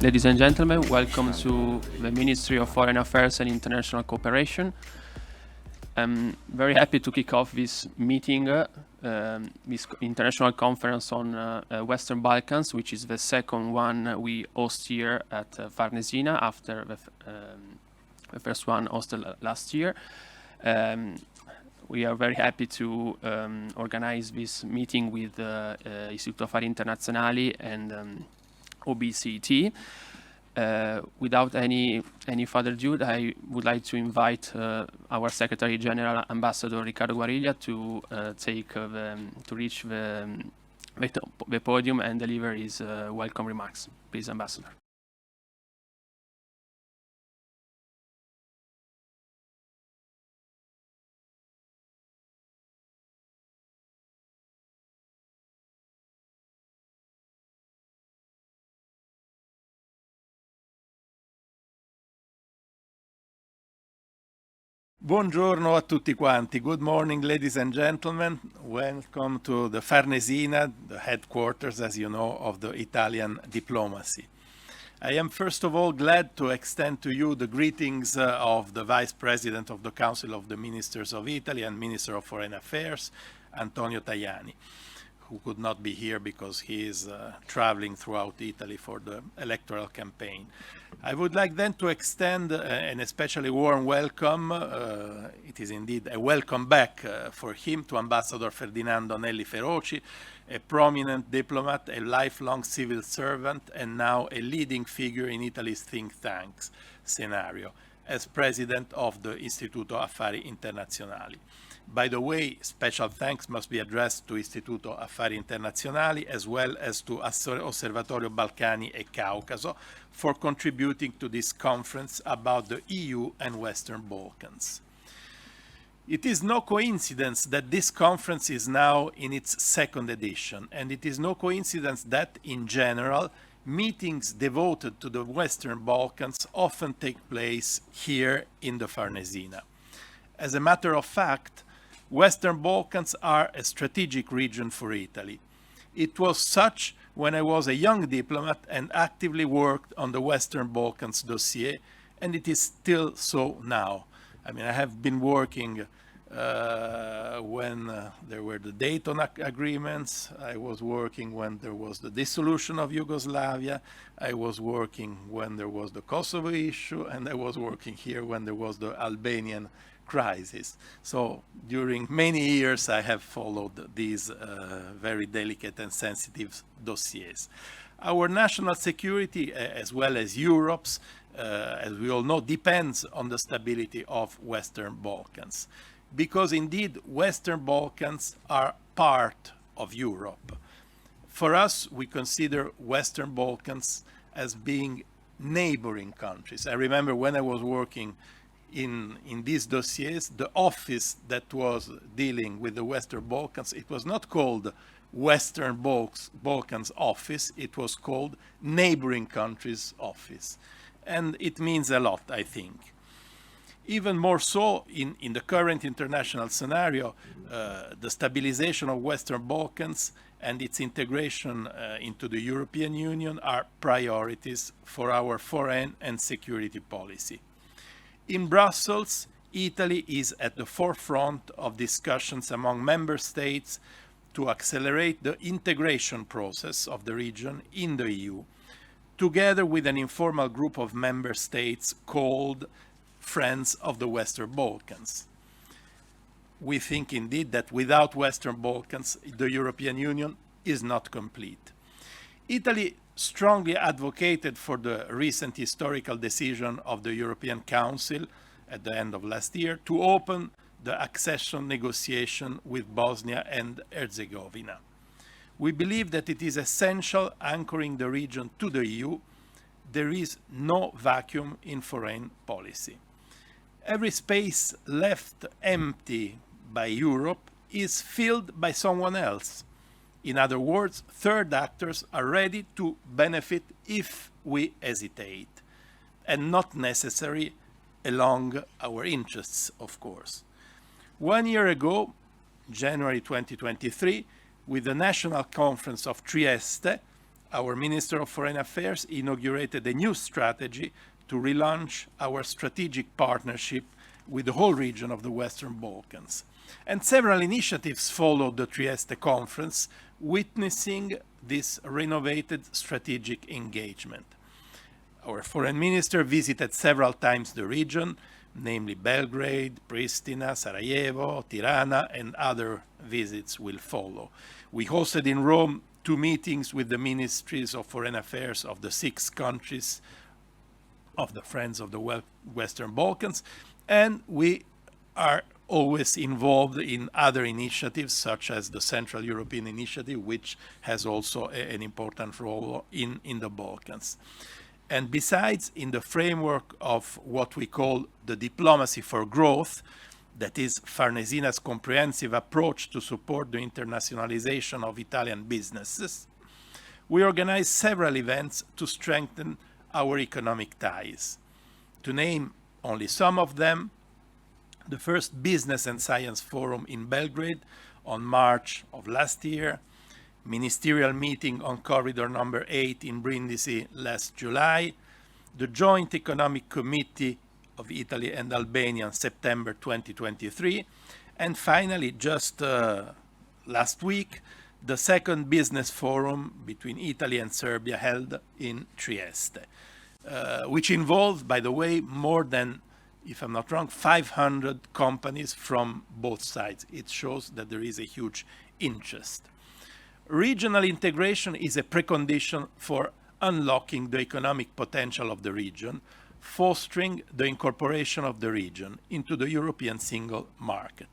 Ladies and gentlemen, welcome to the Ministry of Foreign Affairs and International Cooperation. I'm very happy to kick off this meeting, this international conference on Western Balkans, which is the second one we host here at Farnesina after the first one hosted last year. We are very happy to organize this meeting with Istituto Affari Internazionali and OBCT. Without any further ado, I would like to invite our Secretary General, Ambassador Ricardo Guariglia, to reach the podium and deliver his welcome remarks. Please, Ambassador. Buongiorno a tutti quanti. Good morning, ladies and gentlemen. Welcome to the Farnesina, the headquarters, as you know, of the Italian diplomacy. I am first of all glad to extend to you the greetings of the Vice President of the Council of the Ministers of Italy and Minister of Foreign Affairs, Antonio Tajani, who could not be here because he is traveling throughout Italy for the electoral campaign. I would like then to extend an especially warm welcome, it is indeed a welcome back for him, to Ambassador Ferdinando Nelli Feroci, a prominent diplomat, a lifelong civil servant, and now a leading figure in Italy's think tanks scenario, as president of the Istituto Affari Internazionali. By the way, special thanks must be addressed to Istituto Affari Internazionali as well as to Osservatorio Balcani e Caucaso for contributing to this conference about the EU and Western Balkans. It is no coincidence that this conference is now in its second edition, and it is no coincidence that, in general, meetings devoted to the Western Balkans often take place here in the Farnesina. As a matter of fact, Western Balkans are a strategic region for Italy. It was such when I was a young diplomat and actively worked on the Western Balkans dossier, and it is still so now. I mean, I have been working when there were the Dayton agreements. I was working when there was the dissolution of Yugoslavia. I was working when there was the Kosovo issue, and I was working here when there was the Albanian crisis. So during many years I have followed these very delicate and sensitive dossiers. Our national security, as well as Europe's, as we all know, depends on the stability of Western Balkans. Because indeed, Western Balkans are part of Europe. For us, we consider Western Balkans as being neighboring countries. I remember when I was working in these dossiers, the office that was dealing with the Western Balkans, it was not called Western Balkans Office, it was called Neighboring Countries Office. And it means a lot, I think. Even more so in the current international scenario, the stabilization of Western Balkans and its integration into the European Union are priorities for our foreign and security policy. In Brussels, Italy is at the forefront of discussions among member states to accelerate the integration process of the region in the EU, together with an informal group of member states called Friends of the Western Balkans. We think indeed that without Western Balkans, the European Union is not complete. Italy strongly advocated for the recent historical decision of the European Council at the end of last year to open the accession negotiation with Bosnia and Herzegovina. We believe that it is essential anchoring the region to the EU there is no vacuum in foreign policy. Every space left empty by Europe is filled by someone else. In other words, third actors are ready to benefit if we hesitate, and not necessarily along our interests, of course. 1 year ago, January 2023, with the National Conference of Trieste, our Minister of Foreign Affairs inaugurated a new strategy to relaunch our strategic partnership with the whole region of the Western Balkans. And several initiatives followed the Trieste conference, witnessing this renovated strategic engagement. Our foreign minister visited several times the region, namely Belgrade, Pristina, Sarajevo, Tirana, and other visits will follow. We hosted in Rome 2 meetings with the ministries of foreign affairs of the 6 countries of the Friends of the Western Balkans, and we are always involved in other initiatives such as the Central European Initiative, which has also an important role in the Balkans. And besides, in the framework of what we call the diplomacy for growth, that is Farnesina's comprehensive approach to support the internationalization of Italian businesses, we organize several events to strengthen our economic ties. To name only some of them, the first Business and Science Forum in Belgrade on March of last year, ministerial meeting on Corridor number 8 in Brindisi last July, the Joint Economic Committee of Italy and Albania in September 2023, and finally, just last week, the second business forum between Italy and Serbia held in Trieste, which involved, by the way, more than, if I'm not wrong, 500 companies from both sides. It shows that there is a huge interest. Regional integration is a precondition for unlocking the economic potential of the region, fostering the incorporation of the region into the European single market.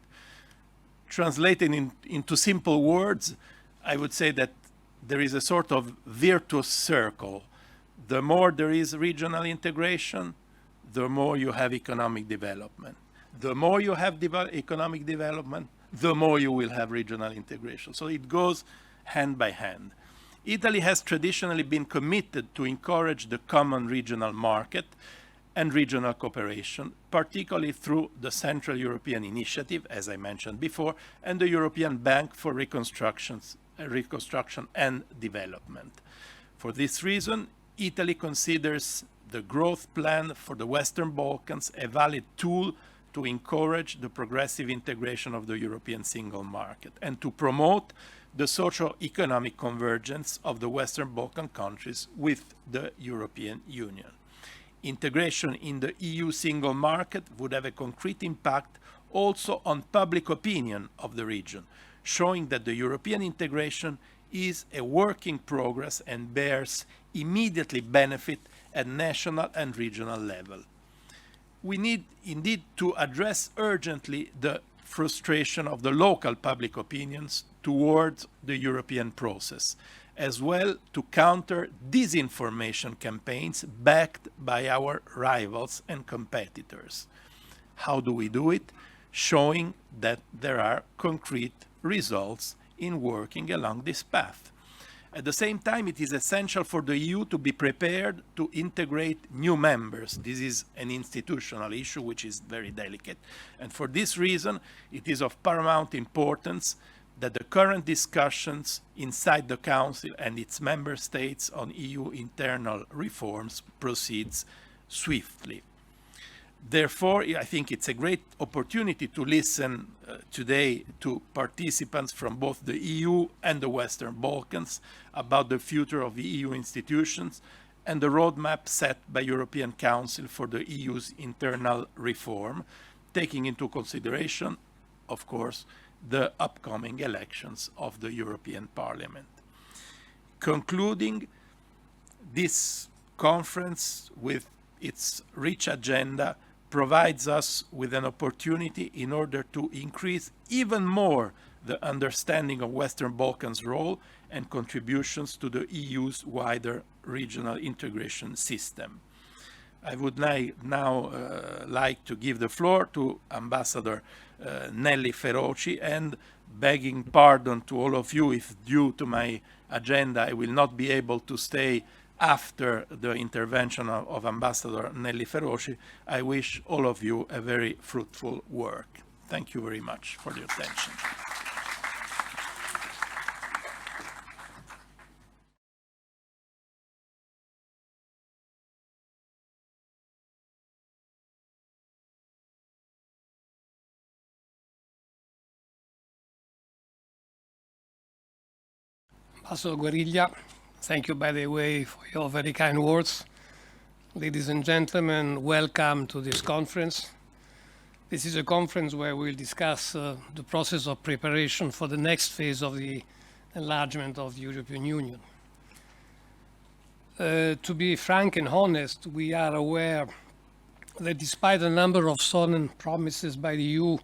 Translated into simple words, I would say that there is a sort of virtuous circle. The more there is regional integration, the more you have economic development. The more you have economic development, the more you will have regional integration. So it goes hand by hand. Italy has traditionally been committed to encourage the common regional market and regional cooperation, particularly through the Central European Initiative, as I mentioned before, and the European Bank for Reconstruction and Development. For this reason, Italy considers the growth plan for the Western Balkans a valid tool to encourage the progressive integration of the European single market and to promote the socio-economic convergence of the Western Balkan countries with the European Union. Integration in the EU single market would have a concrete impact also on public opinion of the region, showing that the European integration is a work in progress and bears immediately benefit at national and regional level. We need indeed to address urgently the frustration of the local public opinions towards the European process, as well to counter disinformation campaigns backed by our rivals and competitors. How do we do it? Showing that there are concrete results in working along this path. At the same time, it is essential for the EU to be prepared to integrate new members. This is an institutional issue which is very delicate. And for this reason, it is of paramount importance that the current discussions inside the Council and its member states on EU internal reforms proceeds swiftly. Therefore, I think it's a great opportunity to listen today to participants from both the EU and the Western Balkans about the future of the EU institutions and the roadmap set by European Council for the EU's internal reform, taking into consideration, of course, the upcoming elections of the European Parliament. Concluding, this conference with its rich agenda provides us with an opportunity in order to increase even more the understanding of Western Balkans' role and contributions to the EU's wider regional integration system. I would now like to give the floor to Ambassador Nelly Feroci, and begging pardon to all of you if due to my agenda I will not be able to stay after the intervention of Ambassador Nelly Feroci. I wish all of you a very fruitful work. Thank you very much for your attention. Ambassador Guerriglia, thank you, by the way, for your very kind words. Ladies and gentlemen, welcome to this conference. This is a conference where we'll discuss the process of preparation for the next phase of the enlargement of the European Union. To be frank and honest, we are aware that despite a number of solemn promises by the EU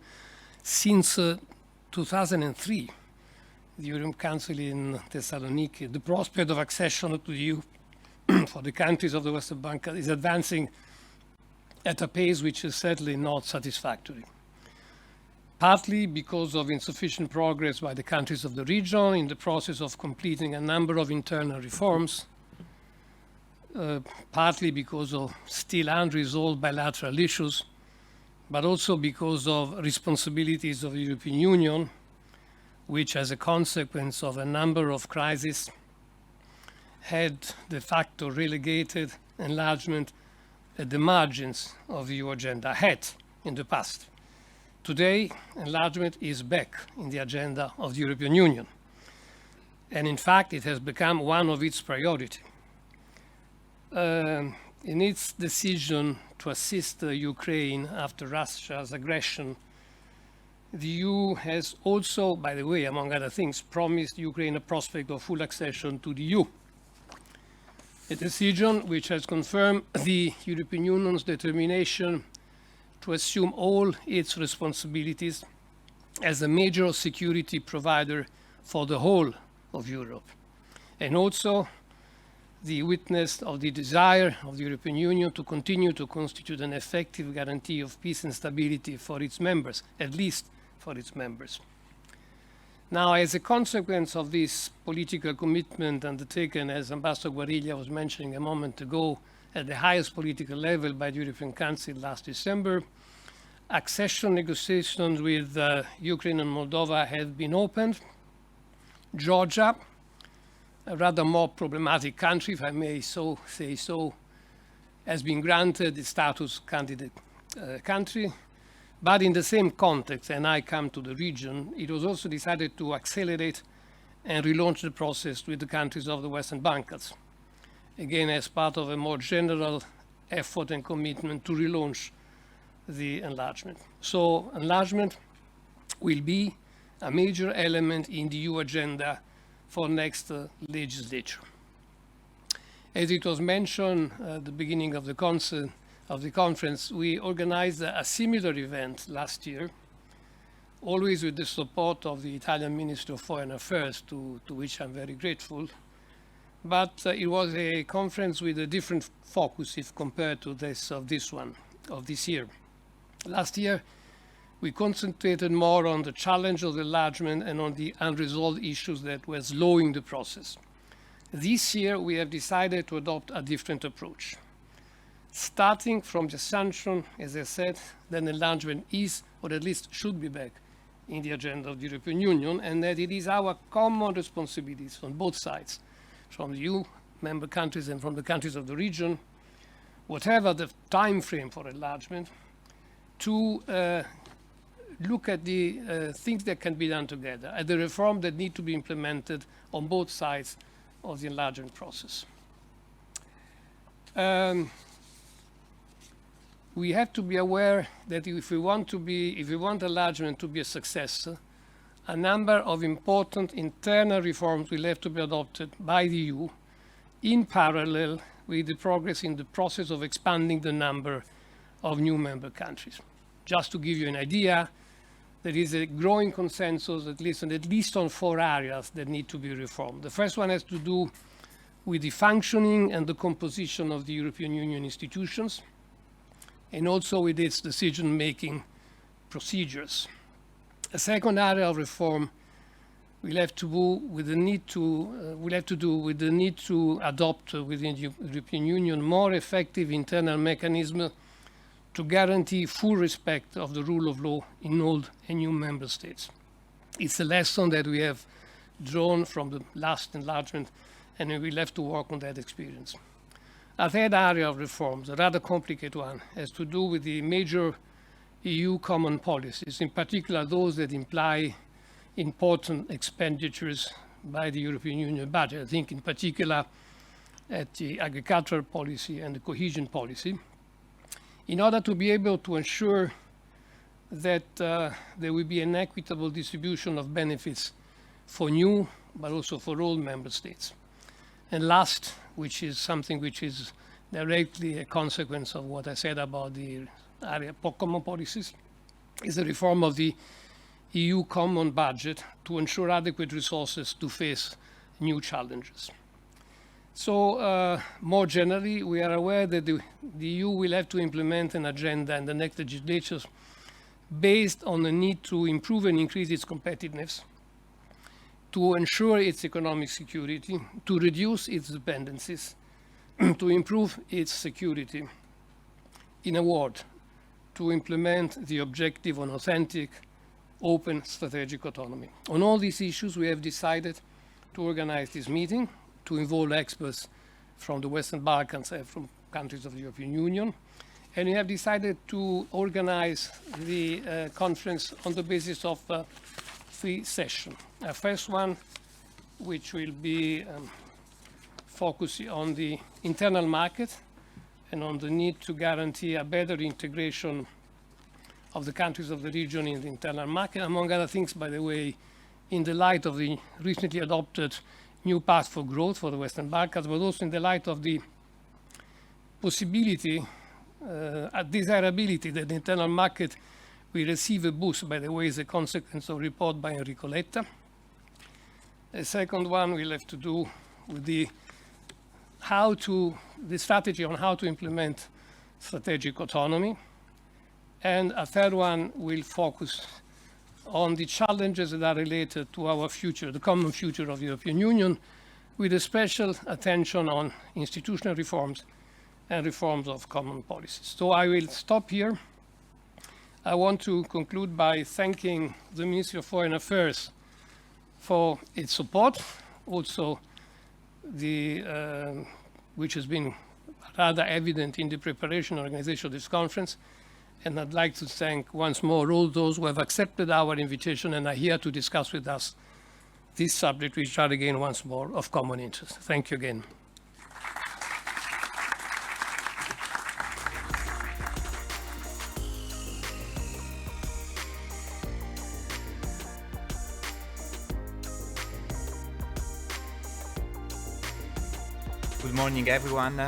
since 2003, the European Council in Thessaloniki, the prospect of accession to the EU for the countries of the Western Balkans is advancing at a pace which is certainly not satisfactory. Partly because of insufficient progress by the countries of the region in the process of completing a number of internal reforms, partly because of still unresolved bilateral issues, but also because of responsibilities of the European Union, which as a consequence of a number of crises had de facto relegated enlargement at the margins of the EU agenda, had in the past. Today, enlargement is back in the agenda of the European Union. And in fact, it has become one of its priorities. In its decision to assist Ukraine after Russia's aggression, the EU has also, by the way, among other things, promised Ukraine a prospect of full accession to the EU. A decision which has confirmed the European Union's determination to assume all its responsibilities as a major security provider for the whole of Europe, and also the witness of the desire of the European Union to continue to constitute an effective guarantee of peace and stability for its members, at least for its members. Now, as a consequence of this political commitment undertaken, as Ambassador Guerriglia was mentioning a moment ago, at the highest political level by the European Council last December, accession negotiations with Ukraine and Moldova have been opened. Georgia, a rather more problematic country, if I may so say so, has been granted the status candidate country. But in the same context, and I come to the region, it was also decided to accelerate and relaunch the process with the countries of the Western Balkans, again as part of a more general effort and commitment to relaunch the enlargement. So enlargement will be a major element in the EU agenda for next legislature. As it was mentioned at the beginning of the conference, we organized a similar event last year, always with the support of the Italian Ministry of Foreign Affairs, to which I'm very grateful. But it was a conference with a different focus if compared to this year. Last year, we concentrated more on the challenge of the enlargement and on the unresolved issues that were slowing the process. This year, we have decided to adopt a different approach, starting from the assumption, as I said, that enlargement is, or at least should be, back in the agenda of the European Union, and that it is our common responsibilities on both sides, from the EU member countries and from the countries of the region, whatever the time frame for enlargement, to look at the things that can be done together, at the reform that need to be implemented on both sides of the enlargement process. We have to be aware that if we want enlargement to be a success, a number of important internal reforms will have to be adopted by the EU in parallel with the progress in the process of expanding the number of new member countries. Just to give you an idea, there is a growing consensus at least on 4 areas that need to be reformed. The first one has to do with the functioning and the composition of the European Union institutions, and also with its decision-making procedures. A second area of reform will have to do with the need to adopt within the European Union more effective internal mechanisms to guarantee full respect of the rule of law in old and new member states. It's a lesson that we have drawn from the last enlargement, and we will have to work on that experience. A third area of reforms, a rather complicated one, has to do with the major EU common policies, in particular those that imply important expenditures by the European Union budget. I think in particular at the agricultural policy and the cohesion policy, in order to be able to ensure that there will be an equitable distribution of benefits for new but also for old member states. And last, which is something which is directly a consequence of what I said about the area common policies, is the reform of the EU common budget to ensure adequate resources to face new challenges. So more generally, we are aware that the EU will have to implement an agenda in the next legislatures based on the need to improve and increase its competitiveness, to ensure its economic security, to reduce its dependencies, to improve its security. In a word, to implement the objective on authentic, open strategic autonomy. On all these issues, we have decided to organize this meeting, to involve experts from the Western Balkans and from countries of the European Union. And we have decided to organize the conference on the basis of 3 sessions. A first one, which will be focusing on the internal market and on the need to guarantee a better integration of the countries of the region in the internal market, among other things, by the way, in the light of the recently adopted new path for growth for the Western Balkans, but also in the light of the possibility, a desirability that the internal market will receive a boost, by the way, as a consequence of report by Enrico Letta. A second one will have to do with the strategy on how to implement strategic autonomy. And a third one will focus on the challenges that are related to our future, the common future of the European Union, with a special attention on institutional reforms and reforms of common policies. So I will stop here. I want to conclude by thanking the Ministry of Foreign Affairs for its support, also which has been rather evident in the preparation and organization of this conference. And I'd like to thank once more all those who have accepted our invitation and are here to discuss with us this subject, which are again once more of common interest. Thank you again. Good morning, everyone.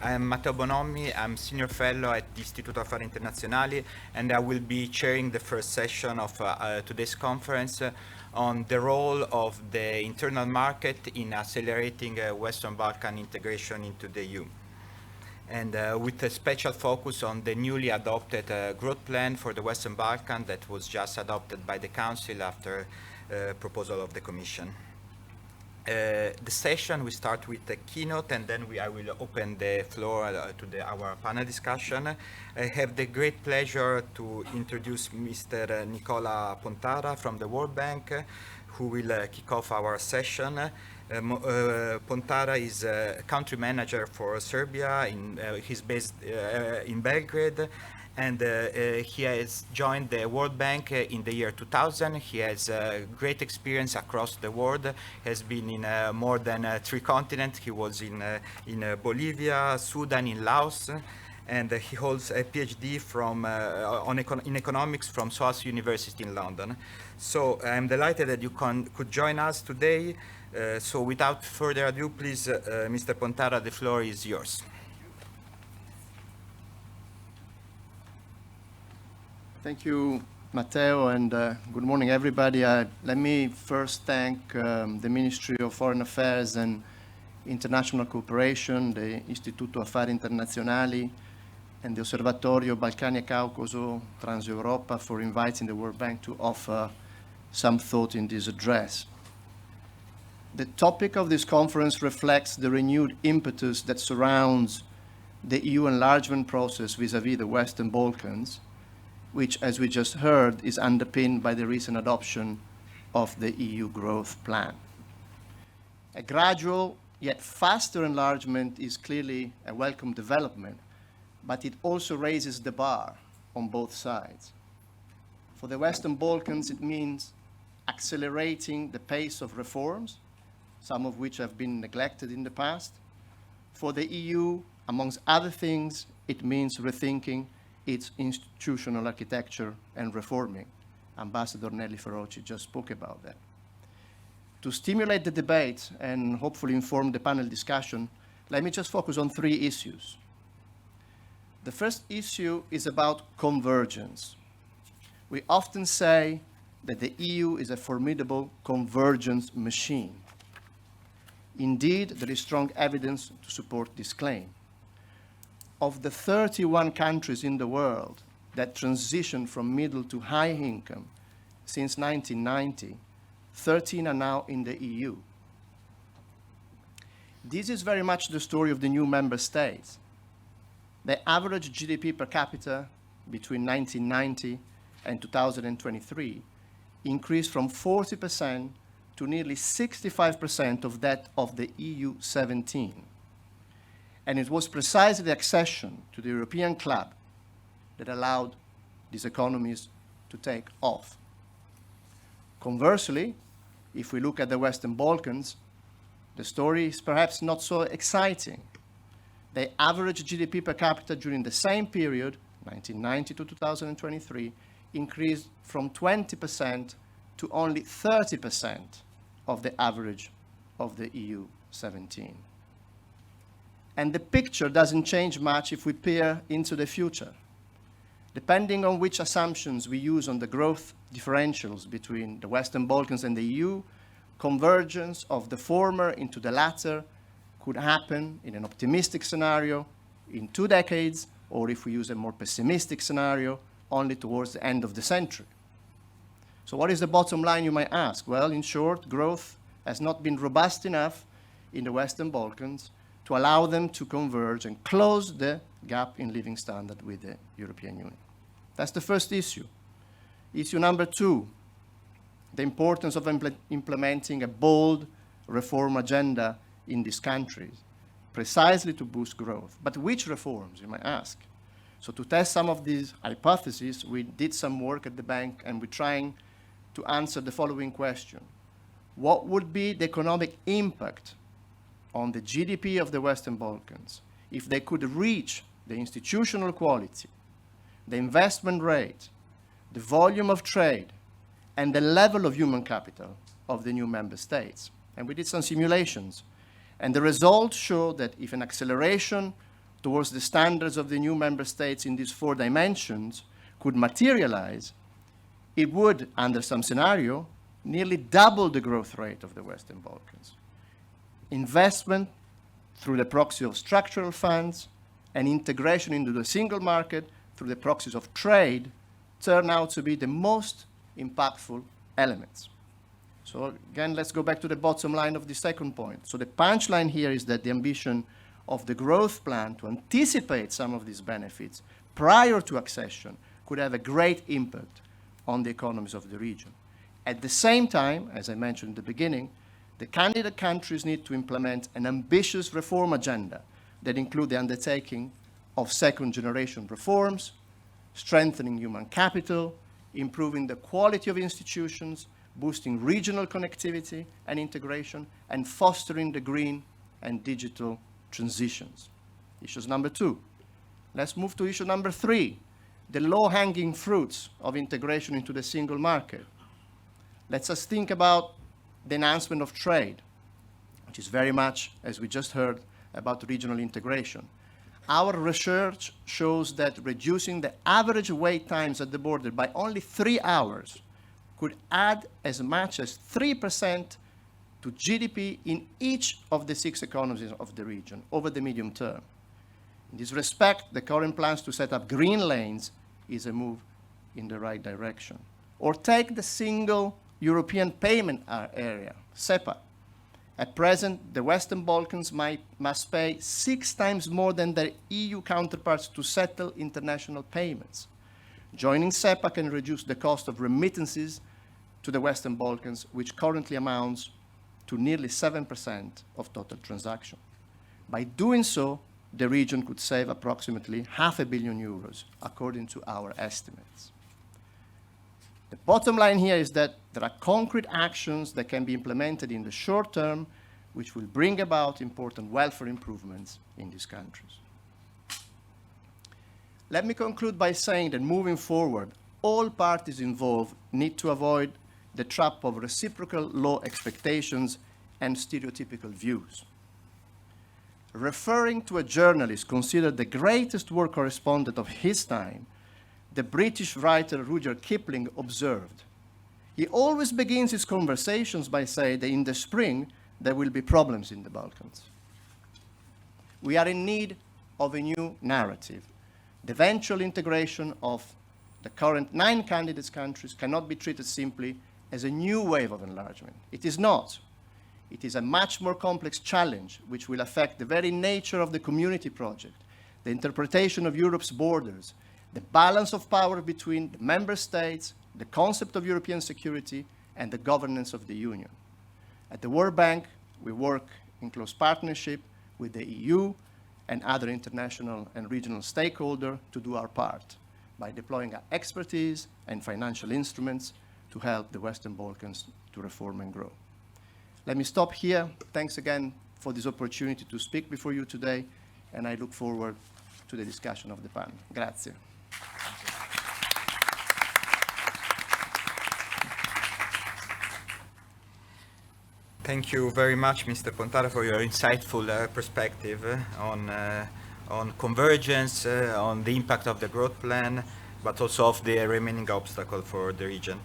I am Matteo Bonomi. I'm Senior Fellow at the Istituto Affari Internazionali, and I will be chairing the first session of today's conference on the role of the internal market in accelerating Western Balkan integration into the EU. And with a special focus on the newly adopted growth plan for the Western Balkan that was just adopted by the Council after proposal of the Commission. The session will start with the keynote, and then I will open the floor to our panel discussion. I have the great pleasure to introduce Mr. Nicola Pontara from the World Bank, who will kick off our session. Pontara is a country manager for Serbia. He's based in Belgrade. And he has joined the World Bank in the year 2000. He has great experience across the world, has been in more than 3 continents. He was in Bolivia, Sudan, in Laos, and he holds a PhD in economics from SOAS University in London. So I'm delighted that you could join us today. So without further ado, please, Mr. Pontara, the floor is yours. Thank you, Matteo, and good morning, everybody. Let me first thank the Ministry of Foreign Affairs and international cooperation, the Istituto Affari Internazionali, and the Osservatorio Balcani e Caucaso Trans-Europa for inviting the World Bank to offer some thought in this address. The topic of this conference reflects the renewed impetus that surrounds the EU enlargement process vis-à-vis the Western Balkans, which, as we just heard, is underpinned by the recent adoption of the EU growth plan. A gradual yet faster enlargement is clearly a welcome development, but it also raises the bar on both sides. For the Western Balkans, it means accelerating the pace of reforms, some of which have been neglected in the past. For the EU, amongst other things, it means rethinking its institutional architecture and reforming. Ambassador Nelly Feroci just spoke about that. To stimulate the debate and hopefully inform the panel discussion, let me just focus on three issues. The first issue is about convergence. We often say that the EU is a formidable convergence machine. Indeed, there is strong evidence to support this claim. Of the 31 countries in the world that transitioned from middle to high income since 1990, 13 are now in the EU. This is very much the story of the new member states. The average GDP per capita between 1990 and 2023 increased from 40% to nearly 65% of that of the EU 17. And it was precisely the accession to the European club that allowed these economies to take off. Conversely, if we look at the Western Balkans, the story is perhaps not so exciting. The average GDP per capita during the same period, 1990 to 2023, increased from 20% to only 30% of the average of the EU 17. And the picture doesn't change much if we peer into the future. Depending on which assumptions we use on the growth differentials between the Western Balkans and the EU, convergence of the former into the latter could happen in an optimistic scenario in 2 decades, or if we use a more pessimistic scenario, only towards the end of the century. So what is the bottom line, you might ask? Well, in short, growth has not been robust enough in the Western Balkans to allow them to converge and close the gap in living standard with the European Union. That's the first issue. Issue number 2, the importance of implementing a bold reform agenda in these countries, precisely to boost growth. But which reforms, you might ask? So to test some of these hypotheses, we did some work at the bank, and we're trying to answer the following question. What would be the economic impact on the GDP of the Western Balkans if they could reach the institutional quality, the investment rate, the volume of trade, and the level of human capital of the new member states? And we did some simulations. And the results show that if an acceleration towards the standards of the new member states in these 4 dimensions could materialize, it would, under some scenario, nearly double the growth rate of the Western Balkans. Investment through the proxy of structural funds and integration into the single market through the proxies of trade turn out to be the most impactful elements. So again, let's go back to the bottom line of the second point. So the punchline here is that the ambition of the growth plan to anticipate some of these benefits prior to accession could have a great impact on the economies of the region. At the same time, as I mentioned in the beginning, the candidate countries need to implement an ambitious reform agenda that include the undertaking of second-generation reforms, strengthening human capital, improving the quality of institutions, boosting regional connectivity and integration, and fostering the green and digital transitions. Issue number 2. Let's move to issue number 3, the low-hanging fruits of integration into the single market. Let's just think about the enhancement of trade, which is very much, as we just heard, about regional integration. Our research shows that reducing the average wait times at the border by only 3 hours could add as much as 3% to GDP in each of the 6 economies of the region over the medium term. In this respect, the current plans to set up green lanes is a move in the right direction. Or take the single European payment area, SEPA. At present, the Western Balkans must pay 6 times more than their EU counterparts to settle international payments. Joining SEPA can reduce the cost of remittances to the Western Balkans, which currently amounts to nearly 7% of total transactions. By doing so, the region could save approximately €500 million, according to our estimates. The bottom line here is that there are concrete actions that can be implemented in the short term, which will bring about important welfare improvements in these countries. Let me conclude by saying that moving forward, all parties involved need to avoid the trap of reciprocal low expectations and stereotypical views. Referring to a journalist considered the greatest war correspondent of his time, the British writer Rudyard Kipling observed, "He always begins his conversations by saying that in the spring there will be problems in the Balkans." We are in need of a new narrative. The eventual integration of the current 9 candidate countries cannot be treated simply as a new wave of enlargement. It is not. It is a much more complex challenge which will affect the very nature of the community project, the interpretation of Europe's borders, the balance of power between the member states, the concept of European security, and the governance of the Union. At the World Bank, we work in close partnership with the EU and other international and regional stakeholders to do our part by deploying our expertise and financial instruments to help the Western Balkans to reform and grow. Let me stop here. Thanks again for this opportunity to speak before you today, and I look forward to the discussion of the panel. Grazie. Thank you very much, Mr. Pontara, for your insightful perspective on convergence, on the impact of the growth plan, but also of the remaining obstacle for the region.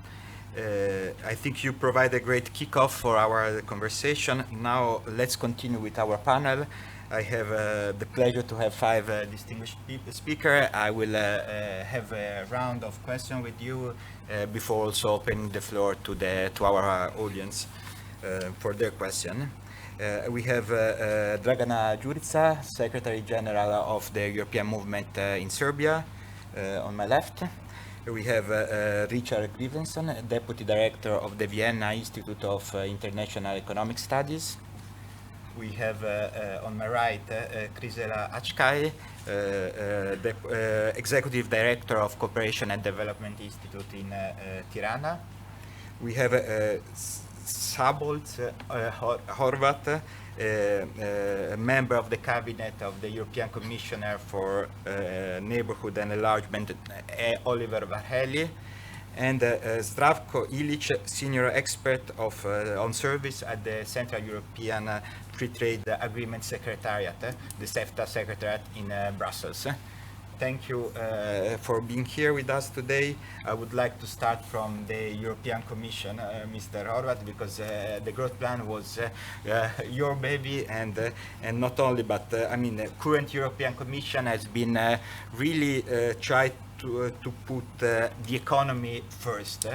I think you provide a great kickoff for our conversation. Now let's continue with our panel. I have the pleasure to have 5 distinguished speakers. I will have a round of questions with you before also opening the floor to our audience for their question. We have Dragana Đurica, Secretary General of the European Movement in Serbia, on my left. We have Richard Grivenson, Deputy Director of the Vienna Institute of International Economic Studies. We have on my right Krisela Achkai, the Executive Director of Cooperation and Development Institute in Tirana. We have Sabolt Horvat, a member of the cabinet of the European Commissioner for Neighborhood and Enlargement, Oliver Varhelyi, and Zdravko Ilic, senior expert on service at the Central European Free Trade Agreement Secretariat, the CEFTA Secretariat in Brussels. Thank you for being here with us today. I would like to start from the European Commission, Mr. Horvat, because the growth plan was your baby, and not only, but I mean, the current European Commission has been really tried to put the economy first.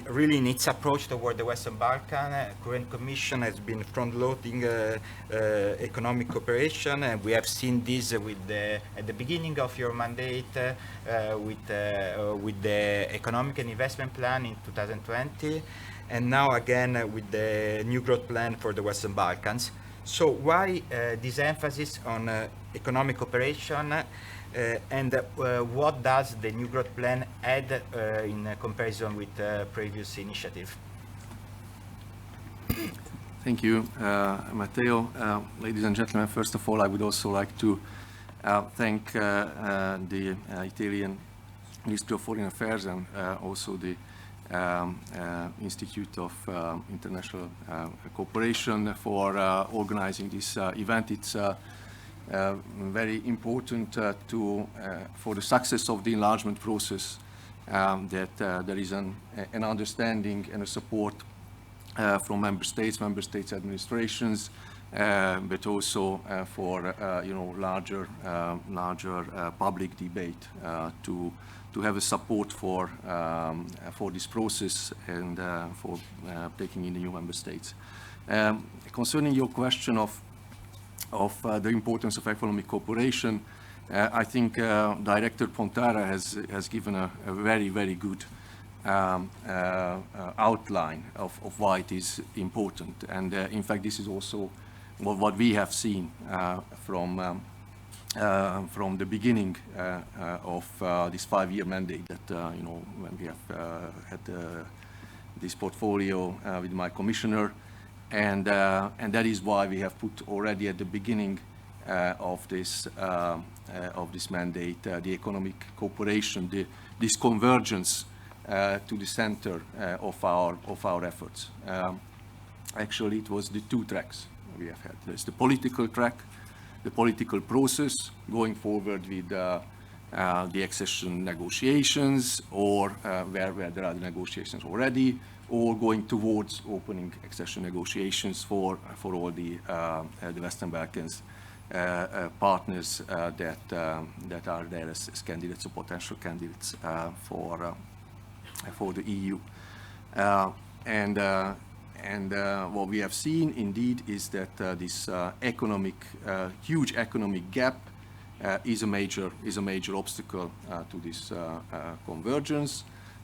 Really in its approach toward the Western Balkan, current Commission has been front-loading economic cooperation, and we have seen this at the beginning of your mandate with the Economic and Investment Plan in 2020, and now again with the new growth plan for the Western Balkans. So why this emphasis on economic cooperation? And what does the new growth plan add in comparison with previous initiative? Thank you, Matteo. Ladies and gentlemen, first of all, I would also like to thank the Italian Ministry of Foreign Affairs and also the Institute of International Cooperation for organizing this event. It's very important for the success of the enlargement process that there is an understanding and a support from member states administrations, but also for larger public debate to have a support for this process and for taking in the new member states. Concerning your question of the importance of economic cooperation, I think Director Pontara has given a very, very good outline of why it is important. And in fact, this is also what we have seen from the beginning of this 5-year mandate that, when we have had this portfolio with my commissioner. And that is why we have put already at the beginning of this mandate the economic cooperation, this convergence to the center of our efforts. Actually, it was the 2 tracks we have had. There's the political track, the political process going forward with the accession negotiations, or where there are the negotiations already, or going towards opening accession negotiations for all the Western Balkans partners that are there as candidates or potential candidates for the EU. And what we have seen indeed is that this huge economic gap is a major obstacle to this convergence,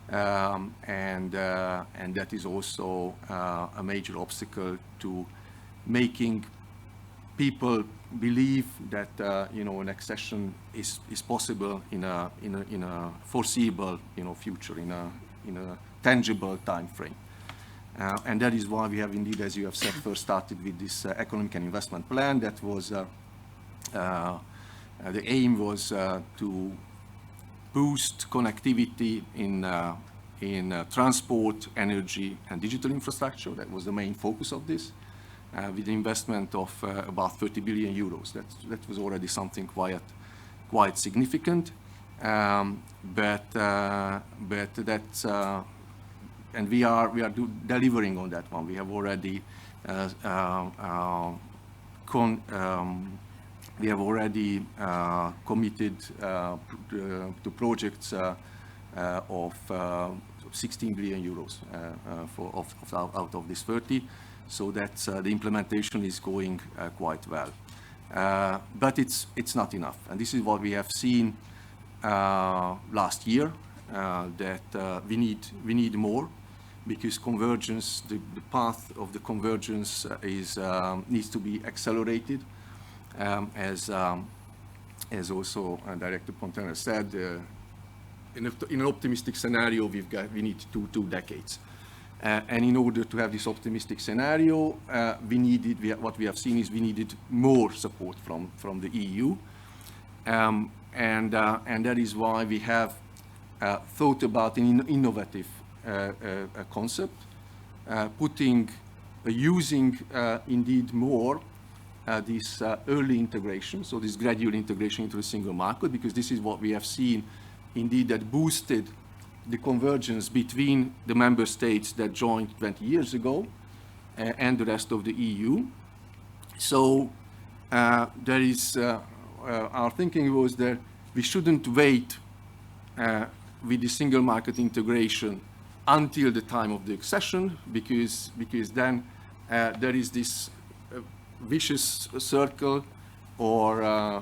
and that is also a major obstacle to making people believe that an accession is possible in a foreseeable future, in a tangible time frame. And that is why we have indeed, as you have said, first started with this economic and investment plan. That was the aim was to boost connectivity in transport, energy, and digital infrastructure. That was the main focus of this, with the investment of about 30 billion euros. That was already something quite significant, but that's and we are delivering on that one. We have already committed to projects of 16 billion euros out of this 30. So that's the implementation is going quite well, but it's not enough. And this is what we have seen last year, that we need more, because convergence, the path of the convergence needs to be accelerated, as also Director Pontara said. In an optimistic scenario, we need two decades. And in order to have this optimistic scenario, what we have seen is we needed more support from the EU. And that is why we have thought about an innovative concept, using indeed more this early integration, so this gradual integration into the single market, because this is what we have seen indeed that boosted the convergence between the member states that joined 20 years ago and the rest of the EU. So there is, our thinking was that we shouldn't wait with the single market integration until the time of the accession, because then there is this vicious circle, or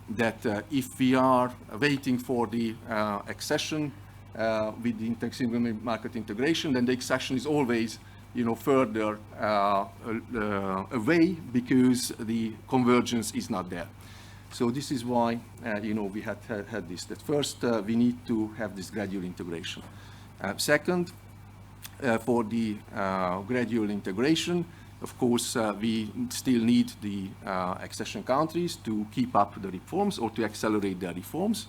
that if we are waiting for the accession with the single market integration, then the accession is always further away, because the convergence is not there. So this is why we had this. That first we need to have this gradual integration. Second, for the gradual integration, of course, we still need the accession countries to keep up the reforms, or to accelerate their reforms,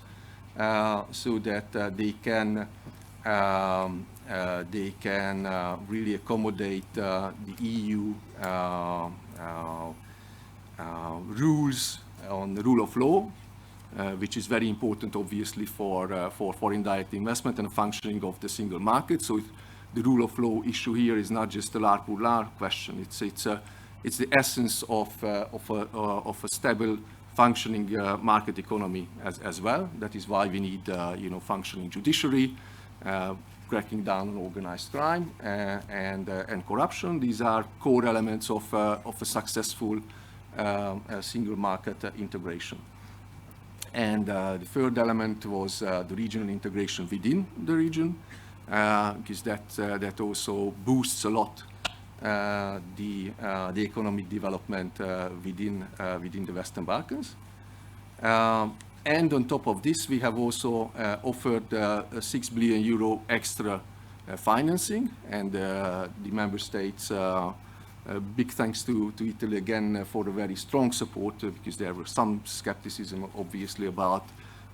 so that they can really accommodate the EU rules on the rule of law, which is very important, obviously, for foreign direct investment and functioning of the single market. So the rule of law issue here is not just a lar pour lar question. It's the essence of a stable, functioning market economy as well. That is why we need functioning judiciary, cracking down on organized crime and corruption. These are core elements of a successful single market integration. And the third element was the regional integration within the region, because that also boosts a lot the economic development within the Western Balkans. And on top of this, we have also offered 6 billion euro extra financing, and the member states, big thanks to Italy again for a very strong support, because there was some skepticism obviously about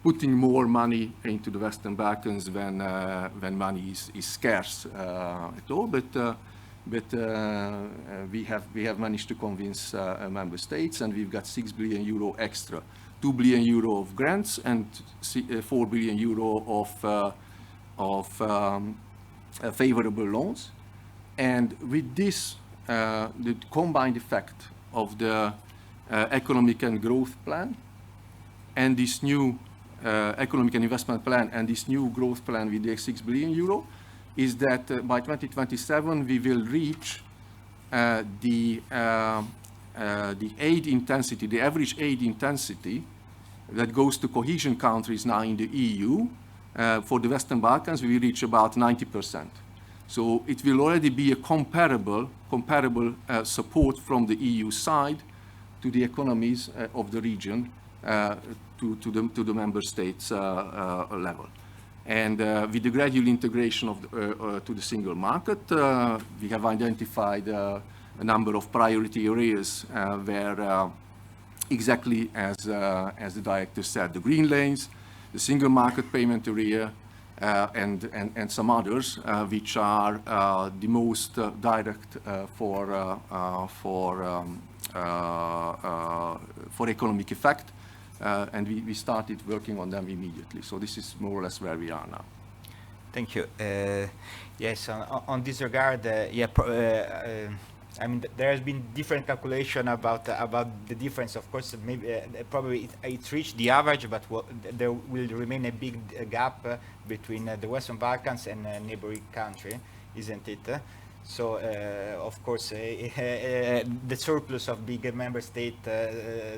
putting more money into the Western Balkans when money is scarce at all. But we have managed to convince member states, and we've got 6 billion euro extra, 2 billion euro of grants and 4 billion euro of favorable loans. And with this, the combined effect of the economic and growth plan and this new economic and investment plan and this new growth plan with the 6 billion euro is that by 2027 we will reach the aid intensity, the average aid intensity that goes to cohesion countries now in the EU. For the Western Balkans, we will reach about 90%. So it will already be a comparable support from the EU side to the economies of the region, to the member states level. And with the gradual integration to the single market, we have identified a number of priority areas where, exactly as the director said, the green lanes, the single market payment area, and some others, which are the most direct for economic effect, and we started working on them immediately. So this is more or less where we are now. Thank you. Yes, on this regard, I mean, there has been different calculation about the difference. Of course, maybe probably it reached the average, but there will remain a big gap between the Western Balkans and a neighboring country, isn't it? So, of course, the surplus of bigger member states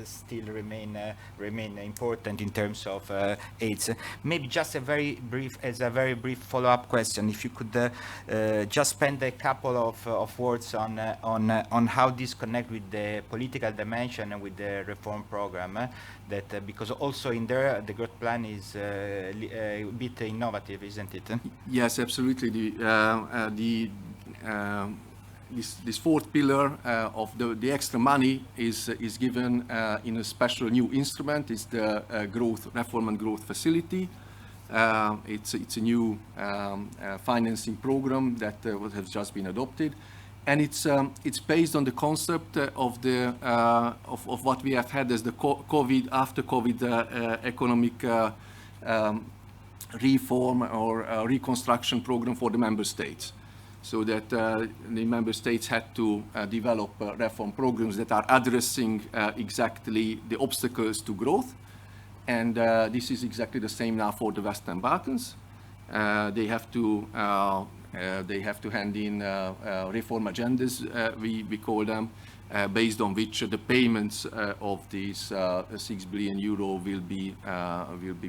still remain important in terms of aids. Maybe just a very brief follow-up question. If you could just spend a couple of words on how this connect with the political dimension and with the reform program. That because also in there the growth plan is a bit innovative, isn't it? Yes, absolutely. This fourth pillar of the extra money is given in a special new instrument. It's the Reform and Growth Facility. It's a new financing program that has just been adopted, and it's based on the concept of what we have had as the after COVID economic reform or reconstruction program for the member states. So that the member states had to develop reform programs that are addressing exactly the obstacles to growth. And this is exactly the same now for the Western Balkans. They have to hand in reform agendas, we call them, based on which the payments of these 6 billion euro will be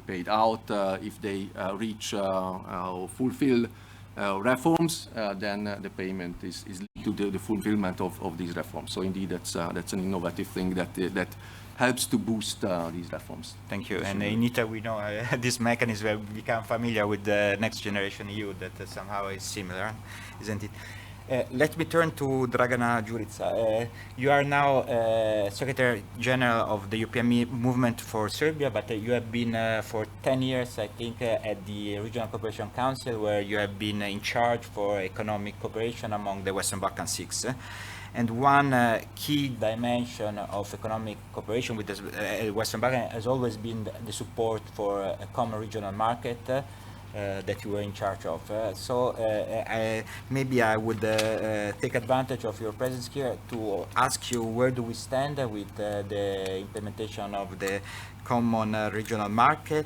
paid out if they reach or fulfill reforms, then the payment is linked to the fulfillment of these reforms. So indeed, that's an innovative thing that helps to boost these reforms. Thank you. And in Italy, we know this mechanism will become familiar with the Next Generation EU, that somehow is similar, isn't it? Let me turn to Dragana Đurica. You are now Secretary General of the European Movement for Serbia, but you have been for 10 years, I think, at the Regional Cooperation Council, where you have been in charge for economic cooperation among the Western Balkan 6. And one key dimension of economic cooperation with the Western Balkans has always been the support for a common regional market. that you were in charge of. Maybe I would take advantage of your presence here to ask you, where do we stand with the implementation of the common regional market,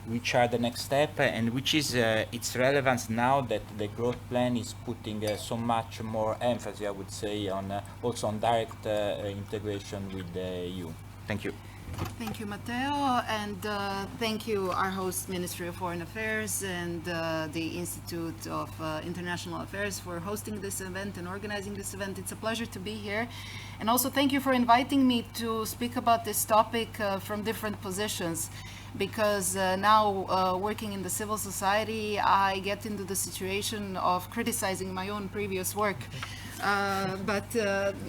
which are the next step, and which is its relevance now that the growth plan is putting so much more emphasis, I would say, on also on direct integration with the EU. Thank you. Thank you, Matteo, and thank you, our host, Ministry of Foreign Affairs, and the Institute of International Affairs for hosting this event and organizing this event. It's a pleasure to be here. And also thank you for inviting me to speak about this topic from different positions, because now working in the civil society, I get into the situation of criticizing my own previous work. But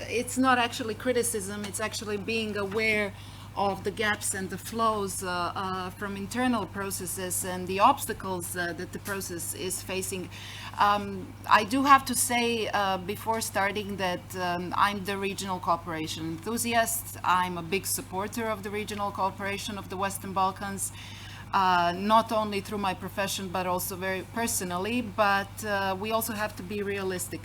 it's not actually criticism, it's actually being aware of the gaps and the flows from internal processes and the obstacles that the process is facing. I do have to say before starting that I'm the regional cooperation enthusiast. I'm a big supporter of the regional cooperation of the Western Balkans, not only through my profession but also very personally, but we also have to be realistic.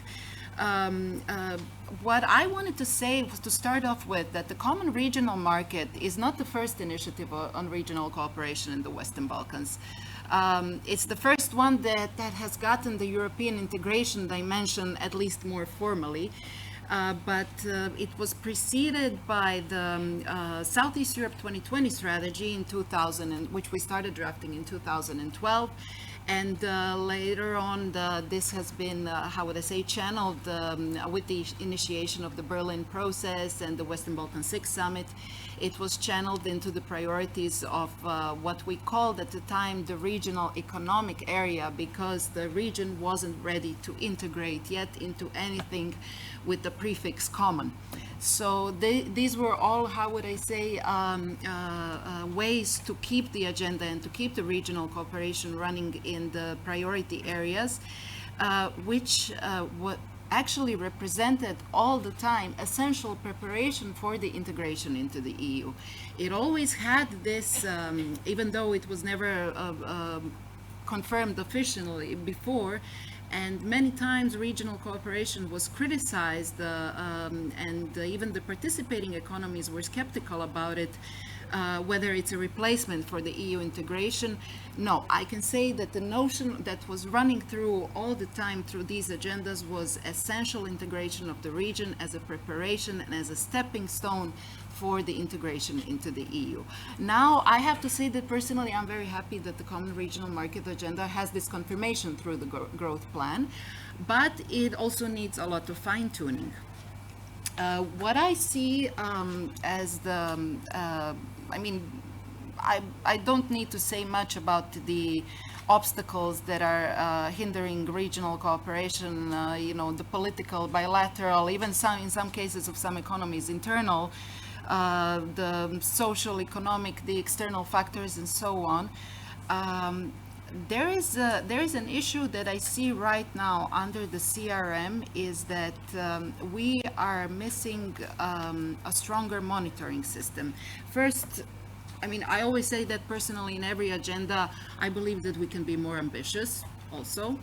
What I wanted to say was to start off with that the common regional market is not the first initiative on regional cooperation in the Western Balkans. It's the first one that has gotten the European integration dimension, at least more formally. But it was preceded by the Southeast Europe 2020 strategy in 2000, which we started drafting in 2012. And later on, this has been, how would I say, channeled with the initiation of the Berlin process and the Western Balkan 6 summit. It was channeled into the priorities of what we called at the time the regional economic area, because the region wasn't ready to integrate yet into anything with the prefix common. So these were all, how would I say, ways to keep the agenda and to keep the regional cooperation running in the priority areas, which what actually represented all the time essential preparation for the integration into the EU. It always had this, even though it was never confirmed officially before, and many times regional cooperation was criticized, and even the participating economies were skeptical about it, whether it's a replacement for the EU integration. No, I can say that the notion that was running through all the time through these agendas was essential integration of the region as a preparation and as a stepping stone for the integration into the EU. Now, I have to say that personally, I'm very happy that the Common Regional Market Agenda has this confirmation through the growth plan, but it also needs a lot of fine-tuning. What I see as the, I don't need to say much about the obstacles that are hindering regional cooperation, the political, bilateral, even in some cases of some economies, internal, the social, economic, the external factors, and so on. There is an issue that I see right now under the CRM, is that we are missing a stronger monitoring system. First, I always say that personally in every agenda, I believe that we can be more ambitious also.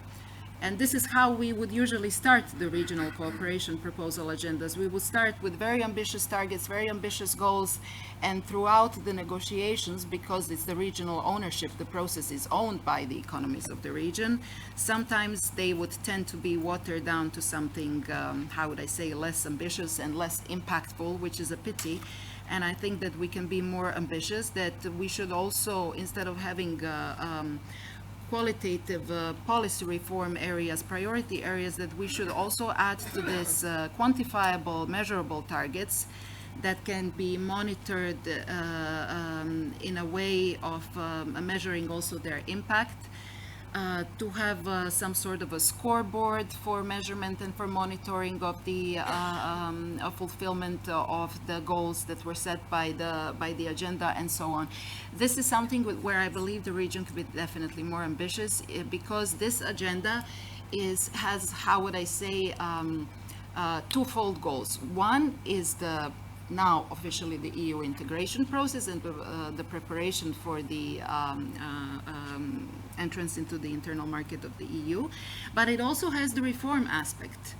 And this is how we would usually start the regional cooperation proposal agendas. We would start with very ambitious targets, very ambitious goals, and throughout the negotiations, because it's the regional ownership, the process is owned by the economies of the region. Sometimes they would tend to be watered down to something, how would I say, less ambitious and less impactful, which is a pity. And I think that we can be more ambitious, that we should also, instead of having qualitative policy reform areas, priority areas, that we should also add to this quantifiable, measurable targets that can be monitored in a way of measuring also their impact, to have some sort of a scoreboard for measurement and for monitoring of the fulfillment of the goals that were set by the agenda, and so on. This is something where I believe the region could be definitely more ambitious, because this agenda has, how would I say, twofold goals. One is the now officially the EU integration process and the preparation for the entrance into the internal market of the EU, but it also has the reform aspect,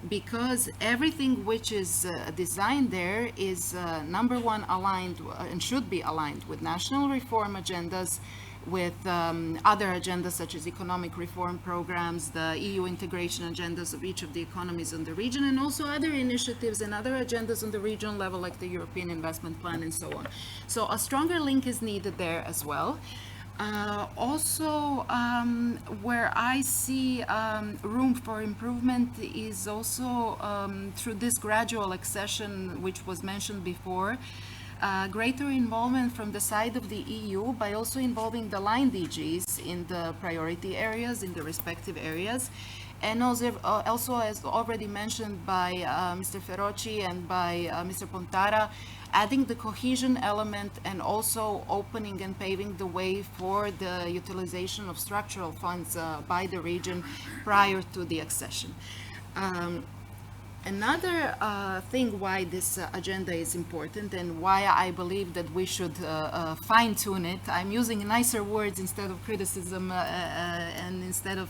because everything which is designed there is number one aligned and should be aligned with national reform agendas, with other agendas such as economic reform programs, the EU integration agendas of each of the economies in the region, and also other initiatives and other agendas on the regional level like the European Investment Plan and so on. So a stronger link is needed there as well. Also, where I see room for improvement is also through this gradual accession, which was mentioned before, greater involvement from the side of the EU by also involving the line DGs in the priority areas, in the respective areas. And also as already mentioned by Mr. Ferrocci and by Mr. Pontara, adding the cohesion element and also opening and paving the way for the utilization of structural funds by the region prior to the accession. Another thing why this agenda is important and why I believe that we should fine-tune it, I'm using nicer words instead of criticism and instead of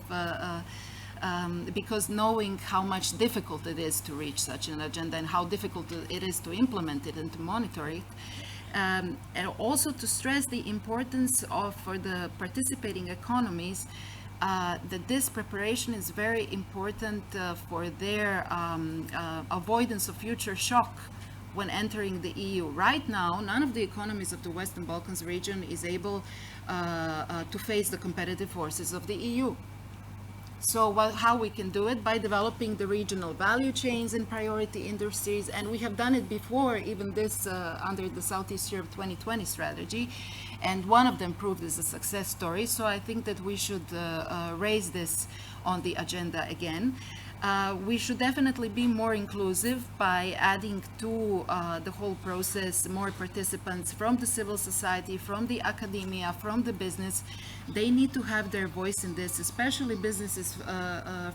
because knowing how much difficult it is to reach such an agenda and how difficult it is to implement it and to monitor it, and also to stress the importance of, for the participating economies, that this preparation is very important for their avoidance of future shock when entering the EU. Right now, none of the economies of the Western Balkans region is able to face the competitive forces of the EU. So how we can do it? By developing the regional value chains and priority industries, and we have done it before, even this under the Southeast Europe 2020 strategy, and one of them proved as a success story. So I think that we should raise this on the agenda again. We should definitely be more inclusive by adding to the whole process more participants from the civil society, from the academia, from the business. They need to have their voice in this, especially businesses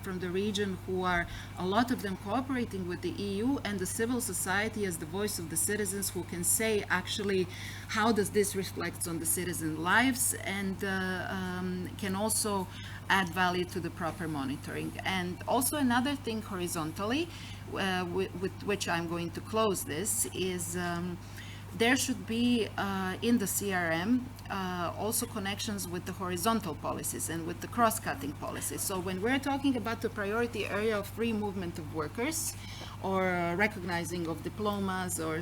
from the region who are, a lot of them, cooperating with the EU, and the civil society as the voice of the citizens who can say actually how does this reflect on the citizen lives, and can also add value to the proper monitoring. And also another thing horizontally, with which I'm going to close this, is there should be in the CRM also connections with the horizontal policies and with the cross-cutting policies. So when we're talking about the priority area of free movement of workers, or recognizing of diplomas, or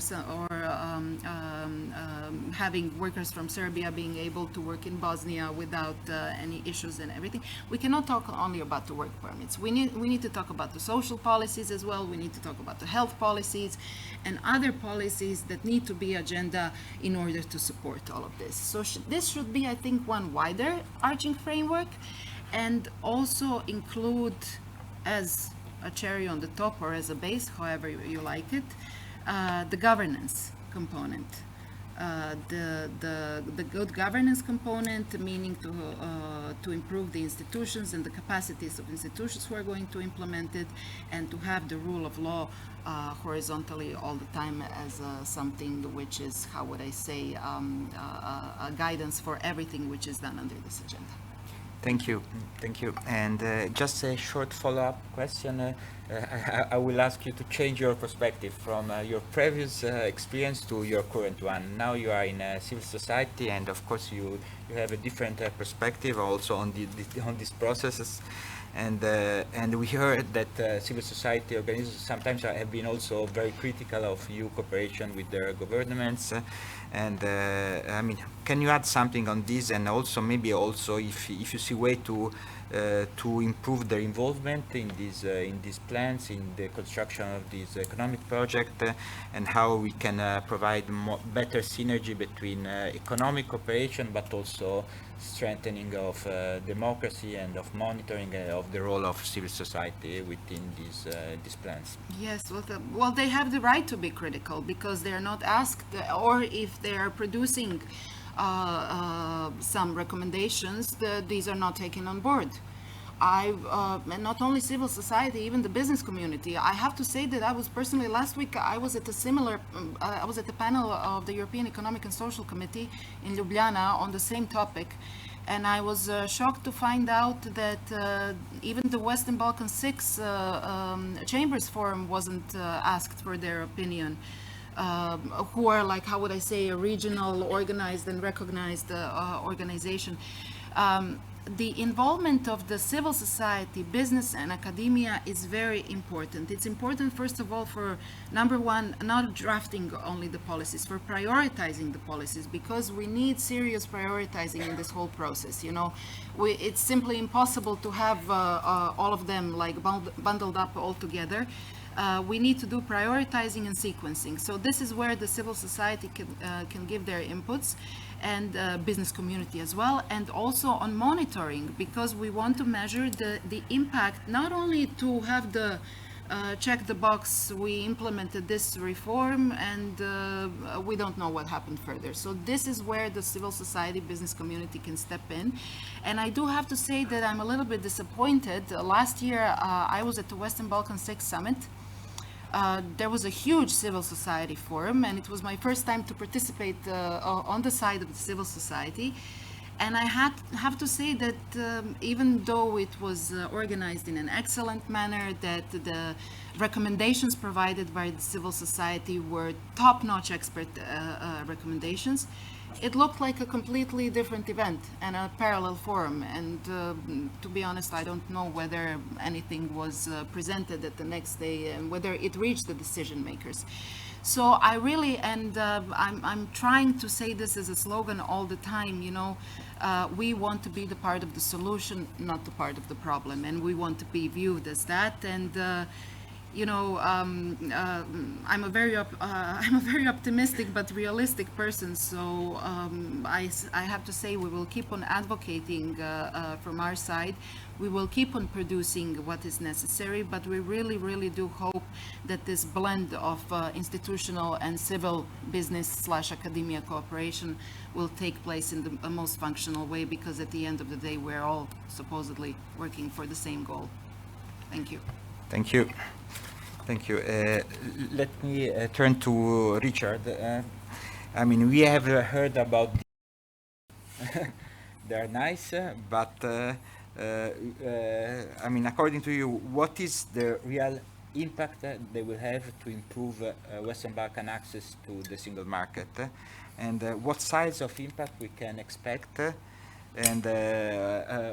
having workers from Serbia being able to work in Bosnia without any issues and everything, we cannot talk only about the work permits. We need to talk about the social policies as well. We need to talk about the health policies and other policies that need to be agenda in order to support all of this. So this should be, I think, one wider arching framework, and also include as a cherry on the top, or as a base, however you like it, the governance component. The good governance component, meaning to improve the institutions and the capacities of institutions who are going to implement it, and to have the rule of law horizontally all the time as something which is, how would I say, a guidance for everything which is done under this agenda. Thank you. Thank you. And just a short follow-up question. I will ask you to change your perspective from your previous experience to your current one. Now you are in civil society, and of course you have a different perspective also on these processes. And we heard that civil society organizations sometimes have been also very critical of EU cooperation with their governments. I mean, can you add something on this, and also maybe also if you see way to improve their involvement in these plans, in the construction of this economic project, and how we can provide better synergy between economic cooperation, but also strengthening of democracy and of monitoring of the role of civil society within these plans. Yes, well, they have the right to be critical, because they are not asked, or if they are producing some recommendations, these are not taken on board. and not only civil society, even the business community. I have to say that I was personally, last week, I was at a similar, I was at the panel of the European Economic and Social Committee in Ljubljana on the same topic. And I was shocked to find out that even the Western Balkan 6 Chambers Forum wasn't asked for their opinion. Who are, like, how would I say, a regional, organized and recognized organization. The involvement of the civil society, business and academia is very important. It's important, first of all, for number one, not drafting only the policies, for prioritizing the policies, because we need serious prioritizing in this whole process. You know, it's simply impossible to have all of them like bundled up all together. We need to do prioritizing and sequencing. So this is where the civil society can give their inputs, and business community as well, and also on monitoring, because we want to measure the impact, not only to have the check the box, we implemented this reform, and we don't know what happened further. So this is where the civil society, business community can step in. And I do have to say that I'm a little bit disappointed. Last year, I was at the Western Balkan 6 Summit. There was a huge civil society forum, and it was my first time to participate on the side of the civil society. And I have to say that even though it was organized in an excellent manner, that the recommendations provided by the civil society were top-notch expert recommendations, it looked like a completely different event and a parallel forum. And to be honest, I don't know whether anything was presented at the next day and whether it reached the decision makers. So I really, and I'm trying to say this as a slogan all the time, you know, we want to be the part of the solution, not the part of the problem, and we want to be viewed as that. And you know, I'm a very optimistic but realistic person. So I have to say we will keep on advocating from our side. We will keep on producing what is necessary, but we really, really do hope that this blend of institutional and civil business / academia cooperation will take place in the most functional way, because at the end of the day, we're all supposedly working for the same goal. Thank you. Thank you. Thank you. Let me turn to Richard. I mean, we have heard about they're nice, but I mean, according to you, what is the real impact they will have to improve Western Balkan access to the single market? And what size of impact we can expect, and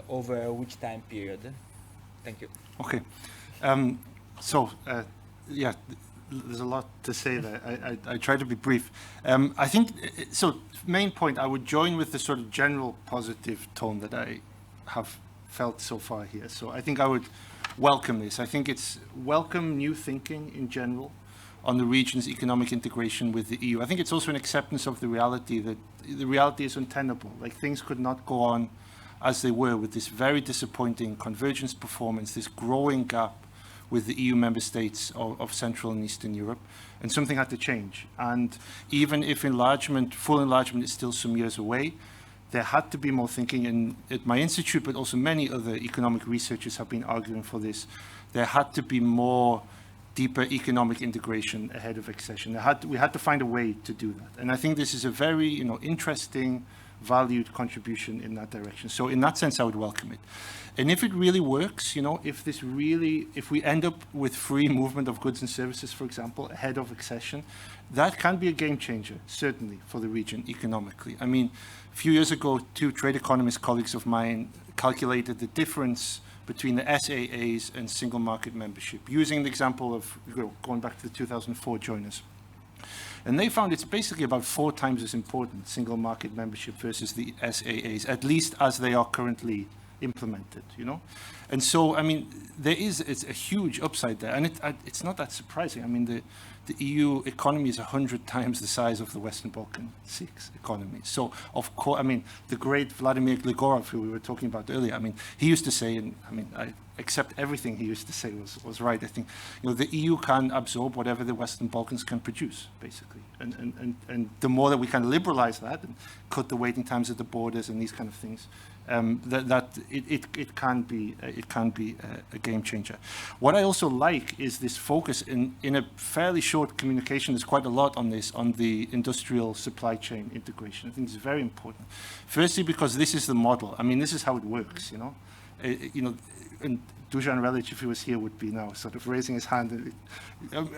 over which time period? Thank you. Okay. Yeah, there's a lot to say there. I try to be brief. I think, so main point, I would join with the sort of general positive tone that I have felt so far here. So I think I would welcome this. I think it's welcome new thinking in general on the region's economic integration with the EU. I think it's also an acceptance of the reality that the reality is untenable. Like, things could not go on as they were with this very disappointing convergence performance, this growing gap with the EU member states of Central and Eastern Europe, and something had to change. And even if enlargement, full enlargement, is still some years away, there had to be more thinking, and at my institute, but also many other economic researchers have been arguing for this. There had to be more deeper economic integration ahead of accession. We had to find a way to do that. And I think this is a very, you know, interesting, valued contribution in that direction. So in that sense, I would welcome it. And if it really works, you know, if we end up with free movement of goods and services, for example, ahead of accession, that can be a game changer, certainly, for the region economically. I mean, a few years ago, two trade economist colleagues of mine calculated the difference between the SAAs and single market membership, using the example of, going back to the 2004 joiners. And they found it's basically about 4 times as important, single market membership versus the SAAs, at least as they are currently implemented, you know? And so, I mean, it's a huge upside there, and it's not that surprising. I mean, the EU economy is 100 times the size of the Western Balkan 6 economy. So, of course, I mean, the great Vladimir Gligorov, who we were talking about earlier, I mean, he used to say, and I mean, I accept everything he used to say was right. I think, you know, the EU can absorb whatever the Western Balkans can produce, basically. And the more that we can liberalize that and cut the waiting times at the borders and these kind of things, it can be a game changer. What I also like is this focus in a fairly short communication. There's quite a lot on this, on the industrial supply chain integration. I think it's very important. Firstly, because this is the model. I mean, this is how it works, you know. And Dusan Relic, if he was here, would be now sort of raising his hand.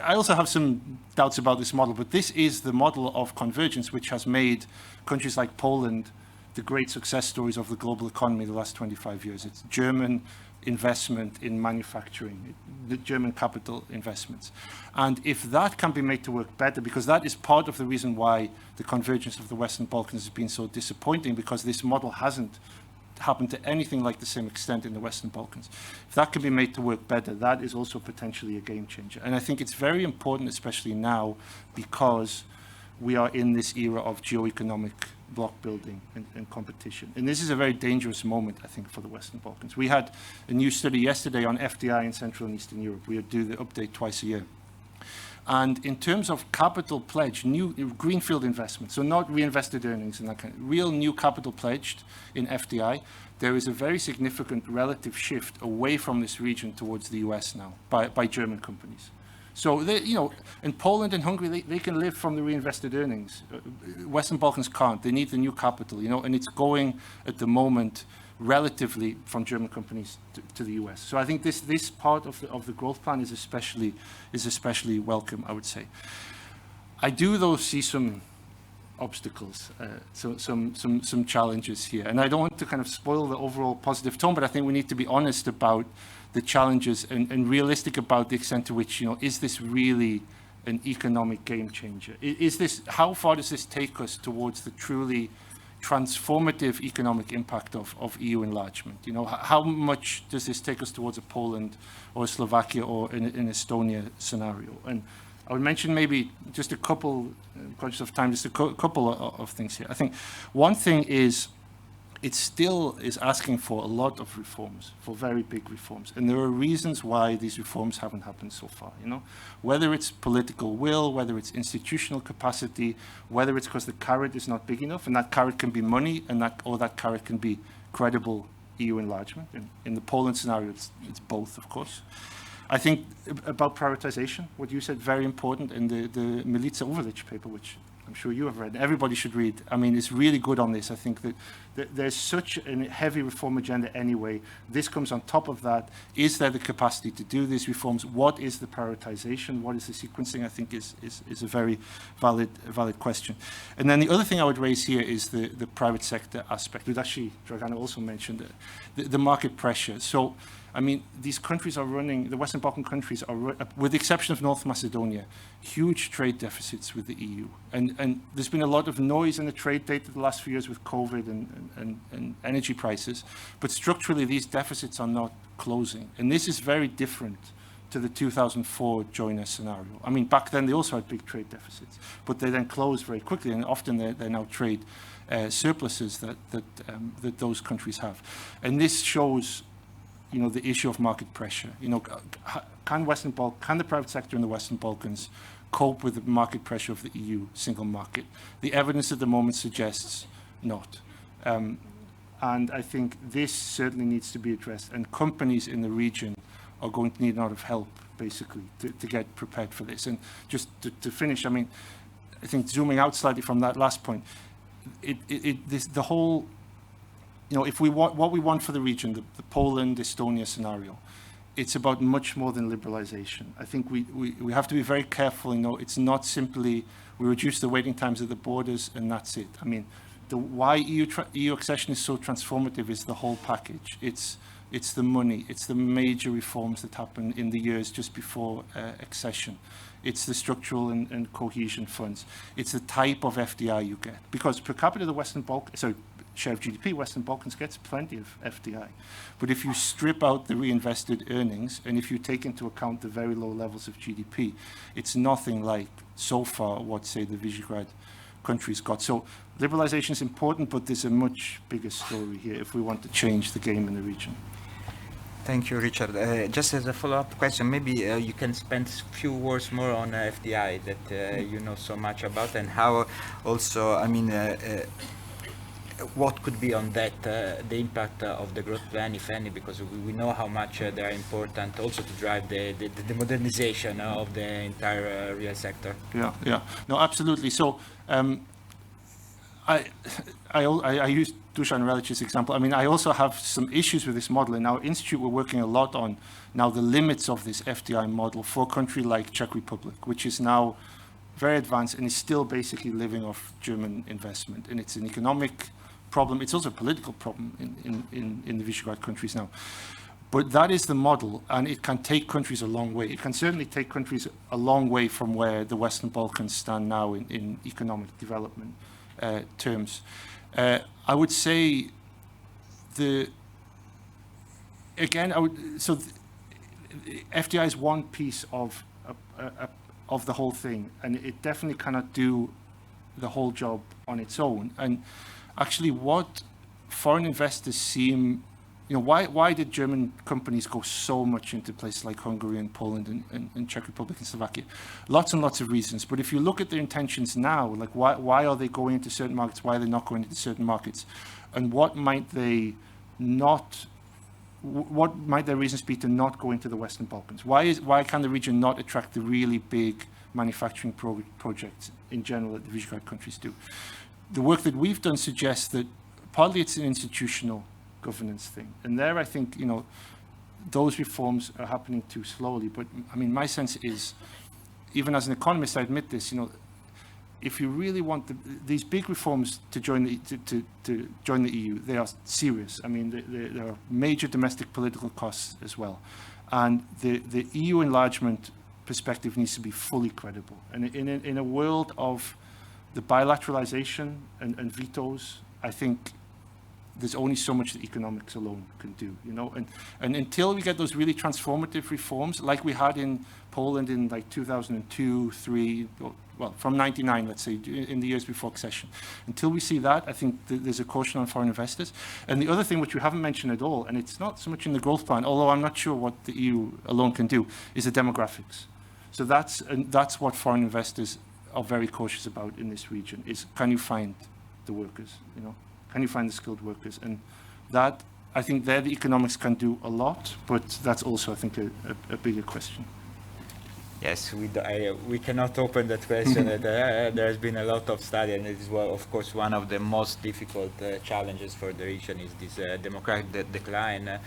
I also have some doubts about this model, but this is the model of convergence which has made countries like Poland the great success stories of the global economy the last 25 years. It's German investment in manufacturing, the German capital investments. And if that can be made to work better, because that is part of the reason why the convergence of the Western Balkans has been so disappointing, because this model hasn't happened to anything like the same extent in the Western Balkans. If that can be made to work better, that is also potentially a game changer. And I think it's very important, especially now, because we are in this era of geo-economic block building and competition. And this is a very dangerous moment, I think, for the Western Balkans. We had a new study yesterday on FDI in Central and Eastern Europe. We do the update twice a year. And in terms of capital pledge, new greenfield investment, so not reinvested earnings and that kind of real new capital pledged in FDI, there is a very significant relative shift away from this region towards the US now by German companies. So, they, you know, in Poland and Hungary, they can live from the reinvested earnings. Western Balkans can't. They need the new capital, you know, and it's going at the moment relatively from German companies to the US. So I think this part of the growth plan is especially welcome, I would say. I do, though, see some obstacles, some challenges here. And I don't want to kind of spoil the overall positive tone, but I think we need to be honest about the challenges and realistic about the extent to which, you know, is this really an economic game changer? Is this, how far does this take us towards the truly transformative economic impact of EU enlargement? You know, how much does this take us towards a Poland or a Slovakia or an Estonia scenario? And I would mention maybe just a couple, conscious of time, just a couple of things here. I think one thing is, it still is asking for a lot of reforms, for very big reforms. And there are reasons why these reforms haven't happened so far, you know. Whether it's political will, whether it's institutional capacity, whether it's because the carrot is not big enough, and that carrot can be money, and that carrot can be credible EU enlargement. In the Poland scenario, it's both, of course. I think about prioritization, what you said, very important, in the Milica Uvelic paper, which I'm sure you have read, everybody should read. I mean, it's really good on this. I think that there's such a heavy reform agenda anyway. This comes on top of that. Is there the capacity to do these reforms? What is the prioritization? What is the sequencing? I think is a very valid question. And then the other thing I would raise here is the private sector aspect, which actually Dragana also mentioned, the market pressure. So, I mean, these countries are running, the Western Balkan countries are, with the exception of North Macedonia, huge trade deficits with the EU. And there's been a lot of noise in the trade data the last few years with COVID and energy prices. But structurally, these deficits are not closing. And this is very different to the 2004 joiner scenario. I mean, back then, they also had big trade deficits. But they then closed very quickly. And often, they're now trade surpluses that those countries have. And this shows, you know, the issue of market pressure. You know, can the private sector in the Western Balkans cope with the market pressure of the EU single market? The evidence at the moment suggests not. And I think this certainly needs to be addressed. And companies in the region are going to need a lot of help, basically, to get prepared for this. And just to finish, I mean, I think zooming out slightly from that last point, the whole, you know, if we want what we want for the region, the Poland, Estonia scenario, it's about much more than liberalization. I think we have to be very careful. You know, it's not simply we reduce the waiting times at the borders and that's it. I mean, why EU accession is so transformative is the whole package. It's the money. It's the major reforms that happen in the years just before accession. It's the structural and cohesion funds. It's the type of FDI you get. Because per capita, the Western Balkans, share of GDP, Western Balkans gets plenty of FDI. But if you strip out the reinvested earnings, and if you take into account the very low levels of GDP, it's nothing like, so far, what, say, the Visegrad countries got. So liberalization is important, but there's a much bigger story here if we want to change the game in the region. Thank you, Richard. Just as a follow-up question, maybe you can spend a few words more on FDI that you know so much about, and how also, I mean, what could be on that, the impact of the growth plan, if any, because we know how much they are important also to drive the modernization of the entire real sector. Yeah. No, absolutely. So I used Dusan Relic's example. I mean, I also have some issues with this model. In our institute, we're working a lot on now the limits of this FDI model for a country like Czech Republic, which is now very advanced and is still basically living off German investment. And it's an economic problem. It's also a political problem in the Visegrad countries now. But that is the model, and it can take countries a long way. It can certainly take countries a long way from where the Western Balkans stand now in economic development terms. I would say FDI is one piece of the whole thing, and it definitely cannot do the whole job on its own. And actually, what foreign investors seem, why did German companies go so much into places like Hungary and Poland and Czech Republic and Slovakia? Lots and lots of reasons. But if you look at their intentions now, like why are they going into certain markets? Why are they not going into certain markets? And what might their reasons be to not go into the Western Balkans? Why can the region not attract the really big manufacturing projects in general that the Visegrad countries do? The work that we've done suggests that partly it's an institutional governance thing. And there, I think, those reforms are happening too slowly. But I mean, my sense is, even as an economist, I admit this, if you really want these big reforms to join the EU, they are serious. I mean, there are major domestic political costs as well. And the EU enlargement perspective needs to be fully credible. And in a world of the bilateralization and vetoes, I think there's only so much that economics alone can do, and until we get those really transformative reforms, like we had in Poland in like 2002, 3, well, from 99, let's say, in the years before accession. Until we see that, I think there's a caution on foreign investors. And the other thing which we haven't mentioned at all, and it's not so much in the growth plan, although I'm not sure what the EU alone can do, is the demographics. So that's what foreign investors are very cautious about in this region, is can you find the workers, Can you find the skilled workers? And that, I think there the economics can do a lot, but that's also, I think, a bigger question. Yes, we cannot open that question. There has been a lot of study, and it is, well, of course, one of the most difficult challenges for the region is this demographic decline,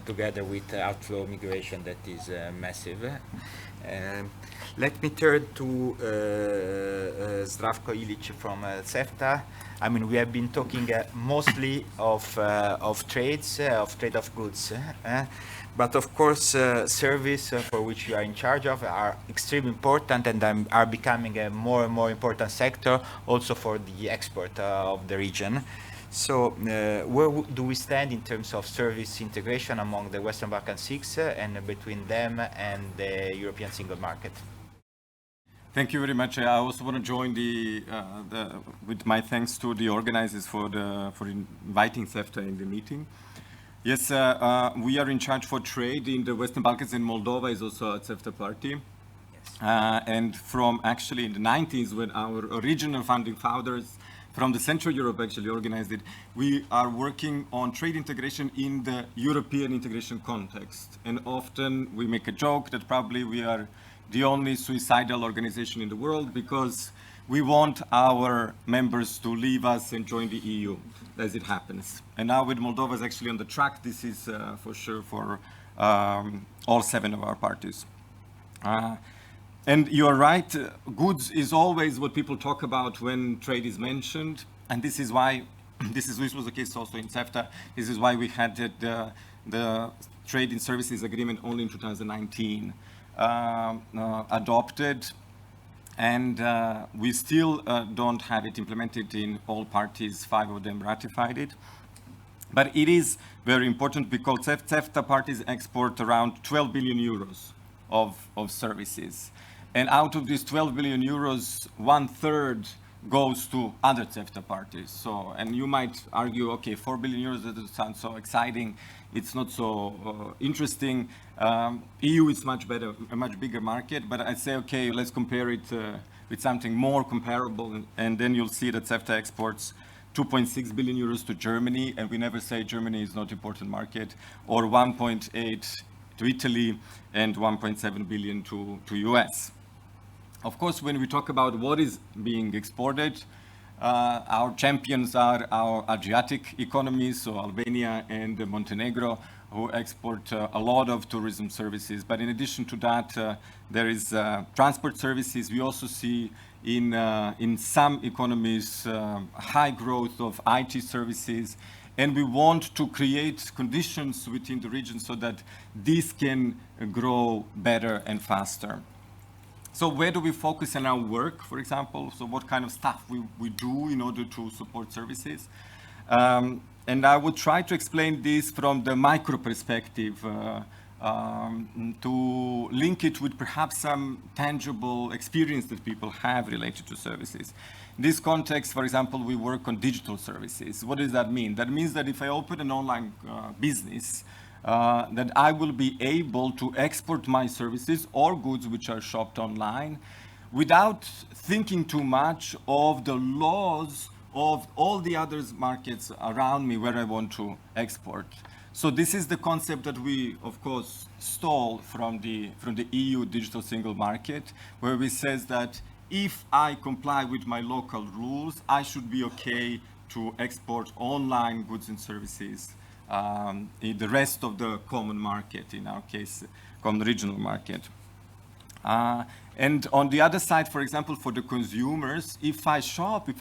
together with outflow migration that is massive. Let me turn to Zdravko Ilic from CEFTA. I mean, we have been talking mostly of trade of goods. But of course, service for which you are in charge of are extremely important and are becoming a more and more important sector also for the export of the region. So where do we stand in terms of service integration among the Western Balkan 6 and between them and the European single market? Thank you very much. I also want to join with my thanks to the organizers for inviting CEFTA in the meeting. Yes, we are in charge for trade in the Western Balkans, and Moldova is also a CEFTA party. Yes. And from actually in the 90s, when our original founding fathers from the Central Europe actually organized it, we are working on trade integration in the European integration context. And often we make a joke that probably we are the only suicidal organization in the world because we want our members to leave us and join the EU, as it happens. And now with Moldova is actually on the track, this is for sure for all 7 of our parties. And you're right, goods is always what people talk about when trade is mentioned. And this is why, this was the case also in CEFTA, this is why we had the trade in services agreement only in 2019 adopted. And we still don't have it implemented in all parties. 5 of them ratified it. But it is very important because CEFTA parties export around 12 billion euros of services. And out of these 12 billion euros, 1/3 goes to other CEFTA parties. So, and you might argue, okay, 4 billion euros doesn't sound so exciting. It's not so interesting. EU is much better, a much bigger market, but I say, okay, let's compare it with something more comparable, and then you'll see that CEFTA exports 2.6 billion euros to Germany, and we never say Germany is not an important market, or 1.8 to Italy, and 1.7 billion to US. Of course, when we talk about what is being exported, our champions are our Adriatic economies, so Albania and Montenegro, who export a lot of tourism services. But in addition to that, there is transport services. We also see in some economies high growth of IT services, and we want to create conditions within the region so that this can grow better and faster. So where do we focus on our work, for example? So what kind of stuff we do in order to support services? And I would try to explain this from the micro perspective to link it with perhaps some tangible experience that people have related to services. In this context, for example, we work on digital services. What does that mean? That means that if I open an online business, that I will be able to export my services or goods which are shopped online without thinking too much of the laws of all the other markets around me where I want to export. So this is the concept that we, of course, stole from the EU digital single market, where we says that if I comply with my local rules, I should be okay to export online goods and services in the rest of the common market, in our case, common regional market. And on the other side, for example, for the consumers, if I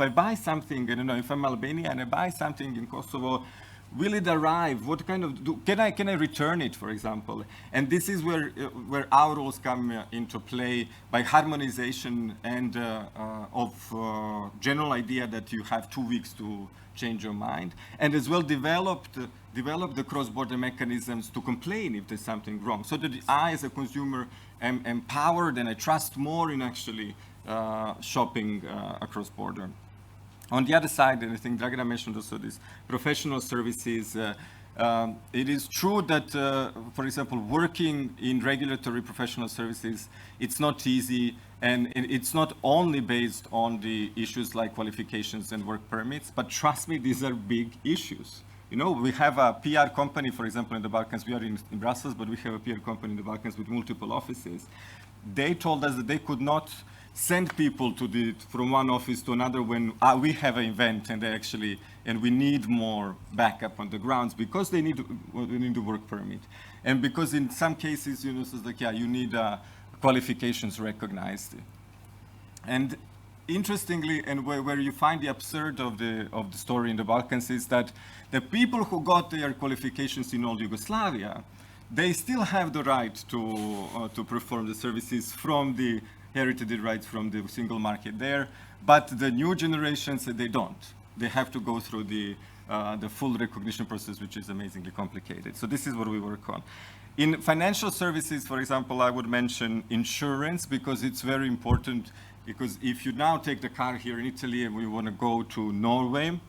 buy something, I don't know, if I'm Albanian and I buy something in Kosovo, will it arrive? What kind of, can I return it, for example? And this is where our rules come into play by harmonization and of general idea that you have 2 weeks to change your mind, and as well develop the cross-border mechanisms to complain if there's something wrong, so that I, as a consumer, am empowered and I trust more in actually shopping across border. On the other side, and I think Dragana mentioned also this, professional services. It is true that, for example, working in regulatory professional services, it's not easy, and it's not only based on the issues like qualifications and work permits, but trust me, these are big issues. You know, we have a PR company, for example, in the Balkans. We are in Brussels, but we have a PR company in the Balkans with multiple offices. They told us that they could not send people from one office to another when we have an event and we need more backup on the grounds because they need a work permit. And because in some cases, you know, it's like, yeah, you need qualifications recognized. And interestingly, and where you find the absurd of the story in the Balkans is that the people who got their qualifications in old Yugoslavia, they still have the right to perform the services from the heritage rights from the single market there, but the new generations, they don't. They have to go through the full recognition process, which is amazingly complicated. So this is what we work on. In financial services, for example, I would mention insurance because it's very important, because if you now take the car here in Italy and we want to go to Norway,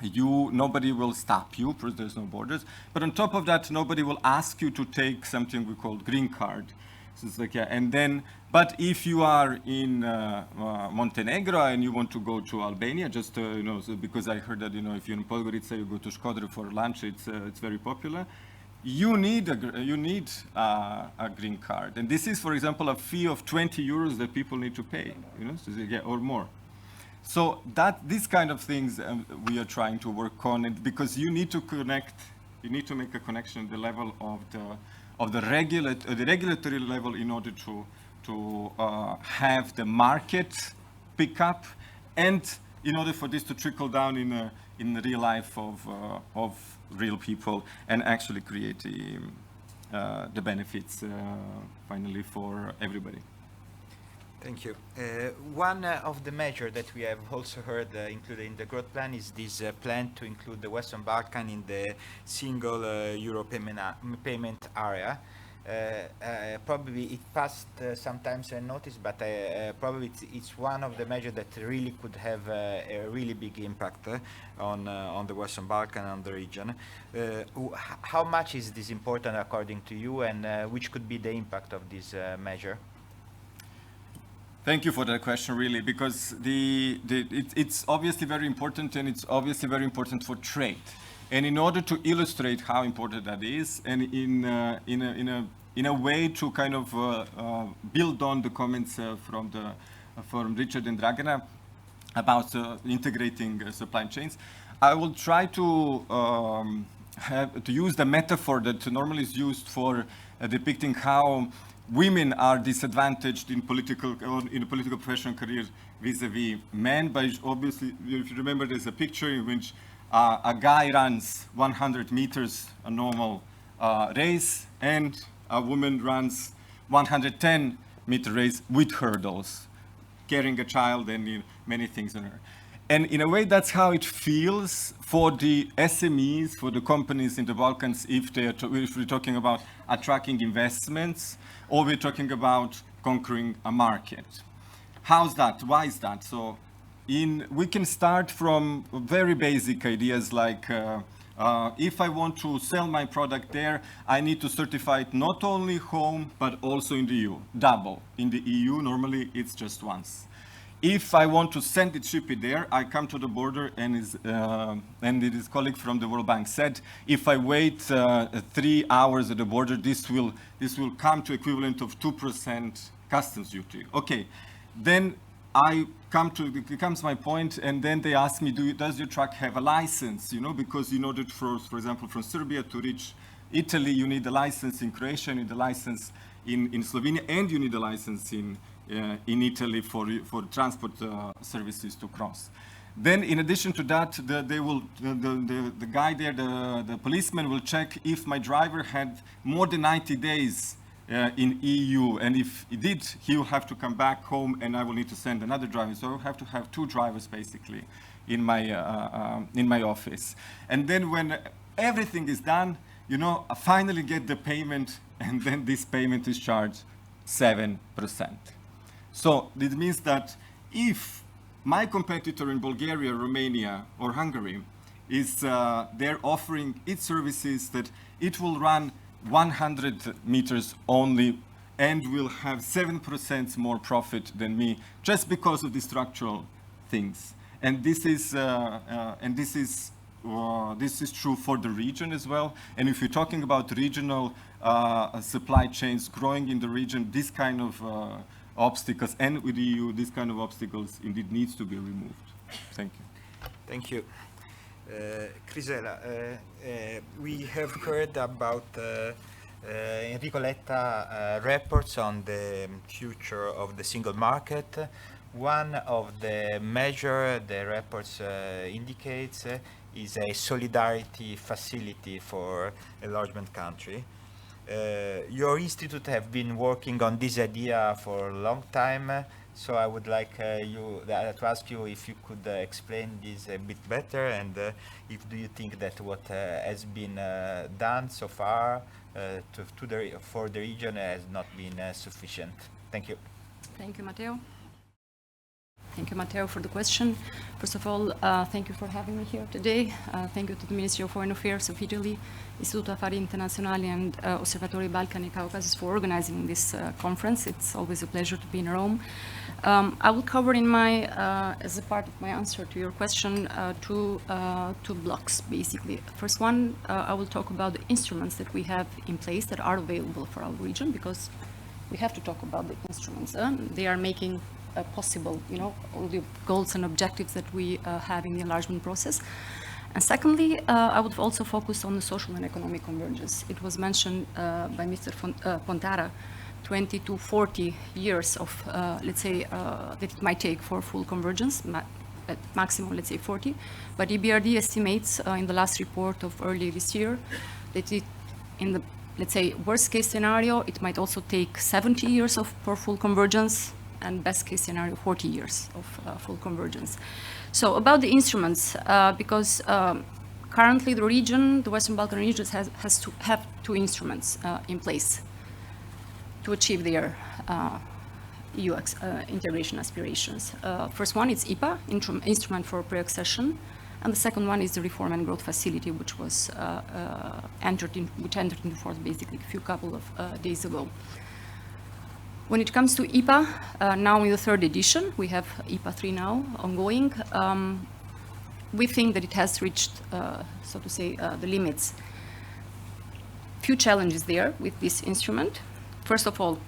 nobody will stop you because there's no borders. But on top of that, nobody will ask you to take something we call green card. So it's like, yeah, and then, but if you are in Montenegro and you want to go to Albania, just you know, so because I heard that, you know, if you're in Podgorica, you go to Shkodra for lunch, it's very popular. You need a green card, and this is, for example, a fee of 20 euros that people need to pay, you know, so yeah, or more. So these kind of things we are trying to work on, and because you need to connect, you need to make a connection at the level of the regulatory level in order to have the market pick up, and in order for this to trickle down in the real life of real people and actually create the benefits finally for everybody. Thank you. One of the measures that we have also heard included in the growth plan is this plan to include the Western Balkan in the single euro payment area. Probably it passed sometimes unnoticed, but probably it's one of the measures that really could have a really big impact on the Western Balkan, on the region. How much is this important according to you, and which could be the impact of this measure? Thank you for that question, really, because it's obviously very important, and it's obviously very important for trade. And in order to illustrate how important that is, and in a way to kind of build on the comments from Richard and Dragana about integrating supply chains, I will try to use the metaphor that normally is used for depicting how women are disadvantaged in a political professional career vis-a-vis men. But obviously, if you remember, there's a picture in which a guy runs 100 meters, a normal race, and a woman runs 110-meter race with hurdles, carrying a child and many things on her. And in a way, that's how it feels for the SMEs, for the companies in the Balkans, if we're talking about attracting investments, or we're talking about conquering a market. How's that? Why is that? So we can start from very basic ideas like if I want to sell my product there, I need to certify it not only home, but also in the EU, double. In the EU, normally it's just once. If I want to ship it there, I come to the border, and his colleague from the World Bank said, if I wait 3 hours at the border, this will come to equivalent of 2% customs duty. Okay, then it becomes my point, and then they ask me, does your truck have a license? Because in order for example, from Serbia to reach Italy, you need a license in Croatia, you need a license in Slovenia, and you need a license in Italy for transport services to cross. Then, in addition to that, the guy there, the policeman, will check if my driver had more than 90 days in EU, and if he did, he will have to come back home, and I will need to send another driver. So I will have to have 2 drivers basically in my office. And then when everything is done, I finally get the payment, and then this payment is charged 7%. So this means that if my competitor in Bulgaria, Romania, or Hungary is they're offering its services, that it will run 100 meters only and will have 7% more profit than me, just because of the structural things. And this is true for the region as well. And if you're talking about regional supply chains growing in the region, this kind of obstacles, and with the EU, this kind of obstacles indeed needs to be removed. Thank you. Thank you. Crisela, we have heard about Enrico Letta reports on the future of the single market. One of the measures the reports indicates is a solidarity facility for enlargement country. Your institute have been working on this idea for a long time, so I would like to ask you if you could explain this a bit better, and if do you think that what has been done so far for the region has not been sufficient? Thank you. Thank you, Matteo. Thank you, Matteo, for the question. First of all, thank you for having me here today. Thank you to the Ministry of Foreign Affairs of Italy, Istituto Affari Internazionali, and Osservatorio Balkani Caucasus for organizing this conference. It's always a pleasure to be in Rome. I will cover as a part of my answer to your question, two blocks, basically. First one, I will talk about the instruments that we have in place that are available for our region, because we have to talk about the instruments. They are making possible, all the goals and objectives that we have in the enlargement process. And secondly, I would also focus on the social and economic convergence. It was mentioned by Mr. Pontara, 20 to 40 years of, let's say, that it might take for full convergence, at maximum, let's say 40. But EBRD estimates in the last report of earlier this year that in the, let's say, worst case scenario, it might also take 70 years for full convergence. and best case scenario, 40 years of full convergence. So about the instruments, because currently the region, the Western Balkan region has to have two instruments in place to achieve their EU integration aspirations. First one is IPA, Instrument for Pre-Accession, and the second one is the Reform and Growth Facility, which was entered into force basically a couple of days ago. When it comes to IPA, now in the third edition, we have IPA 3 now ongoing. We think that it has reached, so to say, the limits. Few challenges there with this instrument. First of all,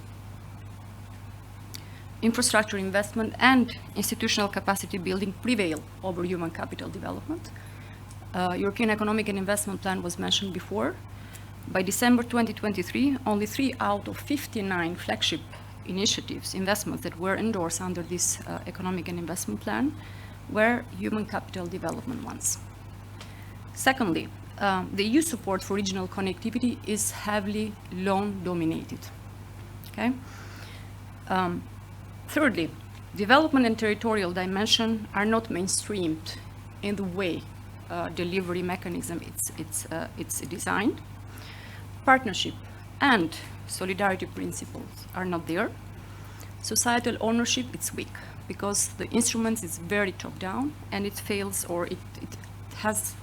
infrastructure investment and institutional capacity building prevail over human capital development. European Economic and Investment Plan was mentioned before. By December 2023, only 3 out of 59 flagship initiatives, investments that were endorsed under this Economic and Investment Plan were human capital development ones. Secondly, the EU support for regional connectivity is heavily loan-dominated. Okay? Thirdly, development and territorial dimension are not mainstreamed in the way delivery mechanism it's designed. Partnership and solidarity principles are not there. Societal ownership is weak because the instrument is very top-down and it fails, or it has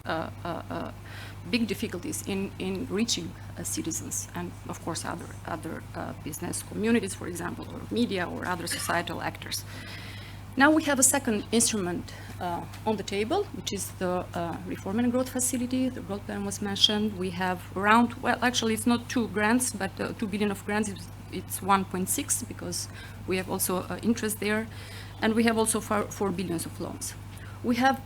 big difficulties in reaching citizens and, of course, other business communities, for example, or media or other societal actors. Now we have a second instrument on the table, which is the Reform and Growth Facility. The growth plan was mentioned. We have around, well, actually it's not 2 grants, but 2 billion of grants, it's 1.6 because we have also interest there. And we have also 4 billion of loans. We have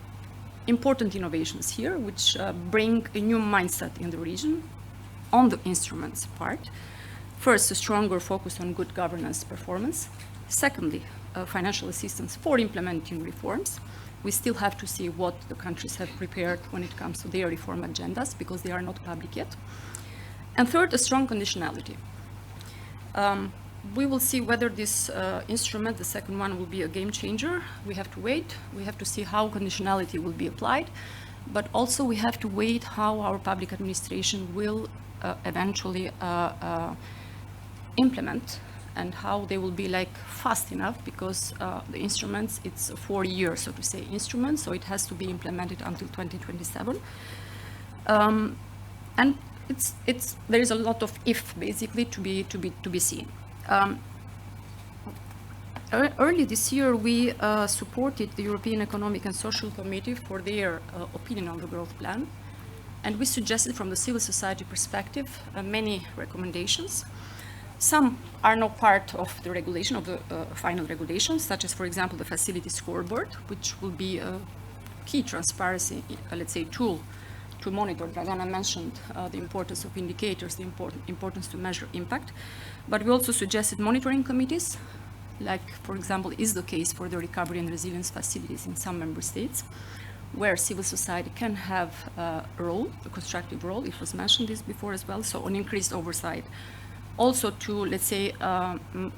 important innovations here, which bring a new mindset in the region on the instruments part. First, a stronger focus on good governance performance. Secondly, financial assistance for implementing reforms. We still have to see what the countries have prepared when it comes to their reform agendas, because they are not public yet. And third, a strong conditionality. We will see whether this instrument, the second one, will be a game changer. We have to wait. We have to see how conditionality will be applied. But also we have to wait how our public administration will eventually implement, and how they will be like fast enough, because the instruments, it's a 4-year, so to say, instrument, so it has to be implemented until 2027. And there is a lot of if, basically, to be seen. Early this year, we supported the European Economic and Social Committee for their opinion on the growth plan, and we suggested from the civil society perspective many recommendations. Some are not part of the regulation, of the final regulations, such as, for example, the facility scoreboard, which will be a key transparency, let's say, tool to monitor. Dragana mentioned the importance of indicators, the importance to measure impact. But we also suggested monitoring committees, like, for example, is the case for the recovery and resilience facilities in some member states, where civil society can have a role, a constructive role. It was mentioned this before as well, so an increased oversight. Also to, let's say,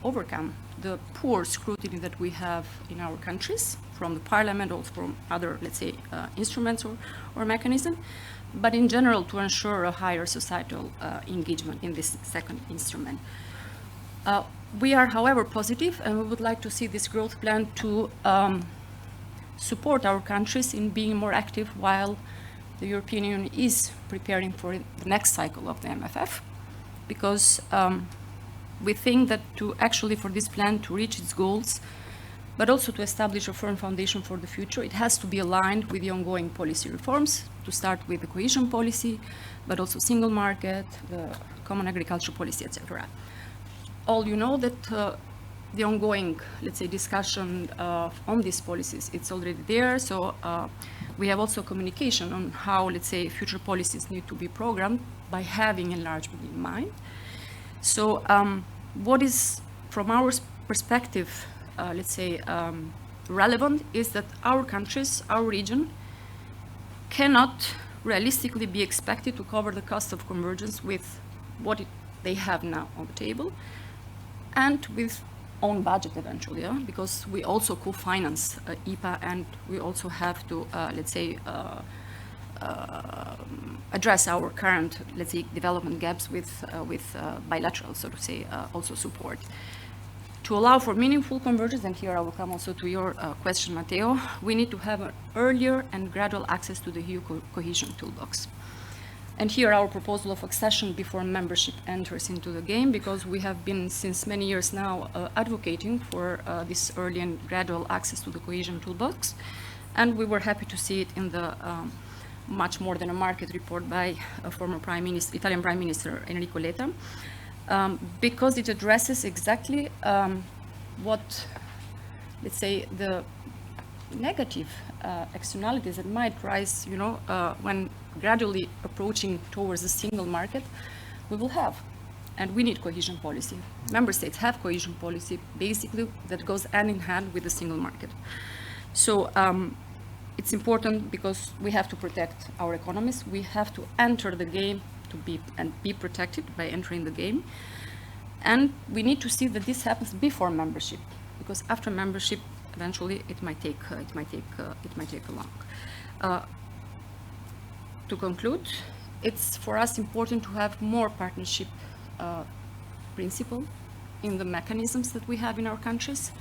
overcome the poor scrutiny that we have in our countries, from the parliament, also from other, let's say, instruments or mechanism, but in general to ensure a higher societal engagement in this second instrument. We are, however, positive, and we would like to see this growth plan to support our countries in being more active while the European Union is preparing for the next cycle of the MFF. Because we think that for this plan to reach its goals, but also to establish a firm foundation for the future, it has to be aligned with the ongoing policy reforms, to start with the cohesion policy, but also single market, the common agriculture policy, etc. All you know that the ongoing, let's say, discussion on these policies, it's already there. So we have also communication on how, let's say, future policies need to be programmed by having enlargement in mind. So what is, from our perspective, let's say, relevant is that our countries, our region, cannot realistically be expected to cover the cost of convergence with what they have now on the table, and with own budget eventually, because we also co-finance IPA, and we also have to, let's say, address our current, let's say, development gaps with bilateral, so to say, also support. To allow for meaningful convergence, and here I will come also to your question, Matteo, we need to have an earlier and gradual access to the EU cohesion toolbox. And here our proposal of accession before membership enters into the game, because we have been since many years now advocating for this early and gradual access to the cohesion toolbox. And we were happy to see it in the much more than a market report by a former Italian Prime Minister Enrico Letta, because it addresses exactly what, let's say, the negative externalities that might rise, when gradually approaching towards a single market we will have. And we need cohesion policy. Member states have cohesion policy, basically, that goes hand in hand with the single market. So it's important because we have to protect our economies. We have to enter the game to be protected by entering the game. And we need to see that this happens before membership, because after membership, eventually it might take long. To conclude, it's for us important to have more partnership principle in the mechanisms that we have in our countries,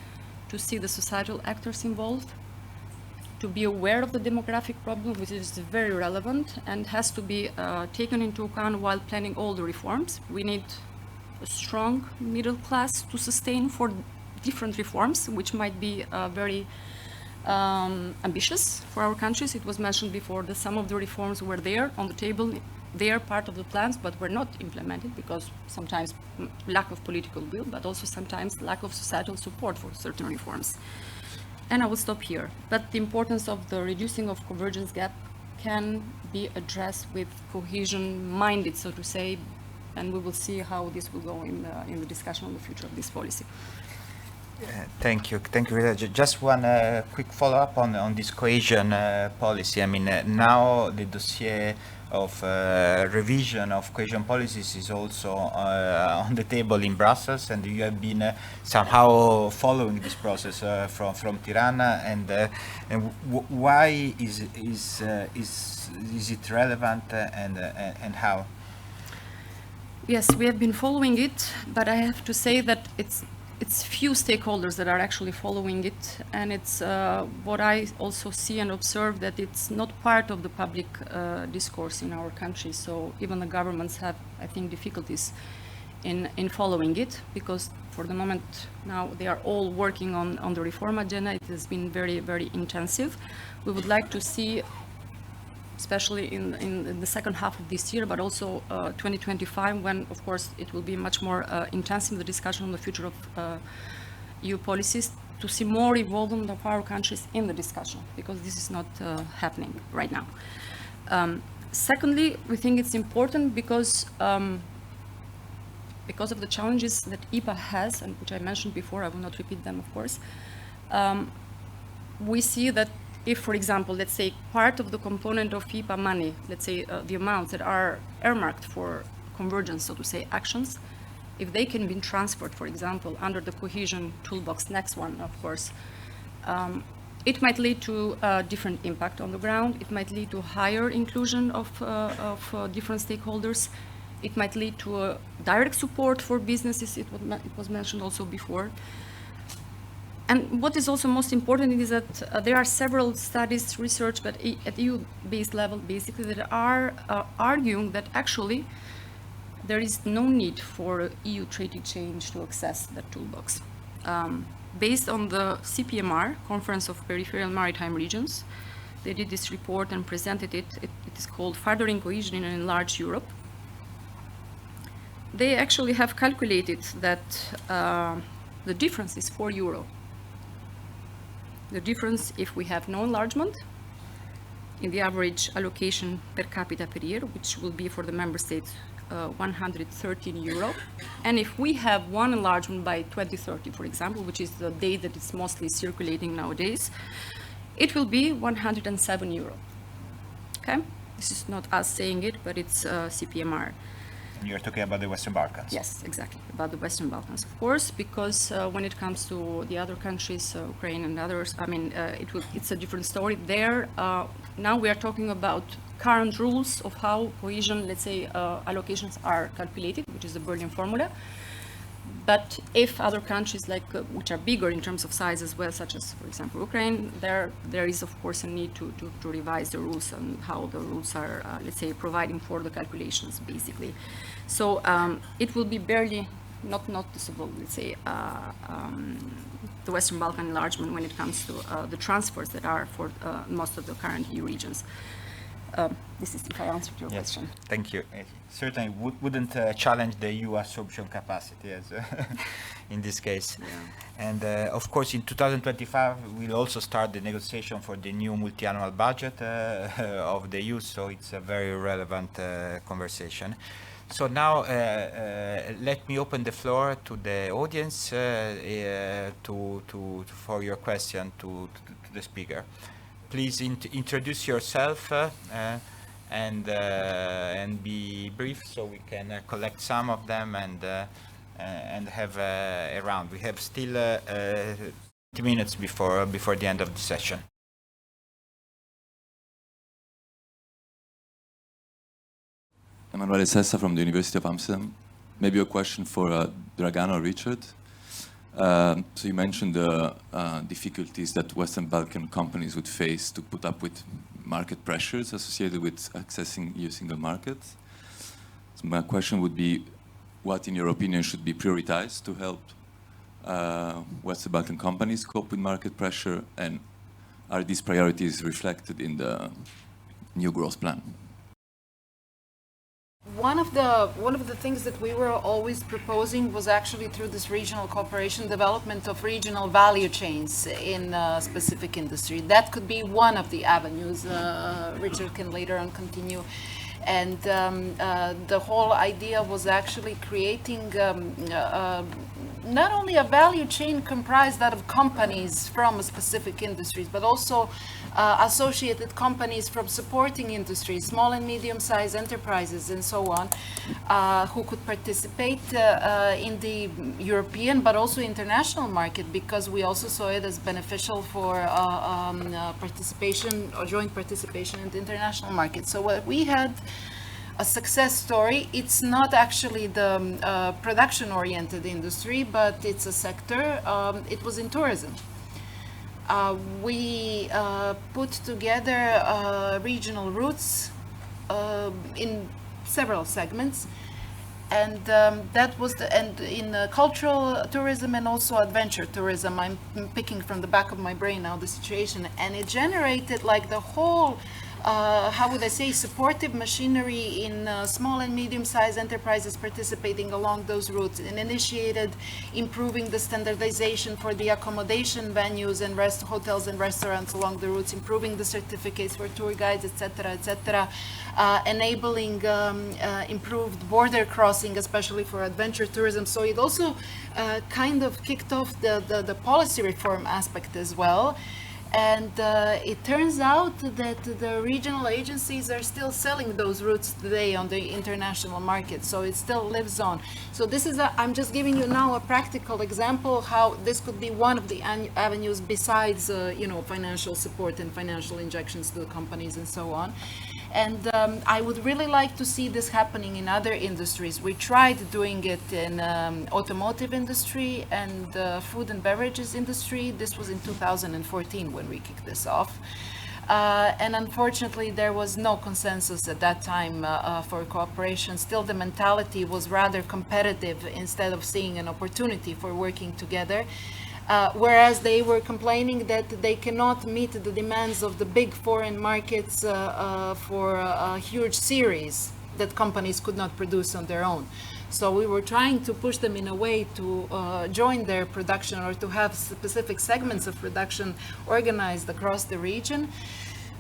to see the societal actors involved, to be aware of the demographic problem, which is very relevant and has to be taken into account while planning all the reforms. We need a strong middle class to sustain for different reforms, which might be very ambitious for our countries. It was mentioned before that some of the reforms were there on the table, they are part of the plans, but were not implemented because sometimes lack of political will, but also sometimes lack of societal support for certain reforms. And I will stop here. But the importance of the reducing of convergence gap can be addressed with cohesion-minded, so to say, and we will see how this will go in the discussion on the future of this policy. Thank you, Rita. Just one quick follow-up on this cohesion policy. I mean, now the dossier of revision of cohesion policies is also on the table in Brussels, and you have been somehow following this process from Tirana. And why is it relevant, and how? Yes, we have been following it, but I have to say that it's few stakeholders that are actually following it, and it's what I also see and observe, that it's not part of the public discourse in our country. So even the governments have, I think, difficulties in following it, because for the moment now they are all working on the reform agenda. It has been very, very intensive. We would like to see, especially in the second half of this year, but also 2025, when, of course, it will be much more intensive, the discussion on the future of EU policies, to see more involvement of our countries in the discussion, because this is not happening right now. Secondly, we think it's important because of the challenges that IPA has, and which I mentioned before, I will not repeat them, of course. We see that if, for example, let's say part of the component of IPA money, let's say the amounts that are earmarked for convergence, so to say, actions, if they can be transferred, for example, under the cohesion toolbox, next one, of course, it might lead to a different impact on the ground. It might lead to higher inclusion of different stakeholders. It might lead to a direct support for businesses. It was mentioned also before. And what is also most important is that there are several studies, research, but at EU-based level, basically, that are arguing that actually there is no need for EU treaty change to access that toolbox. Based on the CPMR, Conference of Peripheral Maritime Regions, they did this report and presented it. It is called Furthering Cohesion in an Enlarged Europe. They actually have calculated that the difference is €4. The difference if we have no enlargement in the average allocation per capita per year, which will be for the member states €113, and if we have one enlargement by 2030, for example, which is the date that is mostly circulating nowadays, it will be €107. Okay, this is not us saying it, but it's CPMR. You're talking about the Western Balkans. Yes, exactly, about the Western Balkans, of course, because when it comes to the other countries, Ukraine and others, I mean, it's a different story. There, now we are talking about current rules of how cohesion, let's say, allocations are calculated, which is the Berlin formula. But if other countries, like which are bigger in terms of size as well, such as, for example, Ukraine, there is, of course, a need to revise the rules and how the rules are, let's say, providing for the calculations, basically. So it will be barely not noticeable, let's say, the Western Balkan enlargement when it comes to the transfers that are for most of the current EU regions. This is if I answered your question. Thank you. It certainly wouldn't challenge the EU absorption capacity as in this case. Yeah. And of course, in 2025, we'll also start the negotiation for the new multi-annual budget of the EU, so it's a very relevant conversation. So now let me open the floor to the audience for your question to the speaker. Please introduce yourself and be brief, so we can collect some of them and have a round. We have still 20 minutes before the end of the session. Emanuele Sessa from the University of Amsterdam. Maybe a question for Dragan or Richard. So you mentioned the difficulties that Western Balkan companies would face to put up with market pressures associated with accessing EU single market. So my question would be, what in your opinion should be prioritized to help Western Balkan companies cope with market pressure, and are these priorities reflected in the new growth plan? One of the things that we were always proposing was actually through this regional cooperation, development of regional value chains in specific industry. That could be one of the avenues. Richard can later on continue. And the whole idea was actually creating not only a value chain comprised out of companies from specific industries, but also associated companies from supporting industries, small and medium-sized enterprises and so on, who could participate in the European but also international market, because we also saw it as beneficial for participation or joint participation in the international market. So what we had a success story. It's not actually the production-oriented industry, but it's a sector. It was in tourism. We put together regional routes in several segments, and that was in cultural tourism and also adventure tourism. I'm picking from the back of my brain now the situation, and it generated like the whole how would I say, supportive machinery in small and medium-sized enterprises participating along those routes, and initiated improving the standardization for the accommodation venues and hotels and restaurants along the routes, improving the certificates for tour guides, etc., enabling improved border crossing, especially for adventure tourism. So it also kind of kicked off the policy reform aspect as well. And it turns out that the regional agencies are still selling those routes today on the international market, so it still lives on. So this is I'm just giving you now a practical example how this could be one of the avenues besides financial support and financial injections to the companies and so on. And I would really like to see this happening in other industries. We tried doing it in automotive industry and food and beverages industry. This was in 2014 when we kicked this off. And unfortunately, there was no consensus at that time for cooperation. Still, the mentality was rather competitive instead of seeing an opportunity for working together. Whereas they were complaining that they cannot meet the demands of the big foreign markets for a huge series that companies could not produce on their own. So we were trying to push them in a way to join their production or to have specific segments of production organized across the region.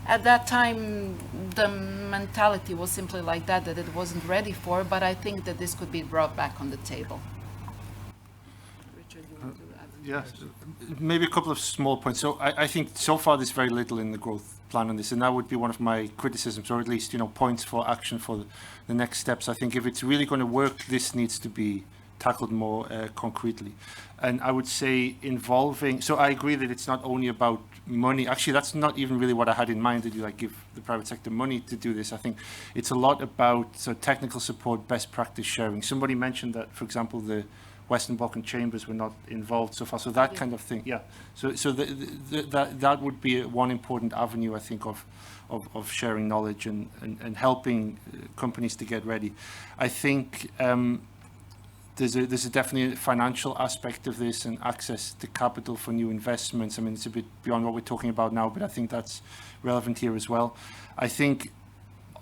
At that time, the mentality was simply like that it wasn't ready for, but I think that this could be brought back on the table. Yeah, maybe a couple of small points. So I think so far there's very little in the growth plan on this, and that would be one of my criticisms, or at least, you know, points for action for the next steps. I think if it's really going to work, this needs to be tackled more concretely. And I would say involving, so I agree that it's not only about money. Actually, that's not even really what I had in mind, that you like give the private sector money to do this. I think it's a lot about technical support, best practice sharing. Somebody mentioned that, for example, the Western Balkan chambers were not involved so far. So that kind of thing, yeah. So that would be one important avenue, I think, of sharing knowledge and helping companies to get ready. I think there's a definitely a financial aspect of this and access to capital for new investments. I mean, it's a bit beyond what we're talking about now, but I think that's relevant here as well. I think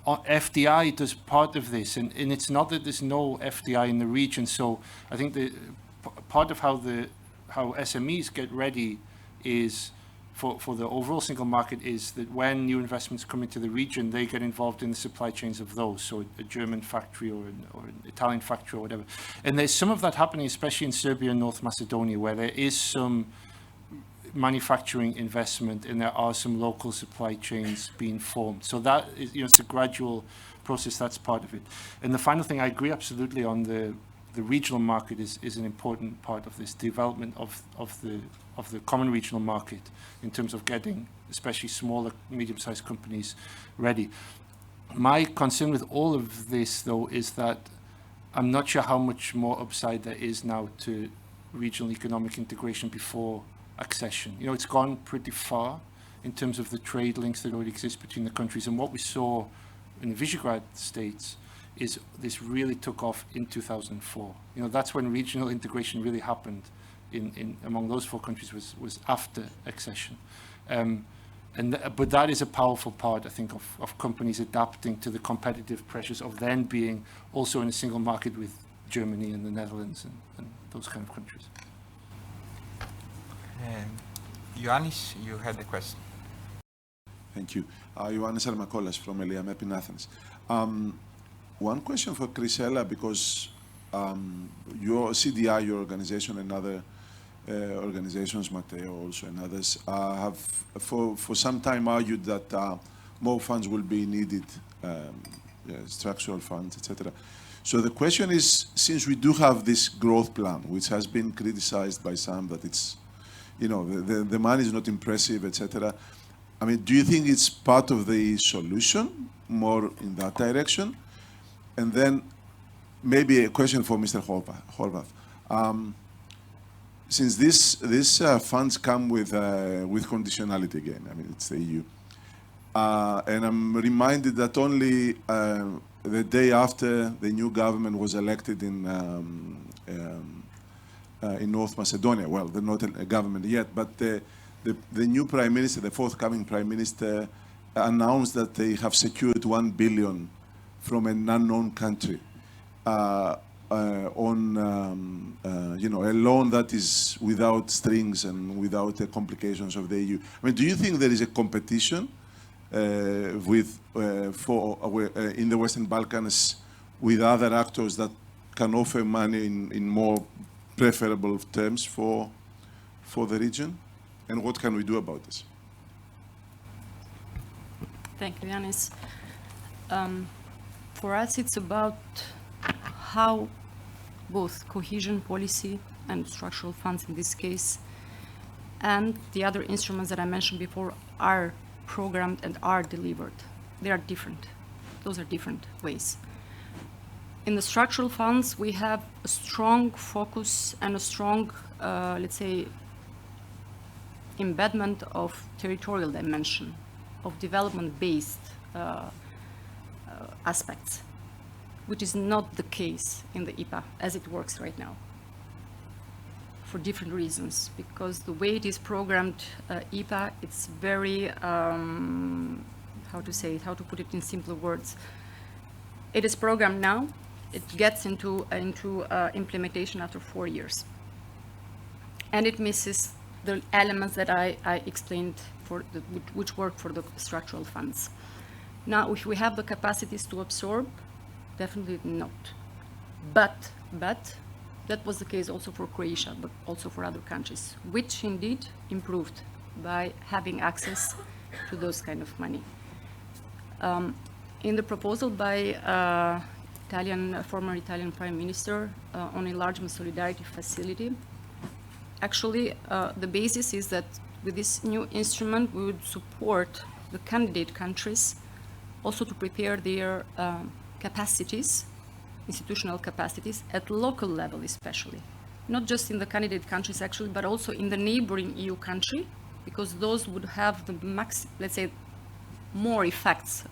FDI does part of this, and it's not that there's no FDI in the region. So I think the part of how SMEs get ready is for the overall single market is that when new investments come into the region, they get involved in the supply chains of those. So a German factory or an Italian factory or whatever. And there's some of that happening, especially in Serbia and North Macedonia, where there is some manufacturing investment and there are some local supply chains being formed. So that is, you know, it's a gradual process. That's part of it. And the final thing, I agree absolutely on the regional market is an important part of this development of the common regional market in terms of getting especially smaller, medium-sized companies ready. My concern with all of this, though, is that I'm not sure how much more upside there is now to regional economic integration before accession. You know, it's gone pretty far in terms of the trade links that already exist between the countries. And what we saw in the Visegrad states is this really took off in 2004. You know, that's when regional integration really happened in among those four countries was after accession. But that is a powerful part, I think, of companies adapting to the competitive pressures of then being also in a single market with Germany and the Netherlands and those kind of countries. Ioannis, you had the question. Thank you. Ioannis Armakolas from Eliamep in Athens. One question for Chrysella, because your CDI, your organization, and other organizations, Matteo also and others, have for some time argued that more funds will be needed, structural funds, etc. So the question is, since we do have this growth plan, which has been criticized by some that it's, you know, the money is not impressive, etc. I mean, do you think it's part of the solution, more in that direction? And then maybe a question for Mr. Horvath. Since these funds come with conditionality again, I mean, it's the EU. And I'm reminded that only the day after the new government was elected in North Macedonia, well, they're not a government yet, but the new prime minister, the forthcoming prime minister, announced that they have secured 1 billion from an unknown country on you know, a loan that is without strings and without the complications of the EU. I mean, do you think there is a competition in the Western Balkans with other actors that can offer money in more preferable terms for the region? And what can we do about this? Thank you, Yanis. For us, it's about how both cohesion policy and structural funds in this case and the other instruments that I mentioned before are programmed and are delivered. They are different. Those are different ways. In the structural funds, we have a strong focus and a strong, let's say, embedment of territorial dimension, of development-based aspects, which is not the case in the IPA as it works right now, for different reasons. Because the way it is programmed, IPA, it's very, how to say it, how to put it in simpler words. It is programmed now. It gets into implementation after 4 years. And it misses the elements that I explained which work for the structural funds. Now, if we have the capacities to absorb, definitely not. But that was the case also for Croatia, but also for other countries, which indeed improved by having access to those kind of money. In the proposal by former Italian Prime Minister on enlargement solidarity facility, actually the basis is that with this new instrument we would support the candidate countries also to prepare their capacities, institutional capacities at local level especially, not just in the candidate countries actually, but also in the neighboring EU country, because those would have the let's say more effects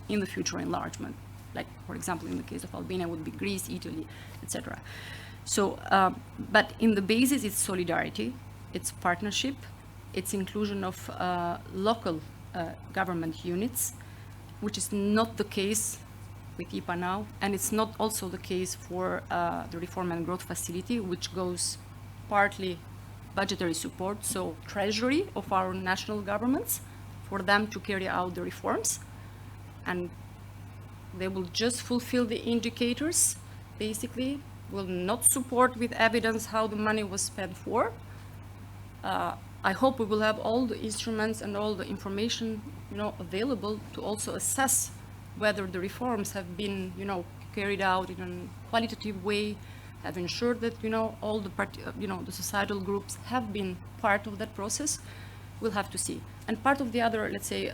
in the future enlargement. Like, for example, in the case of Albania would be Greece, Italy, etc. So, but in the basis it's solidarity, it's partnership, it's inclusion of local government units, which is not the case with IPA now, and it's not also the case for the Reform and Growth Facility, which goes partly budgetary support, so treasury of our national governments, for them to carry out the reforms, and they will just fulfill the indicators, basically, will not support with evidence how the money was spent for. I hope we will have all the instruments and all the information, available to also assess whether the reforms have been, carried out in a qualitative way, have ensured that, all the the societal groups have been part of that process. We'll have to see. And part of the other, let's say,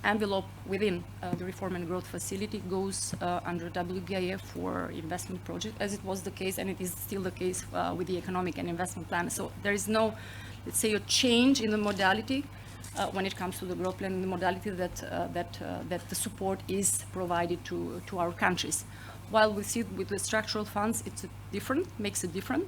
envelope within the Reform and Growth Facility goes under WBIF for investment projects, as it was the case, and it is still the case with the Economic and Investment Plan. So there is no, let's say, a change in the modality when it comes to the growth plan, the modality that the support is provided to our countries. While we see with the structural funds, it's makes a difference,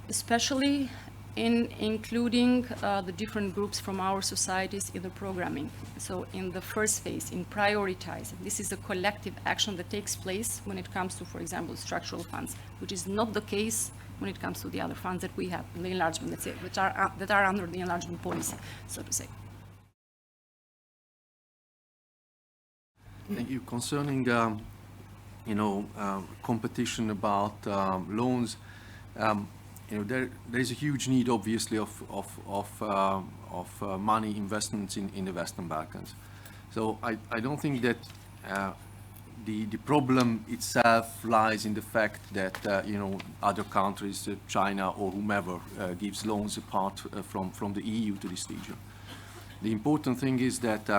especially in including the different groups from our societies in the programming. So in the first phase, in prioritizing, this is a collective action that takes place when it comes to, for example, structural funds, which is not the case when it comes to the other funds that we have in the enlargement, let's say, that are under the enlargement policy, so to say. Thank you. Concerning, competition about loans, there is a huge need, obviously, of money investments in the Western Balkans. So I don't think that the problem itself lies in the fact that other countries, China or whomever, gives loans apart from the EU to this region. The important thing is that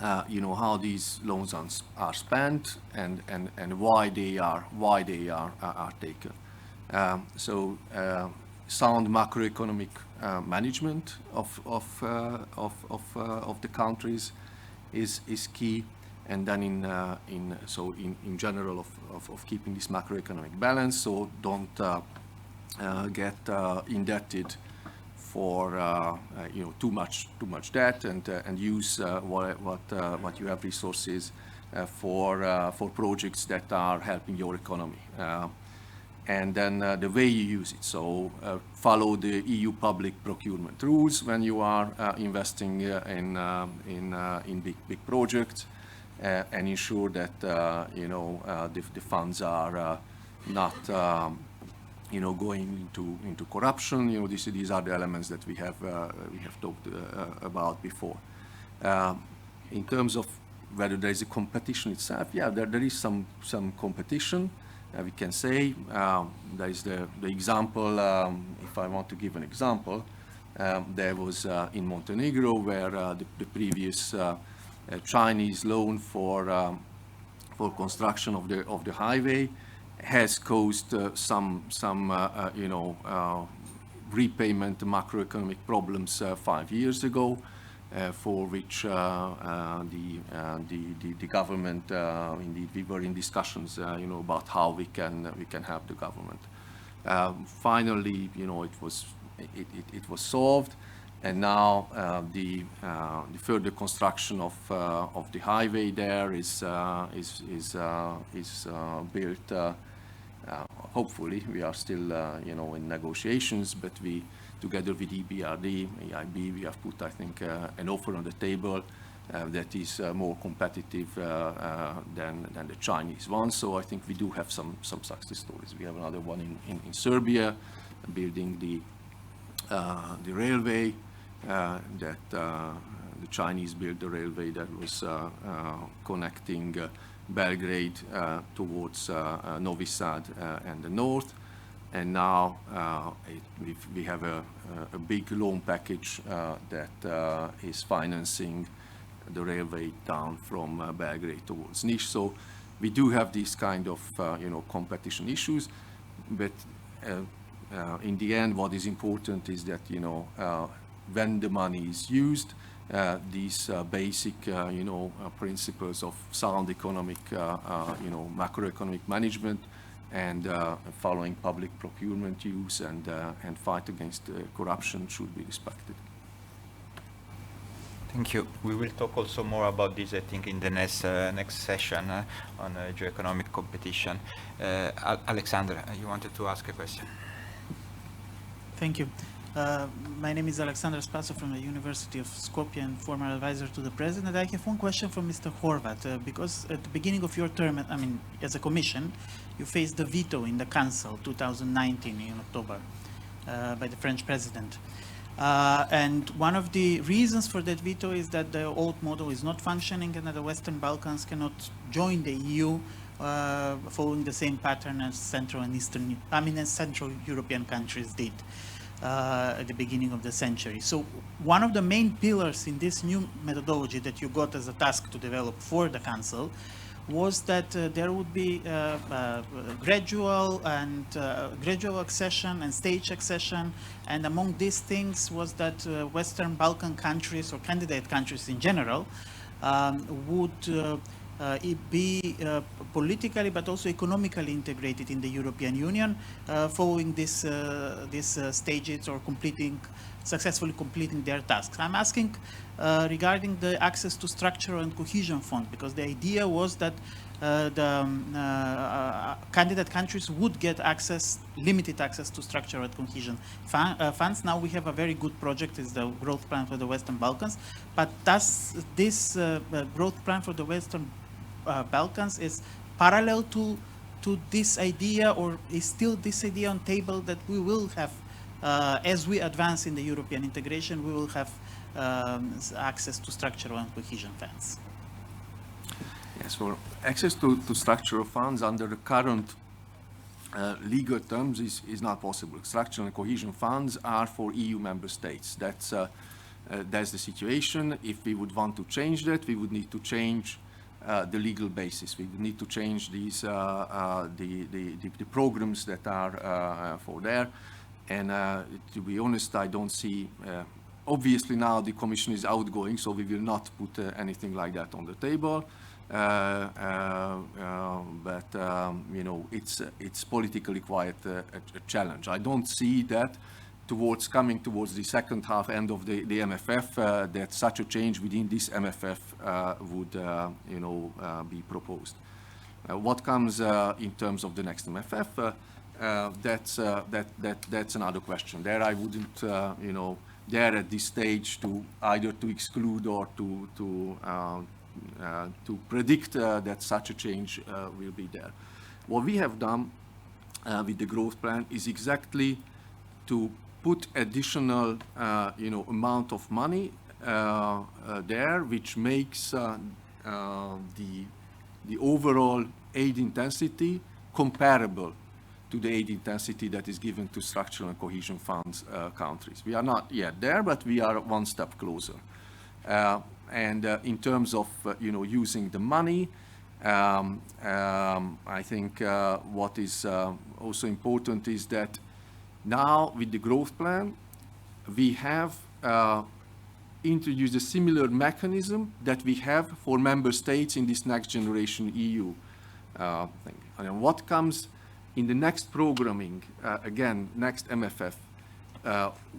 how these loans are spent and why they are taken. Sound macroeconomic management of the countries is key, and then in general of keeping this macroeconomic balance, so don't get indebted for too much debt, and use what you have resources for projects that are helping your economy. And then the way you use it. So follow the EU public procurement rules when you are investing in big projects, and ensure that the funds are not going into corruption. These are the elements that we have talked about before. In terms of whether there is a competition itself, yeah, there is some competition. We can say there is the example, if I want to give an example, there was in Montenegro where the previous Chinese loan for construction of the highway has caused some repayment macroeconomic problems 5 years ago, for which the government, indeed, we were in discussions, about how we can help the government. Finally, it was solved, and now the further construction of the highway there is built. Hopefully, we are still in negotiations, but we, together with EBRD, EIB, we have put, I think, an offer on the table that is more competitive than the Chinese one. So I think we do have some success stories. We have another one in Serbia, building the railway that the Chinese built the railway that was connecting Belgrade towards Novi Sad and the north. And now we have a big loan package that is financing the railway down from Belgrade towards Niš. So we do have these kind of competition issues, but in the end, what is important is that when the money is used, these basic principles of sound economic macroeconomic management and following public procurement use and fight against corruption should be respected. Thank you. We will talk also more about this, I think, in the next session on geoeconomic competition. Alexander, you wanted to ask a question. Thank you. My name is Alexander Spaso from the University of Skopje and former advisor to the President. I have one question for Mr. Horvat, because at the beginning of your term, I mean, as a Commission, you faced the veto in the Council 2019 in October by the French President. And one of the reasons for that veto is that the old model is not functioning and that the Western Balkans cannot join the EU following the same pattern as Central European countries did at the beginning of the century. So one of the main pillars in this new methodology that you got as a task to develop for the Council was that there would be gradual accession and stage accession, and among these things was that Western Balkan countries or candidate countries in general would be politically but also economically integrated in the European Union following these stages or successfully completing their tasks. I'm asking regarding the access to structural and cohesion fund, because the idea was that the candidate countries would get limited access to structural and cohesion funds. Now we have a very good project, is the growth plan for the Western Balkans, but does this growth plan for the Western Balkans is parallel to this idea, or is still this idea on table that we will have, as we advance in the European integration, we will have access to structural and cohesion funds? Yes, well, access to structural funds under the current legal terms is not possible. Structural and cohesion funds are for EU member states. That's the situation. If we would want to change that, we would need to change the legal basis. We would need to change these the programs that are for there. And to be honest, I don't see. Obviously, now the Commission is outgoing, so we will not put anything like that on the table. But it's politically quite a challenge. I don't see that coming towards the second half end of the MFF that such a change within this MFF would be proposed. What comes in terms of the next MFF? That's another question. There I wouldn't there at this stage to either to exclude or to predict that such a change will be there. What we have done with the growth plan is exactly to put additional amount of money there, which makes the overall aid intensity comparable to the aid intensity that is given to structural and cohesion funds countries. We are not yet there, but we are one step closer. And in terms of using the money, I think what is also important is that now with the growth plan, we have introduced a similar mechanism that we have for member states in this next generation EU thing. And what comes in the next programming, again, next MFF,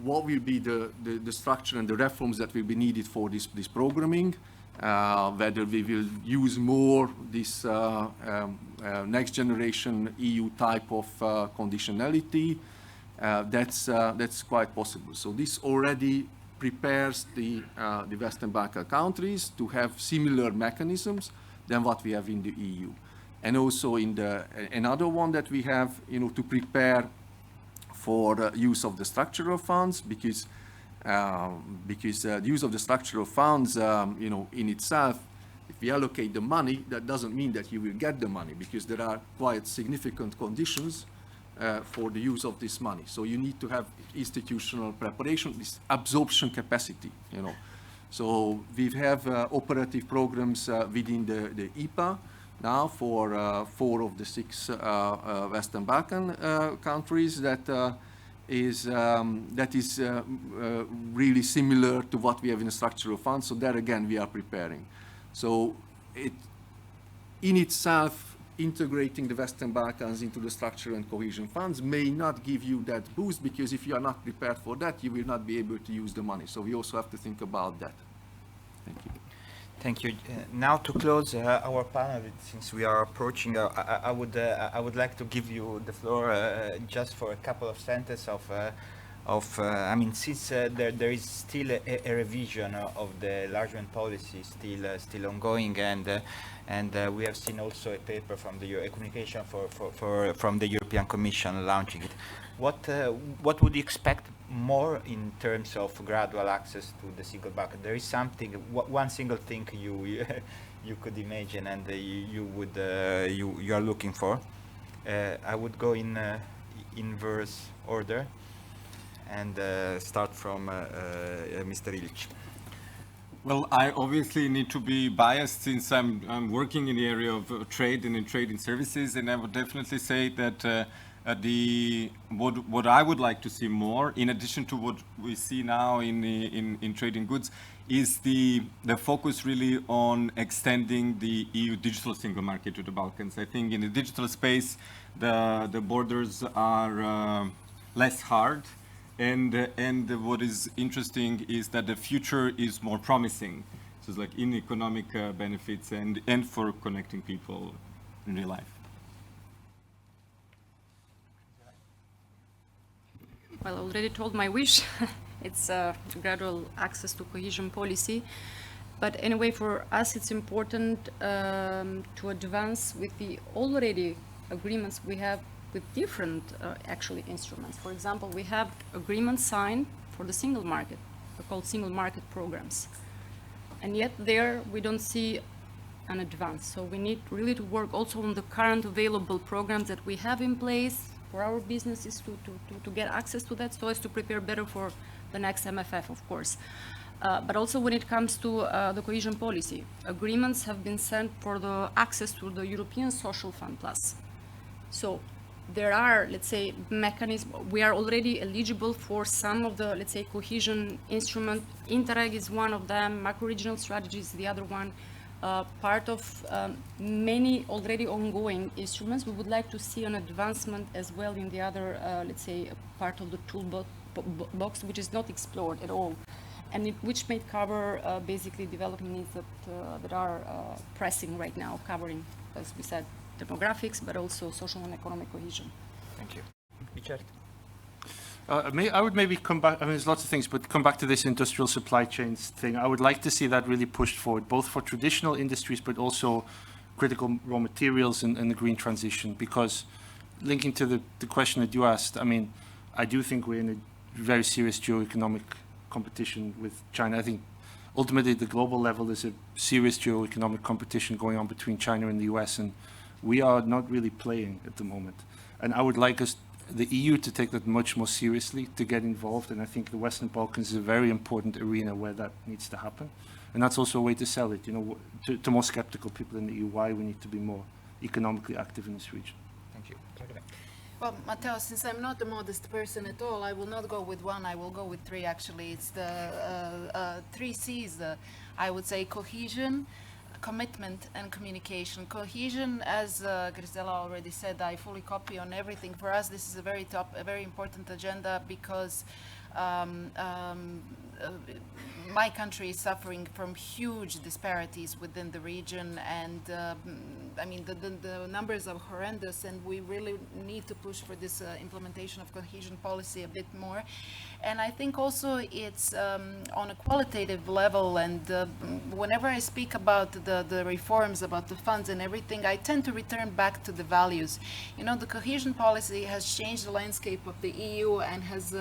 what will be the structure and the reforms that will be needed for this programming, whether we will use more this next generation EU type of conditionality, that's quite possible. So this already prepares the Western Balkan countries to have similar mechanisms than what we have in the EU. And also in another one that we have, to prepare for the use of the structural funds, because the use of the structural funds, in itself, if we allocate the money, that doesn't mean that you will get the money, because there are quite significant conditions for the use of this money. So you need to have institutional preparation, this absorption capacity, So we have operative programs within the IPA now for 4 of the 6 Western Balkan countries that is really similar to what we have in the structural funds. So there again, we are preparing. So in itself, integrating the Western Balkans into the structural and cohesion funds may not give you that boost, because if you are not prepared for that, you will not be able to use the money. So we also have to think about that. Thank you. Thank you. Now to close our panel, since we are approaching, I would like to give you the floor just for a couple of sentences I mean, since there is still a revision of the enlargement policy still ongoing, and we have seen also a paper from a communication from the European Commission launching it. What would you expect more in terms of gradual access to the single market? There is something, one single thing you could imagine and you are looking for. I would go in inverse order and start from Mr. Ilic. Well, I obviously need to be biased since I'm working in the area of trade and in trading services, and I would definitely say that what I would like to see more, in addition to what we see now in trading goods, is the focus really on extending the EU digital single market to the Balkans. I think in the digital space, the borders are less hard. And what is interesting is that the future is more promising. So it's like in economic benefits and for connecting people in real life. Well, I already told my wish. It's gradual access to cohesion policy. But anyway, for us, it's important to advance with the already agreements we have with different actually instruments. For example, we have agreements signed for the single market. They're called single market programs. And yet there we don't see an advance. So we need really to work also on the current available programs that we have in place for our businesses to get access to that, so as to prepare better for the next MFF, of course. But also when it comes to the cohesion policy, agreements have been sent for the access to the European Social Fund Plus. So there are, let's say, mechanisms. We are already eligible for some of the, let's say, cohesion instrument. Interreg is one of them. Macro-regional strategy is the other one. Part of many already ongoing instruments. We would like to see an advancement as well in the other, let's say, part of the toolbox, which is not explored at all, and which may cover basically development needs that are pressing right now, covering, as we said, demographics, but also social and economic cohesion. Thank you. Richard? I would maybe come back, I mean, there's lots of things, but come back to this industrial supply chains thing. I would like to see that really pushed forward, both for traditional industries, but also critical raw materials and the green transition, because linking to the question that you asked, I mean, I do think we're in a very serious geo-economic competition with China. I think ultimately at the global level, there's a serious geo-economic competition going on between China and the US, and we are not really playing at the moment. And I would like the EU to take that much more seriously, to get involved, and I think the Western Balkans is a very important arena where that needs to happen. And that's also a way to sell it, to more skeptical people in the EU, why we need to be more economically active in this region. Thank you. Well, Matteo, since I'm not a modest person at all, I will not go with one, I will go with three, actually. It's the 3 C's, I would say: cohesion, commitment, and communication. Cohesion, as Grisela already said, I fully copy on everything. For us, this is a very important agenda, because my country is suffering from huge disparities within the region, and I mean the numbers are horrendous, and we really need to push for this implementation of cohesion policy a bit more. And I think also it's on a qualitative level, and whenever I speak about the reforms, about the funds and everything, I tend to return back to the values. You know, the cohesion policy has changed the landscape of the EU and has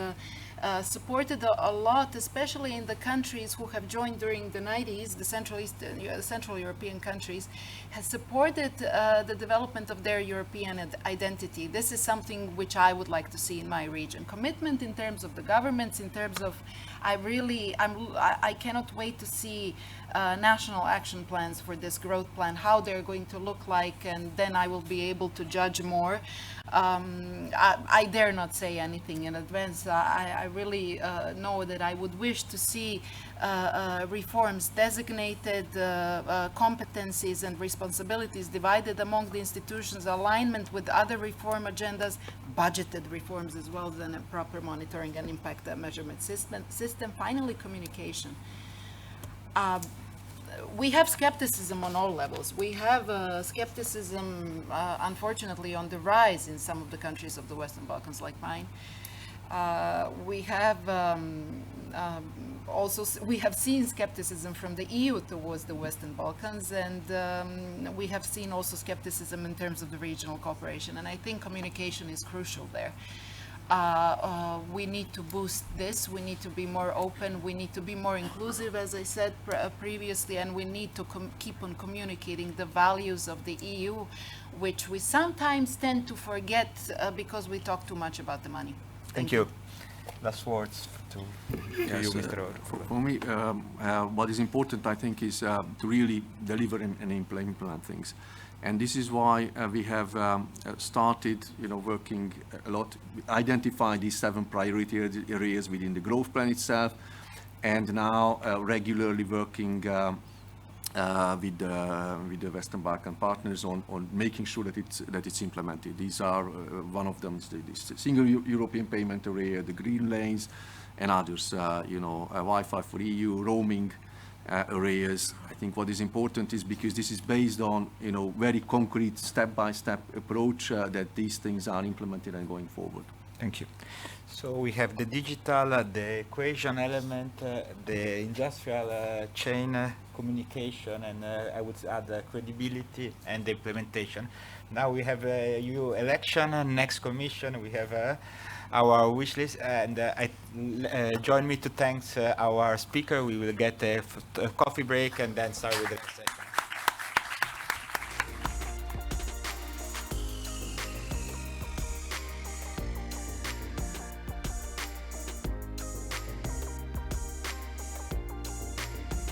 supported a lot, especially in the countries who have joined during the 90s, the Central European countries, has supported the development of their European identity. This is something which I would like to see in my region. Commitment in terms of the governments, in terms of, I cannot wait to see national action plans for this growth plan, how they're going to look like, and then I will be able to judge more. I dare not say anything in advance. I really know that I would wish to see reforms designated, competencies and responsibilities divided among the institutions, alignment with other reform agendas, budgeted reforms as well, then a proper monitoring and impact measurement system. Finally, communication. We have skepticism on all levels. We have skepticism, unfortunately, on the rise in some of the countries of the Western Balkans, like mine. We have we have seen skepticism from the EU towards the Western Balkans, and we have seen also skepticism in terms of the regional cooperation. And I think communication is crucial there. We need to boost this, we need to be more open, we need to be more inclusive, as I said previously, and we need to keep on communicating the values of the EU, which we sometimes tend to forget because we talk too much about the money. Thank you. Last words to you, Mr. For me, what is important, I think, is to really deliver and implement things. And this is why we have started, working a lot, identify these 7 priority areas within the growth plan itself, and now regularly working with the Western Balkan partners on making sure that it's implemented. These are one of them, the single European payment area, the green lanes, and others. Wi-Fi for EU, roaming areas. I think what is important is because this is based on very concrete step-by-step approach that these things are implemented and going forward. Thank you. So we have the digital, the cohesion element, the industrial chain communication, and I would add credibility and the implementation. Now we have a EU election, next commission, we have our wish list, and join me to thank our speaker. We will get a coffee break and then start with the next session.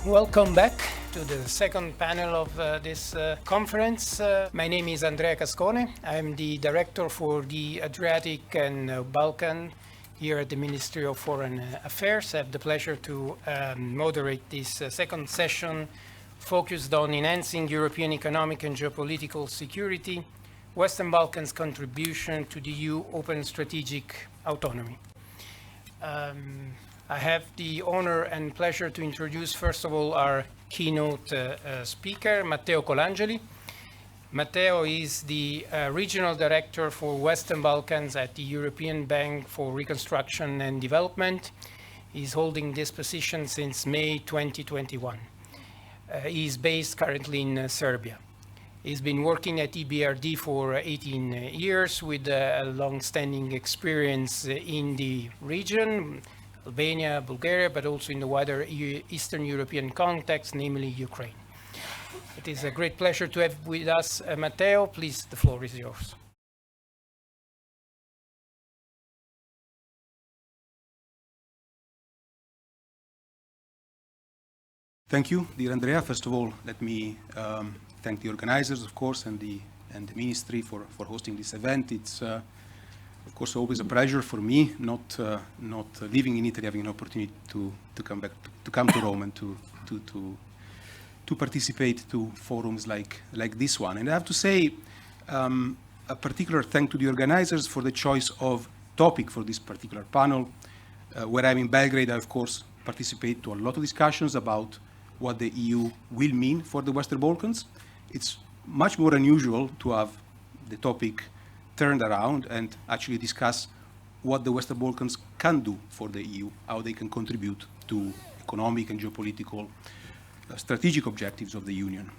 Welcome back to the second panel of this conference. My name is Andrea Cascone. I'm the director for the Adriatic and Balkan here at the Ministry of Foreign Affairs. I have the pleasure to moderate this second session focused on enhancing European economic and geopolitical security, Western Balkans' contribution to the EU open strategic autonomy. I have the honor and pleasure to introduce, first of all, our keynote speaker, Matteo Colangeli. Matteo is the Regional Director for Western Balkans at the European Bank for Reconstruction and Development. He's holding this position since May 2021. He is based currently in Serbia. He's been working at EBRD for 18 years with a long-standing experience in the region, Albania, Bulgaria, but also in the wider Eastern European context, namely Ukraine. It is a great pleasure to have with us Matteo. Please, the floor is yours. Thank you, dear Andrea. First of all, let me thank the organizers, of course, and the ministry for hosting this event. It's of course always a pleasure for me, not living in Italy, having an opportunity to come back, to come to Rome and to participate to forums like this one. And I have to say a particular thank to the organizers for the choice of topic for this particular panel. Where I'm in Belgrade, I of course participate to a lot of discussions about what the EU will mean for the Western Balkans. It's much more unusual to have the topic turned around and actually discuss what the Western Balkans can do for the EU, how they can contribute to economic and geopolitical strategic objectives of the Union.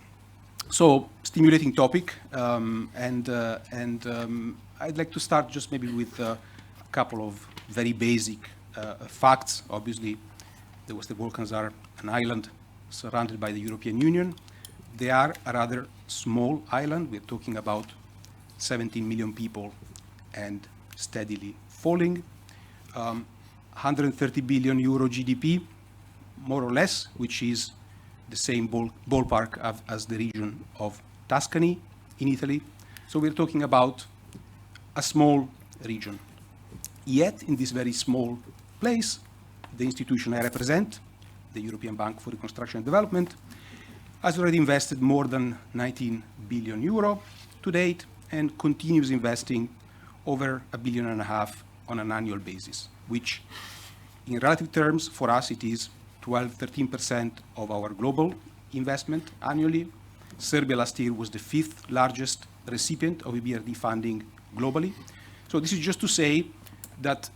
So, stimulating topic, and I'd like to start just maybe with a couple of very basic facts. Obviously, the Western Balkans are an island surrounded by the European Union. They are a rather small island. We're talking about 17 million people and steadily falling. 130 billion euro GDP, more or less, which is the same ballpark as the region of Tuscany in Italy. So we're talking about a small region. Yet, in this very small place, the institution I represent, the European Bank for Reconstruction and Development, has already invested more than 19 billion euro to date and continues investing over $1.5 billion on an annual basis, which in relative terms for us it is 12-13% of our global investment annually. Serbia last year was the 5th largest recipient of EBRD funding globally. So this is just to say that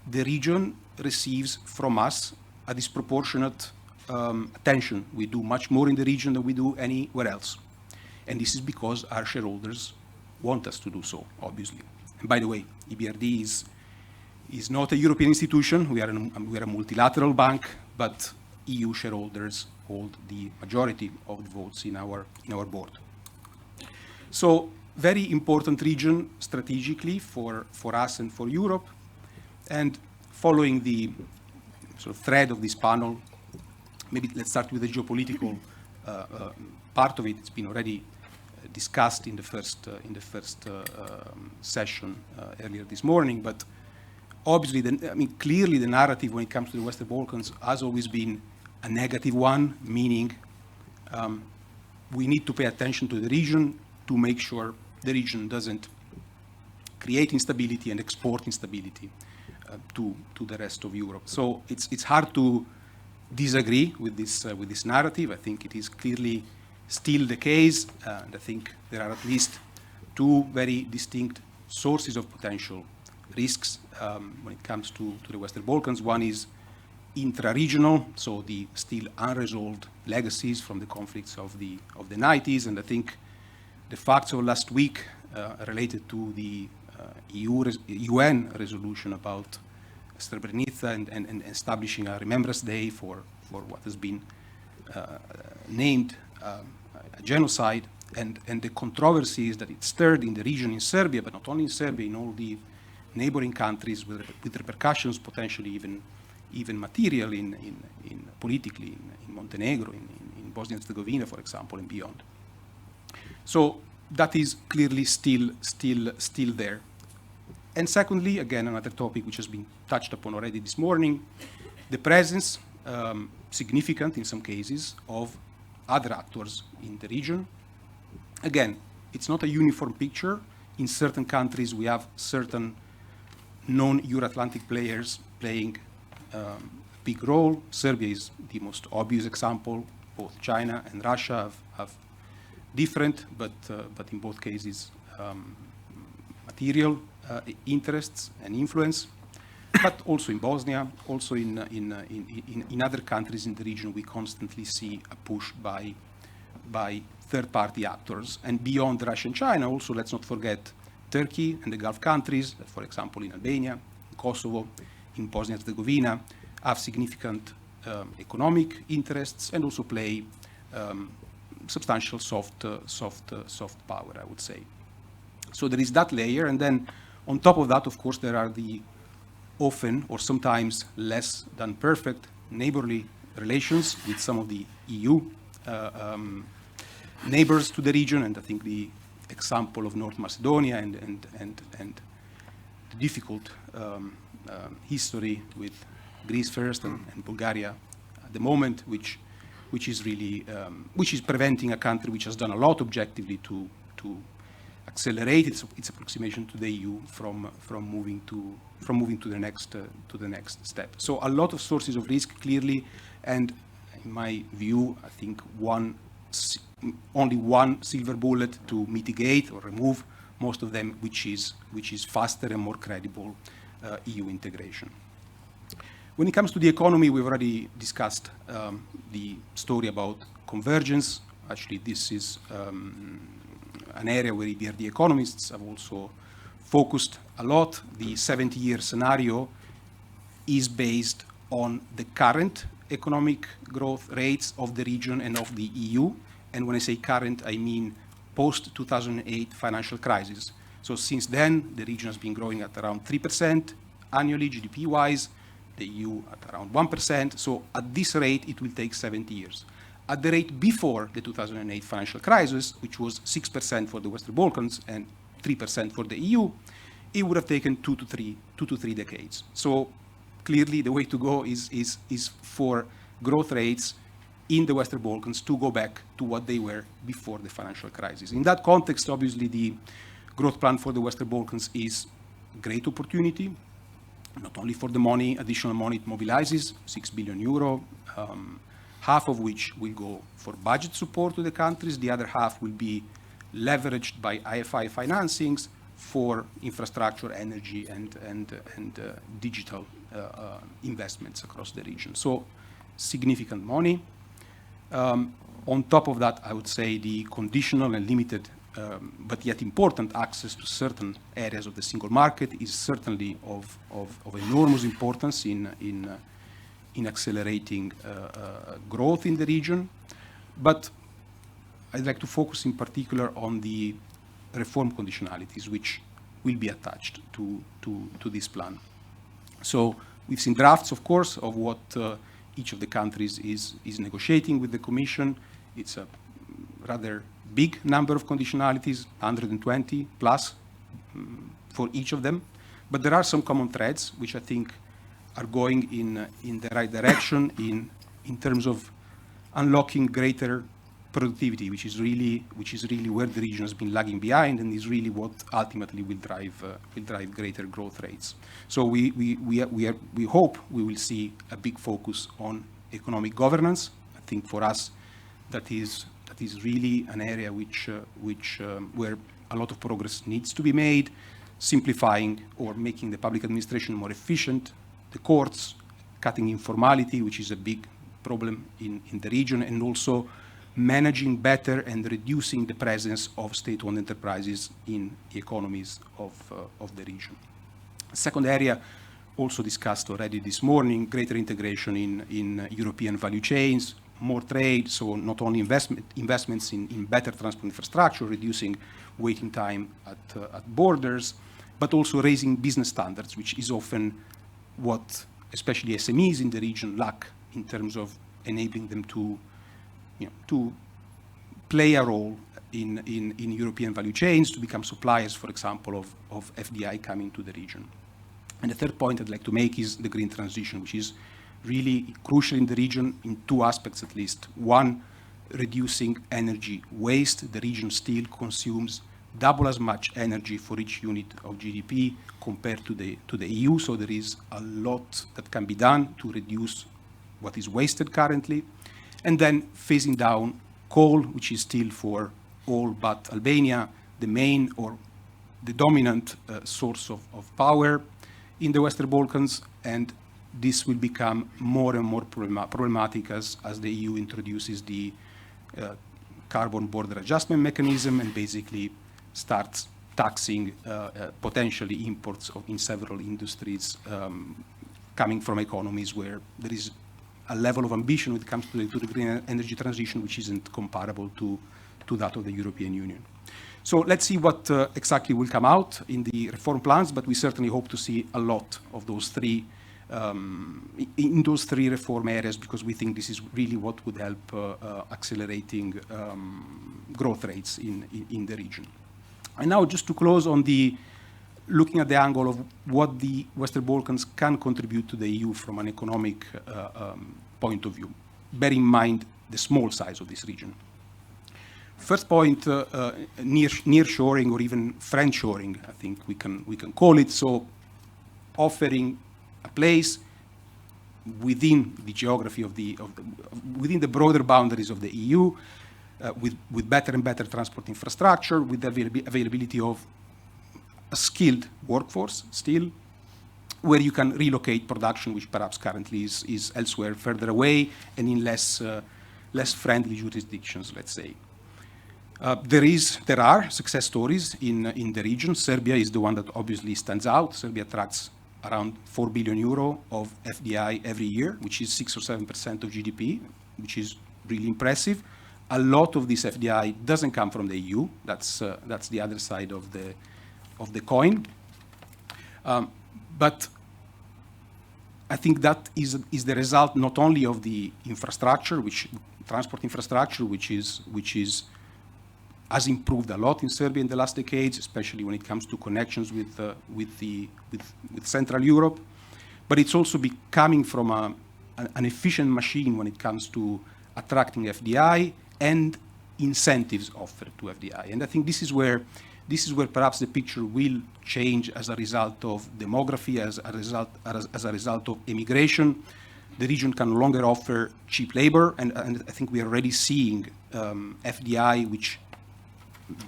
the region receives from us a disproportionate attention. We do much more in the region than we do anywhere else. And this is because our shareholders want us to do so, obviously. And by the way, EBRD is not a European institution. We are a multilateral bank, but EU shareholders hold the majority of the votes in our board. So, very important region strategically for us and for Europe. And following the sort of thread of this panel, maybe let's start with the geopolitical part of it. It's been already discussed in the first session earlier this morning, but obviously, clearly the narrative when it comes to the Western Balkans has always been a negative one, meaning we need to pay attention to the region to make sure the region doesn't create instability and export instability to the rest of Europe. So it's hard to disagree with this narrative. I think it is clearly still the case, and I think there are at least two very distinct sources of potential risks when it comes to the Western Balkans. One is intra-regional, so the still unresolved legacies from the conflicts of the 90s, and I think the facts of last week related to the UN resolution about Srebrenica and establishing a Remembrance Day for what has been named a genocide, and the controversies that it stirred in the region in Serbia, but not only in Serbia, in all the neighboring countries with repercussions potentially even material in politically in Montenegro, in Bosnia and Herzegovina, for example, and beyond. So that is clearly still there. And secondly, again, another topic which has been touched upon already this morning, the presence, significant in some cases, of other actors in the region. Again, it's not a uniform picture. In certain countries, we have certain non-Euro-Atlantic players playing a big role. Serbia is the most obvious example. Both China and Russia have different, but in both cases, material interests and influence. But also in Bosnia, also in other countries in the region, we constantly see a push by third-party actors. And beyond Russia and China, also let's not forget Turkey and the Gulf countries, that, for example, in Albania, in Kosovo, in Bosnia and Herzegovina, have significant economic interests and also play substantial soft power, I would say. So there is that layer, and then on top of that, of course, there are the often or sometimes less than perfect neighborly relations with some of the EU neighbors to the region, and I think the example of North Macedonia and the difficult history with Greece first and Bulgaria at the moment, which is really which is preventing a country which has done a lot objectively to accelerate its approximation to the EU from moving to the next step. So a lot of sources of risk clearly, and in my view, I think only one silver bullet to mitigate or remove most of them, which is faster and more credible EU integration. When it comes to the economy, we've already discussed the story about convergence. Actually, this is an area where EBRD economists have also focused a lot. The 70-year scenario is based on the current economic growth rates of the region and of the EU. And when I say current, I mean post-2008 financial crisis. So since then, the region has been growing at around 3% annually, GDP-wise, the EU at around 1%. So at this rate, it will take 70 years. At the rate before the 2008 financial crisis, which was 6% for the Western Balkans and 3% for the EU, it would have taken 2 to 3 decades. So clearly, the way to go is for growth rates in the Western Balkans to go back to what they were before the financial crisis. In that context, obviously, the growth plan for the Western Balkans is a great opportunity, not only for the money, additional money it mobilizes, 6 billion euro, half of which will go for budget support to the countries, the other half will be leveraged by IFI financings for infrastructure, energy, and digital investments across the region. So significant money. On top of that, I would say the conditional and limited, but yet important access to certain areas of the single market is certainly of enormous importance in accelerating growth in the region. But I'd like to focus in particular on the reform conditionalities which will be attached to this plan. So we've seen drafts, of course, of what each of the countries is negotiating with the Commission. It's a rather big number of conditionalities, 120 plus for each of them. But there are some common threads which I think are going in the right direction in terms of unlocking greater productivity, which is really where the region has been lagging behind, and is really what ultimately will drive greater growth rates. So we hope we will see a big focus on economic governance. I think for us that is really an area where a lot of progress needs to be made, simplifying or making the public administration more efficient, the courts, cutting informality, which is a big problem in the region, and also managing better and reducing the presence of state-owned enterprises in the economies of the region. A second area, also discussed already this morning, greater integration in European value chains, more trade, so not only investments in better transport infrastructure, reducing waiting time at borders, but also raising business standards, which is often what especially SMEs in the region lack in terms of enabling them to play a role in European value chains, to become suppliers, for example, of FDI coming to the region. And the third point I'd like to make is the green transition, which is really crucial in the region in two aspects at least. One, reducing energy waste. The region still consumes double as much energy for each unit of GDP compared to the EU, so there is a lot that can be done to reduce what is wasted currently. And then phasing down coal, which is still for all but Albania the main or the dominant source of power in the Western Balkans, and this will become more and more problematic as the EU introduces the carbon border adjustment mechanism and basically starts taxing potentially imports in several industries coming from economies where there is a level of ambition when it comes to the green energy transition which isn't comparable to that of the European Union. So let's see what exactly will come out in the reform plans, but we certainly hope to see a lot of those three in those three reform areas, because we think this is really what would help accelerating growth rates in the region. And now just to close on looking at the angle of what the Western Balkans can contribute to the EU from an economic point of view. Bear in mind the small size of this region. First point, nearshoring or even friendshoring, I think we can call it. So offering a place within the geography within the broader boundaries of the EU, with better and better transport infrastructure, with the availability of a skilled workforce still, where you can relocate production, which perhaps currently is elsewhere, further away, and in less friendly jurisdictions, let's say. There are success stories in the region. Serbia is the one that obviously stands out. Serbia attracts around 4 billion euro of FDI every year, which is 6 or 7% of GDP, which is really impressive. A lot of this FDI doesn't come from the EU. That's the other side of the coin. But I think that is the result not only of the infrastructure, transport infrastructure, which has improved a lot in Serbia in the last decades, especially when it comes to connections with Central Europe. But it's also becoming from an efficient machine when it comes to attracting FDI and incentives offered to FDI. And I think this is where perhaps the picture will change as a result of demography, as a result of immigration. The region can no longer offer cheap labor, and I think we are already seeing FDI, which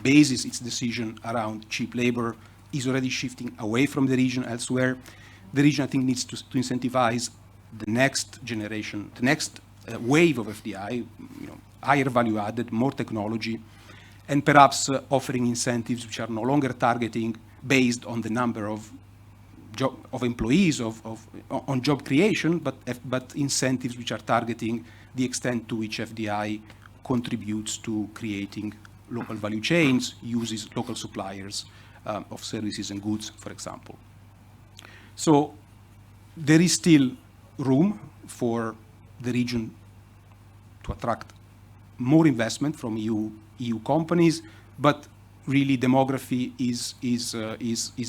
bases its decision around cheap labor, is already shifting away from the region elsewhere. The region, I think, needs to incentivize the next generation, the next wave of FDI, higher value added, more technology, and perhaps offering incentives which are no longer targeting based on the number of employees on job creation, but incentives which are targeting the extent to which FDI contributes to creating local value chains, uses local suppliers of services and goods, for example. So there is still room for the region to attract more investment from EU companies, but really demography is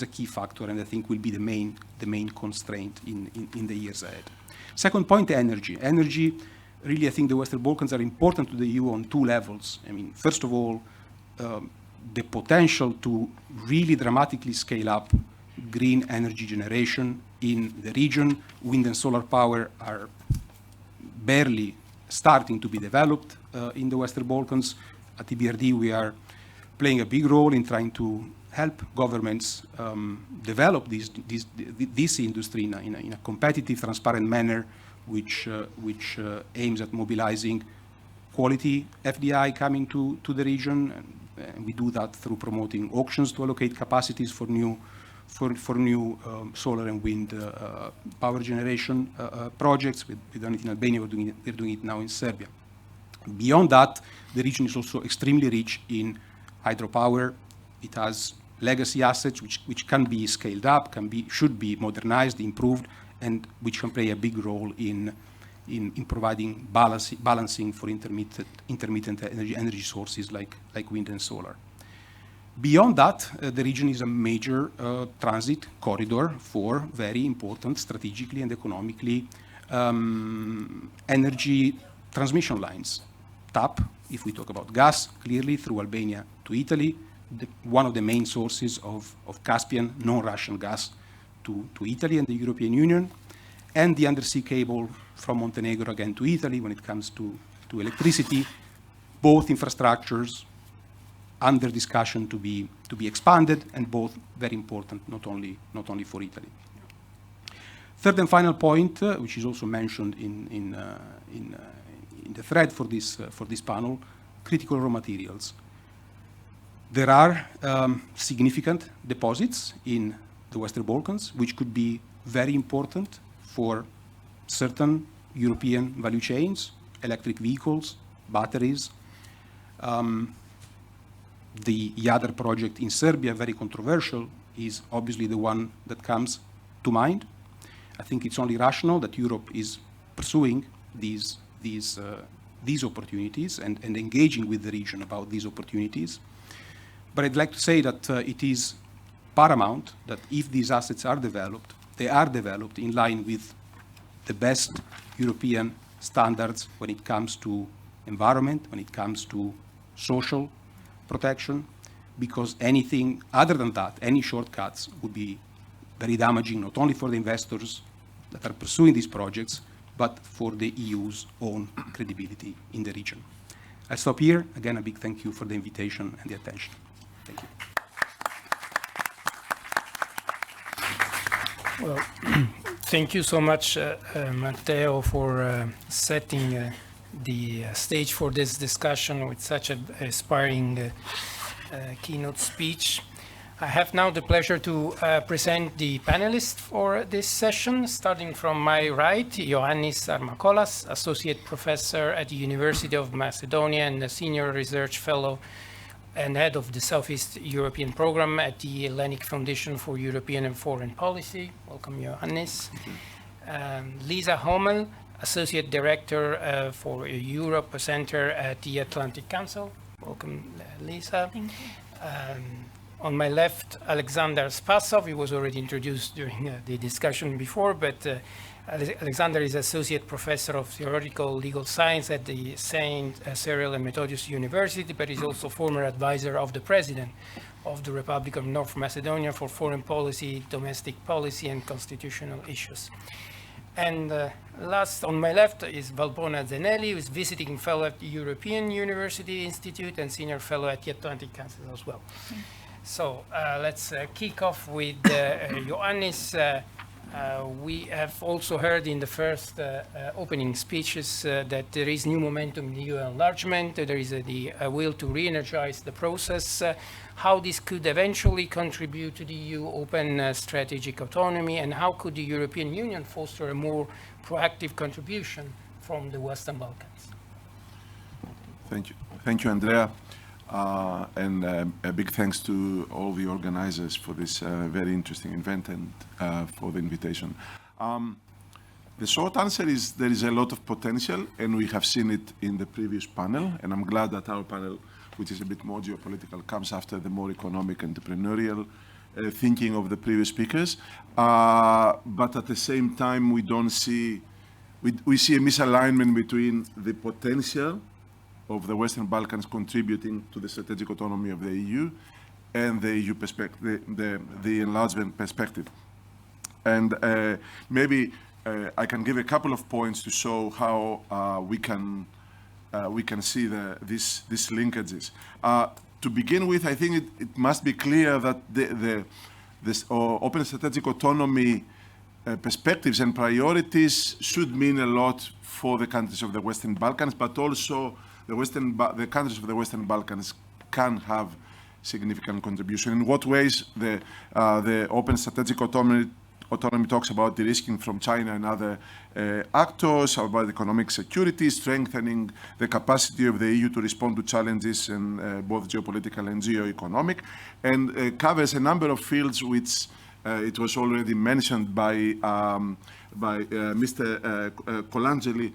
a key factor, and I think will be the main constraint in the years ahead. Second point, energy. Energy, really, I think the Western Balkans are important to the EU on two levels. I mean, first of all, the potential to really dramatically scale up green energy generation in the region. Wind and solar power are barely starting to be developed in the Western Balkans. At EBRD, we are playing a big role in trying to help governments develop this industry in a competitive, transparent manner, which aims at mobilizing quality FDI coming to the region. And we do that through promoting auctions to allocate capacities for new solar and wind power generation projects. We've done it in Albania, we're doing it now in Serbia. Beyond that, the region is also extremely rich in hydropower. It has legacy assets which can be scaled up, should be modernized, improved, and which can play a big role in providing balancing for intermittent energy sources like wind and solar. Beyond that, the region is a major transit corridor for very important strategically and economically energy transmission lines. TAP, if we talk about gas, clearly through Albania to Italy, one of the main sources of Caspian, non-Russian gas to Italy and the European Union, and the undersea cable from Montenegro again to Italy when it comes to electricity, both infrastructures under discussion to be expanded, and both very important, not only for Italy. Third and final point, which is also mentioned in the thread for this panel, critical raw materials. There are significant deposits in the Western Balkans, which could be very important for certain European value chains, electric vehicles, batteries. The Jadar project in Serbia, very controversial, is obviously the one that comes to mind. I think it's only rational that Europe is pursuing these opportunities and engaging with the region about these opportunities. But I'd like to say that it is paramount that if these assets are developed, they are developed in line with the best European standards when it comes to environment, when it comes to social protection, because anything other than that, any shortcuts would be very damaging, not only for the investors that are pursuing these projects, but for the EU's own credibility in the region. I'll stop here. Again, a big thank you for the invitation and the attention. Thank you. Well, thank you so much, Matteo, for setting the stage for this discussion with such an inspiring keynote speech. I have now the pleasure to present the panelists for this session. Starting from my right, Ioannis Armakolas, Associate Professor at the University of Macedonia and a Senior Research Fellow and Head of the Southeast European Program at the Hellenic Foundation for European and Foreign Policy. Welcome, Ioannis. Lisa Hommel, Associate Director for Europe Center at the Atlantic Council. Welcome, Lisa. Thank you. On my left, Alexander Spasov. He was already introduced during the discussion before, but Alexander is Associate Professor of Theoretical Legal Science at the St. Cyril and Methodius University, but he's also former advisor of the President of the Republic of North Macedonia for foreign policy, domestic policy, and constitutional issues. And last, on my left, is Valpona Zenelli, who is visiting fellow at the European University Institute and senior fellow at the Atlantic Council as well. So let's kick off with Ioannis. We have also heard in the first opening speeches that there is new momentum in the EU enlargement. There is the will to re-energize the process. How this could eventually contribute to the EU open strategic autonomy, and how could the European Union foster a more proactive contribution from the Western Balkans? Thank you. Thank you, Andrea. And a big thanks to all the organizers for this very interesting event and for the invitation. The short answer is there is a lot of potential, and we have seen it in the previous panel, and I'm glad that our panel, which is a bit more geopolitical, comes after the more economic, entrepreneurial thinking of the previous speakers. But at the same time, we see a misalignment between the potential of the Western Balkans contributing to the strategic autonomy of the EU and the EU perspective, the enlargement perspective. And maybe I can give a couple of points to show how we can see these linkages. To begin with, I think it must be clear that this open strategic autonomy perspectives and priorities should mean a lot for the countries of the Western Balkans, but also the countries of the Western Balkans can have significant contribution. In what ways the open strategic autonomy talks about de-risking from China and other actors, about economic security, strengthening the capacity of the EU to respond to challenges in both geopolitical and geo-economic, and covers a number of fields which it was already mentioned by Mr. Colangeli,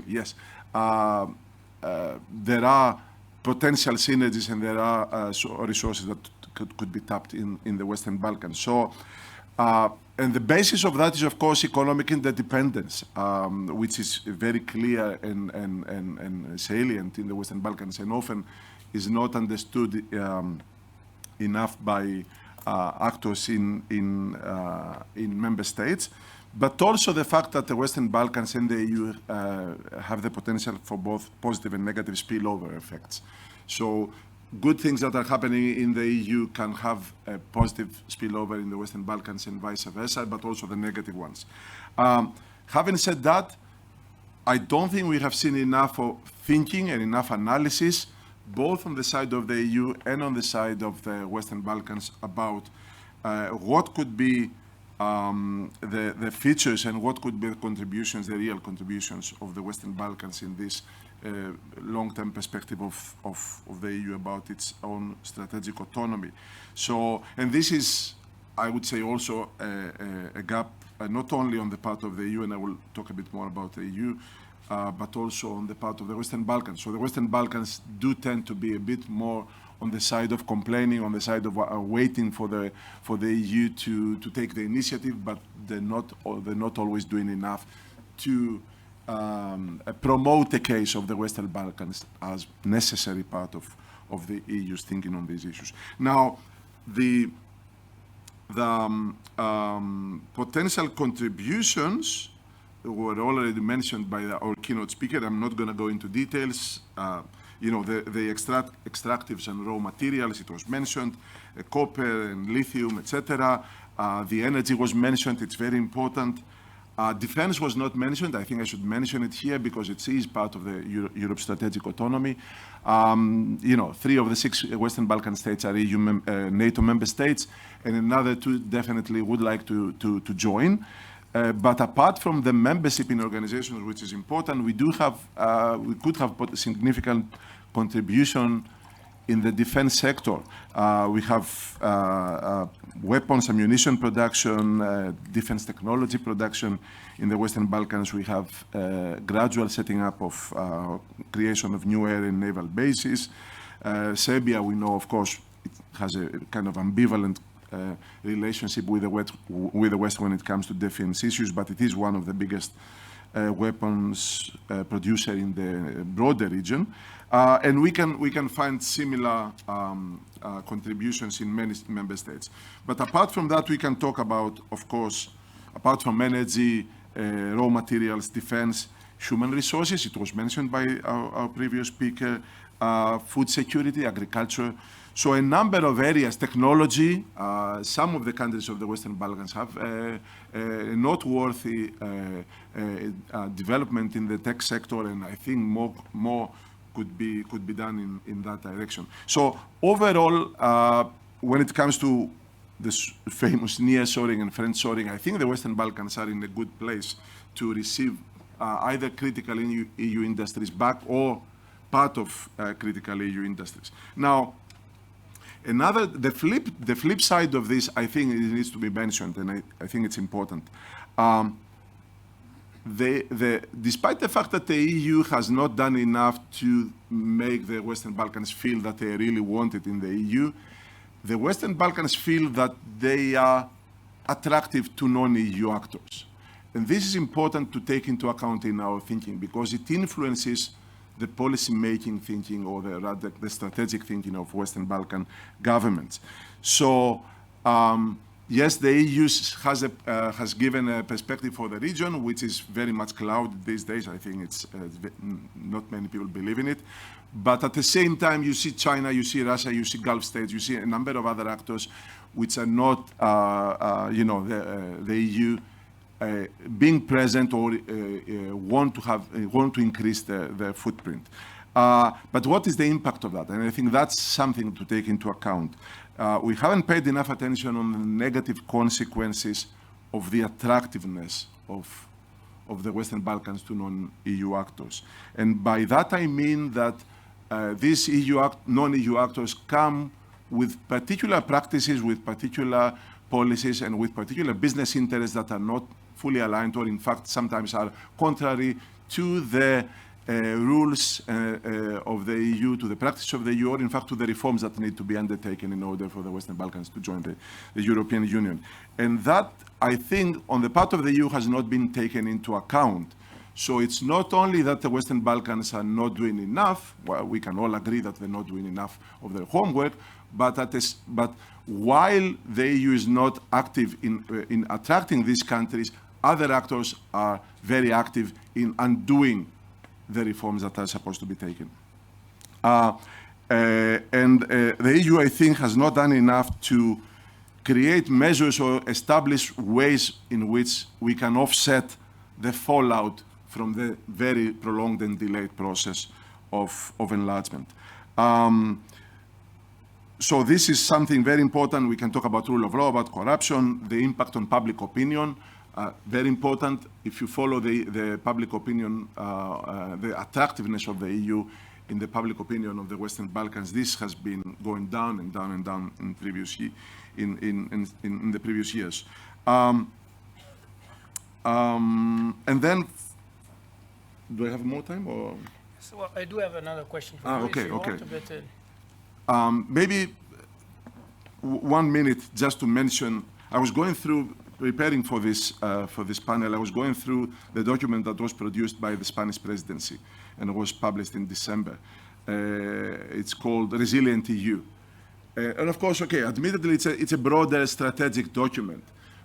yes. There are potential synergies and there are resources that could be tapped in the Western Balkans. So, and the basis of that is, of course, economic interdependence, which is very clear and salient in the Western Balkans, and often is not understood enough by actors in member states. But also the fact that the Western Balkans and the EU have the potential for both positive and negative spillover effects. So good things that are happening in the EU can have a positive spillover in the Western Balkans and vice versa, but also the negative ones. Having said that, I don't think we have seen enough of thinking and enough analysis, both on the side of the EU and on the side of the Western Balkans, about what could be the features and what could be the contributions, the real contributions of the Western Balkans in this long-term perspective of the EU about its own strategic autonomy. So, and this is, I would say, also a gap, not only on the part of the EU, and I will talk a bit more about the EU, but also on the part of the Western Balkans. So the Western Balkans do tend to be a bit more on the side of complaining, on the side of waiting for the EU to take the initiative, but they're not always doing enough to promote the case of the Western Balkans as necessary part of the EU's thinking on these issues. Now, the potential contributions were already mentioned by our keynote speaker. I'm not going to go into details. The extractives and raw materials, it was mentioned, copper and lithium, etc. The energy was mentioned, it's very important. Defense was not mentioned. I think I should mention it here because it is part of the Europe's strategic autonomy. 3 of the 6 Western Balkan states are NATO member states, and another 2 definitely would like to join. But apart from the membership in organizations, which is important, we could have put a significant contribution in the defense sector. We have weapons, ammunition production, defense technology production. In the Western Balkans, we have gradual setting up of creation of new air and naval bases. Serbia, we know, of course, it has a kind of ambivalent relationship with the West when it comes to defense issues, but it is one of the biggest weapons producer in the broader region. And we can find similar contributions in many member states. But apart from that, we can talk about, of course, apart from energy, raw materials, defense, human resources. It was mentioned by our previous speaker, food security, agriculture. So a number of areas, technology, some of the countries of the Western Balkans have a noteworthy development in the tech sector, and I think more could be done in that direction. So overall, when it comes to this famous nearshoring and friendshoring, I think the Western Balkans are in a good place to receive either critical EU industries back or part of critical EU industries. Now, the flip side of this, I think it needs to be mentioned, and I think it's important. Despite the fact that the EU has not done enough to make the Western Balkans feel that they really want it in the EU, the Western Balkans feel that they are attractive to non-EU actors. And this is important to take into account in our thinking because it influences the policy-making thinking or the strategic thinking of Western Balkan governments. So, yes, the EU has given a perspective for the region, which is very much clouded these days. I think not many people believe in it. But at the same time, you see China, you see Russia, you see Gulf states, you see a number of other actors which are not, the EU being present or want to increase their footprint. But what is the impact of that? And I think that's something to take into account. We haven't paid enough attention on the negative consequences of the attractiveness of the Western Balkans to non-EU actors. And by that I mean that these non-EU actors come with particular practices, with particular policies, and with particular business interests that are not fully aligned, or in fact sometimes are contrary to the rules of the EU, to the practice of the EU, or in fact to the reforms that need to be undertaken in order for the Western Balkans to join the European Union. And that, I think, on the part of the EU has not been taken into account. So it's not only that the Western Balkans are not doing enough, well, we can all agree that they're not doing enough of their homework, but while the EU is not active in attracting these countries, other actors are very active in undoing the reforms that are supposed to be taken. The EU, I think, has not done enough to create measures or establish ways in which we can offset the fallout from the very prolonged and delayed process of enlargement. So this is something very important. We can talk about rule of law, about corruption, the impact on public opinion. Very important. If you follow the public opinion, the attractiveness of the EU in the public opinion of the Western Balkans, this has been going down and down and down in the previous years. And then, do I have more time or? So, well, I do have another question for you. Okay, okay. Want, maybe 1 minute just to mention. I was going through preparing for this panel, I was going through the document that was produced by the Spanish presidency and was published in December. It's called Resilient EU. And of course, okay, admittedly, it's a broader strategic document,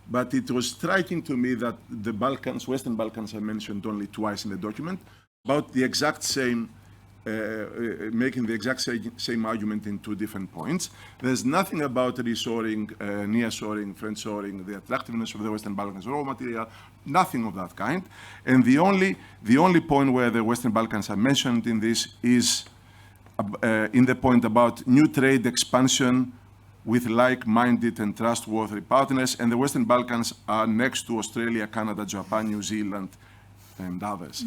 but it was striking to me that the Balkans, Western Balkans, are mentioned only twice in the document, about the exact same, making the exact same argument in two different points. There's nothing about reshoring, nearshoring, friendshoring, the attractiveness of the Western Balkans raw material, nothing of that kind. And the only point where the Western Balkans are mentioned in this is in the point about new trade expansion with like-minded and trustworthy partners, and the Western Balkans are next to Australia, Canada, Japan, New Zealand, and others.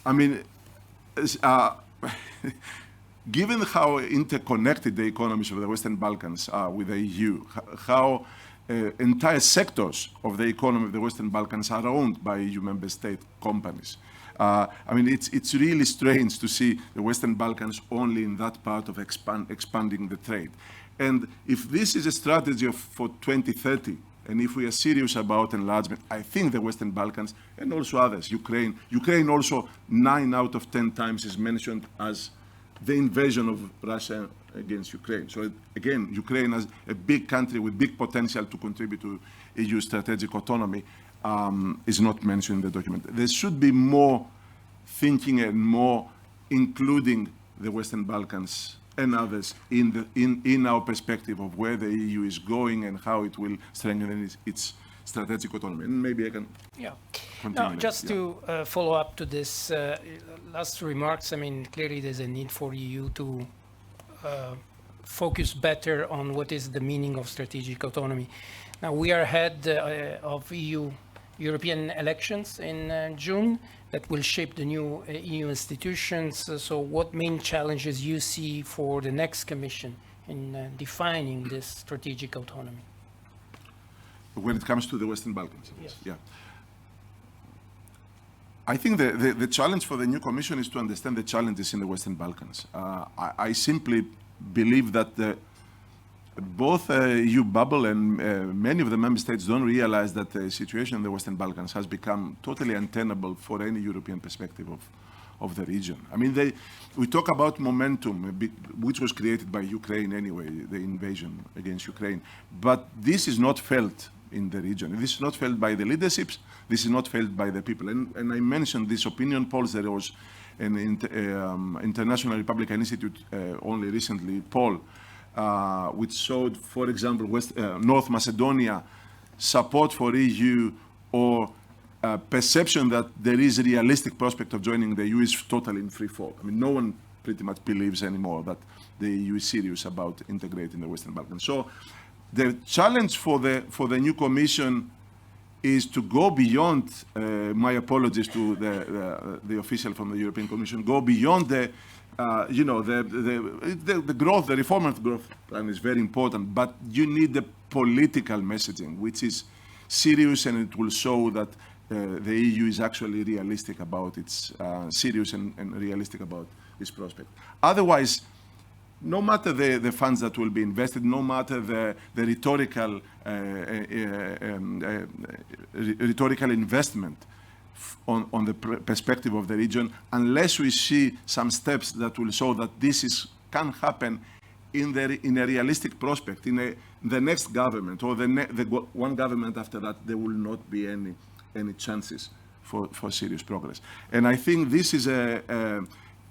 I mean, given how interconnected the economies of the Western Balkans are with the EU, how entire sectors of the economy of the Western Balkans are owned by EU member state companies, I mean, it's really strange to see the Western Balkans only in that part of expanding the trade. And if this is a strategy for 2030, and if we are serious about enlargement, I think the Western Balkans, and also others, Ukraine also 9 out of 10 times is mentioned as the invasion of Russia against Ukraine. So again, Ukraine as a big country with big potential to contribute to EU strategic autonomy is not mentioned in the document. There should be more thinking and more including the Western Balkans and others in our perspective of where the EU is going and how it will strengthen its strategic autonomy. And maybe I can continue. No, just to follow up to this last remarks, I mean, clearly there's a need for EU to focus better on what is the meaning of strategic autonomy. Now, we are ahead of European elections in June that will shape the new EU institutions. So what main challenges you see for the next Commission in defining this strategic autonomy? When it comes to the Western Balkans? Yes. Yeah. I think the challenge for the new Commission is to understand the challenges in the Western Balkans. I simply believe that both EU bubble and many of the member states don't realize that the situation in the Western Balkans has become totally untenable for any European perspective of the region. I mean, we talk about momentum, which was created by Ukraine anyway, the invasion against Ukraine, but this is not felt in the region. This is not felt by the leaderships, this is not felt by the people. And I mentioned these opinion polls. There was an International Republican Institute only recently poll which showed, for example, North Macedonia support for EU or perception that there is a realistic prospect of joining the EU is totally in free fall. I mean, no one pretty much believes anymore that the EU is serious about integrating the Western Balkans. So the challenge for the new Commission is to go beyond, my apologies to the official from the European Commission, go beyond the growth, the reform growth plan is very important, but you need the political messaging, which is serious, and it will show that the EU is actually realistic about its, serious and realistic about its prospect. Otherwise, no matter the funds that will be invested, no matter the rhetorical investment on the perspective of the region, unless we see some steps that will show that this can happen in a realistic prospect, in the next government or the one government after that, there will not be any chances for serious progress. And I think this is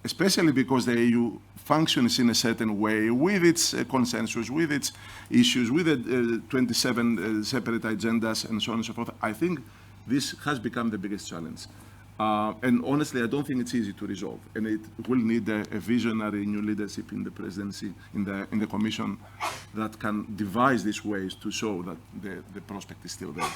especially because the EU functions in a certain way with its consensus, with its issues, with the 27 separate agendas and so on and so forth. I think this has become the biggest challenge. And honestly, I don't think it's easy to resolve. And it will need a visionary new leadership in the presidency, in the Commission, that can devise these ways to show that the prospect is still there.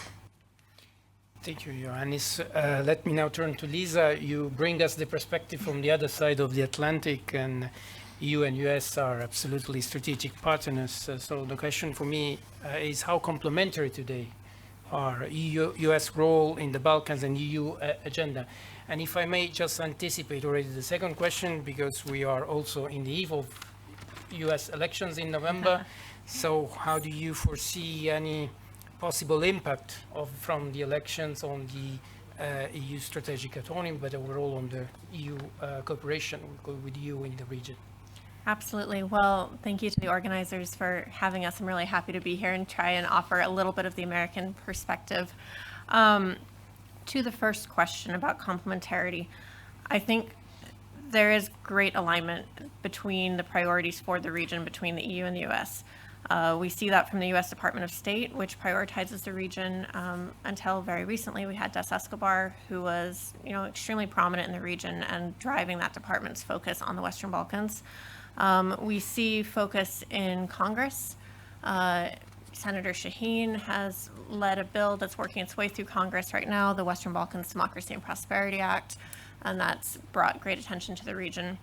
Thank you, Ioannis. Let me now turn to Lisa. You bring us the perspective from the other side of the Atlantic, and EU and US are absolutely strategic partners. So the question for me is how complementary today are EU-US role in the Balkans and EU agenda? And if I may just anticipate already the second question, because we are also in the eve of US elections in November. So how do you foresee any possible impact from the elections on the EU strategic autonomy, but overall on the EU cooperation with EU in the region. Absolutely. Well, thank you to the organizers for having us. I'm really happy to be here and try and offer a little bit of the American perspective. To the first question about complementarity, I think there is great alignment between the priorities for the region between the EU and the US. We see that from the US Department of State, which prioritizes the region. Until very recently, we had Des Escobar, who was, extremely prominent in the region and driving that department's focus on the Western Balkans. We see focus in Congress. Senator Shaheen has led a bill that's working its way through Congress right now, the Western Balkans Democracy and Prosperity Act, and that's brought great attention to the region.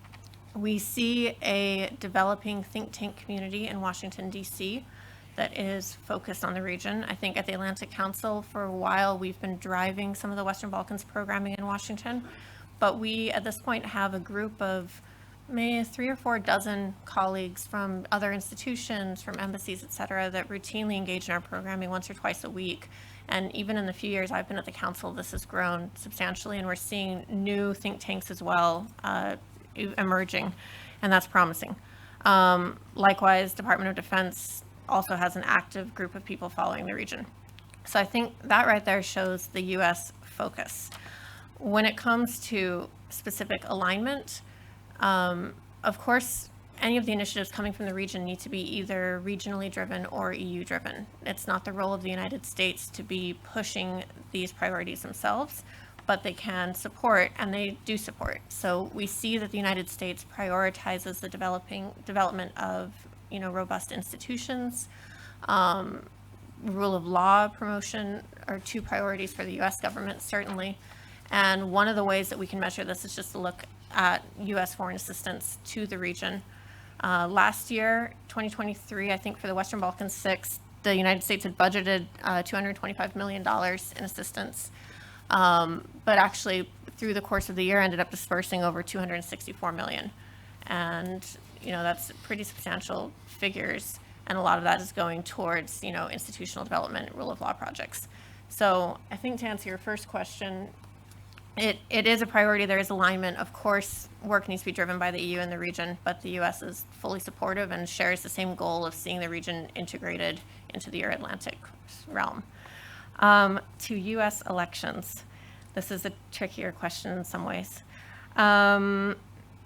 We see a developing think tank community in Washington, D.C. that is focused on the region. I think at the Atlantic Council for a while, we've been driving some of the Western Balkans programming in Washington, but we at this point have a group of maybe 3 or 4 dozen colleagues from other institutions, from embassies, et cetera, that routinely engage in our programming once or twice a week. And even in the few years I've been at the council, this has grown substantially, and we're seeing new think tanks as well emerging, and that's promising. Likewise, Department of Defense also has an active group of people following the region. So I think that right there shows the U.S. focus. When it comes to specific alignment, of course, any of the initiatives coming from the region need to be either regionally driven or EU driven. It's not the role of the United States to be pushing these priorities themselves, but they can support, and they do support. So we see that the United States prioritizes the development of, robust institutions. Rule of law promotion are 2 priorities for the U.S. government, certainly. And one of the ways that we can measure this is just to look at U.S. foreign assistance to the region. Last year, 2023, I think for the Western Balkans 6, the United States had budgeted $225 million in assistance, but actually through the course of the year ended up dispersing over $264 million. And, that's pretty substantial figures, and a lot of that is going towards, institutional development, rule of law projects. So I think to answer your first question, it is a priority. There is alignment. Of course, work needs to be driven by the EU and the region, but the U.S. is fully supportive and shares the same goal of seeing the region integrated into the Euro-Atlantic realm. To U.S. elections, this is a trickier question in some ways.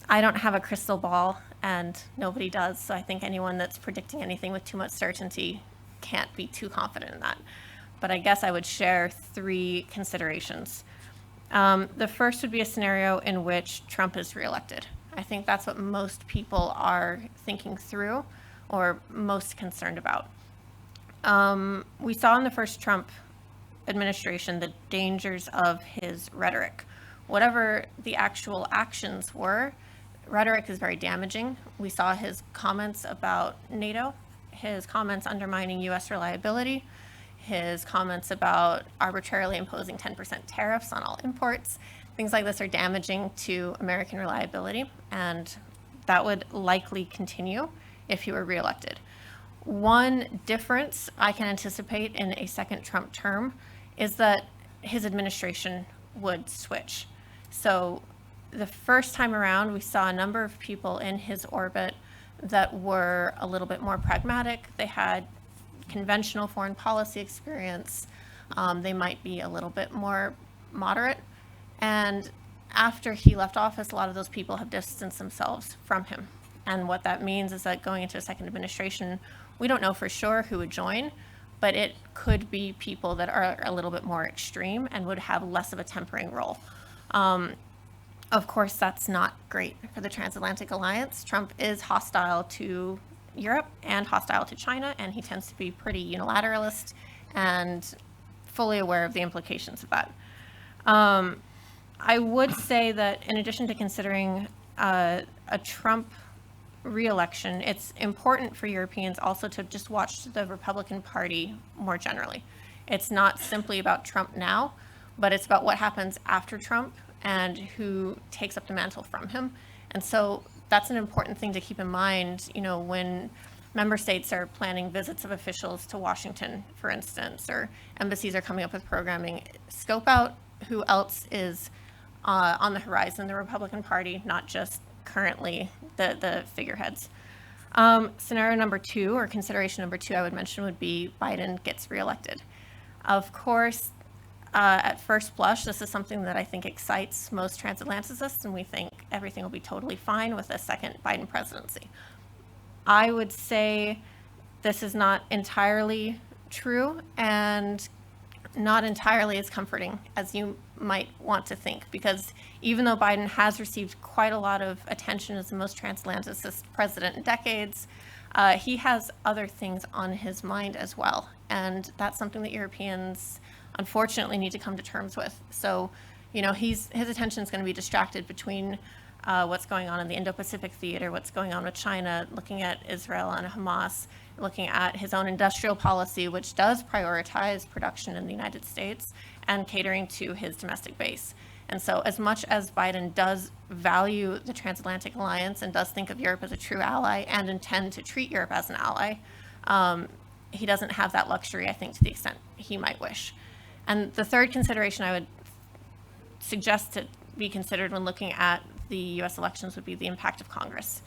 I don't have a crystal ball, and nobody does, so I think anyone that's predicting anything with too much certainty can't be too confident in that. But I guess I would share 3 considerations. The first would be a scenario in which Trump is reelected. I think that's what most people are thinking through or most concerned about. We saw in the first Trump administration the dangers of his rhetoric. Whatever the actual actions were, rhetoric is very damaging. We saw his comments about NATO, his comments undermining U.S. reliability, his comments about arbitrarily imposing 10% tariffs on all imports. Things like this are damaging to American reliability, and that would likely continue if he were reelected. One difference I can anticipate in a second Trump term is that his administration would switch. So the first time around, we saw a number of people in his orbit that were a little bit more pragmatic. They had conventional foreign policy experience. They might be a little bit more moderate. And after he left office, a lot of those people have distanced themselves from him. And what that means is that going into a second administration, we don't know for sure who would join, but it could be people that are a little bit more extreme and would have less of a tempering role. Of course, that's not great for the transatlantic alliance. Trump is hostile to Europe and hostile to China, and he tends to be pretty unilateralist and fully aware of the implications of that. I would say that in addition to considering a Trump re-election, it's important for Europeans also to just watch the Republican Party more generally. It's not simply about Trump now, but it's about what happens after Trump and who takes up the mantle from him. And so that's an important thing to keep in mind, when member states are planning visits of officials to Washington, for instance, or embassies are coming up with programming. Scope out who else is on the horizon, the Republican Party, not just currently the figureheads. Scenario number 2, or consideration number 2 I would mention, would be Biden gets reelected. Of course, at first blush, this is something that I think excites most transatlanticists, and we think everything will be totally fine with a second Biden presidency. I would say this is not entirely true and not entirely as comforting as you might want to think, because even though Biden has received quite a lot of attention as the most transatlanticist president in decades, he has other things on his mind as well. And that's something that Europeans unfortunately need to come to terms with. So, you know, his attention is going to be distracted between what's going on in the Indo-Pacific theater, what's going on with China, looking at Israel and Hamas, looking at his own industrial policy, which does prioritize production in the United States and catering to his domestic base. And so as much as Biden does value the transatlantic alliance and does think of Europe as a true ally and intend to treat Europe as an ally, he doesn't have that luxury, I think, to the extent he might wish. And the third consideration I would suggest to be considered when looking at the US elections would be the impact of Congress.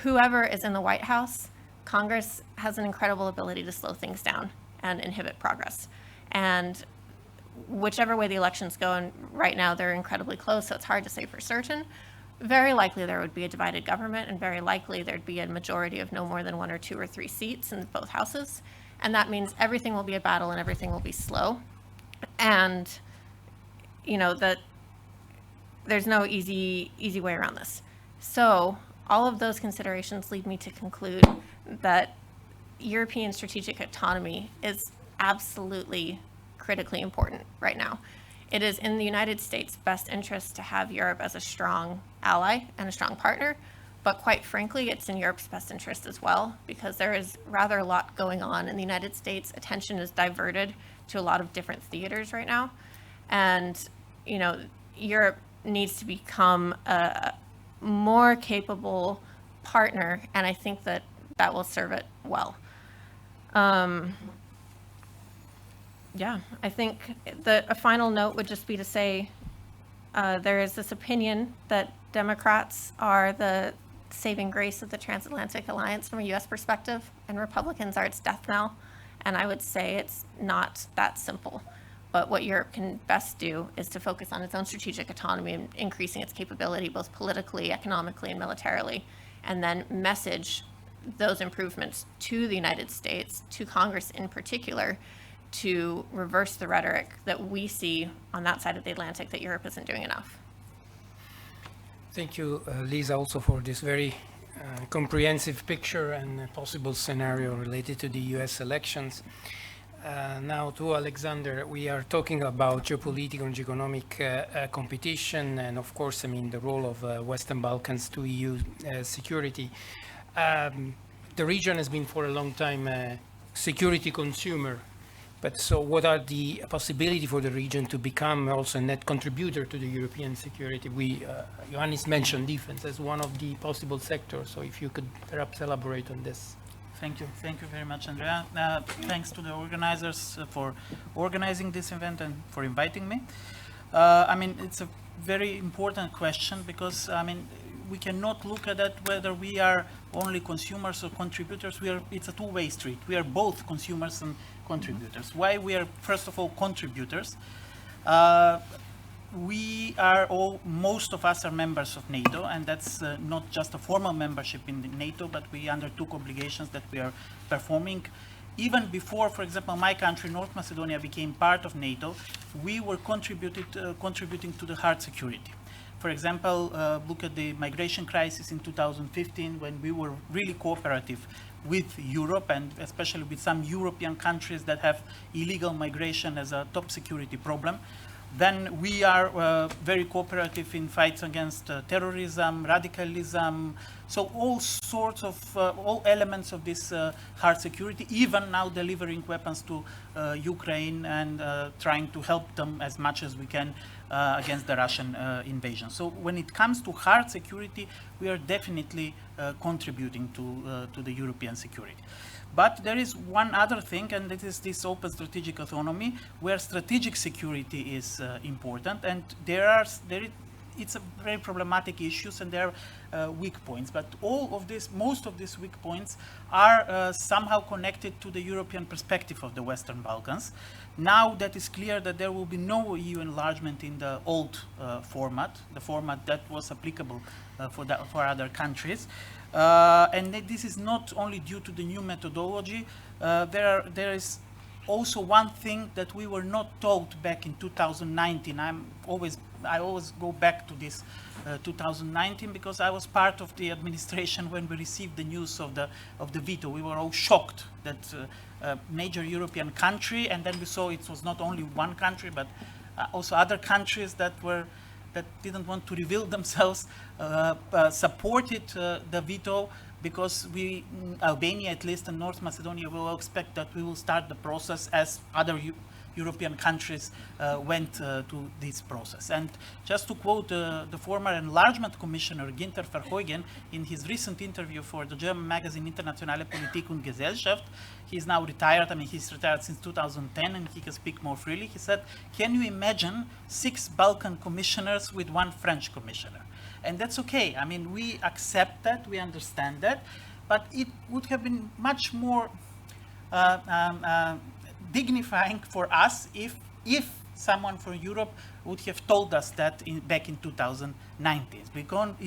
Whoever is in the White House, Congress has an incredible ability to slow things down and inhibit progress. And whichever way the elections go, and right now they're incredibly close, so it's hard to say for certain, very likely there would be a divided government, and very likely there'd be a majority of no more than 1 or 2 or 3 seats in both houses. And that means everything will be a battle and everything will be slow. And, you know, that there's no easy way around this. So all of those considerations lead me to conclude that European strategic autonomy is absolutely critically important right now. It is in the United States' best interest to have Europe as a strong ally and a strong partner, but quite frankly, it's in Europe's best interest as well, because there is rather a lot going on in the United States. Attention is diverted to a lot of different theaters right now. And, you know, Europe needs to become a more capable partner, and I think that that will serve it well. Yeah, I think a final note would just be to say there is this opinion that Democrats are the saving grace of the transatlantic alliance from a U.S. perspective, and Republicans are its death knell. And I would say it's not that simple. But what Europe can best do is to focus on its own strategic autonomy and increasing its capability, both politically, economically, and militarily, and then message those improvements to the United States, to Congress in particular, to reverse the rhetoric that we see on that side of the Atlantic that Europe isn't doing enough. Thank you, Lisa, also for this very comprehensive picture and possible scenario related to the US elections. Now to Alexander, we are talking about geopolitical and economic competition, and of course, I mean, the role of Western Balkans to EU security. The region has been for a long time a security consumer, but so what are the possibilities for the region to become also a net contributor to the European security? Ioannis mentioned defense as one of the possible sectors, so if you could perhaps elaborate on this. Thank you very much, Andrea. Thanks to the organizers for organizing this event and for inviting me. I mean, it's a very important question because, I mean, we cannot look at that whether we are only consumers or contributors. It's a two-way street. We are both consumers and contributors. Why we are, first of all, contributors? We are most of us are members of NATO, and that's not just a formal membership in NATO, but we undertook obligations that we are performing. Even before, for example, my country, North Macedonia, became part of NATO, we were contributing to the hard security. For example, look at the migration crisis in 2015, when we were really cooperative with Europe, and especially with some European countries that have illegal migration as a top security problem. Then we are very cooperative in fights against terrorism, radicalism, so all sorts of, all elements of this hard security, even now delivering weapons to Ukraine and trying to help them as much as we can against the Russian invasion. So when it comes to hard security, we are definitely contributing to the European security. But there is one other thing, and it is this open strategic autonomy, where strategic security is important, and it's a very problematic issues, and there are weak points. But most of these weak points are somehow connected to the European perspective of the Western Balkans. Now that is clear that there will be no EU enlargement in the old format, the format that was applicable for other countries. And this is not only due to the new methodology. There is also one thing that we were not told back in 2019. I always go back to this 2019 because I was part of the administration when we received the news of the veto. We were all shocked that a major European country, and then we saw it was not only one country but also other countries that didn't want to reveal themselves, supported the veto, because Albania at least and North Macedonia will expect that we will start the process as other European countries went to this process. And just to quote the former Enlargement Commissioner Günther Verheugen in his recent interview for the German magazine Internationale Politik und Gesellschaft, he's now retired. I mean, he's retired since 2010 and he can speak more freely. He said, "Can you imagine 6 Balkan commissioners with 1 French commissioner?" And that's okay. I mean, we accept that, we understand that, but it would have been much more dignifying for us if someone from Europe would have told us that back in 2019.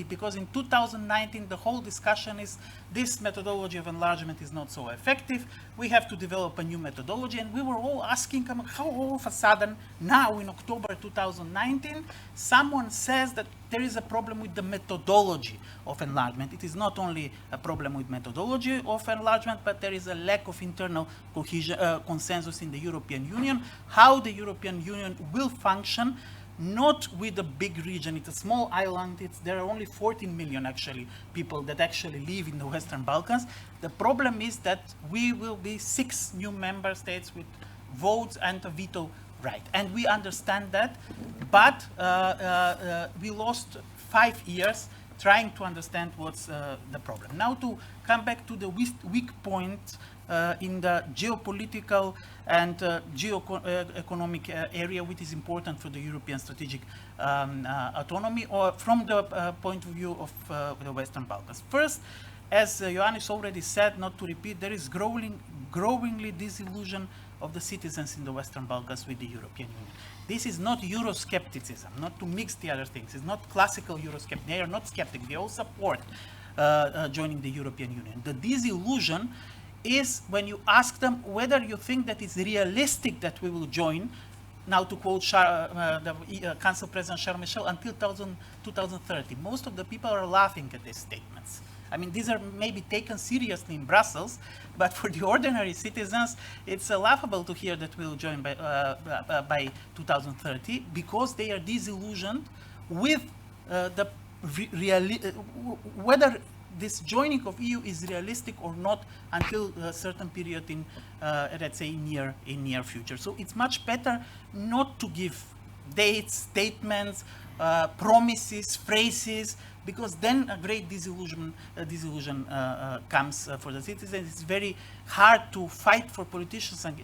Because in 2019 the whole discussion is this methodology of enlargement is not so effective, we have to develop a new methodology, and we were all asking how all of a sudden now in October 2019 someone says that there is a problem with the methodology of enlargement. It is not only a problem with methodology of enlargement, but there is a lack of internal cohesion, consensus in the European Union, how the European Union will function, not with a big region. It's a small island. There are only 14 million actually people that actually live in the Western Balkans. The problem is that we will be 6 new member states with votes and a veto right. And we understand that, but we lost 5 years trying to understand what's the problem. Now to come back to the weak point in the geopolitical and geo-economic area, which is important for the European strategic autonomy, or from the point of view of the Western Balkans. First, as Ioannis already said, not to repeat, there is growingly disillusion of the citizens in the Western Balkans with the European Union. This is not Euroscepticism, not to mix the other things. It's not classical Euroscepticism. They are not skeptics. They all support joining the European Union. The disillusion is when you ask them whether you think that it's realistic that we will join, now to quote the Council President Charles Michel, until 2030. Most of the people are laughing at these statements. I mean, these are maybe taken seriously in Brussels, but for the ordinary citizens, it's laughable to hear that we'll join by 2030, because they are disillusioned with whether this joining of EU is realistic or not until a certain period in, let's say, in near future. So it's much better not to give dates, statements, promises, phrases, because then a great disillusion comes for the citizens. It's very hard to fight for politicians and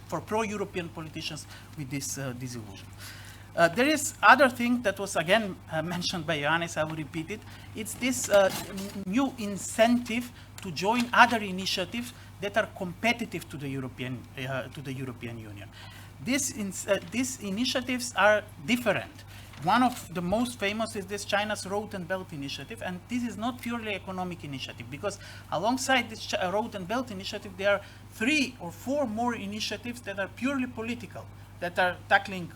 for pro-European politicians with this disillusion. There is other thing that was again mentioned by Ioannis. I will repeat it. It's this new incentive to join other initiatives that are competitive to the European Union. These initiatives are different. One of the most famous is this China's Road and Belt Initiative, and this is not purely economic initiative, because alongside this Road and Belt Initiative, there are 3 or 4 more initiatives that are purely political, that are tackling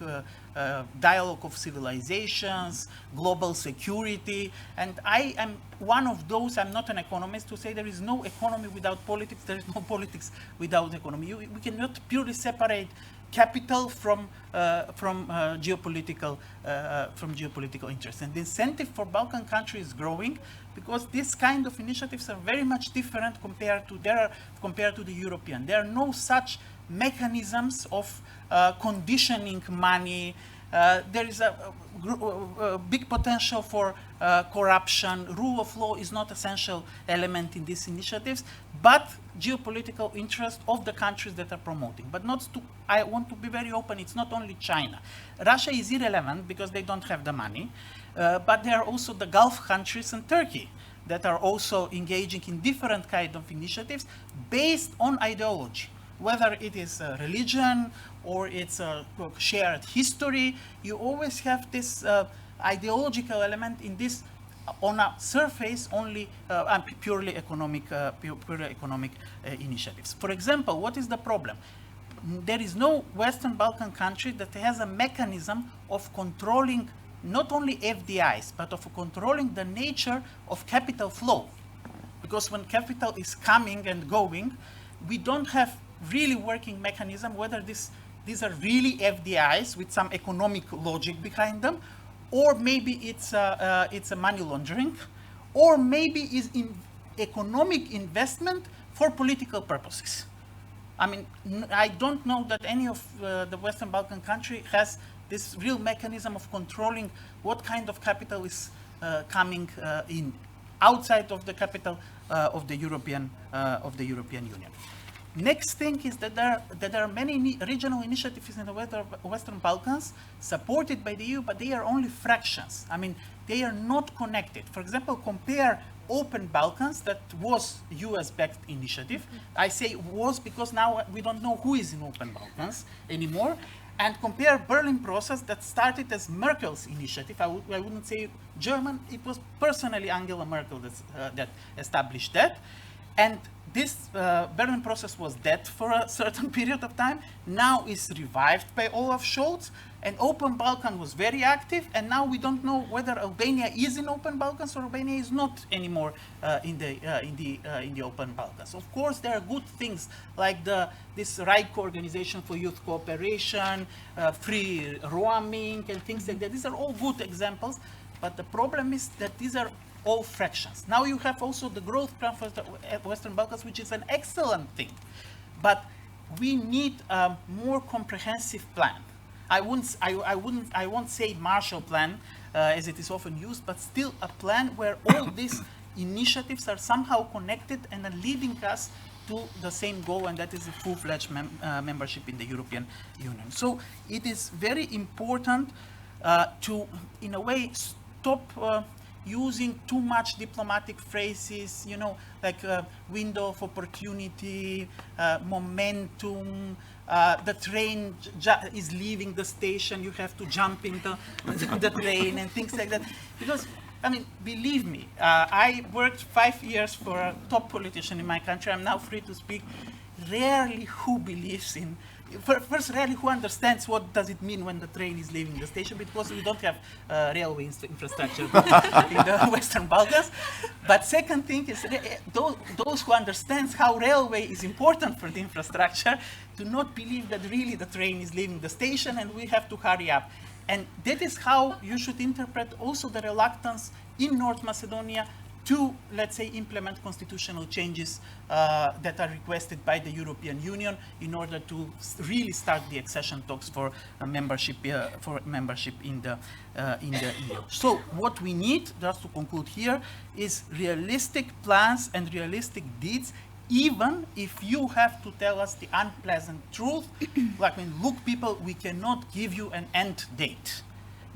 dialogue of civilizations, global security. And I am one of those, I'm not an economist, to say there is no economy without politics, there is no politics without economy. We cannot purely separate capital from geopolitical interests. And the incentive for Balkan countries is growing because this kind of initiatives are very much different compared to the European. There are no such mechanisms of conditioning money. There is a big potential for corruption. Rule of law is not an essential element in these initiatives, but geopolitical interest of the countries that are promoting. But I want to be very open, it's not only China. Russia is irrelevant because they don't have the money, but there are also the Gulf countries and Turkey that are also engaging in different kind of initiatives based on ideology. Whether it is religion or it's a shared history, you always have this ideological element in this, on a surface, only purely economic initiatives. For example, what is the problem? There is no Western Balkan country that has a mechanism of controlling not only FDIs, but of controlling the nature of capital flow. Because when capital is coming and going, we don't have really working mechanism whether these are really FDIs with some economic logic behind them, or maybe it's a money laundering, or maybe is in economic investment for political purposes. I mean, I don't know that any of the Western Balkan country has this real mechanism of controlling what kind of capital is coming in outside of the capital of the European Union. Next thing is that there are many regional initiatives in the Western Balkans supported by the EU, but they are only fractions. I mean, they are not connected. For example, compare Open Balkans, that was US-backed initiative. I say was because now we don't know who is in Open Balkans anymore. And compare Berlin process that started as Merkel's initiative. I wouldn't say German. It was personally Angela Merkel that established that. And this Berlin process was dead for a certain period of time. Now is revived by Olaf Scholz. And Open Balkan was very active. And now we don't know whether Albania is in Open Balkans or Albania is not anymore in the Open Balkans. Of course, there are good things like this RICO Organization for Youth Cooperation, free roaming, and things like that. These are all good examples. But the problem is that these are all fractions. Now you have also the growth plan for the Western Balkans, which is an excellent thing. But we need a more comprehensive plan. I won't say Marshall Plan, as it is often used, but still a plan where all these initiatives are somehow connected and are leading us to the same goal, and that is a full-fledged membership in the European Union. So it is very important to, in a way, stop using too much diplomatic phrases, you know, like window of opportunity, momentum, the train is leaving the station, you have to jump into the train and things like that. Because, I mean, believe me, I worked 5 years for a top politician in my country. I'm now free to speak. Rarely who believes in, first, rarely who understands what does it mean when the train is leaving the station, because we don't have railway infrastructure in the Western Balkans. But second thing is those who understand how railway is important for the infrastructure do not believe that really the train is leaving the station and we have to hurry up. And that is how you should interpret also the reluctance in North Macedonia to, let's say, implement constitutional changes that are requested by the European Union in order to really start the accession talks for membership in the EU. So what we need, just to conclude here, is realistic plans and realistic deeds, even if you have to tell us the unpleasant truth. Like, I mean, look, people, we cannot give you an end date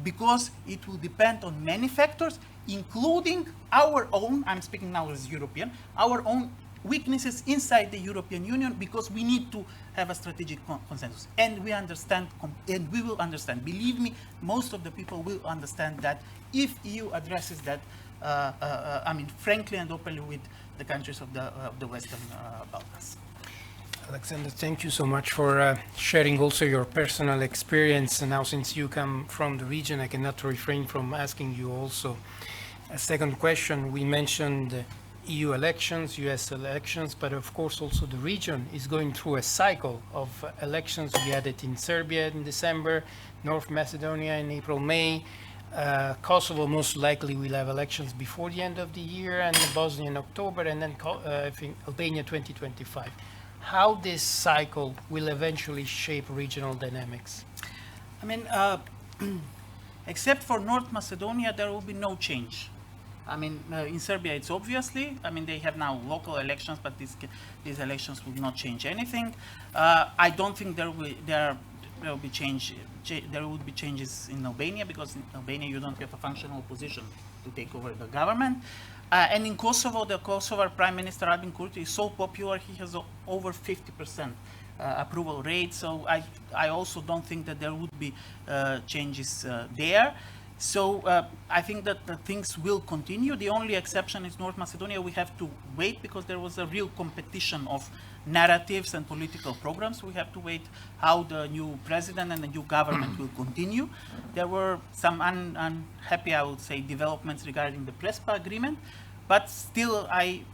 because it will depend on many factors, including our own, I'm speaking now as European, our own weaknesses inside the European Union, because we need to have a strategic consensus. And we understand, and we will understand. Believe me, most of the people will understand that if EU addresses that, I mean, frankly and openly with the countries of the Western Balkans. Alexander, thank you so much for sharing also your personal experience. And now, since you come from the region, I cannot refrain from asking you also a second question. We mentioned EU elections, US elections, but of course also the region is going through a cycle of elections. We had it in Serbia in December, North Macedonia in April, May. Kosovo most likely will have elections before the end of the year, and Bosnia in October, and then I think Albania 2025. How this cycle will eventually shape regional dynamics? I mean, except for North Macedonia, there will be no change. I mean, in Serbia, it's obviously, I mean, they have now local elections, but these elections will not change anything. I don't think there will be changes in Albania, because in Albania you don't have a functional opposition to take over the government. And in Kosovo, the Kosovo Prime Minister Albin Kurti is so popular, he has over 50% approval rate. So I also don't think that there would be changes there. So I think that things will continue. The only exception is North Macedonia. We have to wait, because there was a real competition of narratives and political programs. We have to wait how the new president and the new government will continue. There were some unhappy, I would say, developments regarding the Prespa agreement, but still I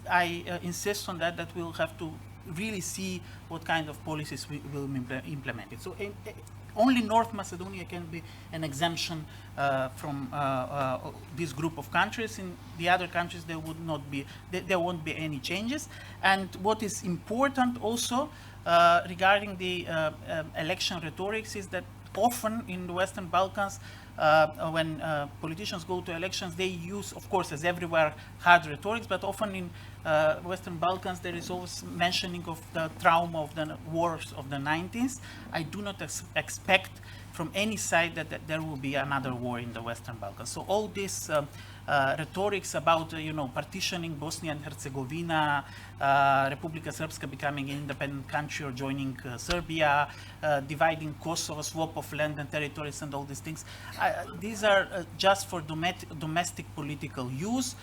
insist on that we'll have to really see what kind of policies we will implement it. So only North Macedonia can be an exemption from this group of countries. In the other countries, there won't be any changes. And what is important also regarding the election rhetorics is that often in the Western Balkans, when politicians go to elections, they use, of course, as everywhere, hard rhetorics, but often in Western Balkans, there is always mentioning of the trauma of the wars of the 90s. I do not expect from any side that there will be another war in the Western Balkans. So all this rhetorics about, partitioning Bosnia and Herzegovina, Republika Srpska becoming an independent country or joining Serbia, dividing Kosovo, swap of land and territories and all these things, these are just for domestic political use.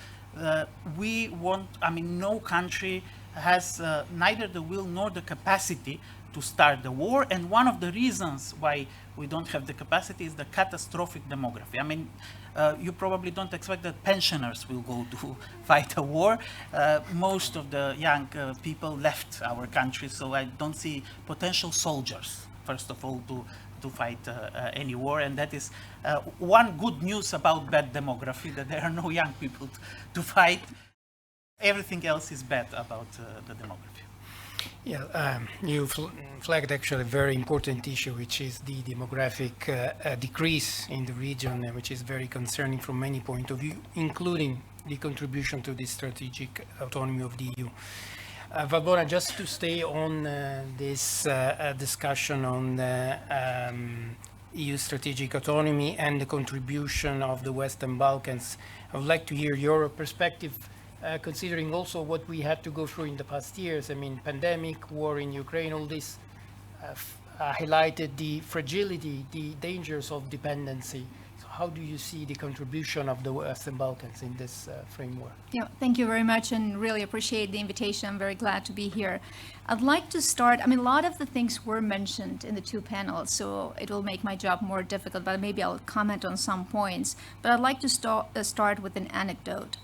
No country has neither the will nor the capacity to start the war, and one of the reasons why we don't have the capacity is the catastrophic demography. I mean, you probably don't expect that pensioners will go to fight a war. Most of the young people left our country, so I don't see potential soldiers, first of all, to fight any war, and that is one good news about bad demography, that there are no young people to fight. Everything else is bad about the demography. Yeah, you flagged actually a very important issue, which is the demographic decrease in the region, which is very concerning from many points of view, including the contribution to the strategic autonomy of the EU. Valbona, just to stay on this discussion on EU strategic autonomy and the contribution of the Western Balkans, I would like to hear your perspective, considering also what we had to go through in the past years. I mean, pandemic, war in Ukraine, all this highlighted the fragility, the dangers of dependency. So how do you see the contribution of the Western Balkans in this framework? Yeah, thank you very much, and really appreciate the invitation. I'm very glad to be here. I'd like to start, a lot of the things were mentioned in the two panels, so it will make my job more difficult, but maybe I'll comment on some points. But I'd like to start with an anecdote.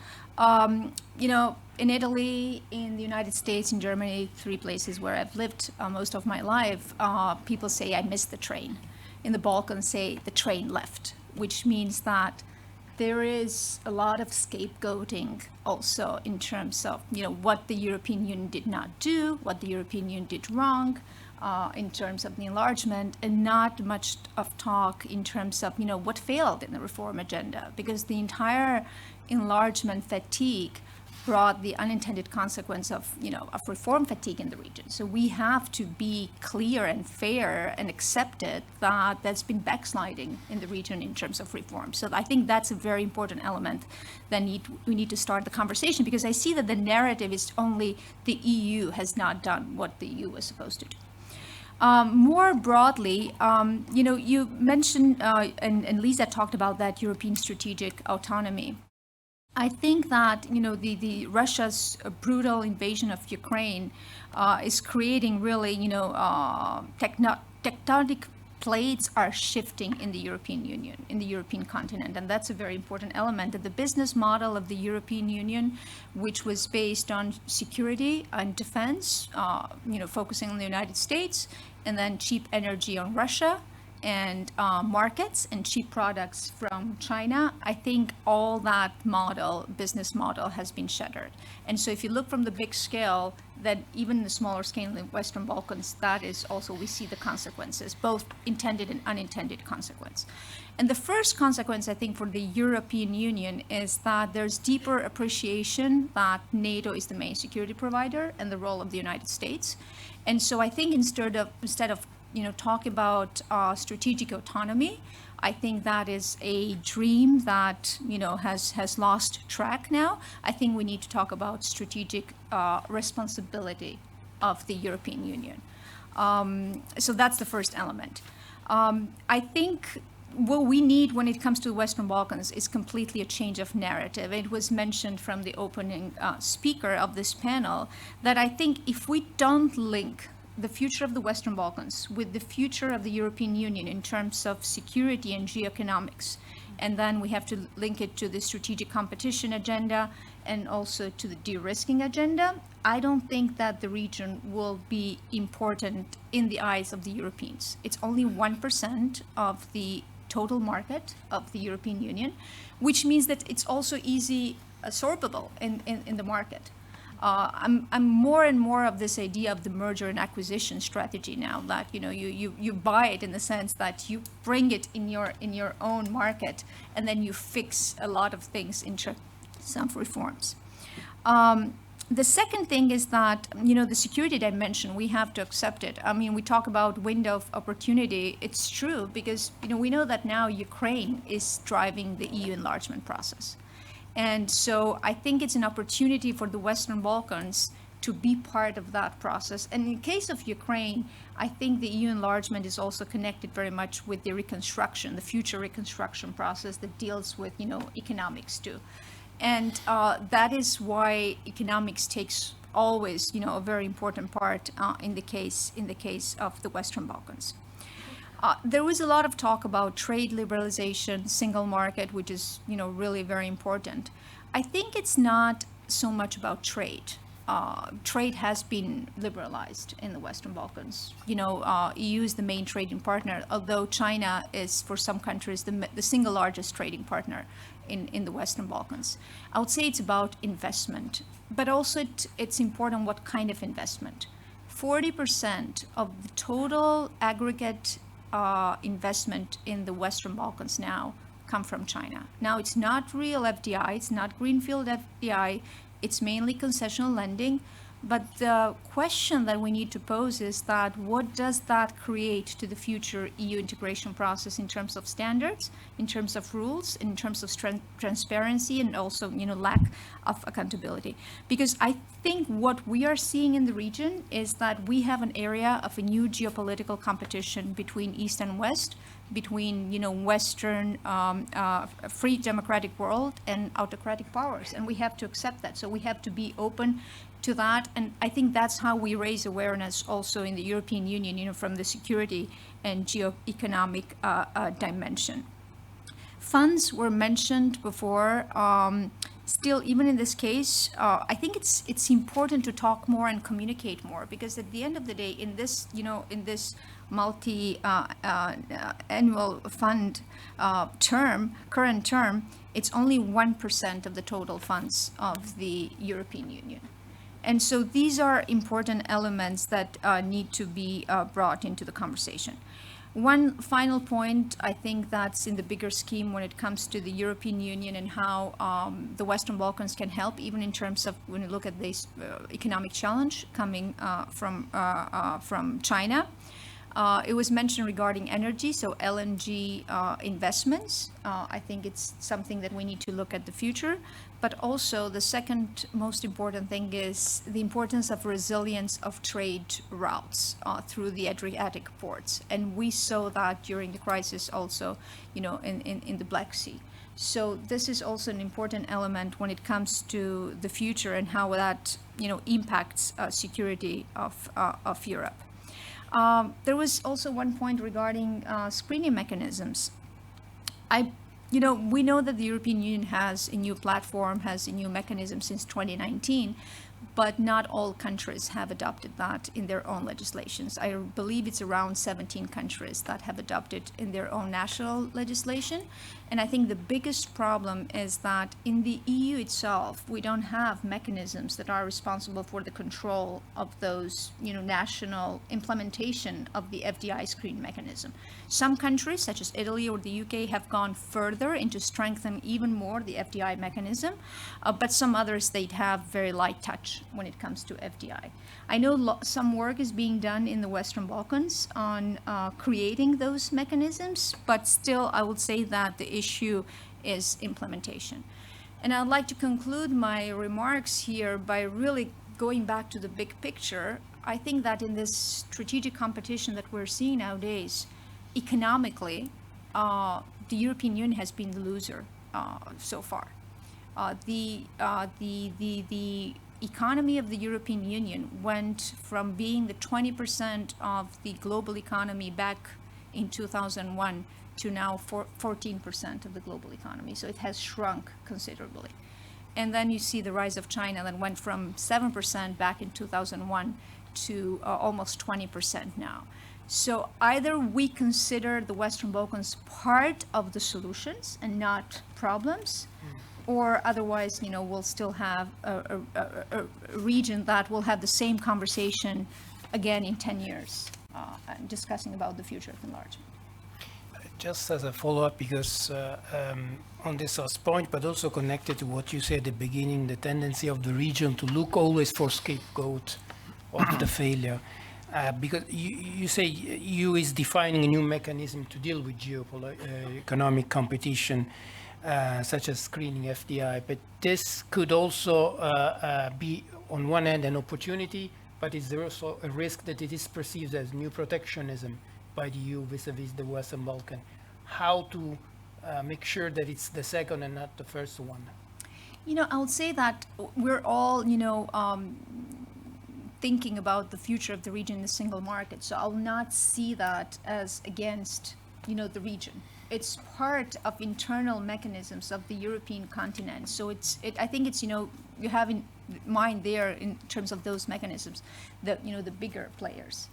In Italy, in the United States, in Germany, three places where I've lived most of my life, people say I missed the train. In the Balkans, say the train left, which means that there is a lot of scapegoating also in terms of, what the European Union did not do, what the European Union did wrong, in terms of the enlargement, and not much of talk in terms of, what failed in the reform agenda, because the entire enlargement fatigue brought the unintended consequence of reform fatigue in the region. So we have to be clear and fair and accept it that that's been backsliding in the region in terms of reform. So I think that's a very important element that we need to start the conversation, because I see that the narrative is only the EU has not done what the EU was supposed to do. More broadly, you mentioned, and Lisa talked about that European strategic autonomy. I think that the Russia's brutal invasion of Ukraine is creating really tectonic plates are shifting in the European Union, in the European continent, and that's a very important element. That the business model of the European Union, which was based on security and defense, focusing on the United States, and then cheap energy on Russia, and markets and cheap products from China, I think all that business model has been shattered. And so if you look from the big scale, that even in the smaller scale in the Western Balkans, that is also, we see the consequences, both intended and unintended consequence. And the first consequence, I think, for the European Union is that there's deeper appreciation that NATO is the main security provider and the role of the United States. And so I think instead of talk about strategic autonomy, I think that is a dream that has lost track now. I think we need to talk about strategic responsibility of the European Union. So that's the first element. I think what we need when it comes to the Western Balkans is completely a change of narrative. It was mentioned from the opening speaker of this panel that I think if we don't link the future of the Western Balkans with the future of the European Union in terms of security and geoeconomics, and then we have to link it to the strategic competition agenda and also to the de-risking agenda, I don't think that the region will be important in the eyes of the Europeans. It's only 1% of the total market of the European Union, which means that it's also easy absorbable in the market. I'm more and more of this idea of the merger and acquisition strategy now, that you buy it in the sense that you bring it in your own market, and then you fix a lot of things into some reforms. The second thing is that the security dimension, we have to accept it. I mean, we talk about window of opportunity. It's true because we know that now Ukraine is driving the EU enlargement process. And so I think it's an opportunity for the Western Balkans to be part of that process. And in case of Ukraine, I think the EU enlargement is also connected very much with the reconstruction, the future reconstruction process that deals with, economics too. And that is why economics takes always, a very important part in the case of the Western Balkans. There was a lot of talk about trade liberalization, single market, which is, really very important. I think it's not so much about trade. Trade has been liberalized in the Western Balkans. EU is the main trading partner, although China is, for some countries, the single largest trading partner in the Western Balkans. I would say it's about investment, but also it's important what kind of investment. 40% of the total aggregate investment in the Western Balkans now come from China. Now, it's not real FDI, it's not greenfield FDI, it's mainly concessional lending. But the question that we need to pose is that what does that create to the future EU integration process in terms of standards, in terms of rules, in terms of transparency, and also lack of accountability? Because I think what we are seeing in the region is that we have an area of a new geopolitical competition between East and West, between Western free democratic world and autocratic powers, and we have to accept that. So we have to be open to that, and I think that's how we raise awareness also in the European Union, from the security and geoeconomic dimension. Funds were mentioned before. Still, even in this case, I think it's important to talk more and communicate more, because at the end of the day, in this multi-annual fund current term, it's only 1% of the total funds of the European Union. And so these are important elements that need to be brought into the conversation. One final point, I think that's in the bigger scheme when it comes to the European Union and how the Western Balkans can help, even in terms of when you look at this economic challenge coming from China. It was mentioned regarding energy, so LNG investments. I think it's something that we need to look at the future. But also the second most important thing is the importance of resilience of trade routes through the Adriatic ports. And we saw that during the crisis also, in the Black Sea. So this is also an important element when it comes to the future and how that, impacts security of Europe. There was also one point regarding screening mechanisms. We know that the European Union has a new platform, has a new mechanism since 2019, but not all countries have adopted that in their own legislations. I believe it's around 17 countries that have adopted in their own national legislation. And I think the biggest problem is that in the EU itself, we don't have mechanisms that are responsible for the control of those, national implementation of the FDI screen mechanism. Some countries, such as Italy or the UK, have gone further into strengthening even more the FDI mechanism, but some others, they have very light touch when it comes to FDI. I know some work is being done in the Western Balkans on creating those mechanisms, but still I would say that the issue is implementation. And I'd like to conclude my remarks here by really going back to the big picture. I think that in this strategic competition that we're seeing nowadays, economically, the European Union has been the loser so far. The economy of the European Union went from being the 20% of the global economy back in 2001 to now 14% of the global economy. So it has shrunk considerably. And then you see the rise of China that went from 7% back in 2001 to almost 20% now. So either we consider the Western Balkans part of the solutions and not problems, or otherwise, we'll still have a region that will have the same conversation again in 10 years, discussing about the future of enlargement. Just as a follow-up, because on this last point, but also connected to what you said at the beginning, the tendency of the region to look always for scapegoat of the failure. Because you say EU is defining a new mechanism to deal with economic competition, such as screening FDI, but this could also be, on one end, an opportunity, but is there also a risk that it is perceived as new protectionism by the EU vis-a-vis the Western Balkan? How to make sure that it's the second and not the first one? I would say that we're all, thinking about the future of the region in the single market. So I'll not see that as against, the region. It's part of internal mechanisms of the European continent. So I think it's, you have in mind there in terms of those mechanisms, the bigger players.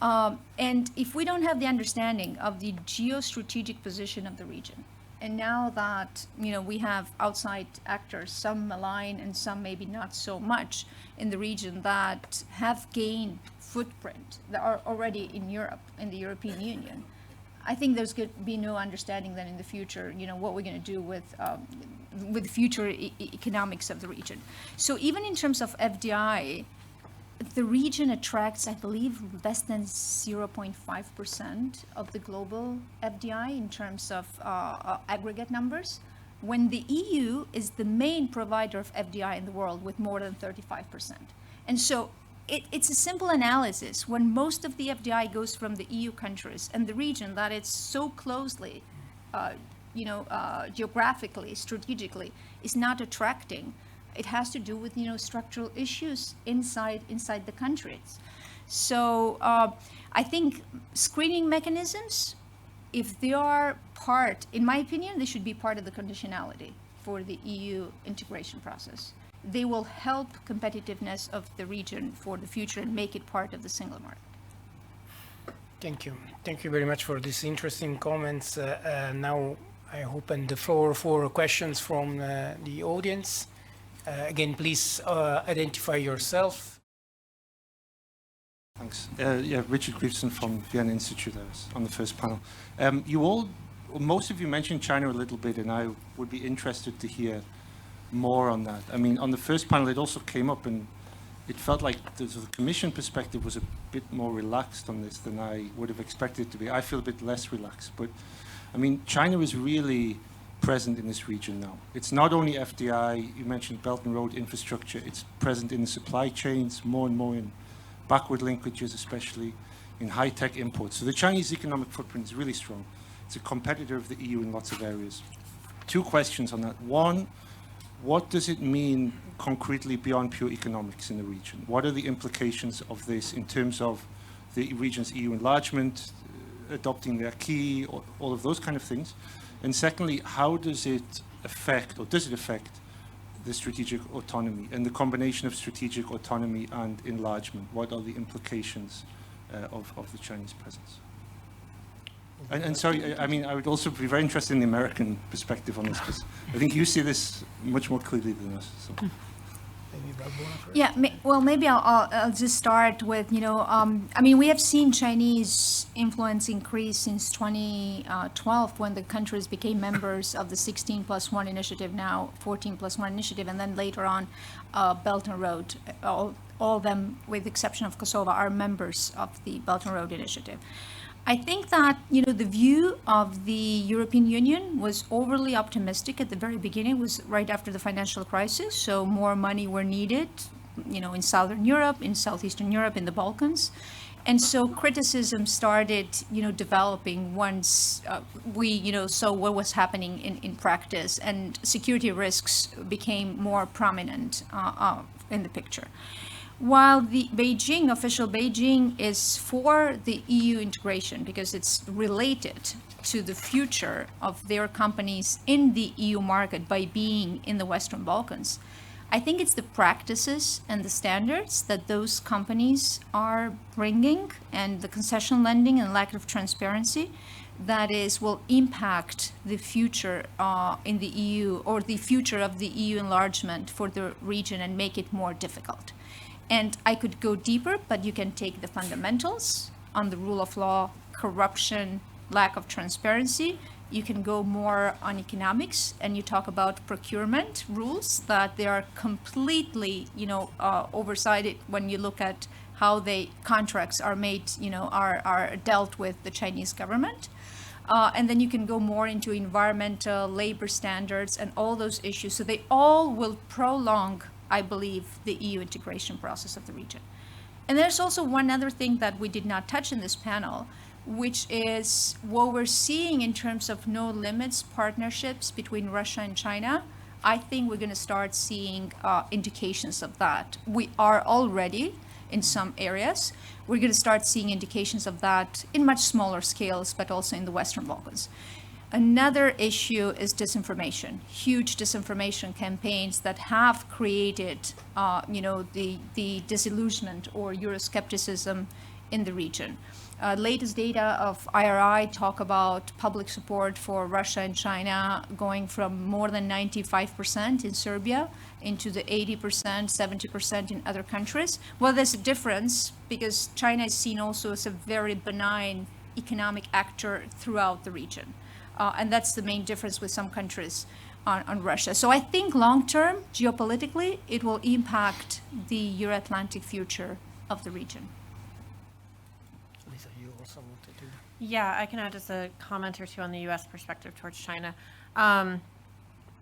And if we don't have the understanding of the geostrategic position of the region, and now that, we have outside actors, some align and some maybe not so much in the region that have gained footprint that are already in Europe, in the European Union, I think there's going to be no understanding then in the future, what we're going to do with future economics of the region. So even in terms of FDI, the region attracts, I believe, less than 0.5% of the global FDI in terms of aggregate numbers, when the EU is the main provider of FDI in the world with more than 35%. And so it's a simple analysis. When most of the FDI goes from the EU countries and the region that it's so closely, geographically, strategically, is not attracting, it has to do with, structural issues inside the countries. So I think screening mechanisms, if they are part, in my opinion, they should be part of the conditionality for the EU integration process. They will help competitiveness of the region for the future and make it part of the single market. Thank you. Thank you very much for these interesting comments. Now I open the floor for questions from the audience. Again, please identify yourself. Thanks. Richard Griefson from Vienna Institute. I was on the first panel. Most of you mentioned China a little bit, and I would be interested to hear more on that. I mean, on the first panel, it also came up, and it felt like the Commission perspective was a bit more relaxed on this than I would have expected it to be. I feel a bit less relaxed, but I mean, China is really present in this region now. It's not only FDI, you mentioned Belt and Road infrastructure, it's present in the supply chains, more and more in backward linkages, especially in high-tech imports. So the Chinese economic footprint is really strong. It's a competitor of the EU in lots of areas. two questions on that. One, what does it mean concretely beyond pure economics in the region? What are the implications of this in terms of the region's EU enlargement, adopting the acquis, all of those kind of things? And secondly, how does it affect, or does it affect, the strategic autonomy and the combination of strategic autonomy and enlargement? What are the implications of the Chinese presence? And sorry, I mean, I would also be very interested in the American perspective on this, because I think you see this much more clearly than us. So. Yeah, well, maybe I'll just start with, I mean, we have seen Chinese influence increase since 2012 when the countries became members of the 16+1 initiative, now 14+1 initiative, and then later on Belt and Road. All of them, with the exception of Kosovo, are members of the Belt and Road initiative. I think that, the view of the European Union was overly optimistic at the very beginning. It was right after the financial crisis, so more money were needed, in Southern Europe, in Southeastern Europe, in the Balkans. And so criticism started, developing once we, saw what was happening in practice, and security risks became more prominent in the picture. While the official Beijing is for the EU integration because it's related to the future of their companies in the EU market by being in the Western Balkans, I think it's the practices and the standards that those companies are bringing, and the concession lending and lack of transparency that will impact the future in the EU, or the future of the EU enlargement for the region, and make it more difficult. And I could go deeper, but you can take the fundamentals on the rule of law, corruption, lack of transparency. You can go more on economics, and you talk about procurement rules that they are completely, oversighted when you look at how contracts are made, are dealt with the Chinese government. And then you can go more into environmental, labor standards, and all those issues. So they all will prolong, I believe, the EU integration process of the region. And there's also one other thing that we did not touch in this panel, which is what we're seeing in terms of no limits partnerships between Russia and China. I think we're going to start seeing indications of that. We are already in some areas. We're going to start seeing indications of that in much smaller scales, but also in the Western Balkans. Another issue is disinformation, huge disinformation campaigns that have created, the disillusionment or Euroscepticism in the region. Latest data of IRI talk about public support for Russia and China going from more than 95% in Serbia into the 80%, 70% in other countries. Well, there's a difference because China is seen also as a very benign economic actor throughout the region. And that's the main difference with some countries on Russia. So I think long-term, geopolitically, it will impact the Euro-Atlantic future of the region. Lisa, you also wanted to... Yeah, I can add just a comment or two on the U.S. perspective towards China.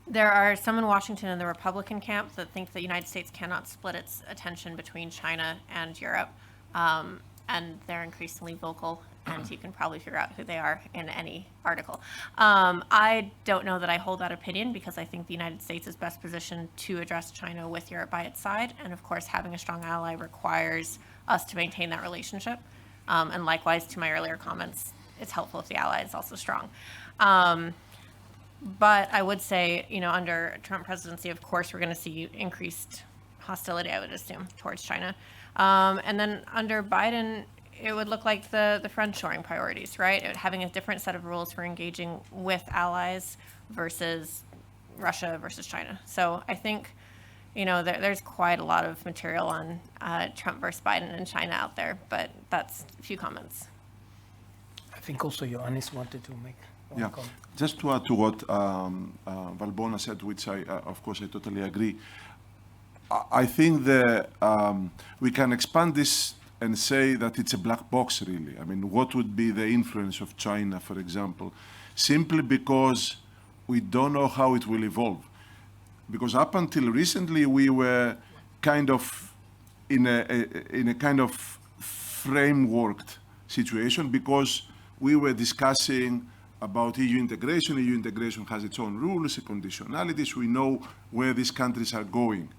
There are some in Washington in the Republican camp that think that the United States cannot split its attention between China and Europe. And they're increasingly vocal, and you can probably figure out who they are in any article. I don't know that I hold that opinion, because I think the United States is best positioned to address China with Europe by its side. And of course, having a strong ally requires us to maintain that relationship. And likewise, to my earlier comments, it's helpful if the ally is also strong. But I would say, under Trump presidency, of course, we're going to see increased hostility, I would assume, towards China. And then under Biden, it would look like the friendshoring priorities, right? Having a different set of rules for engaging with allies versus Russia versus China. So I think, there's quite a lot of material on Trump versus Biden and China out there, but that's a few comments. I think also Ioannis wanted to make one comment. Just to add to what Valbona said, which of course I totally agree. I think that we can expand this and say that it's a black box, really. I mean, what would be the influence of China, for example, simply because we don't know how it will evolve. Because up until recently, we were kind of in a kind of frameworked situation, because we were discussing about EU integration. EU integration has its own rules, conditionalities. We know where these countries are going.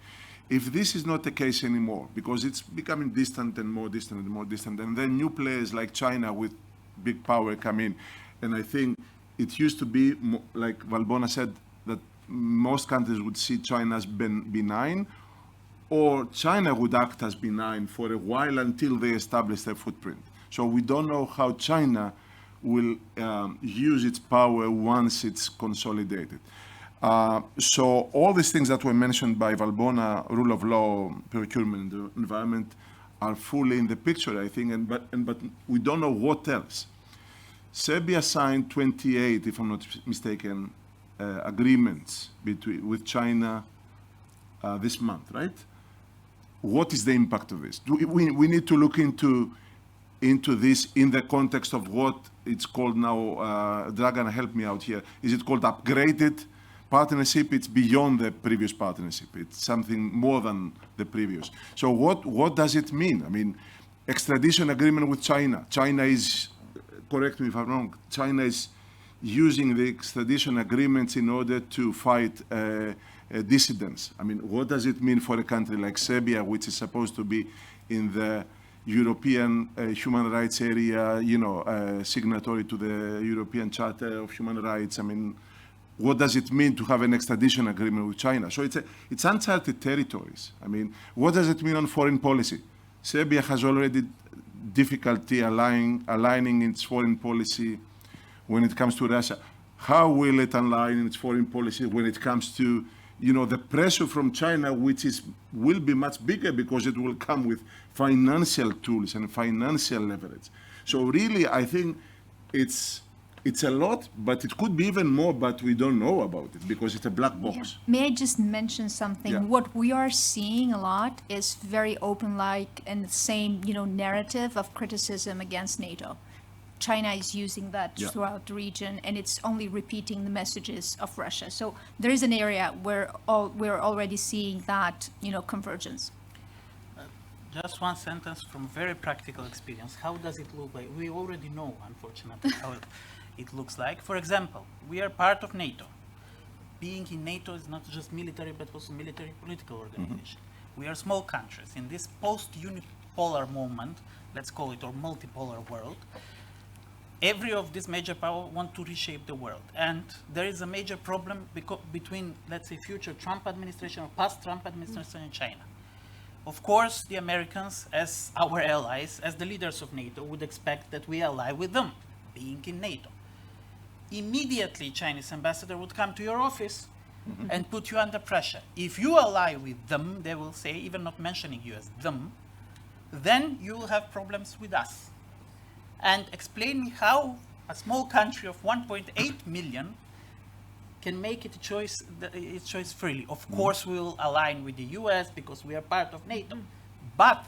If this is not the case anymore, because it's becoming distant and more distant and more distant, and then new players like China with big power come in, and I think it used to be, like Valbona said, that most countries would see China as benign, or China would act as benign for a while until they establish their footprint. So we don't know how China will use its power once it's consolidated. So all these things that were mentioned by Valbona, rule of law, procurement, the environment, are fully in the picture, I think, but we don't know what else. Serbia signed 28, if I'm not mistaken, agreements with China this month, right? What is the impact of this? We need to look into this in the context of what it's called now, Dragan, help me out here. Is it called upgraded partnership? It's beyond the previous partnership. It's something more than the previous. So what does it mean? I mean, extradition agreement with China. China is, correct me if I'm wrong, China is using the extradition agreements in order to fight dissidents. I mean, what does it mean for a country like Serbia, which is supposed to be in the European human rights area, signatory to the European Charter of Human Rights? I mean, what does it mean to have an extradition agreement with China? So it's uncharted territories. I mean, what does it mean on foreign policy? Serbia has already difficulty aligning its foreign policy when it comes to Russia. How will it align its foreign policy when it comes to the pressure from China, which will be much bigger because it will come with financial tools and financial leverage. So really, I think it's a lot, but it could be even more, but we don't know about it because it's a black box. Yeah. May I just mention something? Yeah. What we are seeing a lot is very open-like and the same, narrative of criticism against NATO. China is using that throughout the region, and it's only repeating the messages of Russia. So there is an area where we're already seeing that, convergence. Just one sentence from very practical experience. How does it look like? We already know, unfortunately, how it looks like. For example, we are part of NATO. Being in NATO is not just military, but also military political organization. We are small countries. In this post-unipolar moment, let's call it, or multipolar world, every of these major powers want to reshape the world. And there is a major problem between, let's say, future Trump administration or past Trump administration and China. Of course, the Americans, as our allies, as the leaders of NATO, would expect that we ally with them, being in NATO. Immediately, Chinese ambassador would come to your office and put you under pressure. If you ally with them, they will say, even not mentioning you as them, then you will have problems with us. And explain me how a small country of 1.8 million can make its choice freely. Of course, we will align with the US because we are part of NATO. But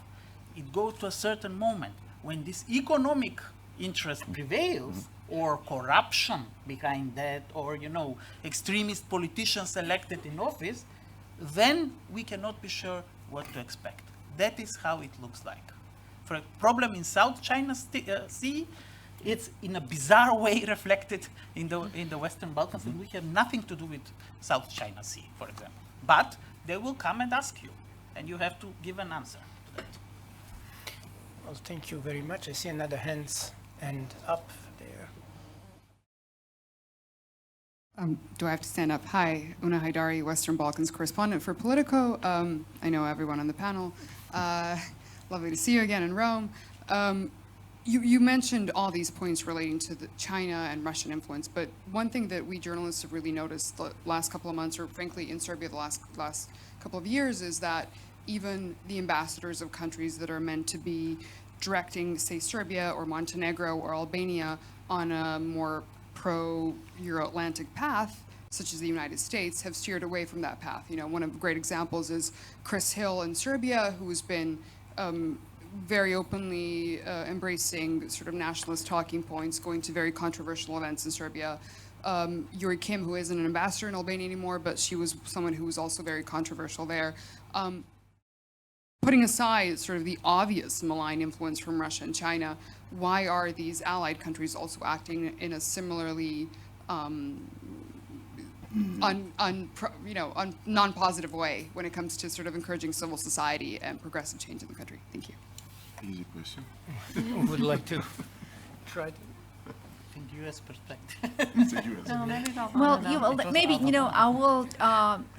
it goes to a certain moment when this economic interest prevails, or corruption behind that, or extremist politicians elected in office, then we cannot be sure what to expect. That is how it looks like. For a problem in South China Sea, it's in a bizarre way reflected in the Western Balkans, and we have nothing to do with South China Sea, for example. But they will come and ask you, and you have to give an answer to that. Well, thank you very much. I see another hands and up there. Do I have to stand up? Hi, Una Haidari, Western Balkans correspondent for Politico. I know everyone on the panel. Lovely to see you again in Rome. You mentioned all these points relating to China and Russian influence, but one thing that we journalists have really noticed the last couple of months, or frankly in Serbia the last couple of years, is that even the ambassadors of countries that are meant to be directing, say, Serbia or Montenegro or Albania on a more pro-Euro-Atlantic path, such as the United States, have steered away from that path. One of the great examples is Chris Hill in Serbia, who's been very openly embracing sort of nationalist talking points, going to very controversial events in Serbia. Yuri Kim, who isn't an ambassador in Albania anymore, but she was someone who was also very controversial there. putting aside sort of the obvious malign influence from Russia and China, why are these allied countries also acting in a similarly non-positive way when it comes to sort of encouraging civil society and progressive change in the country? Thank you. Easy question. Who would like to try to? Think U.S. perspective. No, maybe I will.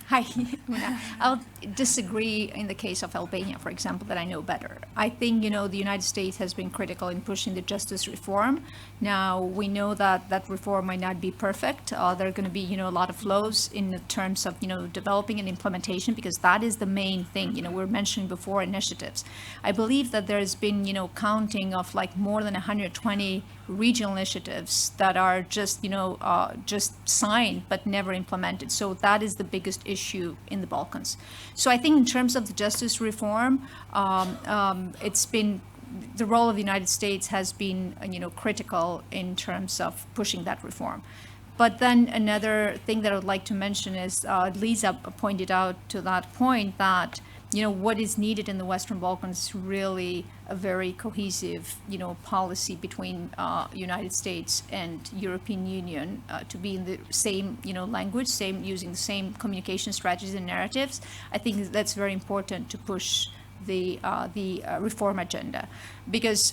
Hi, Una. I'll disagree in the case of Albania, for example, that I know better. I think the United States has been critical in pushing the justice reform. Now we know that that reform might not be perfect. There are going to be a lot of flaws in terms of developing and implementation, because that is the main thing. We were mentioning before initiatives. I believe that there has been counting of like more than 120 regional initiatives that are just signed but never implemented. So that is the biggest issue in the Balkans. So I think in terms of the justice reform, it's been the role of the United States has been critical in terms of pushing that reform. But then another thing that I would like to mention is Lisa pointed out to that point that what is needed in the Western Balkans is really a very cohesive, policy between United States and European Union to be in the same, language, using the same communication strategies and narratives. I think that's very important to push the reform agenda, because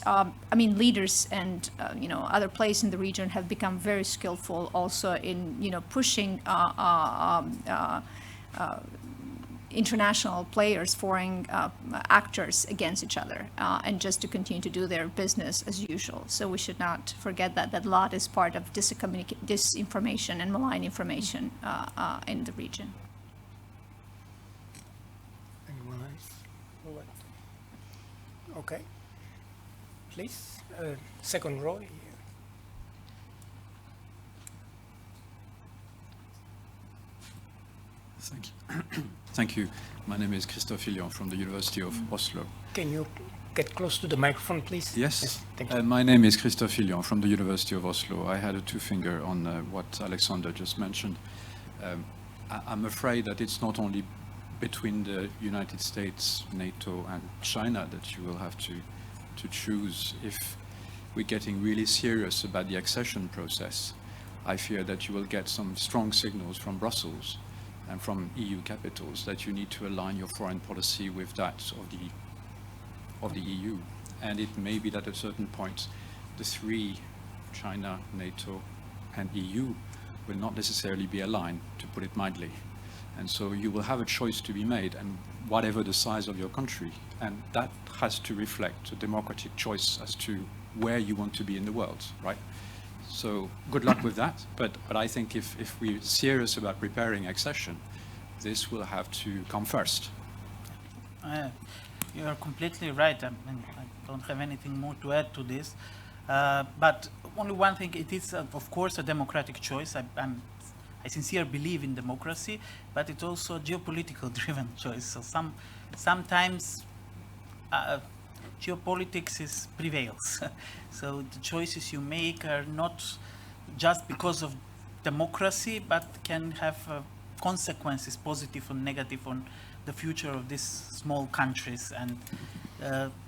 leaders and other players in the region have become very skillful also in pushing international players, foreign actors against each other, and just to continue to do their business as usual. So we should not forget that a lot is part of disinformation and malign information in the region. Anyone else? Okay. Please, second row. Thank you. Thank you. My name is Christophe Hillion from the University of Oslo. Can you get close to the microphone, please? Yes. Thank you. My name is Christophe Hillion from the University of Oslo. I had a two-finger on what Alexander just mentioned. I'm afraid that it's not only between the United States, NATO, and China that you will have to choose. If we're getting really serious about the accession process, I fear that you will get some strong signals from Brussels and from EU capitals that you need to align your foreign policy with that of the EU. And it may be that at a certain point, the three, China, NATO, and EU, will not necessarily be aligned, to put it mildly. And so you will have a choice to be made, and whatever the size of your country, and that has to reflect a democratic choice as to where you want to be in the world, right? So good luck with that, but I think if we're serious about preparing accession, this will have to come first. You are completely right. I don't have anything more to add to this, but only one thing, it is of course a democratic choice. I sincerely believe in democracy, but it's also a geopolitical driven choice. So sometimes geopolitics prevails. So the choices you make are not just because of democracy, but can have consequences, positive or negative, on the future of these small countries and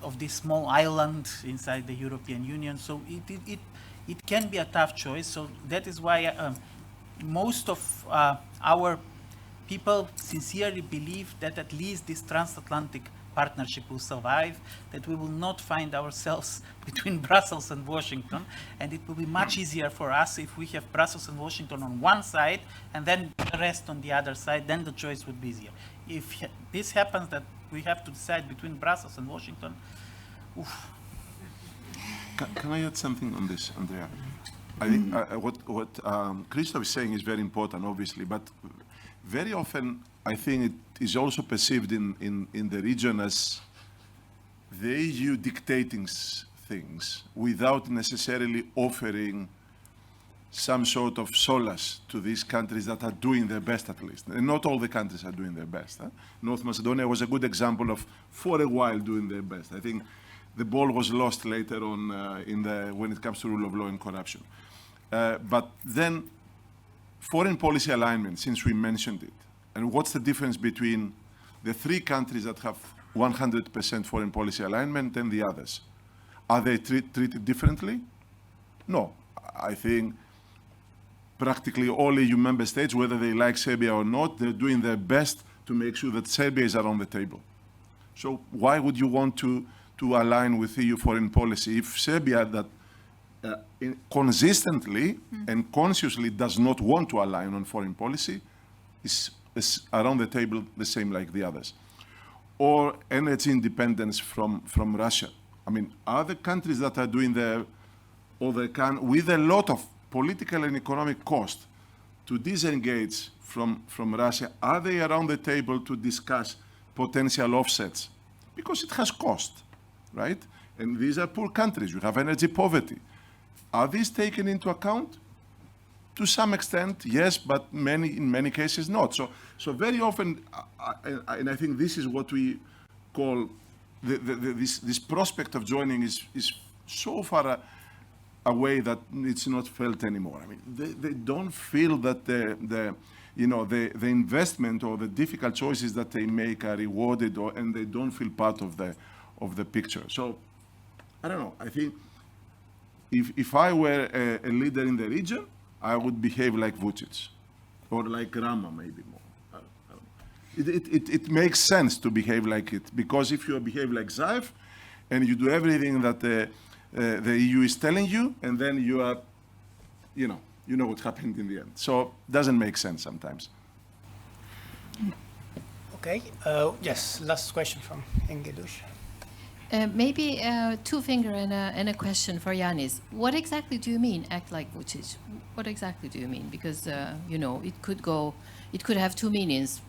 of this small island inside the European Union. So it can be a tough choice. So that is why most of our people sincerely believe that at least this transatlantic partnership will survive, that we will not find ourselves between Brussels and Washington, and it will be much easier for us if we have Brussels and Washington on one side and then the rest on the other side. Then the choice would be easier. If this happens, that we have to decide between Brussels and Washington, oof. Can I add something on this, Andrea? I think what Christoph is saying is very important, obviously, but very often I think it is also perceived in the region as the EU dictating things without necessarily offering some sort of solace to these countries that are doing their best, at least. And not all the countries are doing their best. North Macedonia was a good example of, for a while, doing their best. I think the ball was lost later on when it comes to rule of law and corruption. But then foreign policy alignment, since we mentioned it, and what's the difference between the three countries that have 100% foreign policy alignment than the others. Are they treated differently? No. I think practically all EU member states, whether they like Serbia or not, they're doing their best to make sure that Serbia is around the table. So why would you want to align with EU foreign policy if Serbia that consistently and consciously does not want to align on foreign policy is around the table the same like the others? Or energy independence from Russia. I mean, other countries that are doing all they can with a lot of political and economic cost to disengage from Russia, are they around the table to discuss potential offsets? Because it has cost, right? And these are poor countries. You have energy poverty. Are these taken into account? To some extent, yes, but in many cases not. So very often, and I think this is what we call this prospect of joining is so far away that it's not felt anymore. I mean, they don't feel that the investment or the difficult choices that they make are rewarded, and they don't feel part of the picture. So I don't know. I think if I were a leader in the region, I would behave like Vučić or like Rama, maybe more. It makes sense to behave like it, because if you behave like Zaev and you do everything that the EU is telling you, and then you are, you know what happened in the end. So it doesn't make sense sometimes. Okay. Yes, last question from Engelush. Maybe two finger and a question for Yanis. What exactly do you mean, act like Vučić? What exactly do you mean? Because, it could have two meanings.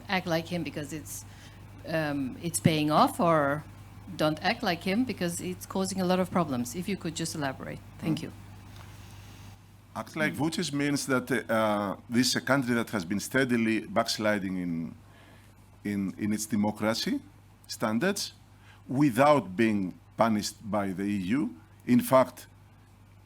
Act like him because it's paying off, or don't act like him because it's causing a lot of problems. If you could just elaborate. Thank you. Act like Vučić means that this is a country that has been steadily backsliding in its democracy standards, without being punished by the EU. In fact,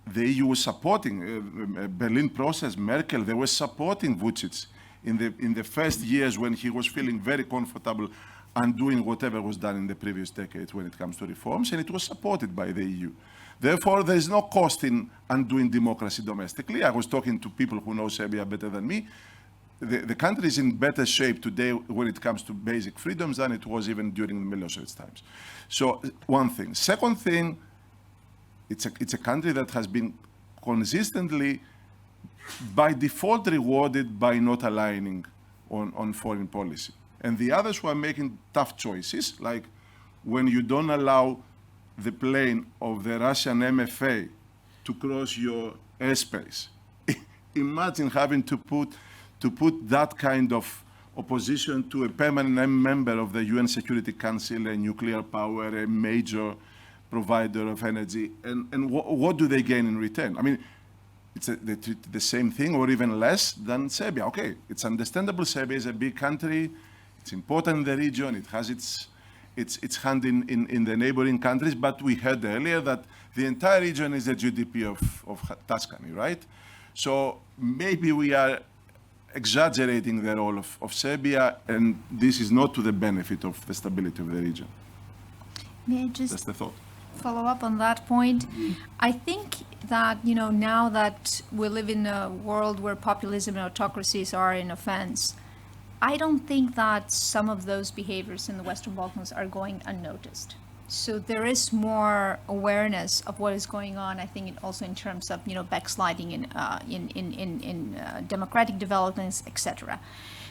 the EU was supporting Berlin process, Merkel, they were supporting Vučić in the first years when he was feeling very comfortable and doing whatever was done in the previous decades when it comes to reforms, and it was supported by the EU. Therefore, there is no cost in undoing democracy domestically. I was talking to people who know Serbia better than me. The country is in better shape today when it comes to basic freedoms than it was even during the Milosevic times. So one thing. Second thing, it's a country that has been consistently, by default, rewarded by not aligning on foreign policy. And the others who are making tough choices, like when you don't allow the plane of the Russian MFA to cross your airspace. Imagine having to put that kind of opposition to a permanent member of the UN Security Council, a nuclear power, a major provider of energy, and what do they gain in return? I mean, they treat the same thing or even less than Serbia. Okay, it's understandable. Serbia is a big country. It's important in the region. It has its hand in the neighboring countries. But we heard earlier that the entire region is the GDP of Tuscany, right? So maybe we are exaggerating the role of Serbia, and this is not to the benefit of the stability of the region. May I just That's the thought. follow up on that point? I think that, now that we live in a world where populism and autocracies are in offense, I don't think that some of those behaviors in the Western Balkans are going unnoticed. So there is more awareness of what is going on, I think, also in terms of, backsliding in democratic developments, etc.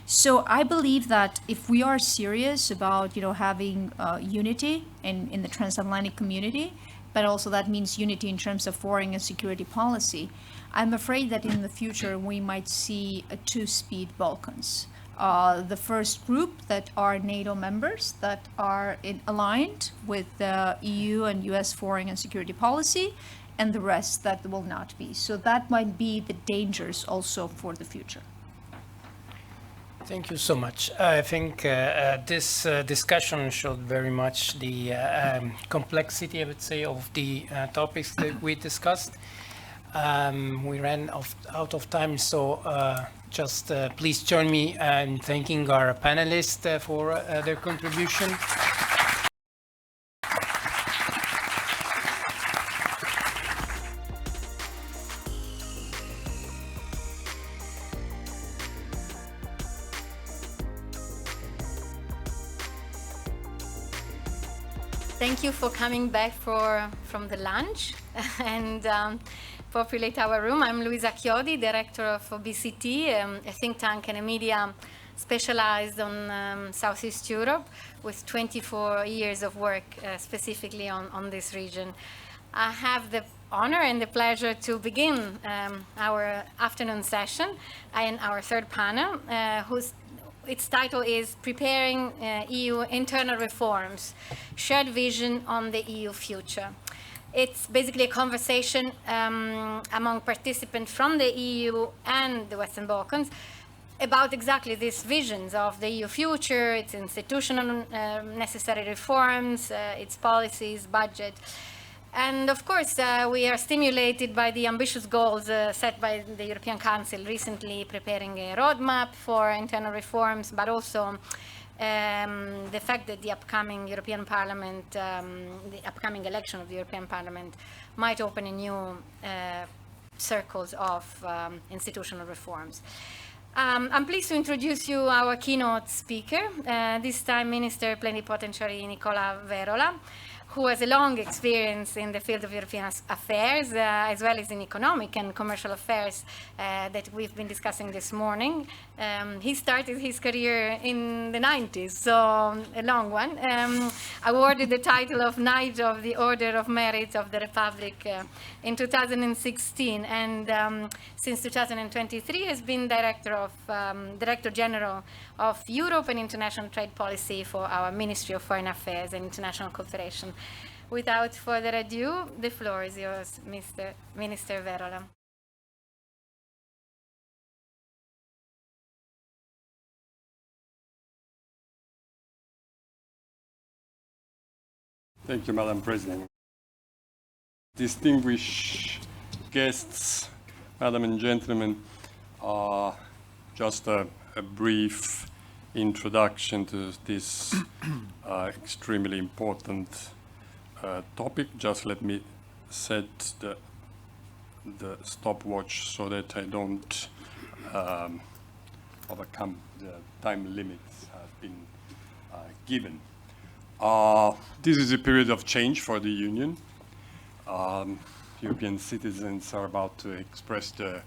So I believe that if we are serious about, having unity in the transatlantic community, but also that means unity in terms of foreign and security policy, I'm afraid that in the future we might see a two-speed Balkans. The first group that are NATO members that are aligned with the EU and US foreign and security policy, and the rest that will not be. So that might be the dangers also for the future. Thank you so much. I think this discussion showed very much the complexity, I would say, of the topics that we discussed. We ran out of time, so just please join me in thanking our panelists for their contribution. Thank you for coming back from the lunch and populate our room. I'm Luisa Chiodi, director of BCT, a think tank and a media specialized on Southeast Europe with 24 years of work specifically on this region. I have the honor and the pleasure to begin our afternoon session and our third panel, its title is Preparing EU Internal Reforms, Shared Vision on the EU Future. It's basically a conversation among participants from the EU and the Western Balkans about exactly these visions of the EU future, its institutional necessary reforms, its policies, budget. And of course, we are stimulated by the ambitious goals set by the European Council recently, preparing a roadmap for internal reforms, but also the fact that the upcoming European Parliament, the upcoming election of the European Parliament might open a new circles of institutional reforms. I'm pleased to introduce you our keynote speaker, this time Minister Plenipotentiary Nicola Verola, who has a long experience in the field of European affairs, as well as in economic and commercial affairs that we've been discussing this morning. He started his career in the 90s, so a long one. Awarded the title of Knight of the Order of Merit of the Republic in 2016, and since 2023 has been Director General of Europe and International Trade Policy for our Ministry of Foreign Affairs and International Cooperation. Without further ado, the floor is yours, Minister Verola. Thank you, Madam President. Distinguished guests, Madam and gentlemen, just a brief introduction to this extremely important topic. Just let me set the stopwatch so that I don't overcome the time limits have been given. This is a period of change for the Union. European citizens are about to express their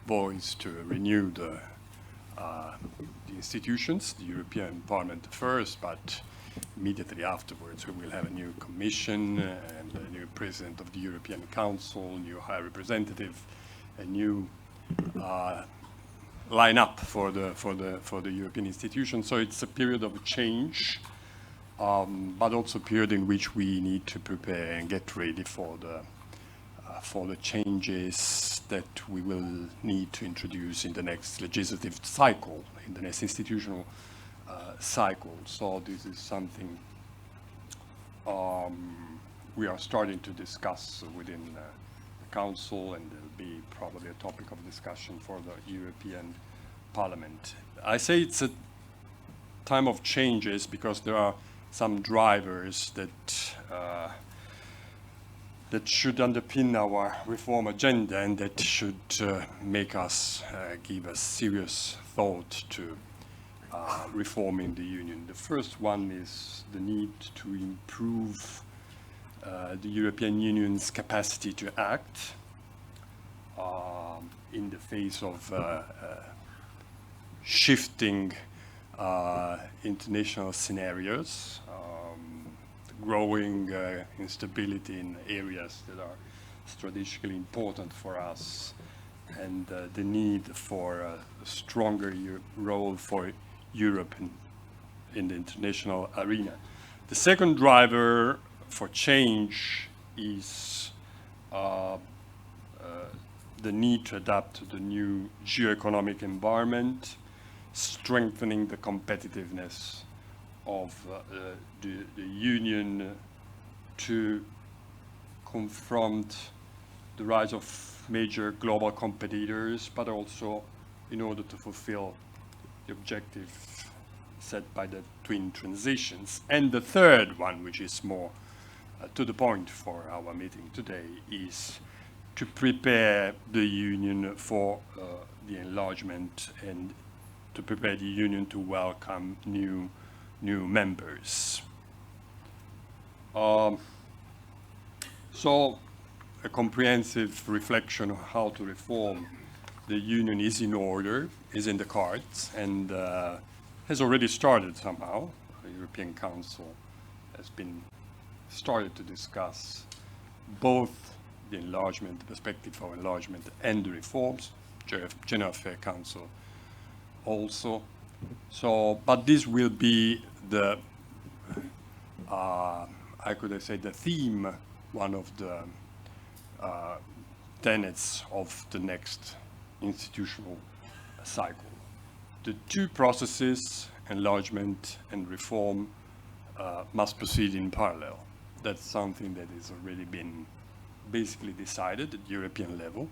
voice to renew the institutions, the European Parliament first, but immediately afterwards we will have a new Commission and a new President of the European Council, new High Representative, a new lineup for the European institutions. So it's a period of change, but also a period in which we need to prepare and get ready for the changes that we will need to introduce in the next legislative cycle, in the next institutional cycle. So this is something we are starting to discuss within the Council, and there will be probably a topic of discussion for the European Parliament. I say it's a time of changes because there are some drivers that should underpin our reform agenda and that should make us give a serious thought to reforming the Union. The first one is the need to improve the European Union's capacity to act in the face of shifting international scenarios, growing instability in areas that are strategically important for us, and the need for a stronger role for Europe in the international arena. The second driver for change is the need to adapt to the new geoeconomic environment, strengthening the competitiveness of the Union to confront the rise of major global competitors, but also in order to fulfill the objective set by the twin transitions. And the third one, which is more to the point for our meeting today, is to prepare the Union for the enlargement and to prepare the Union to welcome new members. So a comprehensive reflection on how to reform the Union is in order, is in the cards, and has already started somehow. The European Council has been started to discuss both the enlargement, the perspective of enlargement, and the reforms. General Affairs Council also. So, but this will be the, how could I say, the theme, one of the tenets of the next institutional cycle. The two processes, enlargement and reform, must proceed in parallel. That's something that has already been basically decided at European level.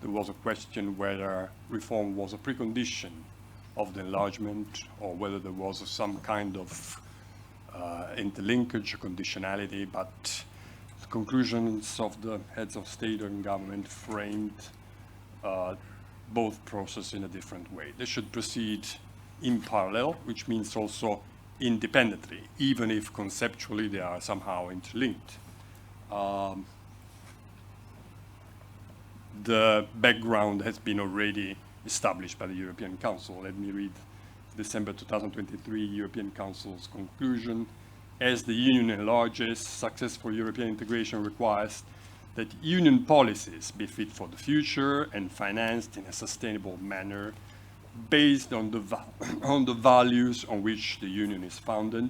There was a question whether reform was a precondition of the enlargement or whether there was some kind of interlinkage or conditionality, but the conclusions of the heads of state and government framed both processes in a different way. They should proceed in parallel, which means also independently, even if conceptually they are somehow interlinked. The background has been already established by the European Council. Let me read December 2023 European Council's conclusion. As the Union enlarges, successful European integration requires that Union policies be fit for the future and financed in a sustainable manner based on the values on which the Union is founded,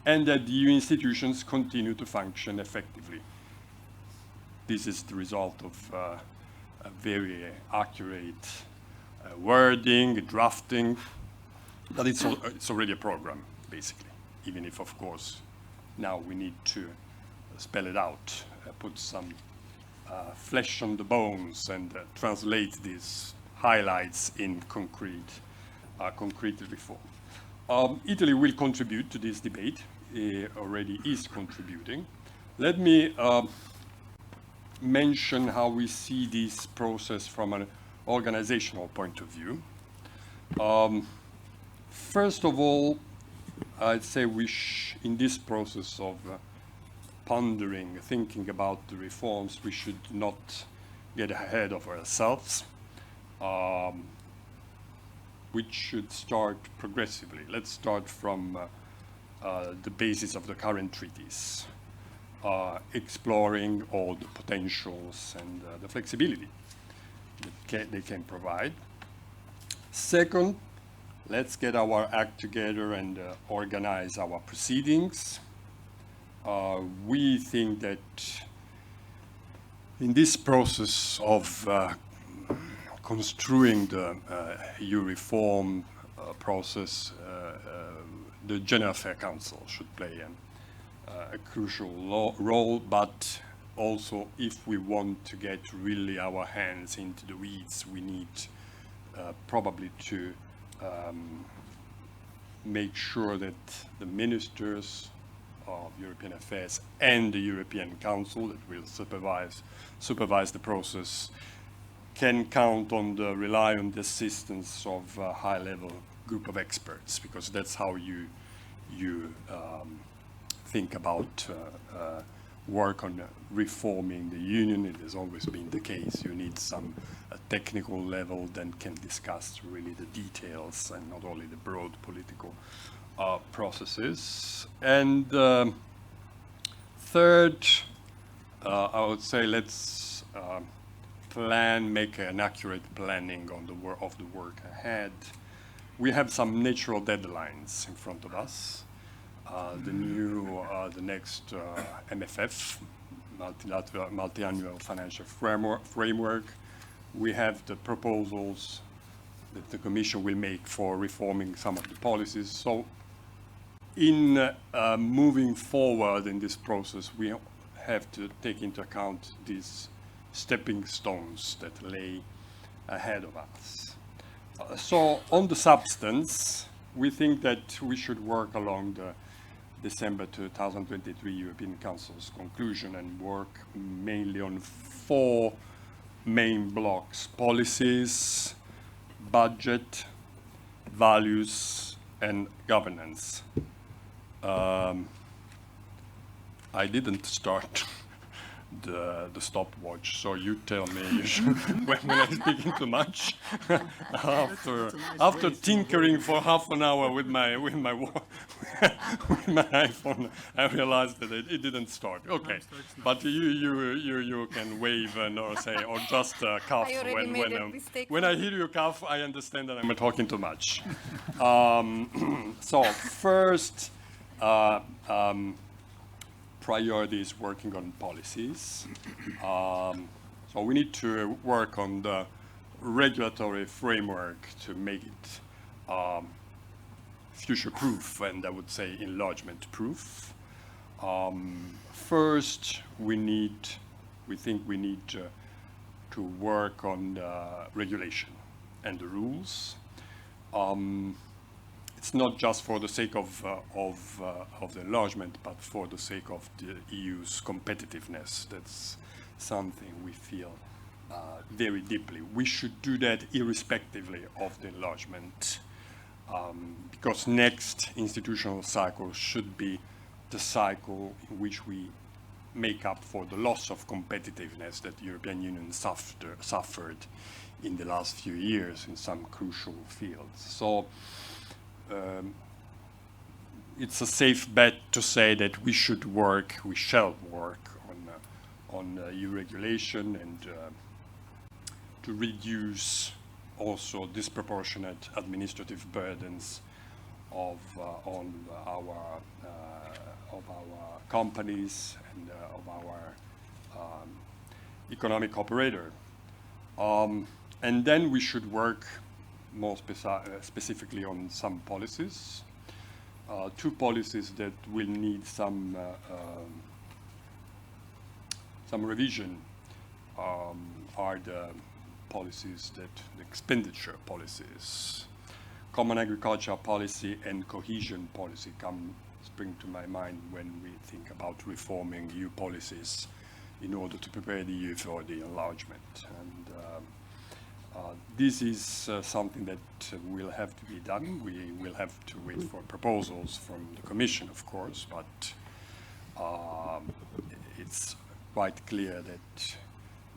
and that the EU institutions continue to function effectively. This is the result of a very accurate wording, drafting, but it's already a program, basically, even if, of course, now we need to spell it out, put some flesh on the bones and translate these highlights in concrete reform. Italy will contribute to this debate, already is contributing. Let me mention how we see this process from an organizational point of view. First of all, I'd say in this process of pondering, thinking about the reforms, we should not get ahead of ourselves. We should start progressively. Let's start from the basis of the current treaties, exploring all the potentials and the flexibility that they can provide. Second, let's get our act together and organize our proceedings. We think that in this process of construing the EU reform process, the General Affairs Council should play a crucial role, but also if we want to get really our hands into the weeds, we need probably to make sure that the ministers of European Affairs and the European Council that will supervise the process can count on rely on the assistance of a high-level group of experts, because that's how you think about work on reforming the Union. It has always been the case. You need some technical level that can discuss really the details and not only the broad political processes. And third, I would say let's make an accurate planning on the work ahead. We have some natural deadlines in front of us. The next MFF, multi-annual financial framework. We have the proposals that the Commission will make for reforming some of the policies. So in moving forward in this process, we have to take into account these stepping stones that lay ahead of us. So on the substance, we think that we should work along the December 2023 European Council's conclusion and work mainly on 4 main blocks: policies, budget, values, and governance. I didn't start the stopwatch, so you tell me when I'm speaking too much. After tinkering for half an hour with my with my iPhone, I realized that it didn't start. Okay, but you can wave or say or just cough when I hear you cough. I understand that I'm talking too much. So first. Priority is working on policies. So we need to work on the regulatory framework to make it future-proof, and I would say enlargement-proof. First, we think we need to work on the regulation and the rules. It's not just for the sake of the enlargement, but for the sake of the EU's competitiveness. That's something we feel very deeply. We should do that irrespectively of the enlargement, because next institutional cycle should be the cycle in which we make up for the loss of competitiveness that the European Union suffered in the last few years in some crucial fields. So. It's a safe bet to say that we shall work on EU regulation and to reduce also disproportionate administrative burdens on our companies and of our economic operator. And then we should work more specifically on some policies. Two policies that will need some revision are the policies the expenditure policies. Common agriculture policy and cohesion policy spring to my mind when we think about reforming EU policies in order to prepare the EU for the enlargement. And this is something that will have to be done. We will have to wait for proposals from the Commission, of course, but it's quite clear that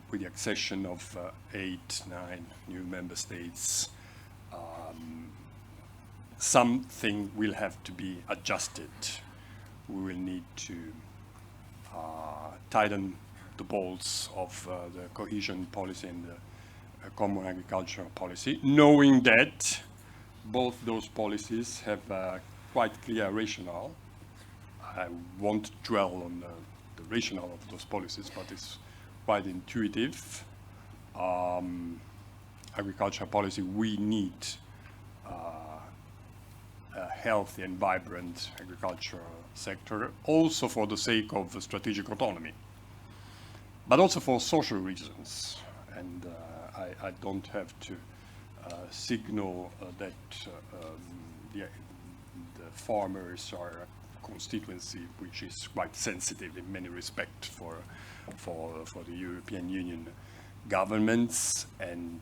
with the accession of 8, 9 new member states, something will have to be adjusted. We will need to tighten the bolts of the cohesion policy and the common agricultural policy, knowing that both those policies have a quite clear rationale. I won't dwell on the rationale of those policies, but it's quite intuitive. Agricultural policy, we need a healthy and vibrant agricultural sector, also for the sake of strategic autonomy, but also for social reasons. And I don't have to signal that the farmers are a constituency which is quite sensitive in many respects for the European Union governments, and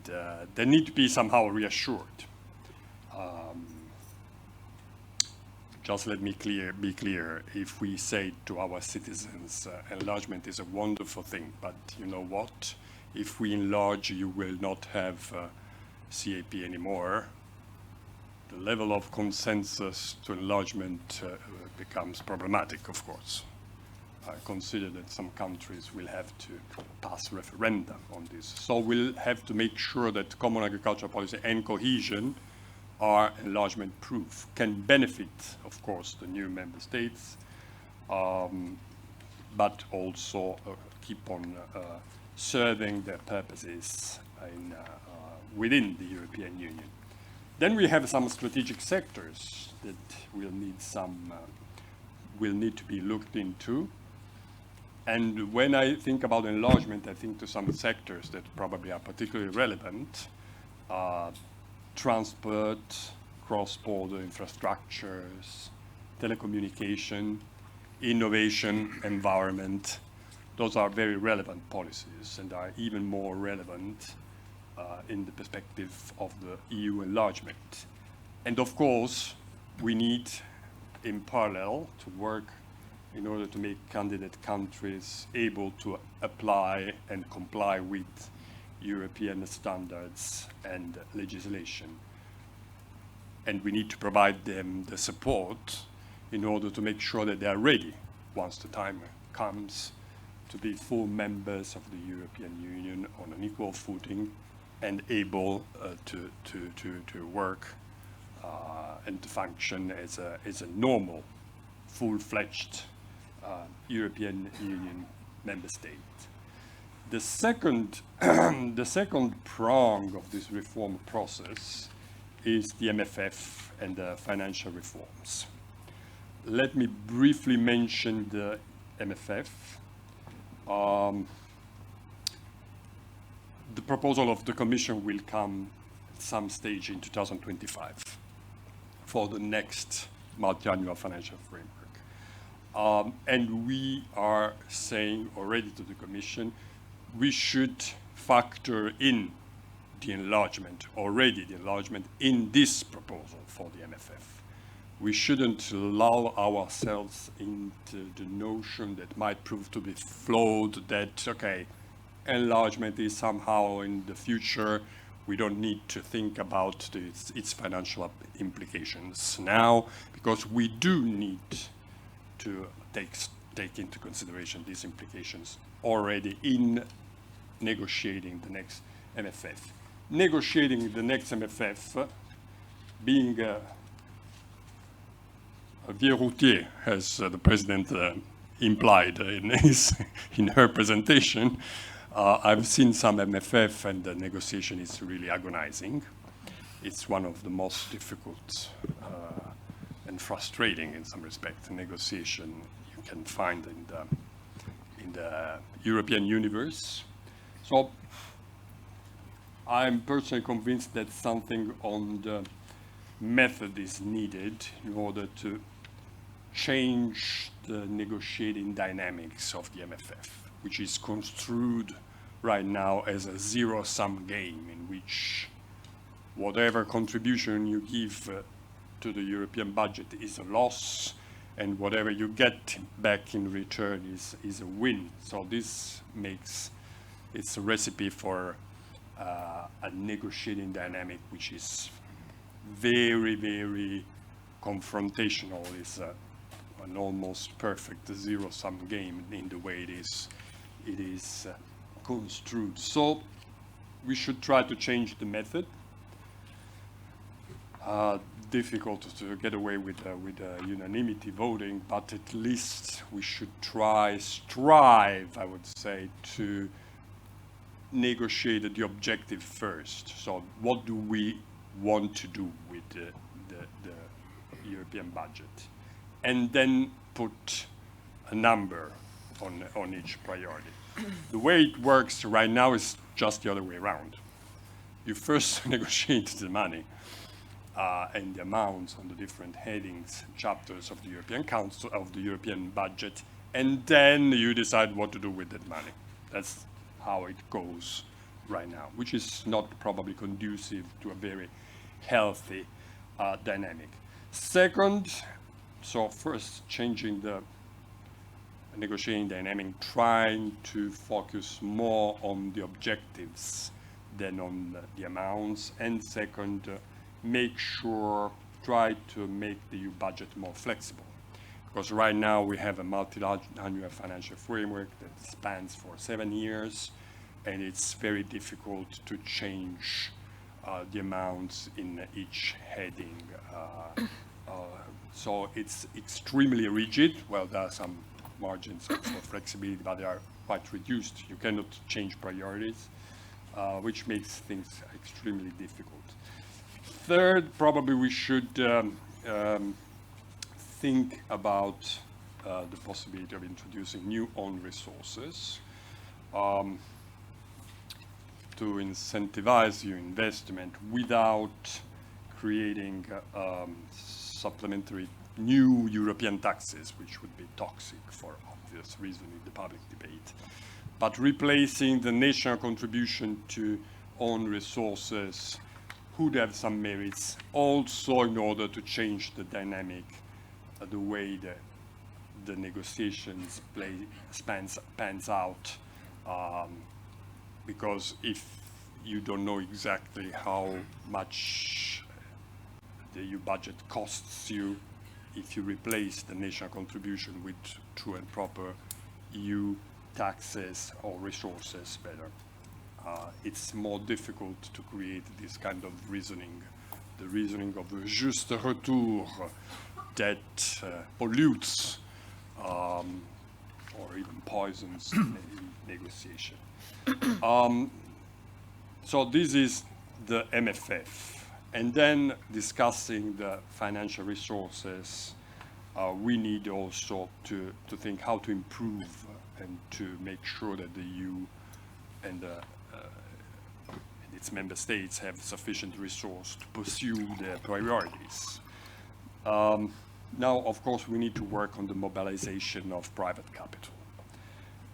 they need to be somehow reassured. Just let me be clear, if we say to our citizens, enlargement is a wonderful thing, but you know what? If we enlarge, you will not have CAP anymore. The level of consensus to enlargement becomes problematic, of course. I consider that some countries will have to pass referendum on this. So we'll have to make sure that common agricultural policy and cohesion are enlargement proof, can benefit, of course, the new member states, but also keep on serving their purposes within the European Union. Then we have some strategic sectors that will need to be looked into. And when I think about enlargement, I think to some sectors that probably are particularly relevant: transport, cross-border infrastructures, telecommunication, innovation, environment. Those are very relevant policies and are even more relevant in the perspective of the EU enlargement. And of course, we need in parallel to work in order to make candidate countries able to apply and comply with European standards and legislation. And we need to provide them the support in order to make sure that they are ready once the time comes to be full members of the European Union on an equal footing and able to work and to function as a normal, full-fledged European Union member state. The second, the second prong of this reform process is the MFF and the financial reforms. Let me briefly mention the MFF. The proposal of the Commission will come at some stage in 2025 for the next multi-annual financial framework. And we are saying already to the Commission, we should factor in the enlargement, already the enlargement, in this proposal for the MFF. We shouldn't allow ourselves into the notion that might prove to be flawed, that, okay, enlargement is somehow in the future, we don't need to think about its financial implications now, because we do need to take into consideration these implications already in negotiating the next MFF. Negotiating the next MFF, being a vieux routier, as the President implied in her presentation, I've seen some MFF and the negotiation is really agonizing. It's one of the most difficult and frustrating, in some respect, negotiation you can find in the European universe. So I'm personally convinced that something on the method is needed in order to change the negotiating dynamics of the MFF, which is construed right now as a zero-sum game in which whatever contribution you give to the European budget is a loss, and whatever you get back in return is a win. So this makes, it's a recipe for a negotiating dynamic which is very, very confrontational. It's an almost perfect zero-sum game in the way it is construed. So we should try to change the method. Difficult to get away with unanimity voting, but at least we should strive, I would say, to negotiate the objective first. So what do we want to do with the European budget? And then put a number on each priority. The way it works right now is just the other way around. You first negotiate the money and the amounts on the different headings, chapters of the European Council, of the European budget, and then you decide what to do with that money. That's how it goes right now, which is not probably conducive to a very healthy dynamic. Second, so first changing the negotiating dynamic, trying to focus more on the objectives than on the amounts. And second, try to make the EU budget more flexible. Because right now we have a multi-annual financial framework that spans for 7 years, and it's very difficult to change the amounts in each heading. So it's extremely rigid. Well, there are some margins for flexibility, but they are quite reduced. You cannot change priorities, which makes things extremely difficult. Third, probably we should think about the possibility of introducing new own resources to incentivize your investment without creating supplementary new European taxes, which would be toxic for obvious reason in the public debate, but replacing the national contribution to own resources could have some merits, also in order to change the dynamic, the way the negotiations pans out, because if you don't know exactly how much the EU budget costs you, if you replace the national contribution with true and proper EU taxes or resources better, it's more difficult to create this kind of reasoning, the reasoning of the juste retour that pollutes or even poisons negotiation. So this is the MFF. And then discussing the financial resources, we need also to think how to improve and to make sure that the EU and its member states have sufficient resource to pursue their priorities. Now, of course, we need to work on the mobilization of private capital.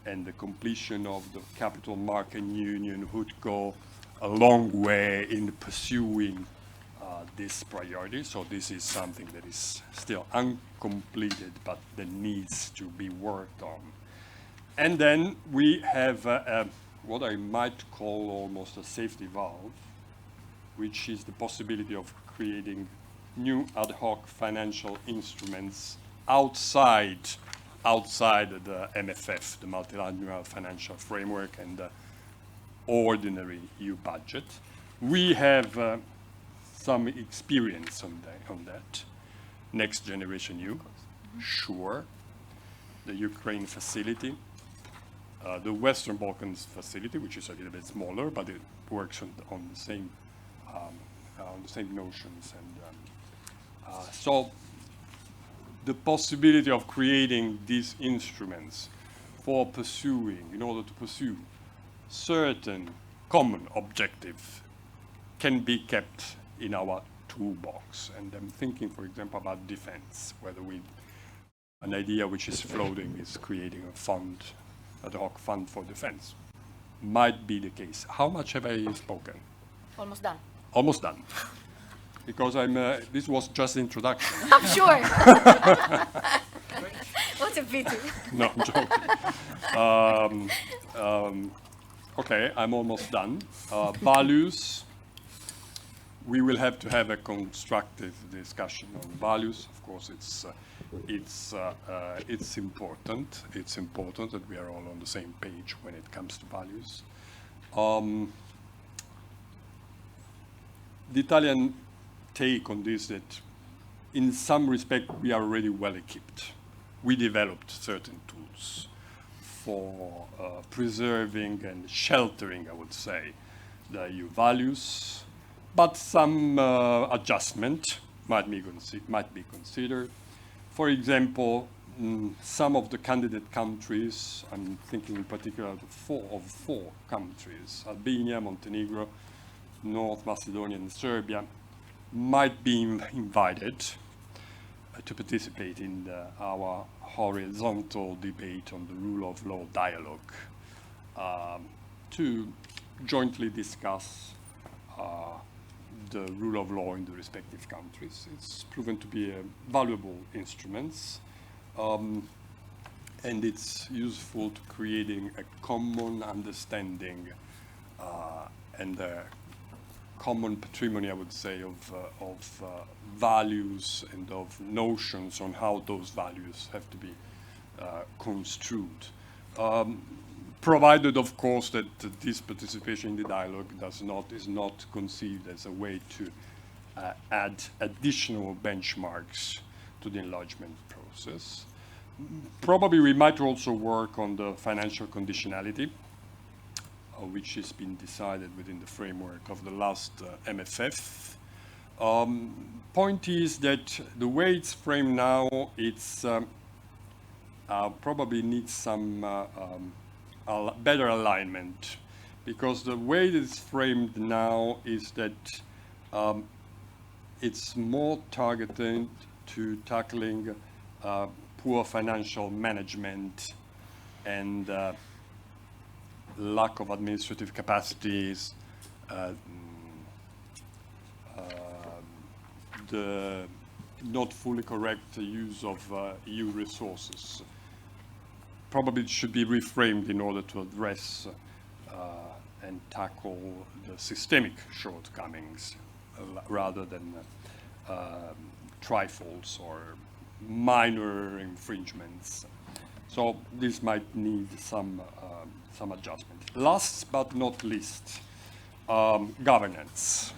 And the completion of the capital market union would go a long way in pursuing this priority. So this is something that is still uncompleted, but that needs to be worked on. And then we have what I might call almost a safety valve, which is the possibility of creating new ad hoc financial instruments outside the MFF, the multiannual financial framework, and the ordinary EU budget. We have some experience on that. Next Generation EU, sure. The Ukraine facility, the Western Balkans facility, which is a little bit smaller, but it works on the same notions. And so the possibility of creating these instruments for pursuing, in order to pursue certain common objectives, can be kept in our toolbox. And I'm thinking, for example, about defense, whether an idea which is floating is creating a fund, ad hoc fund for defense. Might be the case. How much have I spoken? Almost done. Almost done. Because this was just introduction. I'm sure. What a pity. No, I'm joking. Okay, I'm almost done. Values. We will have to have a constructive discussion on values. Of course, it's important. It's important that we are all on the same page when it comes to values. The Italian take on this, that in some respect we are already well equipped. We developed certain tools for preserving and sheltering, I would say, the EU values, but some adjustment might be considered. For example, some of the candidate countries, I'm thinking in particular of four countries, Albania, Montenegro, North Macedonia, and Serbia, might be invited to participate in our horizontal debate on the rule of law dialogue, to jointly discuss the rule of law in the respective countries. It's proven to be a valuable instrument, and it's useful to creating a common understanding and a common patrimony, I would say, of values and of notions on how those values have to be construed. Provided, of course, that this participation in the dialogue is not conceived as a way to add additional benchmarks to the enlargement process. Probably we might also work on the financial conditionality, which has been decided within the framework of the last MFF. Point is that the way it's framed now, it's probably needs some better alignment, because the way it is framed now is that it's more targeted to tackling poor financial management and lack of administrative capacities, the not fully correct use of EU resources. Probably it should be reframed in order to address and tackle the systemic shortcomings rather than trifles or minor infringements. So this might need some adjustment. Last but not least, governance.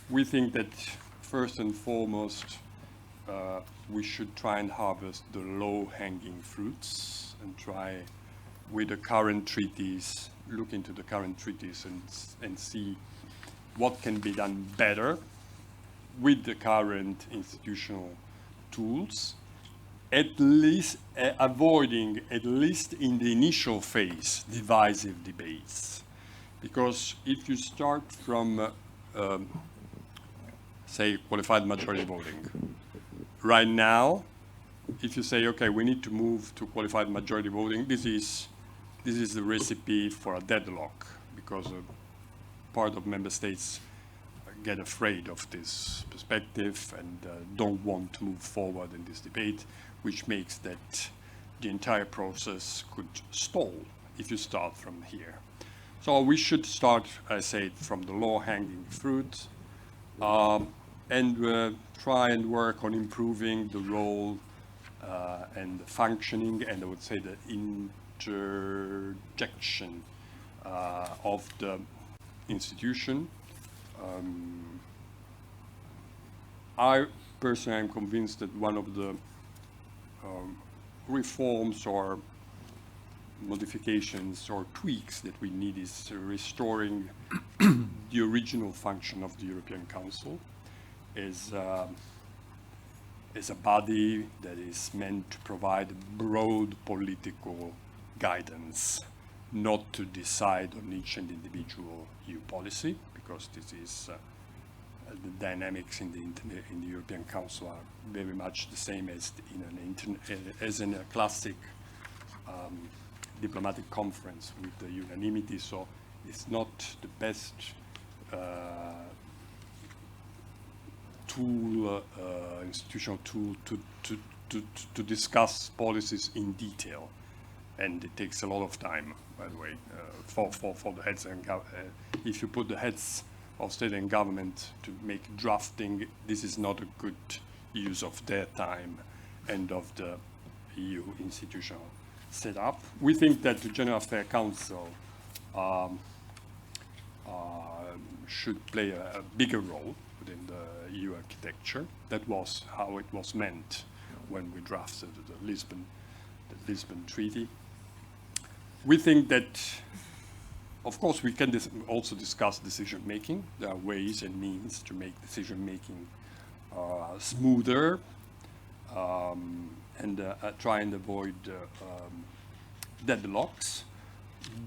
We think that first and foremost, we should try and harvest the low-hanging fruits and try with the current treaties, look into the current treaties and see what can be done better with the current institutional tools, at least avoiding, at least in the initial phase, divisive debates. Because if you start from, say, qualified majority voting, right now, if you say, okay, we need to move to qualified majority voting, this is the recipe for a deadlock, because part of member states get afraid of this perspective and don't want to move forward in this debate, which makes that the entire process could stall if you start from here. So we should start, I say, from the low-hanging fruit and try and work on improving the role and the functioning, and I would say the interjection of the institution. I personally am convinced that one of the reforms or modifications or tweaks that we need is restoring the original function of the European Council as a body that is meant to provide broad political guidance, not to decide on each and individual EU policy, because this is the dynamics in the European Council are very much the same as in a classic diplomatic conference with the unanimity. So it's not the best tool, institutional tool to discuss policies in detail, and it takes a lot of time, by the way, for the heads and if you put the heads of state and government to make drafting, this is not a good use of their time and of the EU institutional setup. We think that the General Affairs Council should play a bigger role within the EU architecture. That was how it was meant when we drafted the Lisbon Treaty. We think that, of course, we can also discuss decision-making. There are ways and means to make decision-making smoother and try and avoid deadlocks.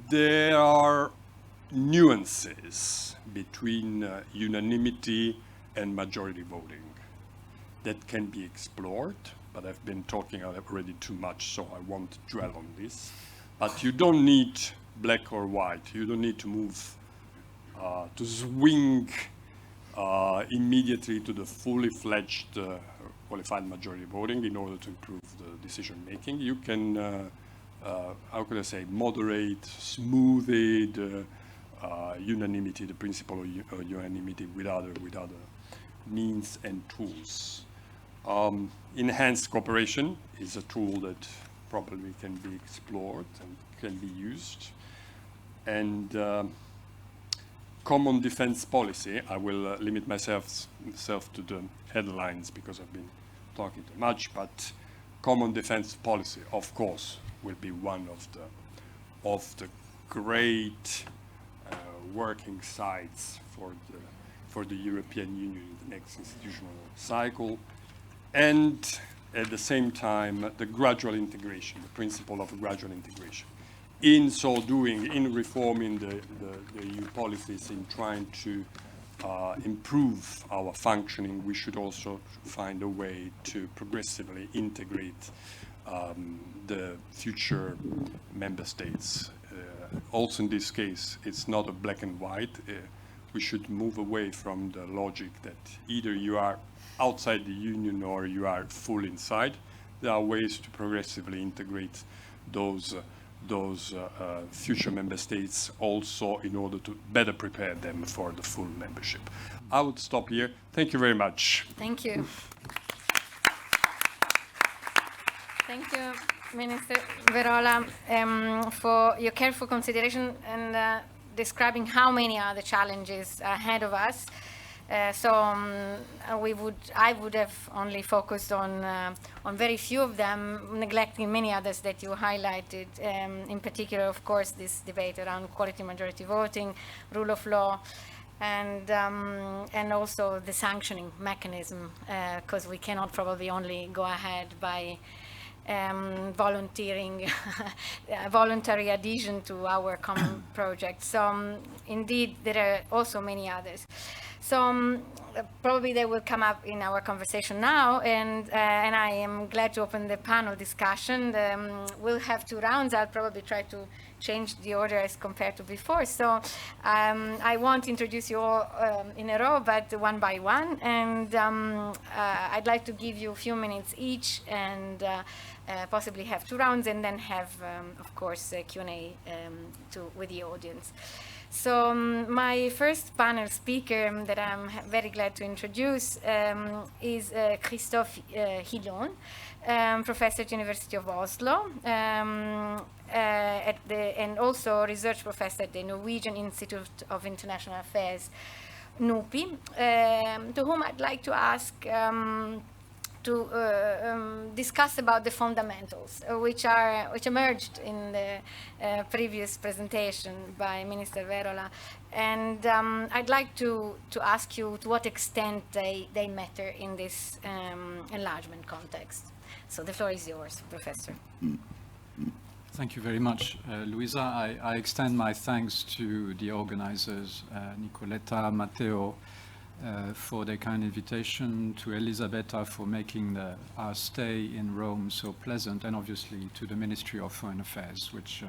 There are nuances between unanimity and majority voting that can be explored, but I've been talking already too much, so I won't dwell on this. But you don't need black or white. You don't need to move, to swing immediately to the fully fledged qualified majority voting in order to improve the decision making. You can, how could I say, moderate, smooth it, unanimity, the principle of unanimity with other means and tools. Enhanced cooperation is a tool that probably can be explored and can be used. And common defense policy, I will limit myself to the headlines because I've been talking too much, but common defense policy, of course, will be one of the great working sites for the European Union in the next institutional cycle. And at the same time, the gradual integration, the principle of gradual integration. In so doing, in reforming the EU policies, in trying to improve our functioning, we should also find a way to progressively integrate the future member states. Also in this case, it's not a black and white. we should move away from the logic that either you are outside the Union or you are full inside. There are ways to progressively integrate those future member states also in order to better prepare them for the full membership. I would stop here. Thank you very much. Thank you. Thank you, Minister Verola, for your careful consideration and describing how many are the challenges ahead of us. I would have only focused on very few of them, neglecting many others that you highlighted. In particular, of course, this debate around quality majority voting, rule of law, and also the sanctioning mechanism, because we cannot probably only go ahead by volunteering, voluntary adhesion to our common project. So indeed, there are also many others. So probably they will come up in our conversation now, and I am glad to open the panel discussion. We'll have 2 rounds. I'll probably try to change the order as compared to before. So I won't introduce you all in a row, but one by one. And I'd like to give you a few minutes each, and possibly have 2 rounds, and then have, of course, a Q&A with the audience. So my first panel speaker that I'm very glad to introduce is Christophe Hillon, professor at the University of Oslo, and also research professor at the Norwegian Institute of International Affairs, NUPI, to whom I'd like to ask to discuss about the fundamentals, which emerged in the previous presentation by Minister Verola. And I'd like to ask you to what extent they matter in this enlargement context. So the floor is yours, Professor. Thank you very much, Luisa. I extend my thanks to the organizers, Nicoletta, Matteo, for their kind invitation, to Elisabetta for making our stay in Rome so pleasant, and obviously to the Ministry of Foreign Affairs, which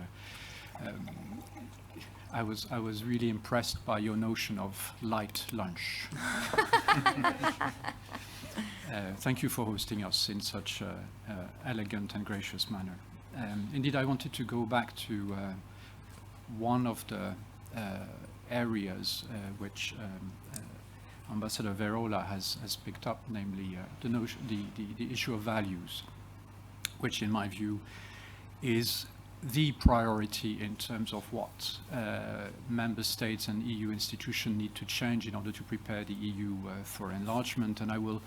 I was really impressed by your notion of light lunch. Thank you for hosting us in such an elegant and gracious manner. Indeed, I wanted to go back to one of the areas which Ambassador Verola has picked up, namely the issue of values, which in my view is the priority in terms of what member states and EU institutions need to change in order to prepare the EU for enlargement. And I will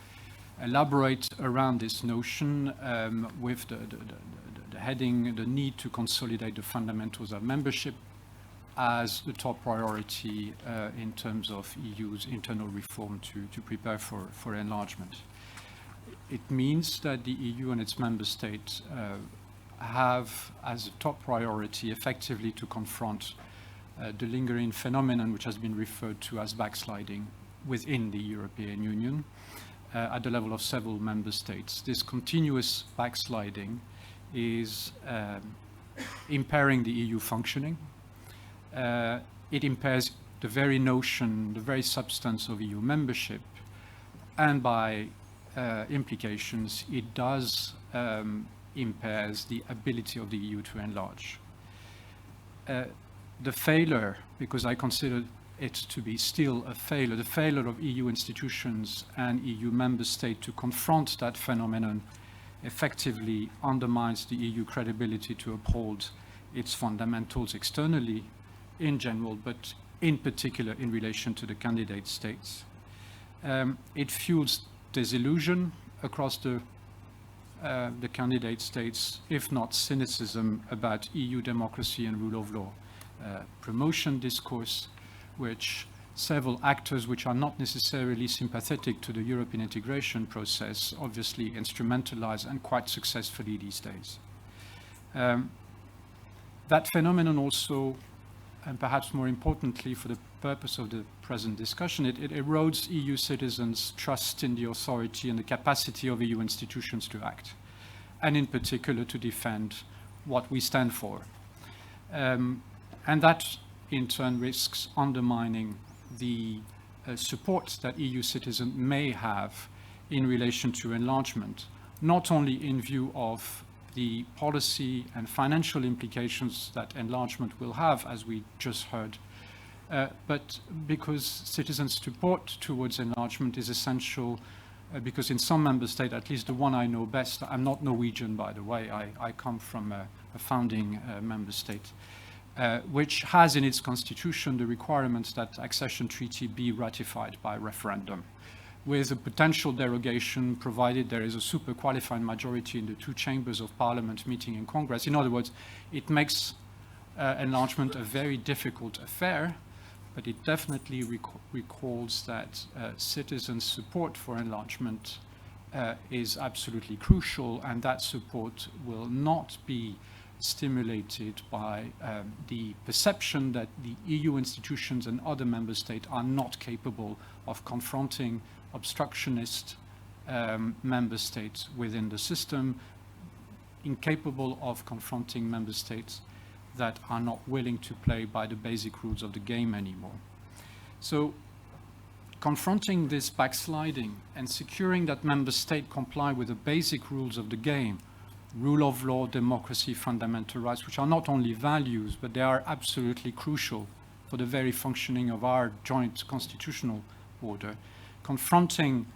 elaborate around this notion with the heading, the need to consolidate the fundamentals of membership as the top priority in terms of EU's internal reform to prepare for enlargement. It means that the EU and its member states have as a top priority effectively to confront the lingering phenomenon which has been referred to as backsliding within the European Union at the level of several member states. This continuous backsliding is impairing the EU functioning. It impairs the very notion, the very substance of EU membership, and by implications, it does impairs the ability of the EU to enlarge. The failure, because I consider it to be still a failure, the failure of EU institutions and EU member states to confront that phenomenon effectively undermines the EU credibility to uphold its fundamentals externally in general, but in particular in relation to the candidate states. It fuels disillusion across the candidate states, if not cynicism about EU democracy and rule of law. Promotion discourse, which several actors which are not necessarily sympathetic to the European integration process obviously instrumentalize, and quite successfully these days. That phenomenon also, and perhaps more importantly for the purpose of the present discussion, it erodes EU citizens' trust in the authority and the capacity of EU institutions to act, and in particular to defend what we stand for. And that in turn risks undermining the support that EU citizens may have in relation to enlargement, not only in view of the policy and financial implications that enlargement will have, as we just heard, but because citizens' support towards enlargement is essential because in some member states, at least the one I know best, I'm not Norwegian, by the way, I come from a founding member state, which has in its constitution the requirements that accession treaty be ratified by referendum, with a potential derogation provided there is a super qualified majority in the two chambers of parliament meeting in Congress. In other words, it makes enlargement a very difficult affair, but it definitely recalls that citizens' support for enlargement is absolutely crucial, and that support will not be stimulated by the perception that the EU institutions and other member states are not capable of confronting obstructionist member states within the system, incapable of confronting member states that are not willing to play by the basic rules of the game anymore. So confronting this backsliding and securing that member states comply with the basic rules of the game, rule of law, democracy, fundamental rights, which are not only values, but they are absolutely crucial for the very functioning of our joint constitutional order. Confronting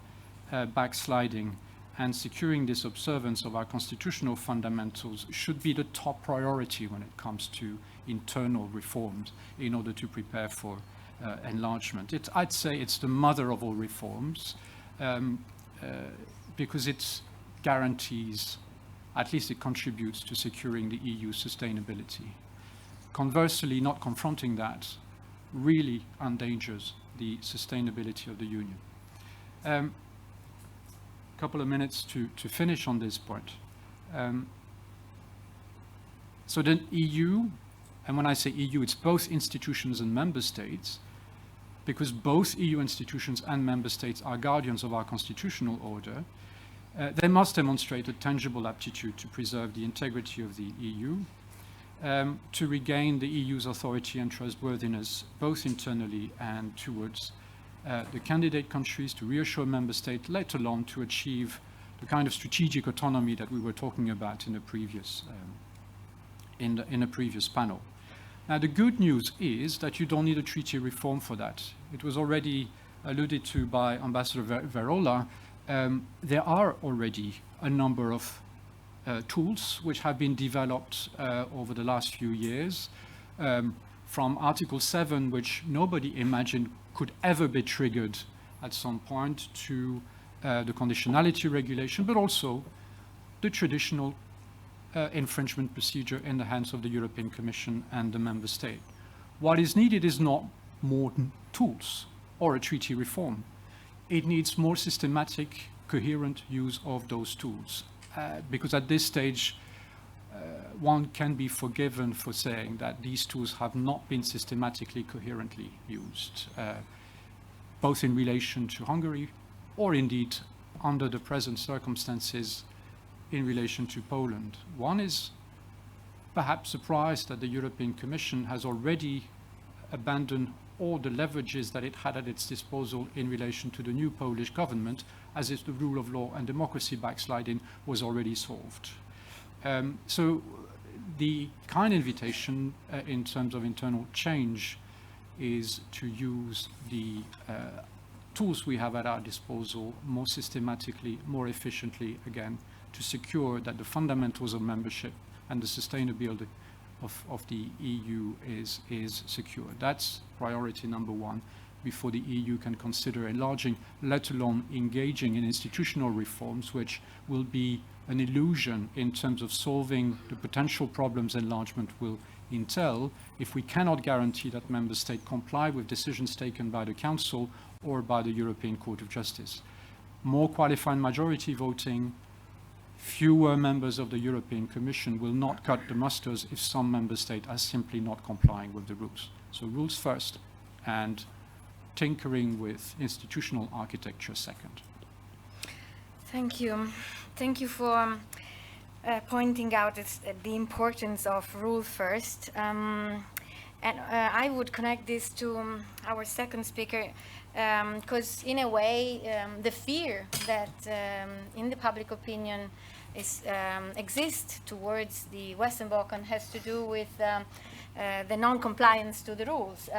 backsliding and securing this observance of our constitutional fundamentals should be the top priority when it comes to internal reforms in order to prepare for enlargement. I'd say it's the mother of all reforms because it guarantees, at least it contributes to securing the EU sustainability. Conversely, not confronting that really endangers the sustainability of the Union. Couple of minutes to finish on this point. So the EU, and when I say EU, it's both institutions and member states, because both EU institutions and member states are guardians of our constitutional order, they must demonstrate a tangible aptitude to preserve the integrity of the EU, to regain the EU's authority and trustworthiness, both internally and towards the candidate countries, to reassure member states, let alone to achieve the kind of strategic autonomy that we were talking about in the previous in a previous panel. Now, the good news is that you don't need a treaty reform for that. It was already alluded to by Ambassador Verola. There are already a number of tools which have been developed over the last few years, from Article 7, which nobody imagined could ever be triggered at some point, to the conditionality regulation, but also the traditional infringement procedure in the hands of the European Commission and the member state. What is needed is not more tools or a treaty reform. It needs more systematic, coherent use of those tools, because at this stage, one can be forgiven for saying that these tools have not been systematically, coherently used, both in relation to Hungary or indeed under the present circumstances in relation to Poland. One is perhaps surprised that the European Commission has already abandoned all the leverages that it had at its disposal in relation to the new Polish government, as if the rule of law and democracy backsliding was already solved. So the kind invitation in terms of internal change is to use the tools we have at our disposal more systematically, more efficiently, again, to secure that the fundamentals of membership and the sustainability of the EU is secure. That's priority number one before the EU can consider enlarging, let alone engaging in institutional reforms, which will be an illusion in terms of solving the potential problems enlargement will entail if we cannot guarantee that member states comply with decisions taken by the Council or by the European Court of Justice. More qualified majority voting, fewer members of the European Commission will not cut the musters if some member state are simply not complying with the rules. So rules first, and tinkering with institutional architecture second. Thank you. Thank you for pointing out the importance of rule first. And I would connect this to our second speaker, because in a way, the fear that in the public opinion exists towards the Western Balkan has to do with the non-compliance to the rules.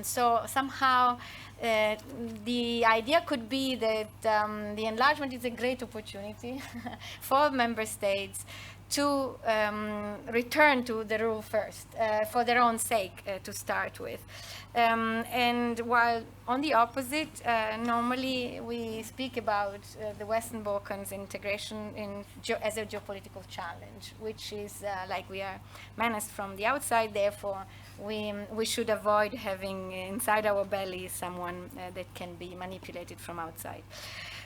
So somehow the idea could be that the enlargement is a great opportunity for member states to return to the rule first, for their own sake to start with. And while on the opposite, normally we speak about the Western Balkans integration as a geopolitical challenge, which is like we are menaced from the outside, therefore we should avoid having inside our belly someone that can be manipulated from outside.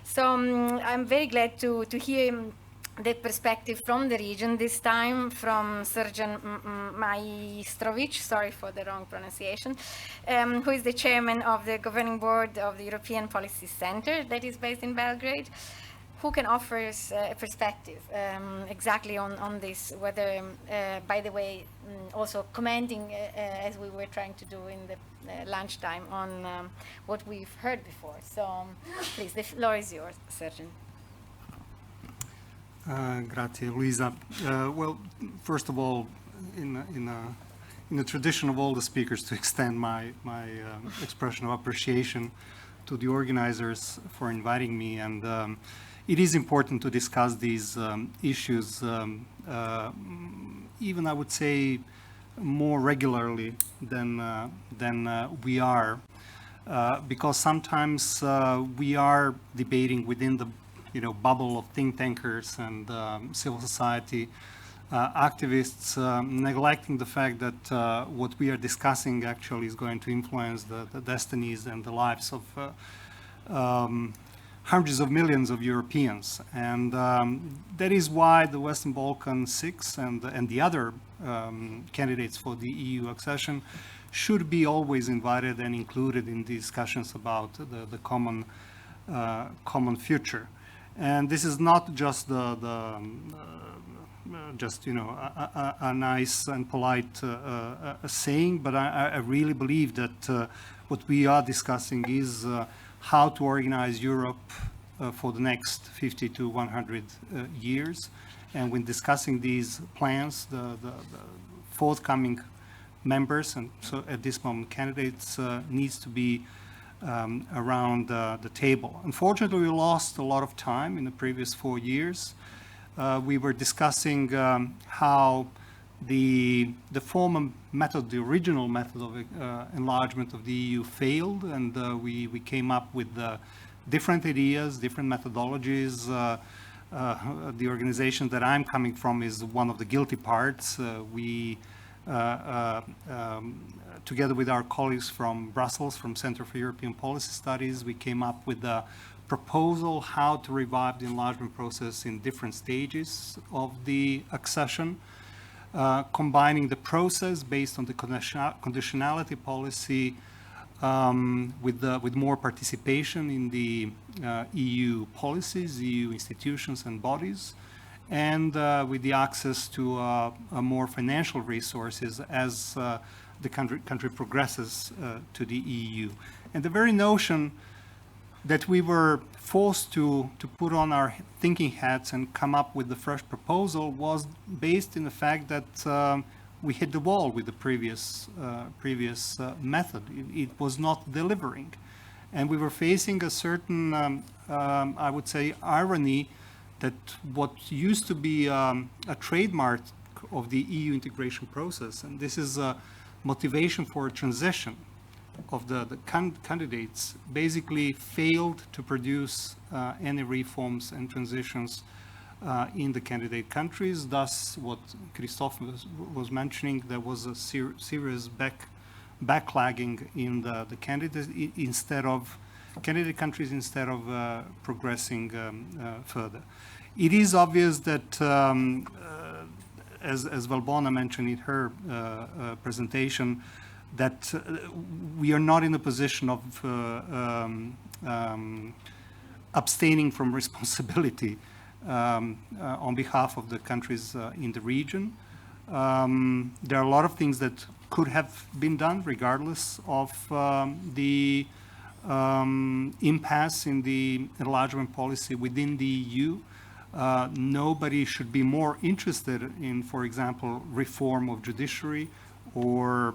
So I'm very glad to hear the perspective from the region, this time from Srđan Majstrović, sorry for the wrong pronunciation, who is the chairman of the governing board of the European Policy Center that is based in Belgrade, who can offer us a perspective exactly on this, whether, by the way, also commenting, as we were trying to do in the lunchtime, on what we've heard before. So please, the floor is yours, Srđan. Grazie, Luisa. Well, first of all, in the tradition of all the speakers, to extend my expression of appreciation to the organizers for inviting me. And it is important to discuss these issues, even I would say more regularly than we are, because sometimes we are debating within the bubble of think tankers and civil society activists, neglecting the fact that what we are discussing actually is going to influence the destinies and the lives of hundreds of millions of Europeans. And that is why the Western Balkan 6 and the other candidates for the EU accession should be always invited and included in discussions about the common future. And this is not just a nice and polite saying, but I really believe that what we are discussing is how to organize Europe for the next 50 to 100 years. And when discussing these plans, the forthcoming members, and so at this moment candidates, needs to be around the table. Unfortunately, we lost a lot of time in the previous 4 years. We were discussing how the former method, the original method of enlargement of the EU failed, and we came up with different ideas, different methodologies. The organization that I'm coming from is one of the guilty parts. Together with our colleagues from Brussels, from Center for European Policy Studies, we came up with a proposal how to revive the enlargement process in different stages of the accession, combining the process based on the conditionality policy with more participation in the EU policies, EU institutions and bodies, and with the access to more financial resources as the country progresses to the EU. And the very notion that we were forced to put on our thinking hats and come up with the fresh proposal was based in the fact that we hit the wall with the previous method. It was not delivering. And we were facing a certain, I would say, irony that what used to be a trademark of the EU integration process, and this is a motivation for a transition of the candidates, basically failed to produce any reforms and transitions in the candidate countries. Thus, what Christophe was mentioning, there was a serious backlagging in the candidates candidate countries instead of progressing further. It is obvious that, as Valbona mentioned in her presentation, that we are not in a position of abstaining from responsibility on behalf of the countries in the region. There are a lot of things that could have been done regardless of the impasse in the enlargement policy within the EU. Nobody should be more interested in, for example, reform of judiciary or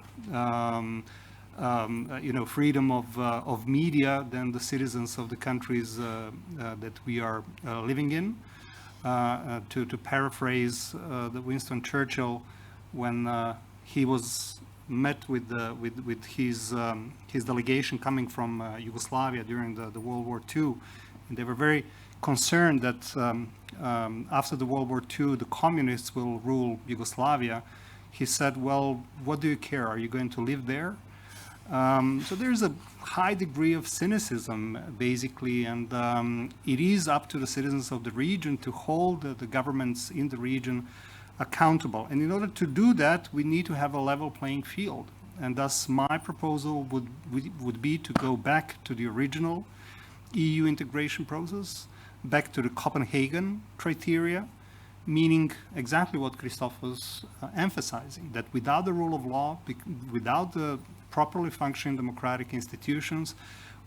freedom of media than the citizens of the countries that we are living in. To paraphrase the Winston Churchill, when he was met with his delegation coming from Yugoslavia during the World War II, and they were very concerned that after the World War II, the communists will rule Yugoslavia. He said, well, what do you care? Are you going to live there? So there's a high degree of cynicism, basically, and it is up to the citizens of the region to hold the governments in the region accountable. And in order to do that, we need to have a level playing field. And thus, my proposal would be to go back to the original EU integration process, back to the Copenhagen criteria, meaning exactly what Christophe was emphasizing, that without the rule of law, without the properly functioning democratic institutions,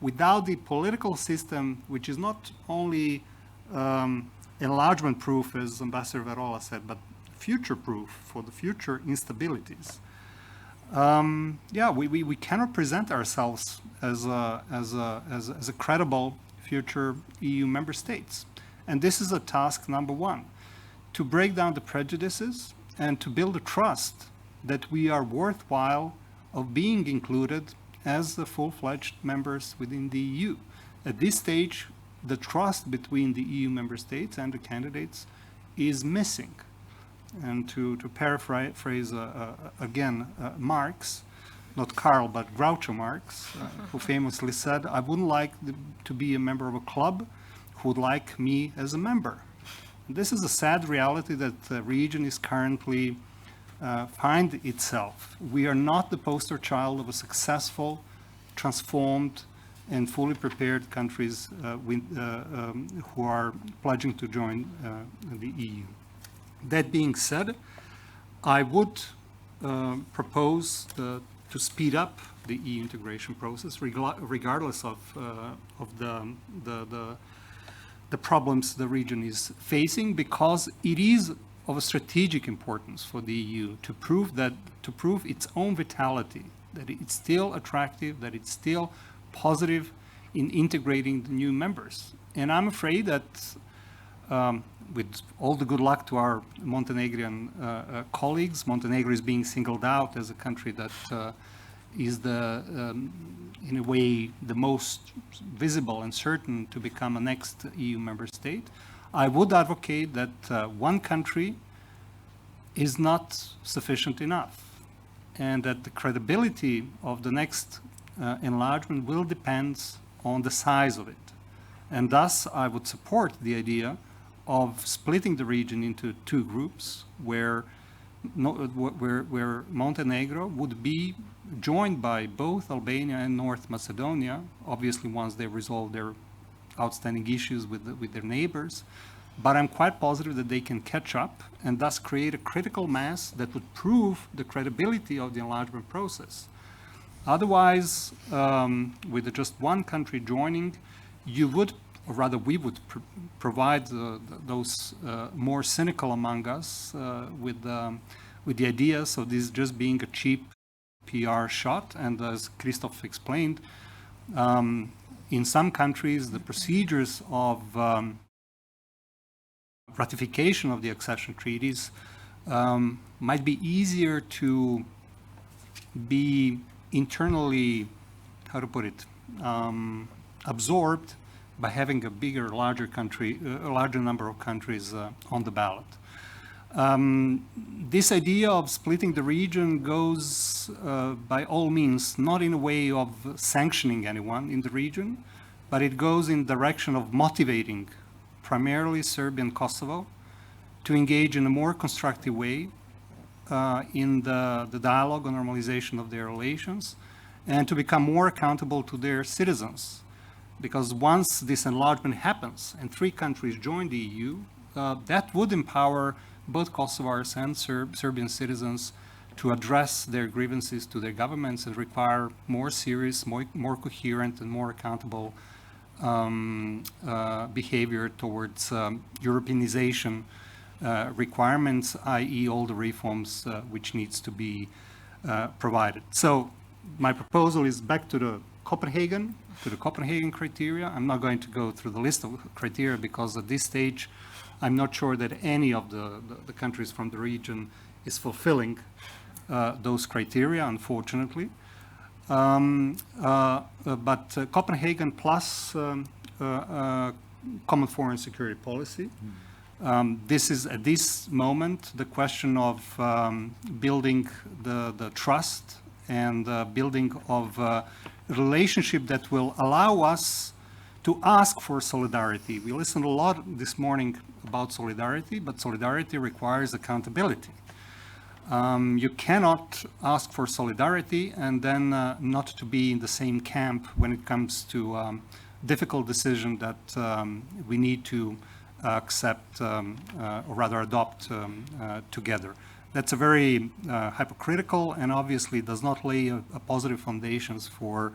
without the political system, which is not only enlargement proof, as Ambassador Verola said, but future proof for the future instabilities. We cannot present ourselves as a credible future EU member states. And this is a task number one, to break down the prejudices and to build a trust that we are worthwhile of being included as the full-fledged members within the EU. At this stage, the trust between the EU member states and the candidates is missing. And to paraphrase again Marx, not Karl, but Groucho Marx, who famously said, I wouldn't like to be a member of a club who would like me as a member. This is a sad reality that the region is currently find itself. We are not the poster child of a successful, transformed, and fully prepared countries who are pledging to join the EU. That being said, I would propose to speed up the EU integration process, regardless of the problems the region is facing, because it is of a strategic importance for the EU to prove its own vitality, that it's still attractive, that it's still positive in integrating the new members. And I'm afraid that with all the good luck to our Montenegrin colleagues, Montenegro is being singled out as a country that is in a way the most visible and certain to become a next EU member state. I would advocate that one country is not sufficient enough, and that the credibility of the next enlargement will depend on the size of it. And thus, I would support the idea of splitting the region into two groups, where Montenegro would be joined by both Albania and North Macedonia, obviously once they resolve their outstanding issues with their neighbors. But I'm quite positive that they can catch up and thus create a critical mass that would prove the credibility of the enlargement process. Otherwise, with just one country joining, you would, or rather we would provide those more cynical among us with the ideas of this just being a cheap PR shot. And as Christophe explained, in some countries, the procedures of ratification of the accession treaties might be easier to be internally, how to put it, absorbed by having a bigger, larger country, a larger number of countries on the ballot. This idea of splitting the region goes by all means not in a way of sanctioning anyone in the region, but it goes in the direction of motivating primarily Serbia and Kosovo to engage in a more constructive way in the dialogue on normalization of their relations, and to become more accountable to their citizens. Because once this enlargement happens and 3 countries join the EU, that would empower both Kosovars and Serbian citizens to address their grievances to their governments and require more serious, more coherent and more accountable behavior towards Europeanization requirements, i.e. all the reforms which needs to be provided. So my proposal is back to the Copenhagen criteria. I'm not going to go through the list of criteria because at this stage I'm not sure that any of the countries from the region is fulfilling those criteria, unfortunately. But Copenhagen plus common foreign security policy. This is at this moment the question of building the trust and building of a relationship that will allow us to ask for solidarity. We listened a lot this morning about solidarity, but solidarity requires accountability. You cannot ask for solidarity and then not to be in the same camp when it comes to difficult decision that we need to accept or rather adopt together. That's a very hypocritical and obviously does not lay a positive foundations for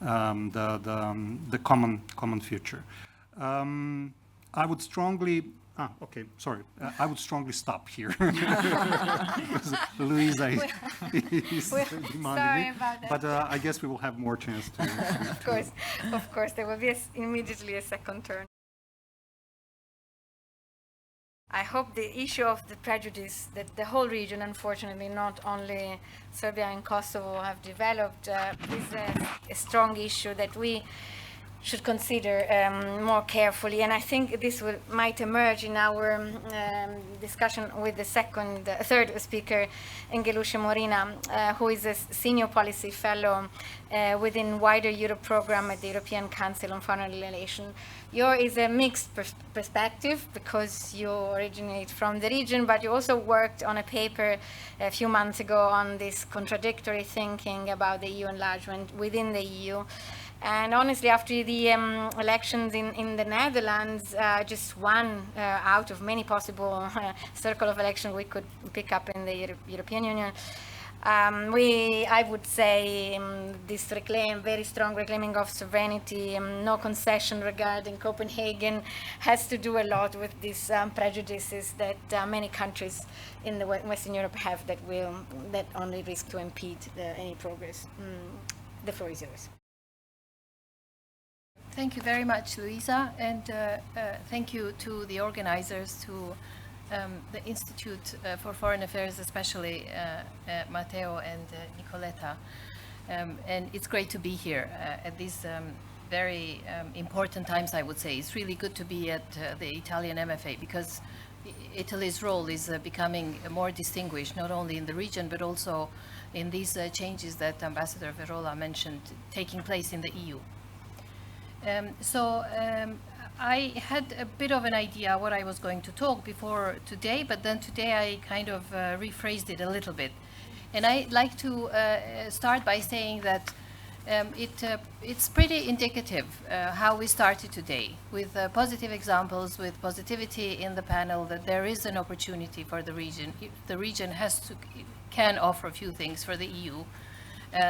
the common future. I would strongly okay, sorry. I would strongly stop here. Louisa is demanding me. But I guess we will have more chance to. Of course, there will be immediately a second turn. I hope the issue of the prejudice that the whole region, unfortunately, not only Serbia and Kosovo, have developed is a strong issue that we should consider more carefully, and I think this might emerge in our discussion with the third speaker, Engelusha Morina, who is a senior policy fellow within wider Europe program at the European Council on Foreign Relations. Yours is a mixed perspective because you originate from the region, but you also worked on a paper a few months ago on this contradictory thinking about the EU enlargement within the EU. And honestly, after the elections in the Netherlands, just one out of many possible circle of election we could pick up in the European Union, I would say this very strong reclaiming of sovereignty, no concession regarding Copenhagen, has to do a lot with these prejudices that many countries in the Western Europe have that only risk to impede any progress. The floor is yours. Thank you very much, Luisa, and thank you to the organizers, to the Institute for Foreign Affairs, especially Matteo and Nicoletta. And it's great to be here at these very important times, I would say. It's really good to be at the Italian MFA because Italy's role is becoming more distinguished, not only in the region, but also in these changes that Ambassador Verola mentioned taking place in the EU. I had a bit of an idea what I was going to talk before today, but then today I kind of rephrased it a little bit. And I'd like to start by saying that it's pretty indicative how we started today, with positive examples, with positivity in the panel, that there is an opportunity for the region. The region can offer a few things for the EU.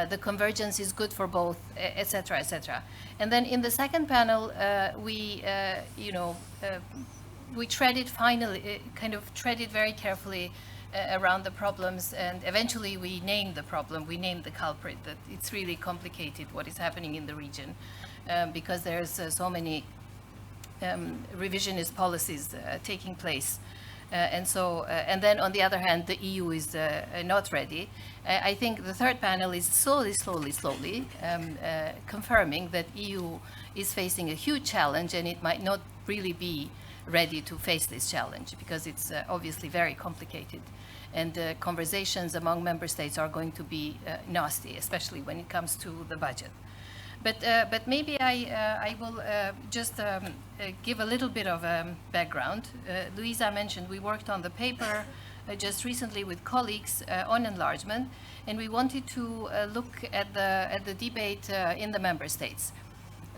The convergence is good for both, etc., etc. And then in the second panel, we treaded very carefully around the problems, and eventually we named the problem, we named the culprit, that it's really complicated what is happening in the region because there's so many revisionist policies taking place. And then on the other hand, the EU is not ready. I think the third panel is slowly confirming that EU is facing a huge challenge, and it might not really be ready to face this challenge because it's obviously very complicated. And conversations among member states are going to be nasty, especially when it comes to the budget. But maybe I will just give a little bit of background. Luisa mentioned we worked on the paper just recently with colleagues on enlargement, and we wanted to look at the debate in the member states.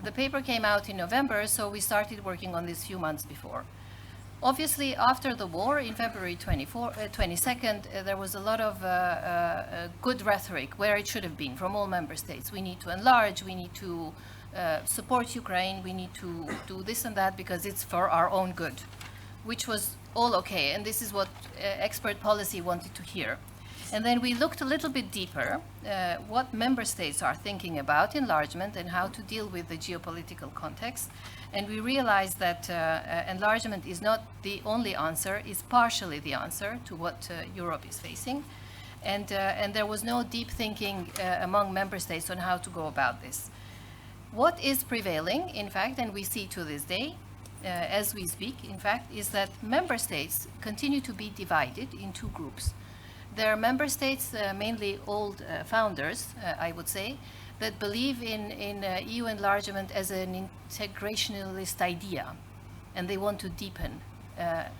The paper came out in November, so we started working on this a few months before. Obviously, after the war, in February 22nd, there was a lot of good rhetoric where it should have been from all member states. We need to enlarge, we need to support Ukraine, we need to do this and that because it's for our own good, which was all okay. And this is what expert policy wanted to hear. And then we looked a little bit deeper what member states are thinking about enlargement and how to deal with the geopolitical context. And we realized that enlargement is not the only answer, is partially the answer to what Europe is facing. And there was no deep thinking among member states on how to go about this. What is prevailing, in fact, and we see to this day, as we speak, in fact, is that member states continue to be divided in two groups. There are member states, mainly old founders, I would say, that believe in EU enlargement as an integrationalist idea, and they want to deepen.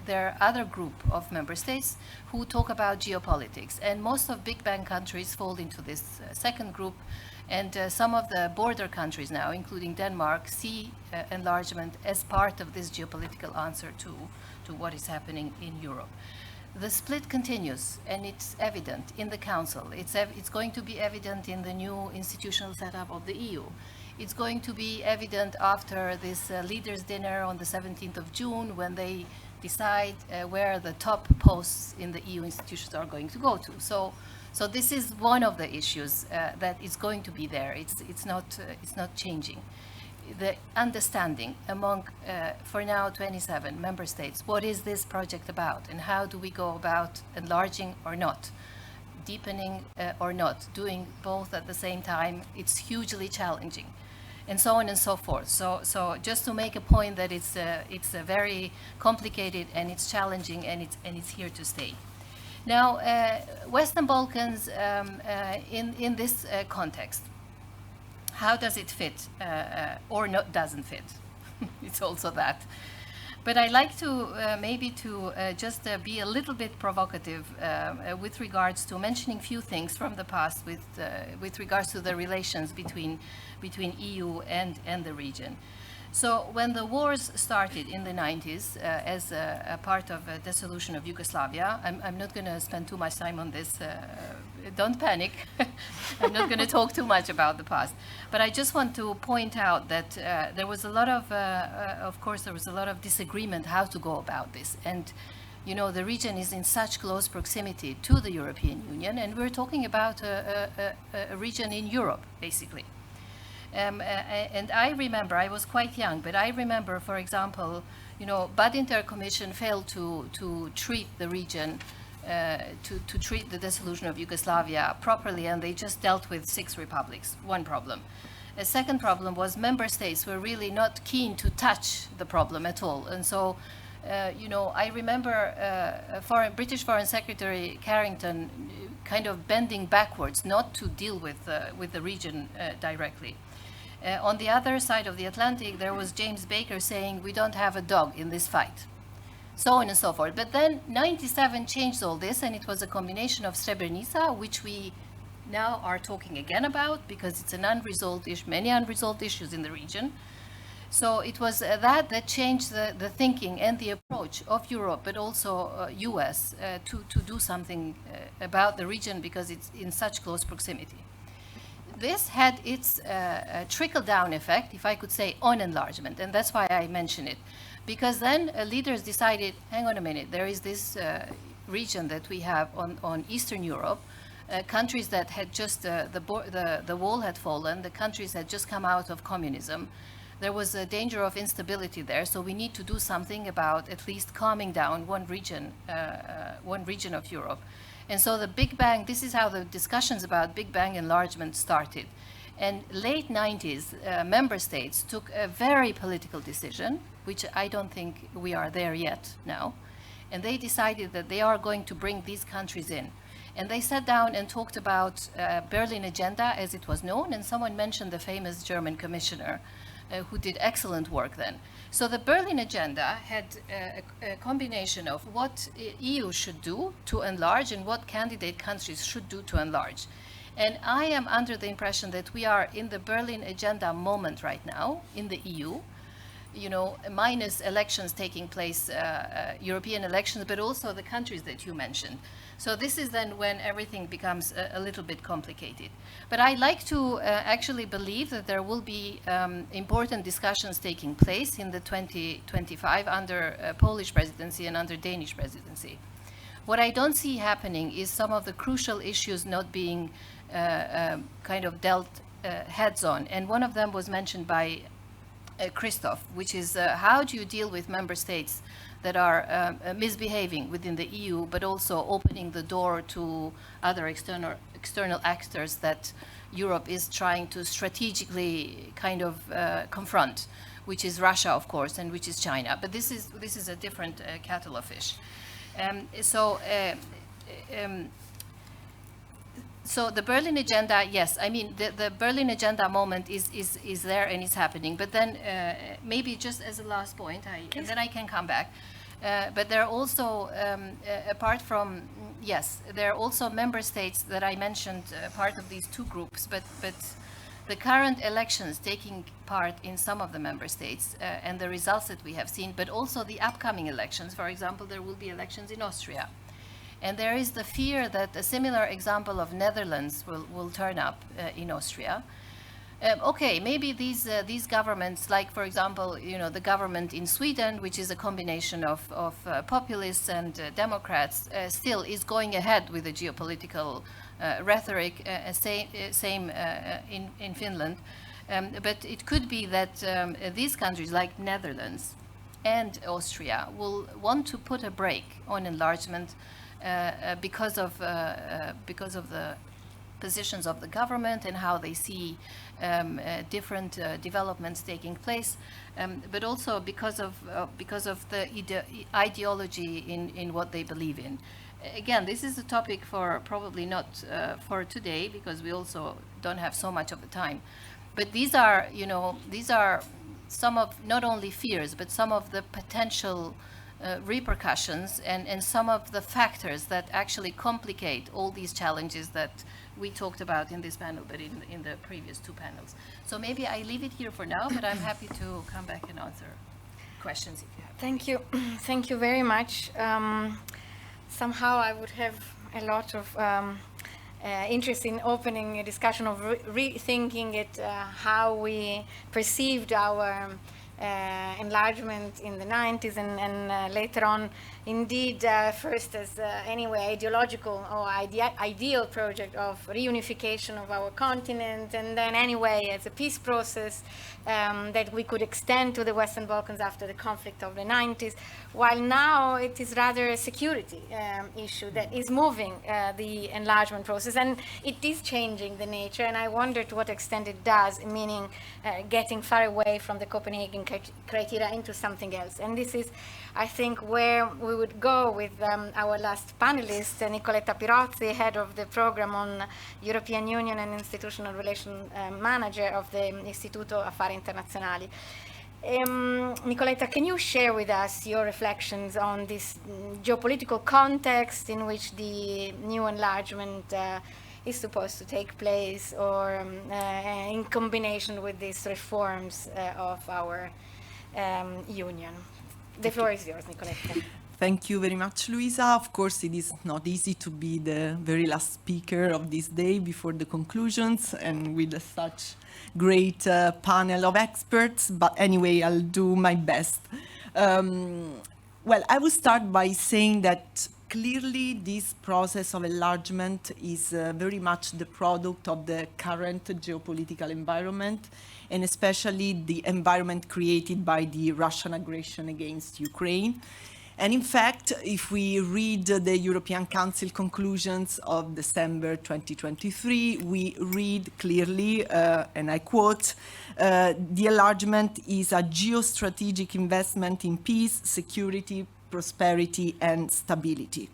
There are other group of member states who talk about geopolitics, and most of Big Bang countries fall into this second group, and some of the border countries now, including Denmark, see enlargement as part of this geopolitical answer to what is happening in Europe. The split continues, and it's evident in the Council. It's going to be evident in the new institutional setup of the EU. It's going to be evident after this leaders' dinner on the 17th of June, when they decide where the top posts in the EU institutions are going to go to. So this is one of the issues that is going to be there. It's not changing. The understanding among, for now, 27 member states, what is this project about and how do we go about enlarging or not, deepening or not, doing both at the same time, it's hugely challenging, and so on and so forth. So just to make a point that it's very complicated and it's challenging and it's here to stay. Now, Western Balkans in this context, how does it fit or not doesn't fit? It's also that. But I like to maybe to just be a little bit provocative with regards to mentioning few things from the past with regards to the relations between EU and the region. So when the wars started in the 90s as a part of a dissolution of Yugoslavia, I'm not going to spend too much time on this. Don't panic. I'm not going to talk too much about the past. But I just want to point out that there was a lot of course, there was a lot of disagreement how to go about this. And, you know, the region is in such close proximity to the European Union, and we're talking about a region in Europe, basically. And I remember, I was quite young, but I remember, for example, you know, Badinter Commission failed to treat the region, to treat the dissolution of Yugoslavia properly, and they just dealt with 6 republics. One problem. A second problem was member states were really not keen to touch the problem at all. And so, you know, I remember British Foreign Secretary Carrington kind of bending backwards not to deal with the region directly. On the other side of the Atlantic, there was James Baker saying, we don't have a dog in this fight, so on and so forth. But then 97 changed all this, and it was a combination of Srebrenica, which we now are talking again about because it's an unresolved issue, many unresolved issues in the region. So it was that changed the thinking and the approach of Europe, but also US, to do something about the region because it's in such close proximity. This had its trickle-down effect, if I could say, on enlargement, and that's why I mention it. Because then leaders decided, hang on a minute, there is this region that we have on Eastern Europe, countries that had just, the wall had fallen, the countries had just come out of communism. There was a danger of instability there, so we need to do something about at least calming down one region of Europe. And so the Big Bang, this is how the discussions about Big Bang enlargement started. And late 90s, member states took a very political decision, which I don't think we are there yet now. And they decided that they are going to bring these countries in. And they sat down and talked about Berlin Agenda, as it was known, and someone mentioned the famous German commissioner who did excellent work then. So the Berlin Agenda had a combination of what EU should do to enlarge and what candidate countries should do to enlarge. And I am under the impression that we are in the Berlin Agenda moment right now in the EU. you know, minus elections taking place, European elections, but also the countries that you mentioned. So this is then when everything becomes a little bit complicated. But I like to actually believe that there will be important discussions taking place in the 2025 under Polish presidency and under Danish presidency. What I don't see happening is some of the crucial issues not being kind of dealt heads on. And one of them was mentioned by Christoph, which is how do you deal with member states that are misbehaving within the EU, but also opening the door to other external actors that Europe is trying to strategically kind of confront, which is Russia, of course, and which is China. But this is a different kettle of fish. So the Berlin Agenda, yes, I mean, the Berlin Agenda moment is there and is happening. But then maybe just as a last point, and then I can come back. But there are also, apart from, yes, there are also member states that I mentioned, part of these two groups, but the current elections taking part in some of the member states and the results that we have seen, but also the upcoming elections. For example, there will be elections in Austria. And there is the fear that a similar example of Netherlands will turn up in Austria. Okay, maybe these governments, like for example, you know, the government in Sweden, which is a combination of populists and Democrats, still is going ahead with the geopolitical rhetoric. Same in Finland, but it could be that these countries, like Netherlands and Austria, will want to put a brake on enlargement because of the positions of the government and how they see different developments taking place, but also because of the ideology in what they believe in. Again, this is a topic for probably not for today, because we also don't have so much of the time. But these are some of not only fears, but some of the potential repercussions and some of the factors that actually complicate all these challenges that we talked about in this panel, but in the previous two panels. So maybe I leave it here for now, but I'm happy to come back and answer questions if you have. Thank you. Thank you very much. Somehow I would have a lot of interest in opening a discussion of rethinking it, how we perceived our enlargement in the 90s and later on, indeed, first as anyway ideological or ideal project of reunification of our continent, and then anyway as a peace process that we could extend to the Western Balkans after the conflict of the 90s, while now it is rather a security issue that is moving the enlargement process, and it is changing the nature, and I wonder to what extent it does, meaning getting far away from the Copenhagen criteria into something else. And this is, I think, where we would go with our last panelist, Nicoletta Pirozzi, head of the program on European Union and Institutional Relation Manager of the Istituto Affari Internazionali. Nicoletta, can you share with us your reflections on this geopolitical context in which the new enlargement is supposed to take place, or in combination with these reforms of our union? The floor is yours, Nicoletta. Thank you very much, Luisa. Of course, it is not easy to be the very last speaker of this day before the conclusions and with such great panel of experts. But anyway, I'll do my best. Well, I will start by saying that clearly this process of enlargement is very much the product of the current geopolitical environment, and especially the environment created by the Russian aggression against Ukraine. And in fact, if we read the European Council conclusions of December 2023, we read clearly, and I quote, the enlargement is a geostrategic investment in peace, security, prosperity, and stability.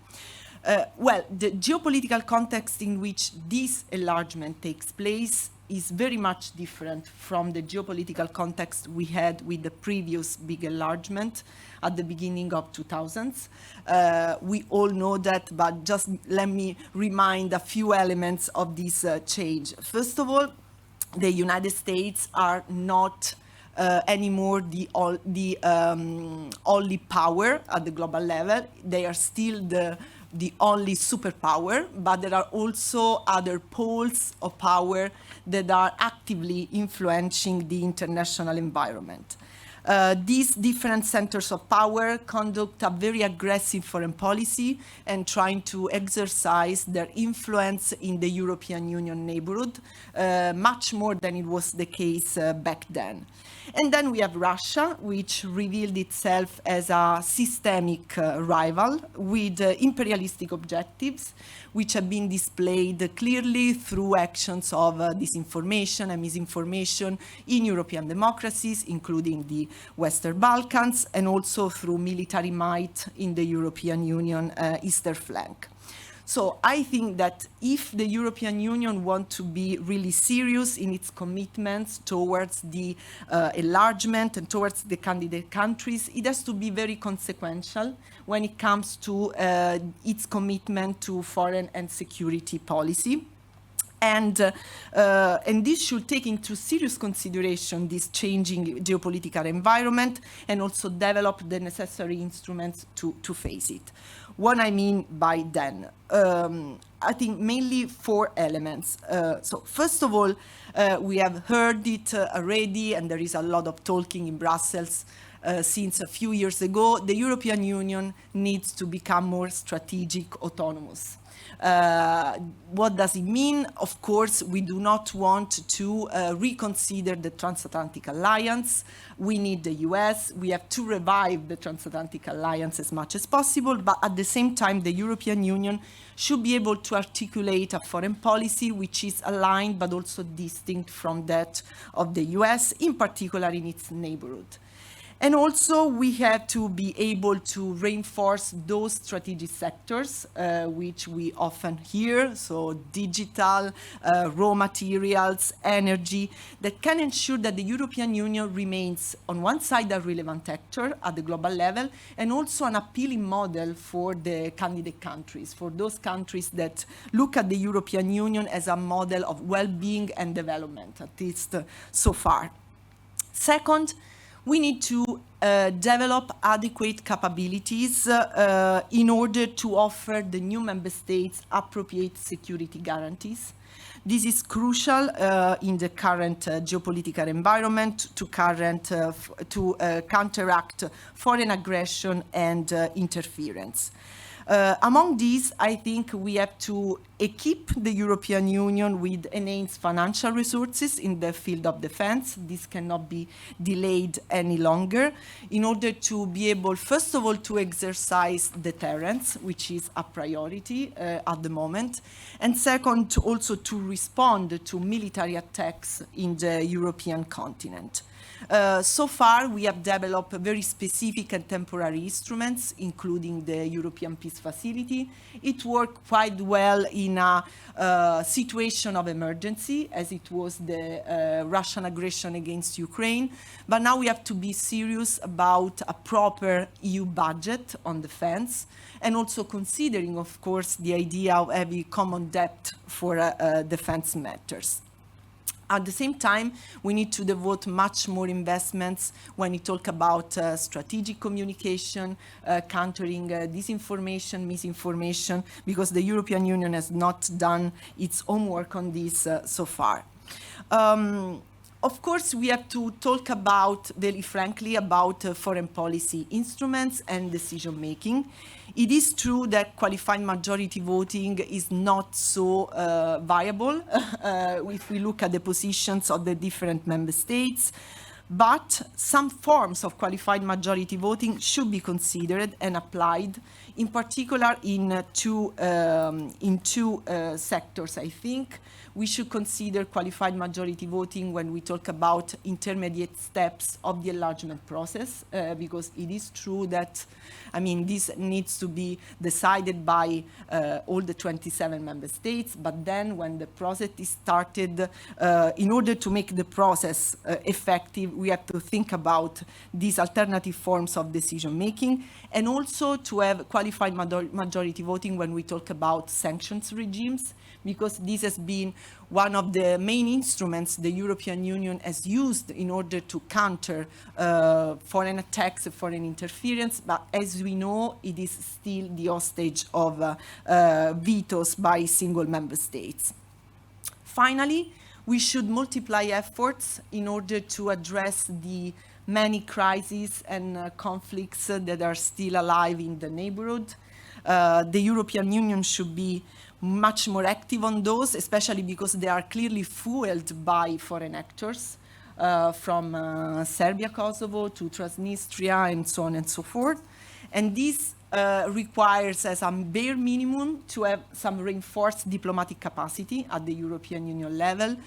Well, the geopolitical context in which this enlargement takes place is very much different from the geopolitical context we had with the previous big enlargement at the beginning of 2000s. We all know that, but just let me remind a few elements of this change. First of all, the United States are not anymore the only power at the global level. They are still the only superpower, but there are also other poles of power that are actively influencing the international environment. These different centers of power conduct a very aggressive foreign policy and trying to exercise their influence in the European Union neighborhood, much more than it was the case back then. And then we have Russia, which revealed itself as a systemic rival with imperialistic objectives, which have been displayed clearly through actions of disinformation and misinformation in European democracies, including the Western Balkans, and also through military might in the European Union eastern flank. So I think that if the European Union wants to be really serious in its commitments towards the enlargement and towards the candidate countries, it has to be very consequential when it comes to its commitment to foreign and security policy. And this should take into serious consideration this changing geopolitical environment and also develop the necessary instruments to face it. What I mean by then, I think mainly 4 elements. So first of all, we have heard it already, and there is a lot of talking in Brussels since a few years ago. The European Union needs to become more strategic autonomous. What does it mean? Of course, we do not want to reconsider the transatlantic alliance. We need the US. We have to revive the transatlantic alliance as much as possible, but at the same time, the European Union should be able to articulate a foreign policy which is aligned but also distinct from that of the US, in particular in its neighborhood. And also, we have to be able to reinforce those strategic sectors, which we often hear, so digital, raw materials, energy, that can ensure that the European Union remains, on one side, a relevant actor at the global level, and also an appealing model for the candidate countries, for those countries that look at the European Union as a model of well-being and development, at least so far. Second, we need to develop adequate capabilities in order to offer the new member states appropriate security guarantees. This is crucial in the current geopolitical environment to counteract foreign aggression and interference. Among these, I think we have to equip the European Union with enhanced financial resources in the field of defense. This cannot be delayed any longer in order to be able, first of all, to exercise deterrence, which is a priority at the moment, and second, also to respond to military attacks in the European continent. So far, we have developed very specific and temporary instruments, including the European Peace Facility. It worked quite well in a situation of emergency, as it was the Russian aggression against Ukraine. But now we have to be serious about a proper EU budget on defense, and also considering, of course, the idea of having common debt for defense matters. At the same time, we need to devote much more investments when we talk about strategic communication, countering disinformation, misinformation, because the European Union has not done its homework on this so far. Of course, we have to talk about, very frankly, about foreign policy instruments and decision-making. It is true that qualified majority voting is not so viable if we look at the positions of the different member states. But some forms of qualified majority voting should be considered and applied, in particular in two sectors, I think. We should consider qualified majority voting when we talk about intermediate steps of the enlargement process, because it is true that, this needs to be decided by all the 27 member states, but then when the process is started, in order to make the process effective, we have to think about these alternative forms of decision-making, and also to have qualified majority voting when we talk about sanctions regimes, because this has been one of the main instruments the European Union has used in order to counter foreign attacks, foreign interference, but as we know, it is still the hostage of vetoes by single member states. Finally, we should multiply efforts in order to address the many crises and conflicts that are still alive in the neighborhood. The European Union should be much more active on those, especially because they are clearly fueled by foreign actors, from Serbia, Kosovo to Transnistria, and so on and so forth. And this requires, as a bare minimum, to have some reinforced diplomatic capacity at the European Union level,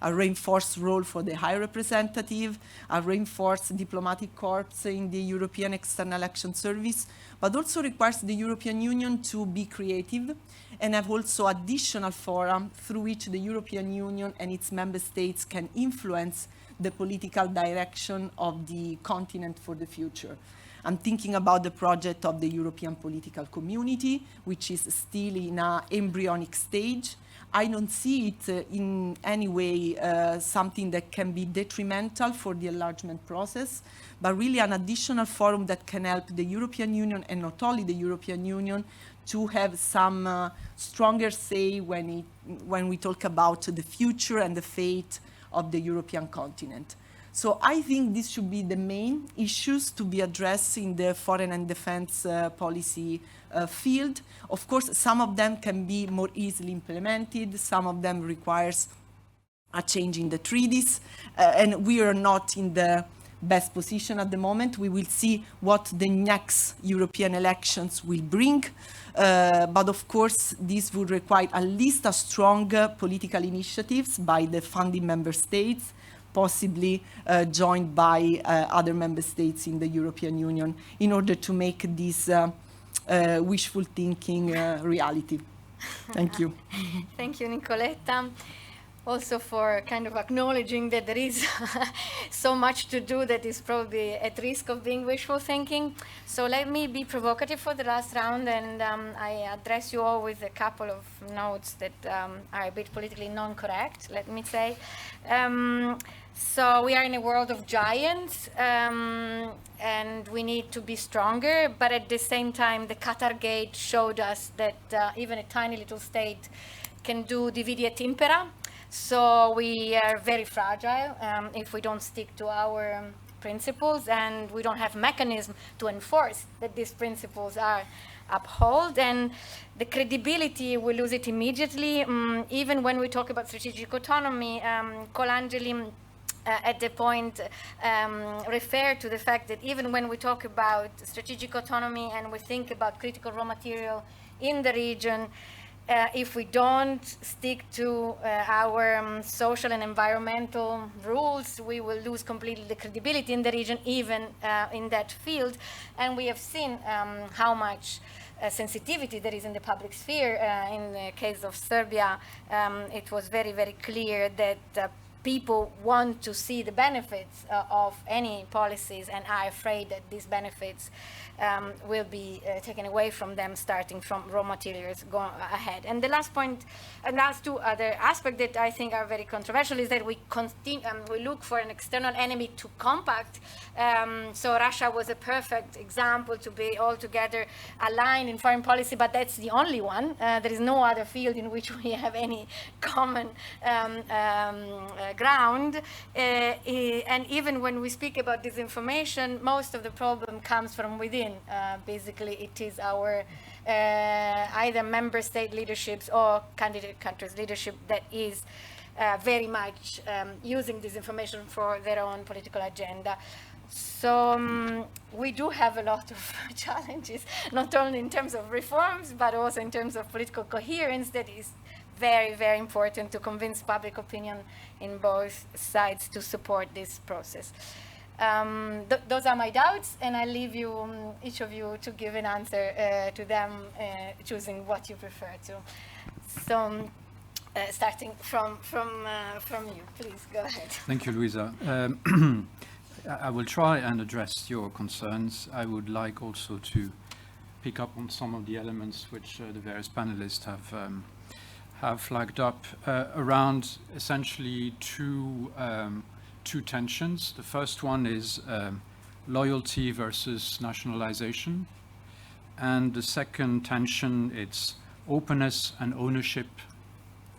a reinforced role for the High Representative, a reinforced diplomatic corps in the European External Action Service, but also requires the European Union to be creative and have also additional fora through which the European Union and its member states can influence the political direction of the continent for the future. I'm thinking about the project of the European Political Community, which is still in an embryonic stage. I don't see it in any way something that can be detrimental for the enlargement process, but really an additional forum that can help the European Union, and not only the European Union, to have some stronger say when we talk about the future and the fate of the European continent. So I think this should be the main issues to be addressed in the foreign and defense policy field. Of course, some of them can be more easily implemented. Some of them requires a change in the treaties. And we are not in the best position at the moment. We will see what the next European elections will bring. But of course, this would require at least a stronger political initiatives by the funding member states, possibly joined by other member states in the European Union, in order to make this wishful thinking reality. Thank you. Thank you, Nicoletta. Also for kind of acknowledging that there is so much to do that is probably at risk of being wishful thinking. So let me be provocative for the last round, and I address you all with a couple of notes that are a bit politically non-correct, let me say. So we are in a world of giants, and we need to be stronger, but at the same time, the Qatar Gate showed us that even a tiny little state can do divide et impera. So we are very fragile if we don't stick to our principles, and we don't have mechanism to enforce that these principles are upheld. And the credibility, we lose it immediately. Even when we talk about strategic autonomy, Colangeli at the point refer to the fact that even when we talk about strategic autonomy and we think about critical raw material in the region, if we don't stick to our social and environmental rules, we will lose completely the credibility in the region, even in that field. And we have seen how much sensitivity there is in the public sphere. In the case of Serbia, it was very, very clear that people want to see the benefits of any policies and are afraid that these benefits will be taken away from them, starting from raw materials going ahead. And the last point, and last two other aspects that I think are very controversial, is that we look for an external enemy to compact. So Russia was a perfect example to be altogether aligned in foreign policy, but that's the only one. There is no other field in which we have any common ground. And even when we speak about disinformation, most of the problem comes from within. Basically, it is our either member state leaderships or candidate countries leadership that is very much using disinformation for their own political agenda. So we do have a lot of challenges, not only in terms of reforms, but also in terms of political coherence that is very, very important to convince public opinion in both sides to support this process. Those are my doubts, and I leave you, each of you, to give an answer to them, choosing what you prefer to. So, starting from you, please go ahead. Thank you, Luisa. I will try and address your concerns. I would like also to pick up on some of the elements which the various panelists have flagged up around essentially two tensions. The first one is loyalty versus nationalization. And the second tension, it's openness and ownership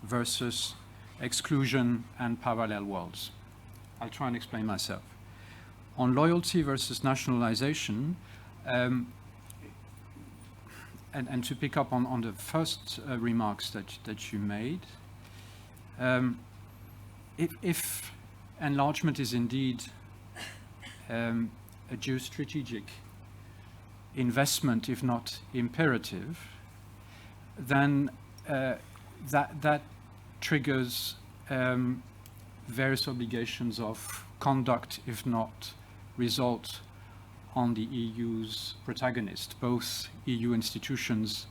versus exclusion and parallel worlds. I'll try and explain myself. On loyalty versus nationalization, and to pick up on the first remarks that you made, if enlargement is indeed a geostrategic investment, if not imperative, then that triggers various obligations of conduct, if not result, on the EU's protagonist, both EU institutions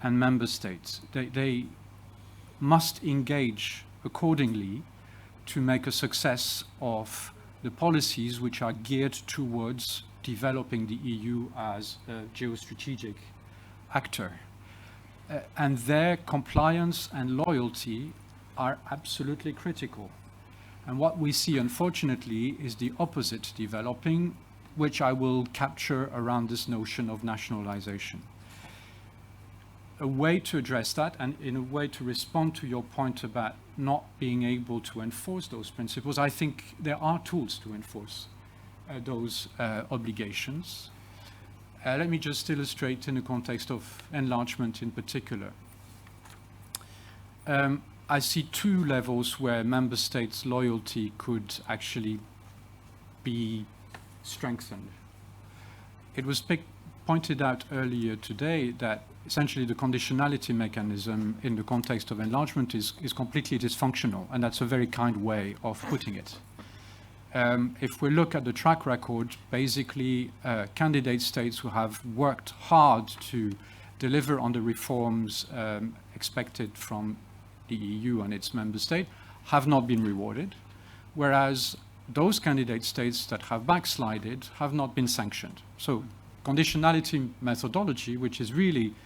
and member states. They must engage accordingly to make a success of the policies which are geared towards developing the EU as a geostrategic actor. And their compliance and loyalty are absolutely critical. And what we see, unfortunately, is the opposite developing, which I will capture around this notion of nationalization. A way to address that, and in a way to respond to your point about not being able to enforce those principles, I think there are tools to enforce those obligations. Let me just illustrate in the context of enlargement in particular. I see two levels where member states' loyalty could actually be strengthened. It was pointed out earlier today that essentially the conditionality mechanism in the context of enlargement is completely dysfunctional, and that's a very kind way of putting it. If we look at the track record, basically candidate states who have worked hard to deliver on the reforms expected from the EU and its member state have not been rewarded, whereas those candidate states that have backslided have not been sanctioned. So conditionality methodology, which is really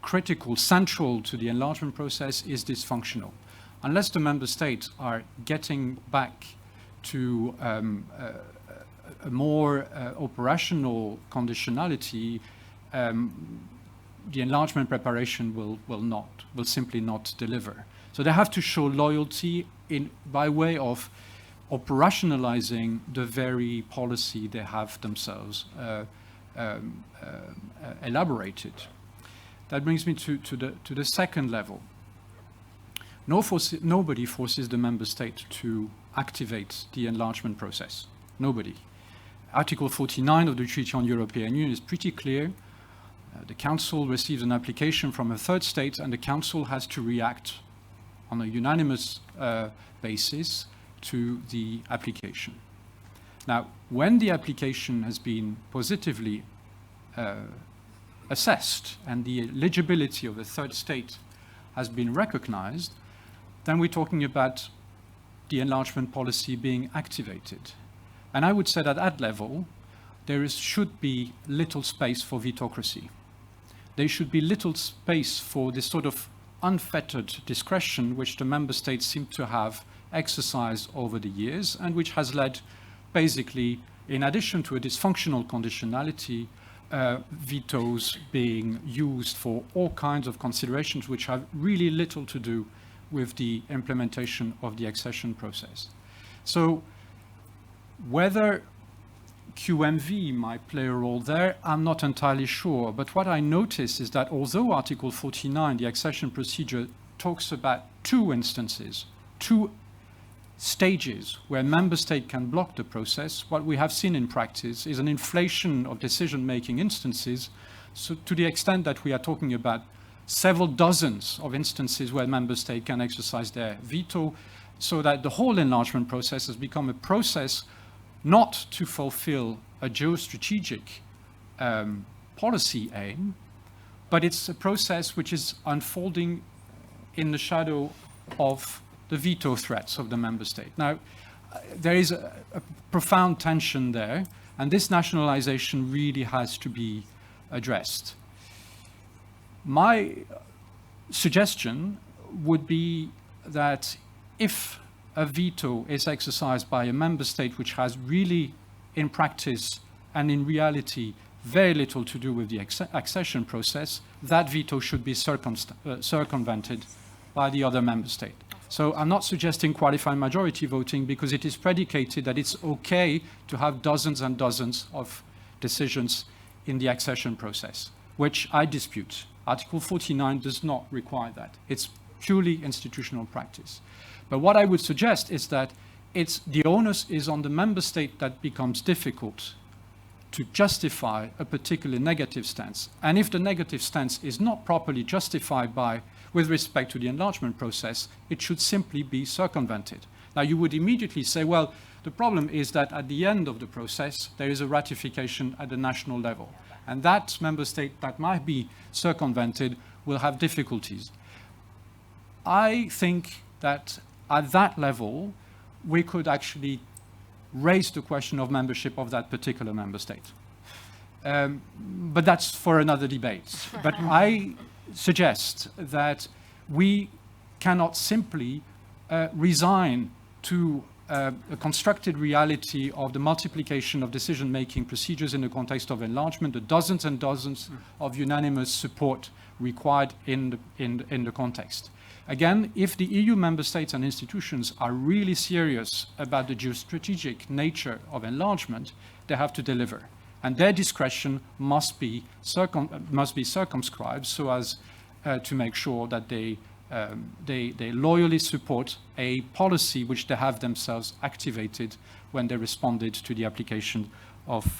critical, central to the enlargement process, is dysfunctional. Unless the member states are getting back to a more operational conditionality, the enlargement preparation will simply not deliver. So they have to show loyalty by way of operationalizing the very policy they have themselves elaborated. That brings me to the second level. Nobody forces the member state to activate the enlargement process. Nobody. Article 49 of the Treaty on European Union is pretty clear. The Council receives an application from a third state, and the Council has to react on a unanimous basis to the application. Now, when the application has been positively assessed and the eligibility of a third state has been recognized, then we're talking about the enlargement policy being activated. And I would say that at that level, there should be little space for vetocracy. There should be little space for this sort of unfettered discretion which the member states seem to have exercised over the years, and which has led basically, in addition to a dysfunctional conditionality, vetoes being used for all kinds of considerations which have really little to do with the implementation of the accession process. So whether QMV might play a role there, I'm not entirely sure. But what I notice is that although Article 49, the accession procedure, talks about two instances, two stages where member state can block the process, what we have seen in practice is an inflation of decision-making instances, so to the extent that we are talking about several dozens of instances where member state can exercise their veto, so that the whole enlargement process has become a process not to fulfill a geostrategic policy aim, but it's a process which is unfolding in the shadow of the veto threats of the member state. Now, there is a profound tension there, and this nationalization really has to be addressed. My suggestion would be that if a veto is exercised by a member state which has really, in practice and in reality, very little to do with the accession process, that veto should be circumvented by the other member state. So I'm not suggesting qualified majority voting because it is predicated that it's okay to have dozens and dozens of decisions in the accession process, which I dispute. Article 49 does not require that. It's purely institutional practice. But what I would suggest is that the onus is on the member state that becomes difficult to justify a particular negative stance. And if the negative stance is not properly justified with respect to the enlargement process, it should simply be circumvented. Now, you would immediately say, well, the problem is that at the end of the process, there is a ratification at the national level. And that member state that might be circumvented will have difficulties. I think that at that level, we could actually raise the question of membership of that particular member state. But that's for another debate. But I suggest that we cannot simply resign to a constructed reality of the multiplication of decision-making procedures in the context of enlargement, the dozens and dozens of unanimous support required in the context. Again, if the EU member states and institutions are really serious about the geostrategic nature of enlargement, they have to deliver. And their discretion must be circumscribed so as to make sure that they loyally support a policy which they have themselves activated when they responded to the application of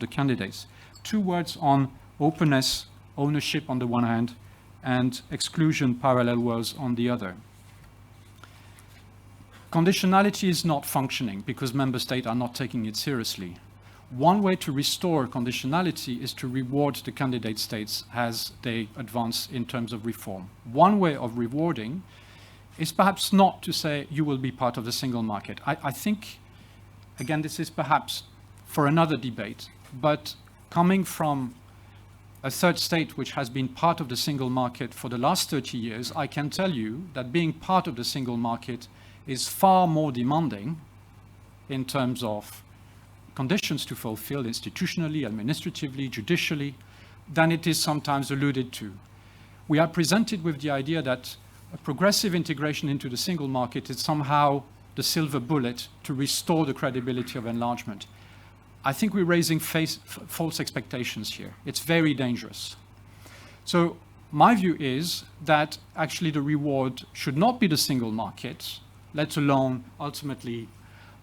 the candidates. 2 words on openness, ownership on the one hand, and exclusion, parallel worlds on the other. Conditionality is not functioning because member states are not taking it seriously. One way to restore conditionality is to reward the candidate states as they advance in terms of reform. One way of rewarding is perhaps not to say you will be part of the single market. I think, again, this is perhaps for another debate, but coming from a third state which has been part of the single market for the last 30 years, I can tell you that being part of the single market is far more demanding in terms of conditions to fulfill institutionally, administratively, judicially, than it is sometimes alluded to. We are presented with the idea that a progressive integration into the single market is somehow the silver bullet to restore the credibility of enlargement. I think we're raising false expectations here. It's very dangerous. So my view is that actually the reward should not be the single market, let alone ultimately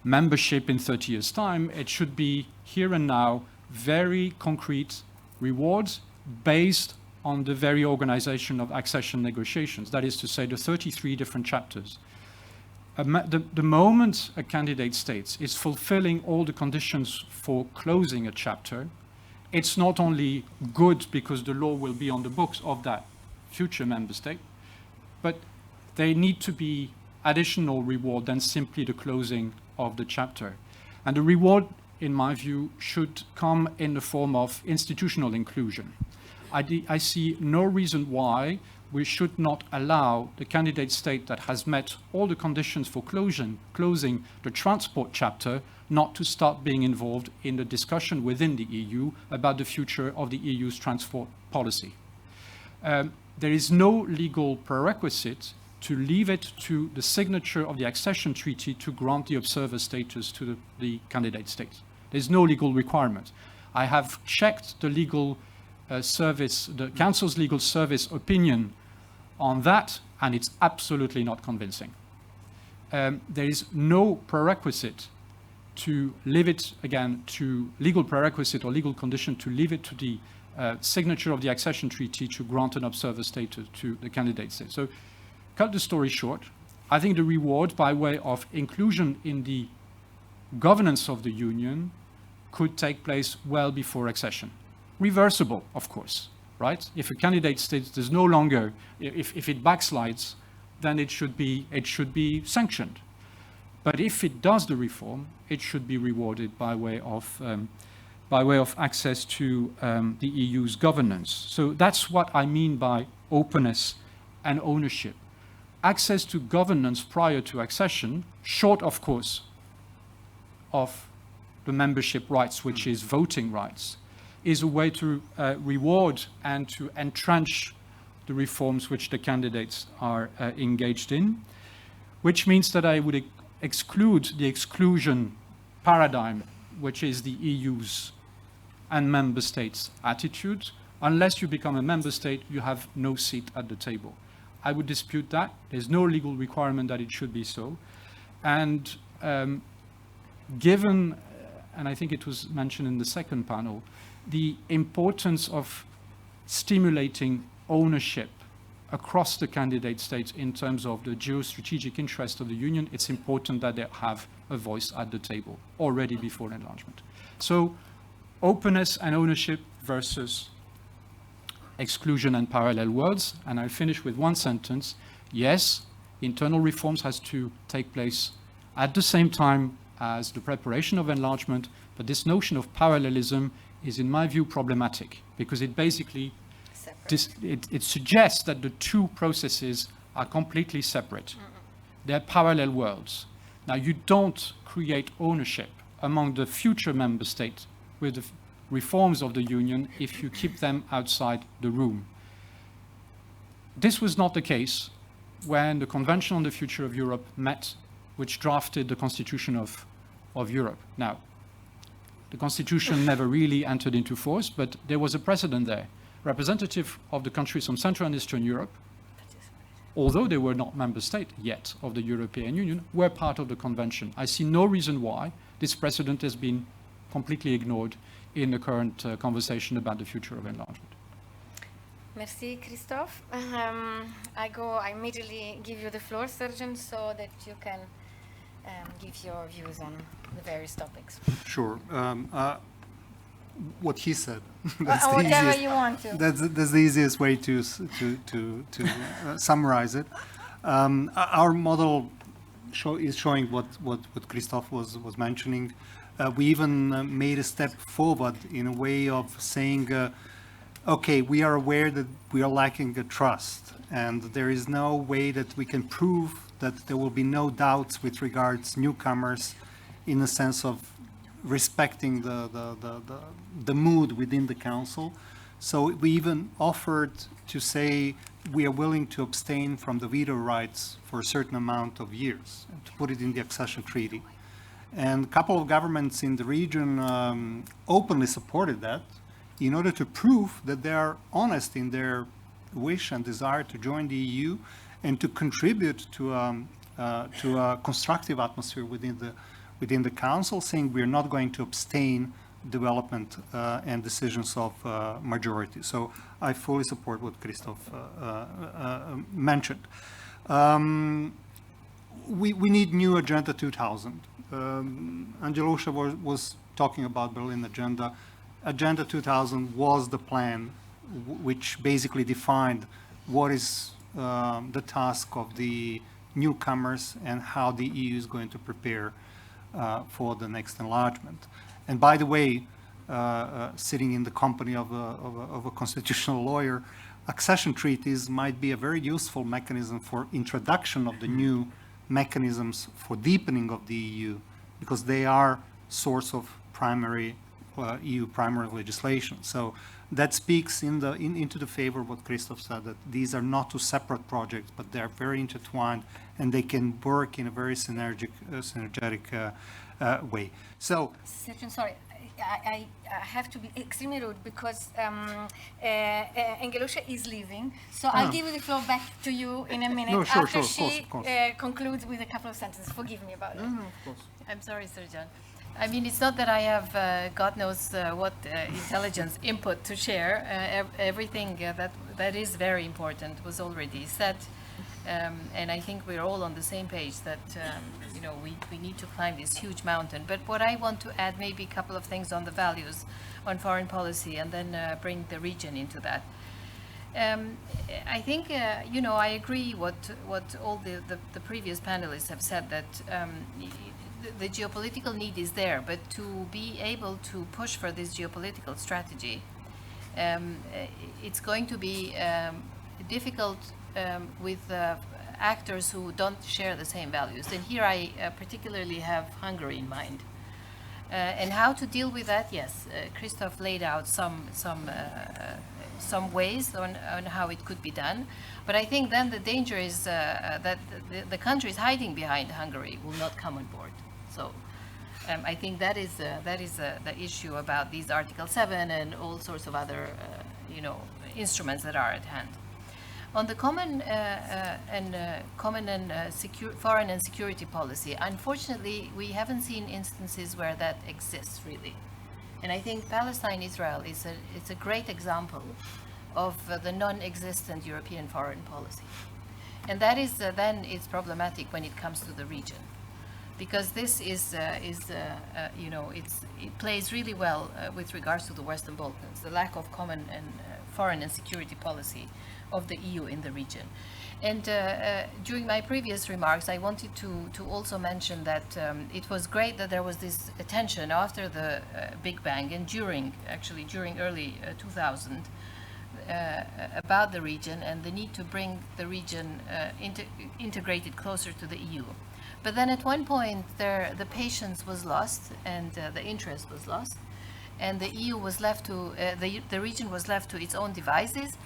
membership in 30 years' time. It should be here and now very concrete rewards based on the very organization of accession negotiations. That is to say, the 33 different chapters. The moment a candidate state is fulfilling all the conditions for closing a chapter, it's not only good because the law will be on the books of that future member state, but there need to be additional reward than simply the closing of the chapter. And the reward, in my view, should come in the form of institutional inclusion. I see no reason why we should not allow the candidate state that has met all the conditions for closing the transport chapter not to start being involved in the discussion within the EU about the future of the EU's transport policy. There is no legal prerequisite to leave it to the signature of the accession treaty to grant the observer status to the candidate state. There's no legal requirement. I have checked the legal service, the Council's legal service opinion on that, and it's absolutely not convincing. There is no prerequisite to leave it, again, to legal prerequisite or legal condition to leave it to the signature of the accession treaty to grant an observer status to the candidate state. So, cut the story short, I think the reward by way of inclusion in the governance of the Union could take place well before accession. Reversible, of course, right? If a candidate state does no longer, if it backslides, then it should be sanctioned. But if it does the reform, it should be rewarded by way of access to the EU's governance. So that's what I mean by openness and ownership. access to governance prior to accession, short, of course, of the membership rights, which is voting rights, is a way to reward and to entrench the reforms which the candidates are engaged in, which means that I would exclude the exclusion paradigm, which is the EU's and member states' attitude. Unless you become a member state, you have no seat at the table. I would dispute that. There's no legal requirement that it should be so. And given, and I think it was mentioned in the second panel, the importance of stimulating ownership across the candidate states in terms of the geostrategic interest of the Union, it's important that they have a voice at the table already before enlargement. So openness and ownership versus exclusion and parallel worlds. And I'll finish with one sentence. Yes, internal reforms has to take place at the same time as the preparation of enlargement, but this notion of parallelism is, in my view, problematic because it basically it suggests that the two processes are completely separate. They're parallel worlds. Now, you don't create ownership among the future member states with the reforms of the Union if you keep them outside the room. This was not the case when the Convention on the Future of Europe met, which drafted the Constitution of Europe. Now, the Constitution never really entered into force, but there was a precedent there. Representative of the countries from Central and Eastern Europe, although they were not member state yet of the European Union, were part of the Convention. I see no reason why this precedent has been completely ignored in the current conversation about the future of enlargement. Merci, Christophe. I immediately give you the floor, Sergeant, so that you can give your views on the various topics. Sure. What he said. Whatever you want to. That's the easiest way to summarize it. Our model is showing what Christophe was mentioning. We even made a step forward in a way of saying, okay, we are aware that we are lacking a trust, and there is no way that we can prove that there will be no doubts with regards newcomers in the sense of respecting the mood within the council. So we even offered to say we are willing to abstain from the veto rights for a certain amount of years, to put it in the accession treaty. And a couple of governments in the region openly supported that in order to prove that they are honest in their wish and desire to join the EU and to contribute to a constructive atmosphere within the council, saying we're not going to abstain development and decisions of majority. So I fully support what Christophe mentioned. We need new Agenda 2000. Angelusha was talking about Berlin Agenda. Agenda 2000 was the plan which basically defined what is the task of the newcomers and how the EU is going to prepare for the next enlargement. And by the way, sitting in the company of a constitutional lawyer, accession treaties might be a very useful mechanism for introduction of the new mechanisms for deepening of the EU, because they are source of primary EU primary legislation. So that speaks into the favor of what Christophe said, that these are not two separate projects, but they're very intertwined and they can work in a very synergetic way. So, Sergeant, sorry, I have to be extremely rude because Angelusha is leaving. So I'll give the floor back to you in a minute after she concludes with a couple of sentences. Forgive me about it. Of course. I'm sorry, Sergeant. I mean, it's not that I have God knows what intelligence input to share. Everything that is very important was already said. And I think we're all on the same page that, you know, we need to climb this huge mountain. But what I want to add, maybe a couple of things on the values, on foreign policy, and then bring the region into that. I think, you know, I agree what all the previous panelists have said, that the geopolitical need is there, but to be able to push for this geopolitical strategy, it's going to be difficult with actors who don't share the same values. And here I particularly have Hungary in mind. And how to deal with that? Yes, Christoph laid out some ways on how it could be done. But I think then the danger is that the countries hiding behind Hungary will not come on board. So I think that is the issue about these Article 7 and all sorts of other instruments that are at hand. On the common foreign and security policy, unfortunately, we haven't seen instances where that exists really. And I think Palestine-Israel is a great example of the non-existent European foreign policy. And that is then it's problematic when it comes to the region, because this it plays really well with regards to the Western Balkans, the lack of common and foreign and security policy of the EU in the region. And during my previous remarks, I wanted to also mention that it was great that there was this attention after the Big Bang and during early 2000 about the region and the need to bring the region integrated closer to the EU. But then at one point the patience was lost and the interest was lost, and the EU was left to, the region was left to its own devices.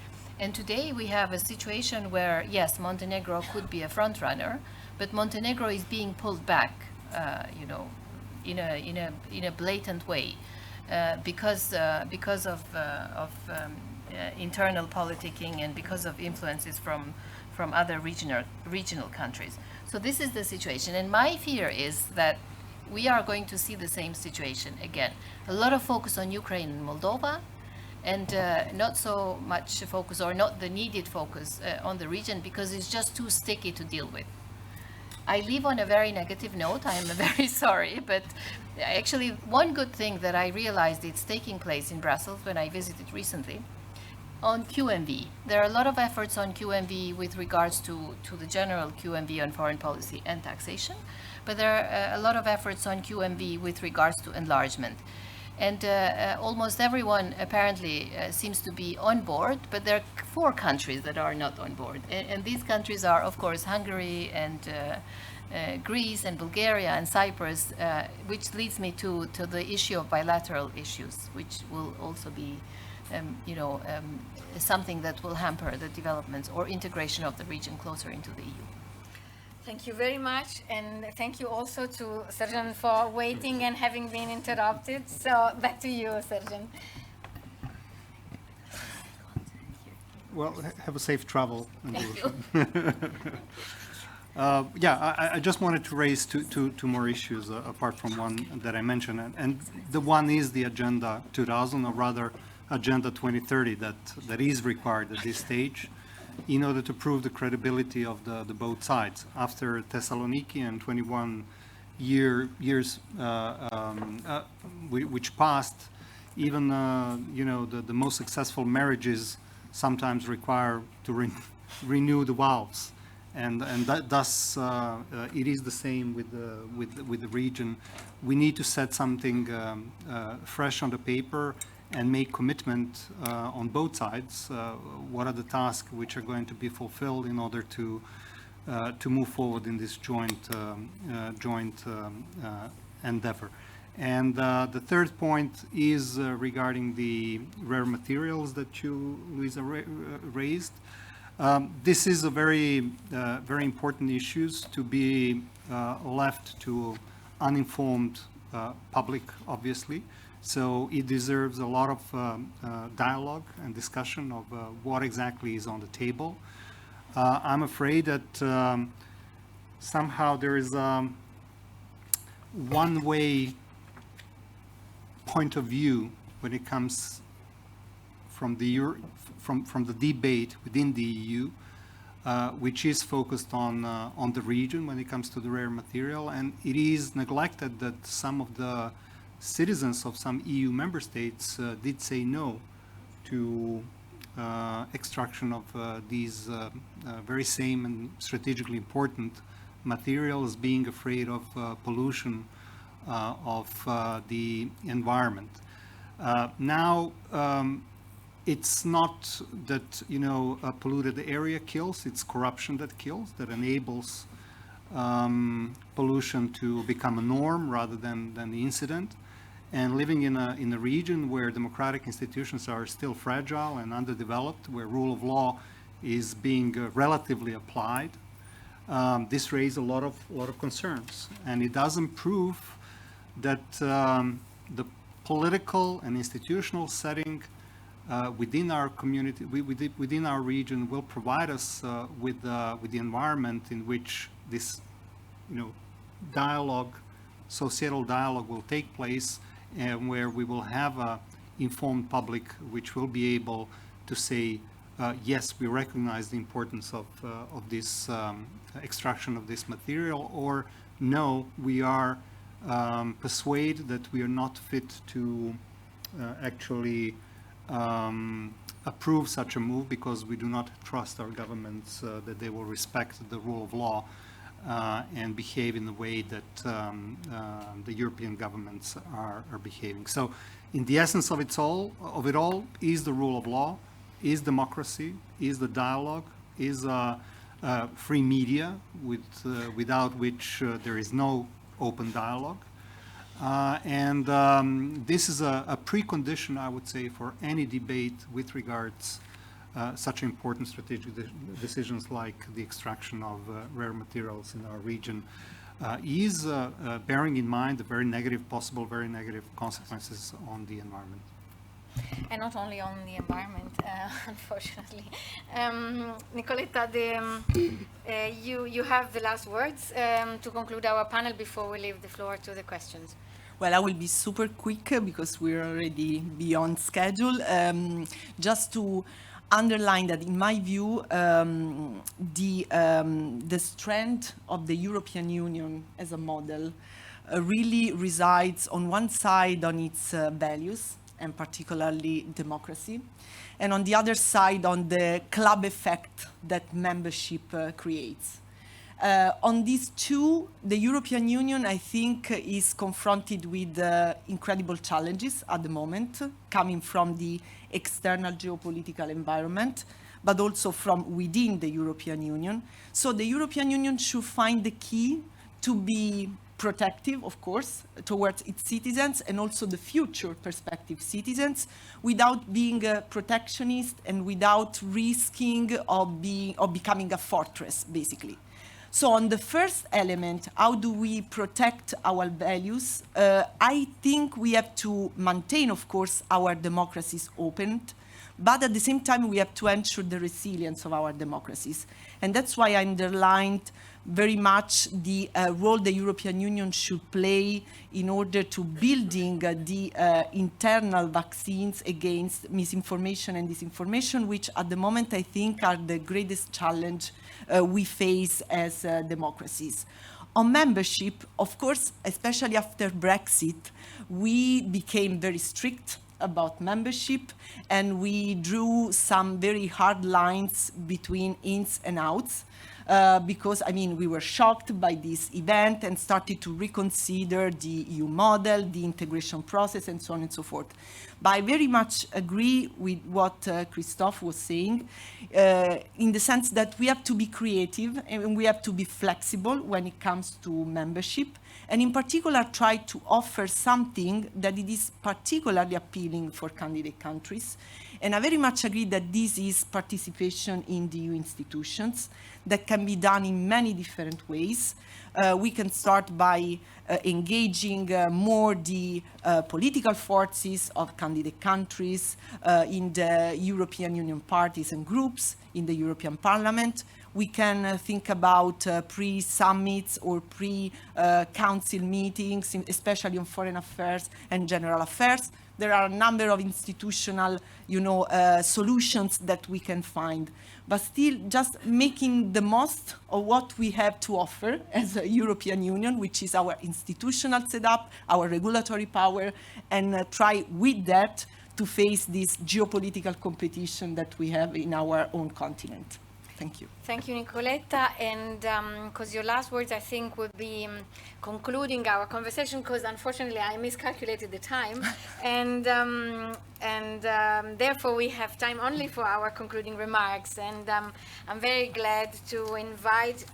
And today we have a situation where, yes, Montenegro could be a front runner, but Montenegro is being pulled back, in a blatant way, because of internal politicking and because of influences from other regional countries. So this is the situation, and my fear is that we are going to see the same situation again. A lot of focus on Ukraine and Moldova, and not so much focus, or not the needed focus on the region, because it's just too sticky to deal with. I leave on a very negative note. I am very sorry, but actually one good thing that I realized it's taking place in Brussels when I visited recently on QMV. There are a lot of efforts on QMV with regards to the general QMV on foreign policy and taxation, but there are a lot of efforts on QMV with regards to enlargement. And almost everyone apparently seems to be on board, but there are 4 countries that are not on board. And these countries are, of course, Hungary and Greece and Bulgaria and Cyprus, which leads me to the issue of bilateral issues, which will also be something that will hamper the developments or integration of the region closer into the EU. Thank you very much, and thank you also to Sergeant for waiting and having been interrupted. So back to you, Sergeant. Well, have a safe travel. Thank you. I just wanted to raise two more issues apart from one that I mentioned, and the one is the Agenda 2000, or rather Agenda 2030, that is required at this stage in order to prove the credibility of the both sides. After Thessaloniki and 21 years which passed, even the most successful marriages sometimes require to renew the vows, and thus it is the same with the region. We need to set something fresh on the paper and make commitment on both sides. What are the tasks which are going to be fulfilled in order to move forward in this joint endeavor? And the third point is regarding the rare materials that you, Luisa, raised. This is a very important issue to be left to uninformed public, obviously. So it deserves a lot of dialogue and discussion of what exactly is on the table. I'm afraid that somehow there is one-way point of view when it comes from the debate within the EU, which is focused on the region when it comes to the rare material, and it is neglected that some of the citizens of some EU member states did say no to extraction of these very same and strategically important materials, being afraid of pollution of the environment. Now, It's not that, you know, a polluted area kills, it's corruption that kills, that enables pollution to become a norm rather than the incident. And living in a region where democratic institutions are still fragile and underdeveloped, where rule of law is being relatively applied, this raised a lot of concerns. And it doesn't prove that the political and institutional setting within our community, within our region, will provide us with the environment in which this, you know, dialogue, societal dialogue, will take place, and where we will have a informed public which will be able to say, yes, we recognize the importance of this extraction of this material, or no, we are persuaded that we are not fit to actually approve such a move because we do not trust our governments that they will respect the rule of law and behave in the way that the European governments are behaving. So in the essence of it all is the rule of law, is democracy, is the dialogue, is free media, without which there is no open dialogue. This is a precondition, I would say, for any debate with regards such important strategic decisions like the extraction of rare materials in our region, is bearing in mind the very negative consequences on the environment. And not only on the environment, unfortunately. Nicoletta, you have the last words to conclude our panel before we leave the floor to the questions. Well, I will be super quick because we're already beyond schedule. Just to underline that, in my view, the strength of the European Union as a model really resides on one side on its values, and particularly democracy, and on the other side on the club effect that membership creates. On these two, the European Union, I think, is confronted with incredible challenges at the moment, coming from the external geopolitical environment, but also from within the European Union. So the European Union should find the key to be protective, of course, towards its citizens and also the future perspective citizens, without being a protectionist and without risking of becoming a fortress, basically. So on the first element, how do we protect our values? I think we have to maintain, of course, our democracies open, but at the same time, we have to ensure the resilience of our democracies. And that's why I underlined very much the role the European Union should play in order to building the internal vaccines against misinformation and disinformation, which at the moment I think are the greatest challenge we face as democracies. On membership, of course, especially after Brexit, we became very strict about membership, and we drew some very hard lines between ins and outs. Because, I mean, we were shocked by this event and started to reconsider the EU model, the integration process, and so on and so forth. But I very much agree with what Christophe was saying, in the sense that we have to be creative and we have to be flexible when it comes to membership, and in particular try to offer something that it is particularly appealing for candidate countries. And I very much agree that this is participation in the EU institutions that can be done in many different ways. We can start by engaging more the political forces of candidate countries in the European Union parties and groups, in the European Parliament. We can think about pre-summits or pre-council meetings, especially on foreign affairs and general affairs. There are a number of institutional, solutions that we can find. But still, just making the most of what we have to offer as a European Union, which is our institutional setup, our regulatory power, and try with that to face this geopolitical competition that we have in our own continent. Thank you. Thank you, Nicoletta. And because your last words, I think, would be concluding our conversation, because unfortunately I miscalculated the time. and therefore we have time only for our concluding remarks. And I'm very glad to invite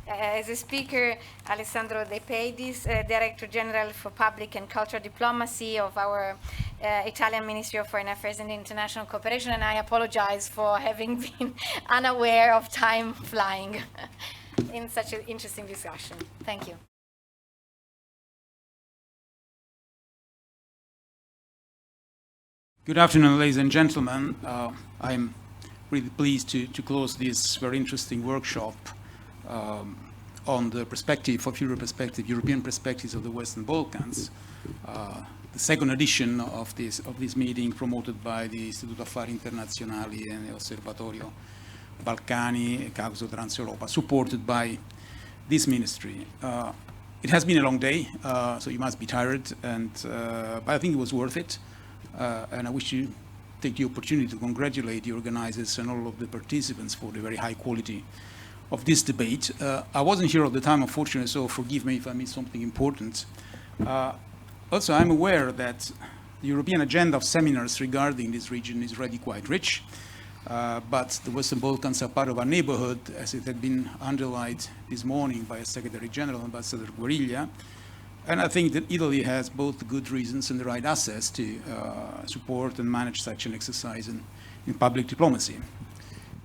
as a speaker, Alessandro De Pedis, Director General for Public and Cultural Diplomacy of our Italian Ministry of Foreign Affairs and International Cooperation, and I apologize for having been unaware of time flying in such an interesting discussion. Thank you. Good afternoon, ladies and gentlemen. I'm really pleased to close this very interesting workshop on the perspective of European perspectives of the Western Balkans. The second edition of this meeting, promoted by the Istituto Affari Internazionali and Osservatorio Balcani, Caucaso Transeuropa, supported by this ministry. It has been a long day, so you must be tired, but I think it was worth it. And I wish to take the opportunity to congratulate the organizers and all of the participants for the very high quality of this debate. I wasn't here at the time, unfortunately, so forgive me if I missed something important. Also, I'm aware that the European agenda of seminars regarding this region is already quite rich, but the Western Balkans are part of our neighborhood, as it had been underlined this morning by Secretary General Ambassador Guerriglia. And I think that Italy has both the good reasons and the right assets to support and manage such an exercise in public diplomacy.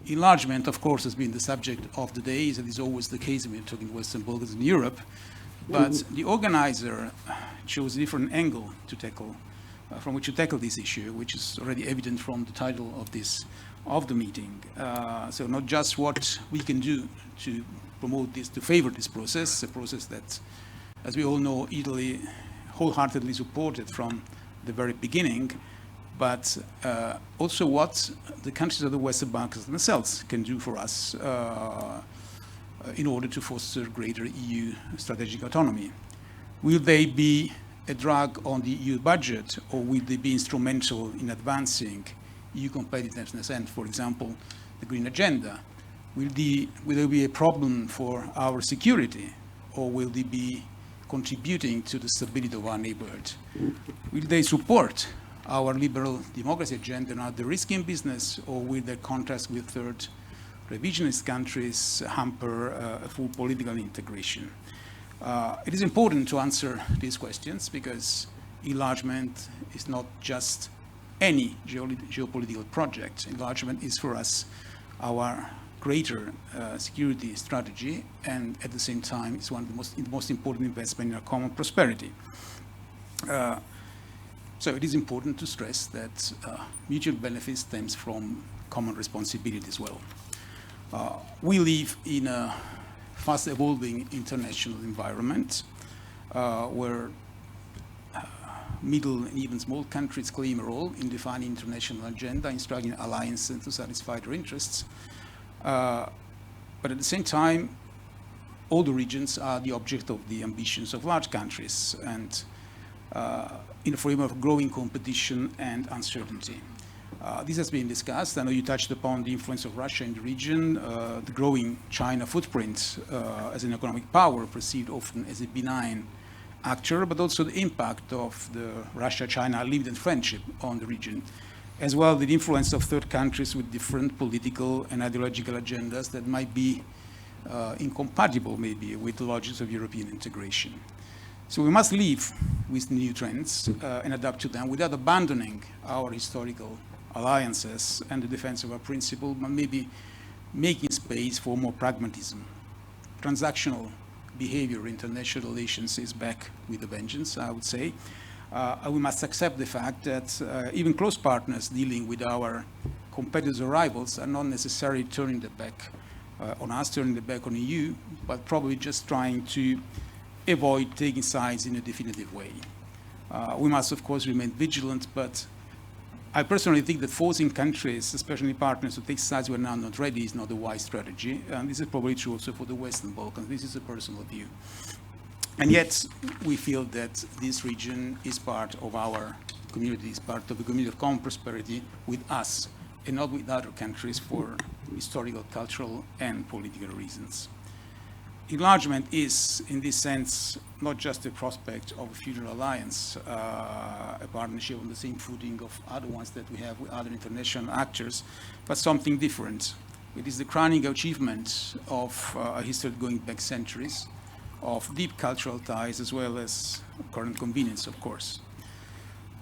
Enlargement, of course, has been the subject of the day, as it is always the case when we're talking Western Balkans and Europe. But the organizer chose a different angle to tackle, from which to tackle this issue, which is already evident from the title of the meeting. So not just what we can do to promote this, to favor this process, a process that, as we all know, Italy wholeheartedly supported from the very beginning, but also what the countries of the Western Balkans themselves can do for us in order to foster greater EU strategic autonomy. Will they be a drag on the EU budget, or will they be instrumental in advancing EU competitiveness and, for example, the Green Agenda? Will there be a problem for our security, or will they be contributing to the stability of our neighborhood? Will they support our liberal democracy agenda and other risky business, or will their contrast with third revisionist countries hamper a full political integration? It is important to answer these questions, because enlargement is not just any geopolitical project. Enlargement is for us our greater security strategy, and at the same time it's one of the most important investment in our common prosperity. So it is important to stress that mutual benefit stems from common responsibility as well. We live in a fast evolving international environment where middle and even small countries claim a role in defining international agenda, in striking alliances to satisfy their interests. But at the same time, all the regions are the object of the ambitions of large countries, and in a framework of growing competition and uncertainty. This has been discussed. I know you touched upon the influence of Russia in the region, the growing China footprint as an economic power, perceived often as a benign actor, but also the impact of the Russia-China limited friendship on the region, as well as the influence of third countries with different political and ideological agendas that might be incompatible, maybe, with the logics of European integration. So we must live with new trends and adapt to them without abandoning our historical alliances and the defense of our principle, but maybe making space for more pragmatism. Transactional behavior in international relations is back with a vengeance, I would say. We must accept the fact that even close partners dealing with our competitors or rivals are not necessarily turning their back on us, turning their back on the EU, but probably just trying to avoid taking sides in a definitive way. We must, of course, remain vigilant, but I personally think that forcing countries, especially partners, to take sides when are not ready is not a wise strategy. And this is probably true also for the Western Balkans. This is a personal view. And yet, we feel that this region is part of our community, is part of the community of common prosperity with us and not with other countries for historical, cultural, and political reasons. Enlargement is, in this sense, not just a prospect of a future alliance, a partnership on the same footing of other ones that we have with other international actors, but something different. It is the crowning achievement of a history going back centuries, of deep cultural ties, as well as current convenience, of course.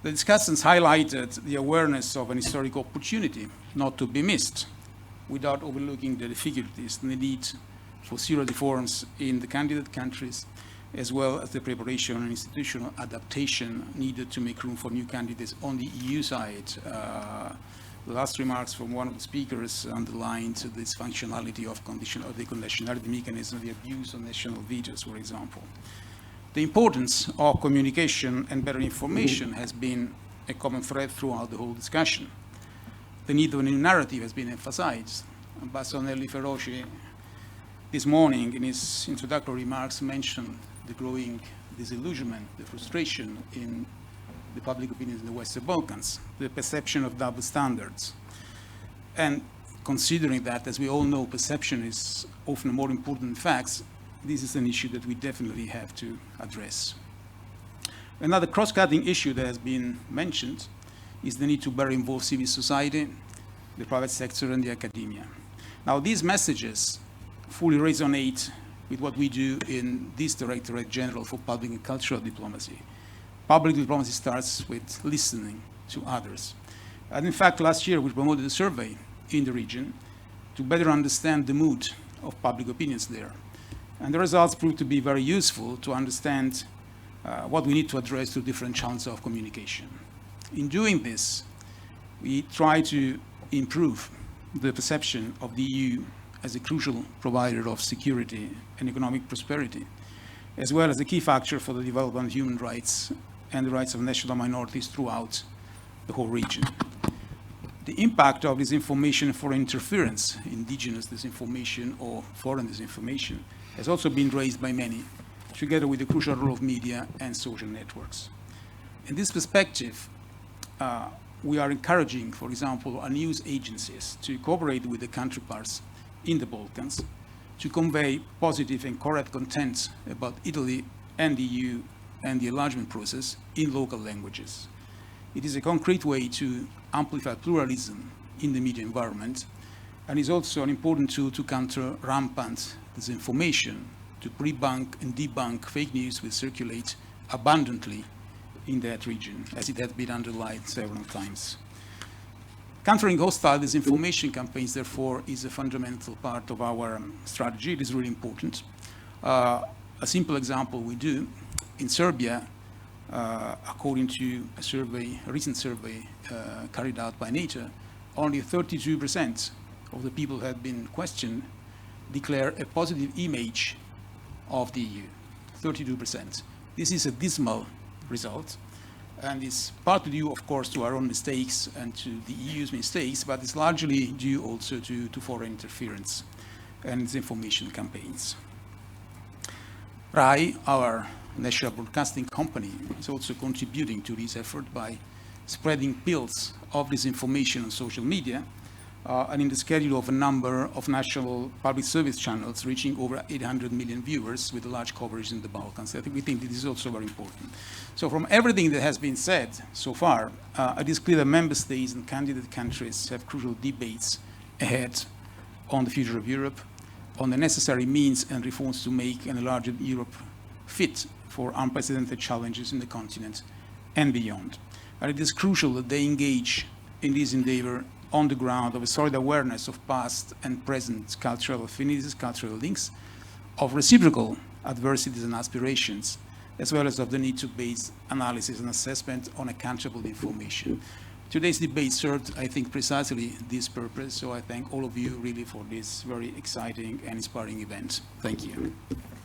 The discussants highlighted the awareness of an historical opportunity not to be missed, without overlooking the difficulties and the need for serious reforms in the candidate countries, as well as the preparation and institutional adaptation needed to make room for new candidates on the EU side. The last remarks from one of the speakers underlined this functionality of the conditionality mechanism, the abuse of national vetoes, for example. The importance of communication and better information has been a common thread throughout the whole discussion. The need of a new narrative has been emphasized. Ambassador Nelly Feroci this morning in his introductory remarks mentioned the growing disillusionment, the frustration in the public opinion in the Western Balkans, the perception of double standards. And considering that, as we all know, perception is often more important than facts, this is an issue that we definitely have to address. Another cross-cutting issue that has been mentioned is the need to better involve civil society, the private sector, and the academia. Now, these messages fully resonate with what we do in this Directorate General for Public and Cultural Diplomacy. Public diplomacy starts with listening to others. And in fact, last year we promoted a survey in the region to better understand the mood of public opinions there. And the results proved to be very useful to understand what we need to address through different channels of communication. In doing this, we try to improve the perception of the EU as a crucial provider of security and economic prosperity, as well as a key factor for the development of human rights and the rights of national minorities throughout the whole region. The impact of disinformation and foreign interference, indigenous disinformation or foreign disinformation, has also been raised by many, together with the crucial role of media and social networks. In this perspective, we are encouraging, for example, our news agencies to cooperate with the counterparts in the Balkans to convey positive and correct content about Italy and the EU and the enlargement process in local languages. It is a concrete way to amplify pluralism in the media environment, and is also an important tool to counter rampant disinformation, to pre-bunk and debunk fake news which circulate abundantly in that region, as it has been underlined several times. Countering hostile disinformation campaigns, therefore, is a fundamental part of our strategy. It is really important. A simple example we do, in Serbia, according to a recent survey carried out by NATO, only 32% of the people who have been questioned declare a positive image of the EU, 32%. This is a dismal result, and it's partly due, of course, to our own mistakes and to the EU's mistakes, but it's largely due also to foreign interference and disinformation campaigns. RAI, our national broadcasting company, is also contributing to this effort by spreading pills of disinformation on social media, and in the schedule of a number of national public service channels reaching over 800 million viewers with a large coverage in the Balkans. I think we think this is also very important. So from everything that has been said so far, it is clear that member states and candidate countries have crucial debates ahead on the future of Europe, on the necessary means and reforms to make an enlarged Europe fit for unprecedented challenges in the continent and beyond. And it is crucial that they engage in this endeavor on the ground of a solid awareness of past and present cultural affinities, cultural links, of reciprocal adversities and aspirations, as well as of the need to base analysis and assessment on accountable information. Today's debate served, I think, precisely this purpose, so I thank all of you really for this very exciting and inspiring event. Thank you.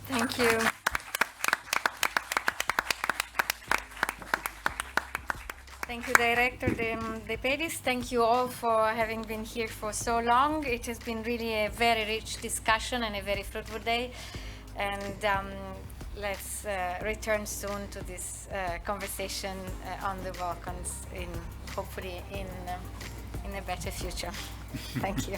Thank you. Thank you, Director De Pedis. Thank you all for having been here for so long. It has been really a very rich discussion and a very fruitful day. And let's return soon to this conversation on the Balkans, hopefully in in a better future. Thank you.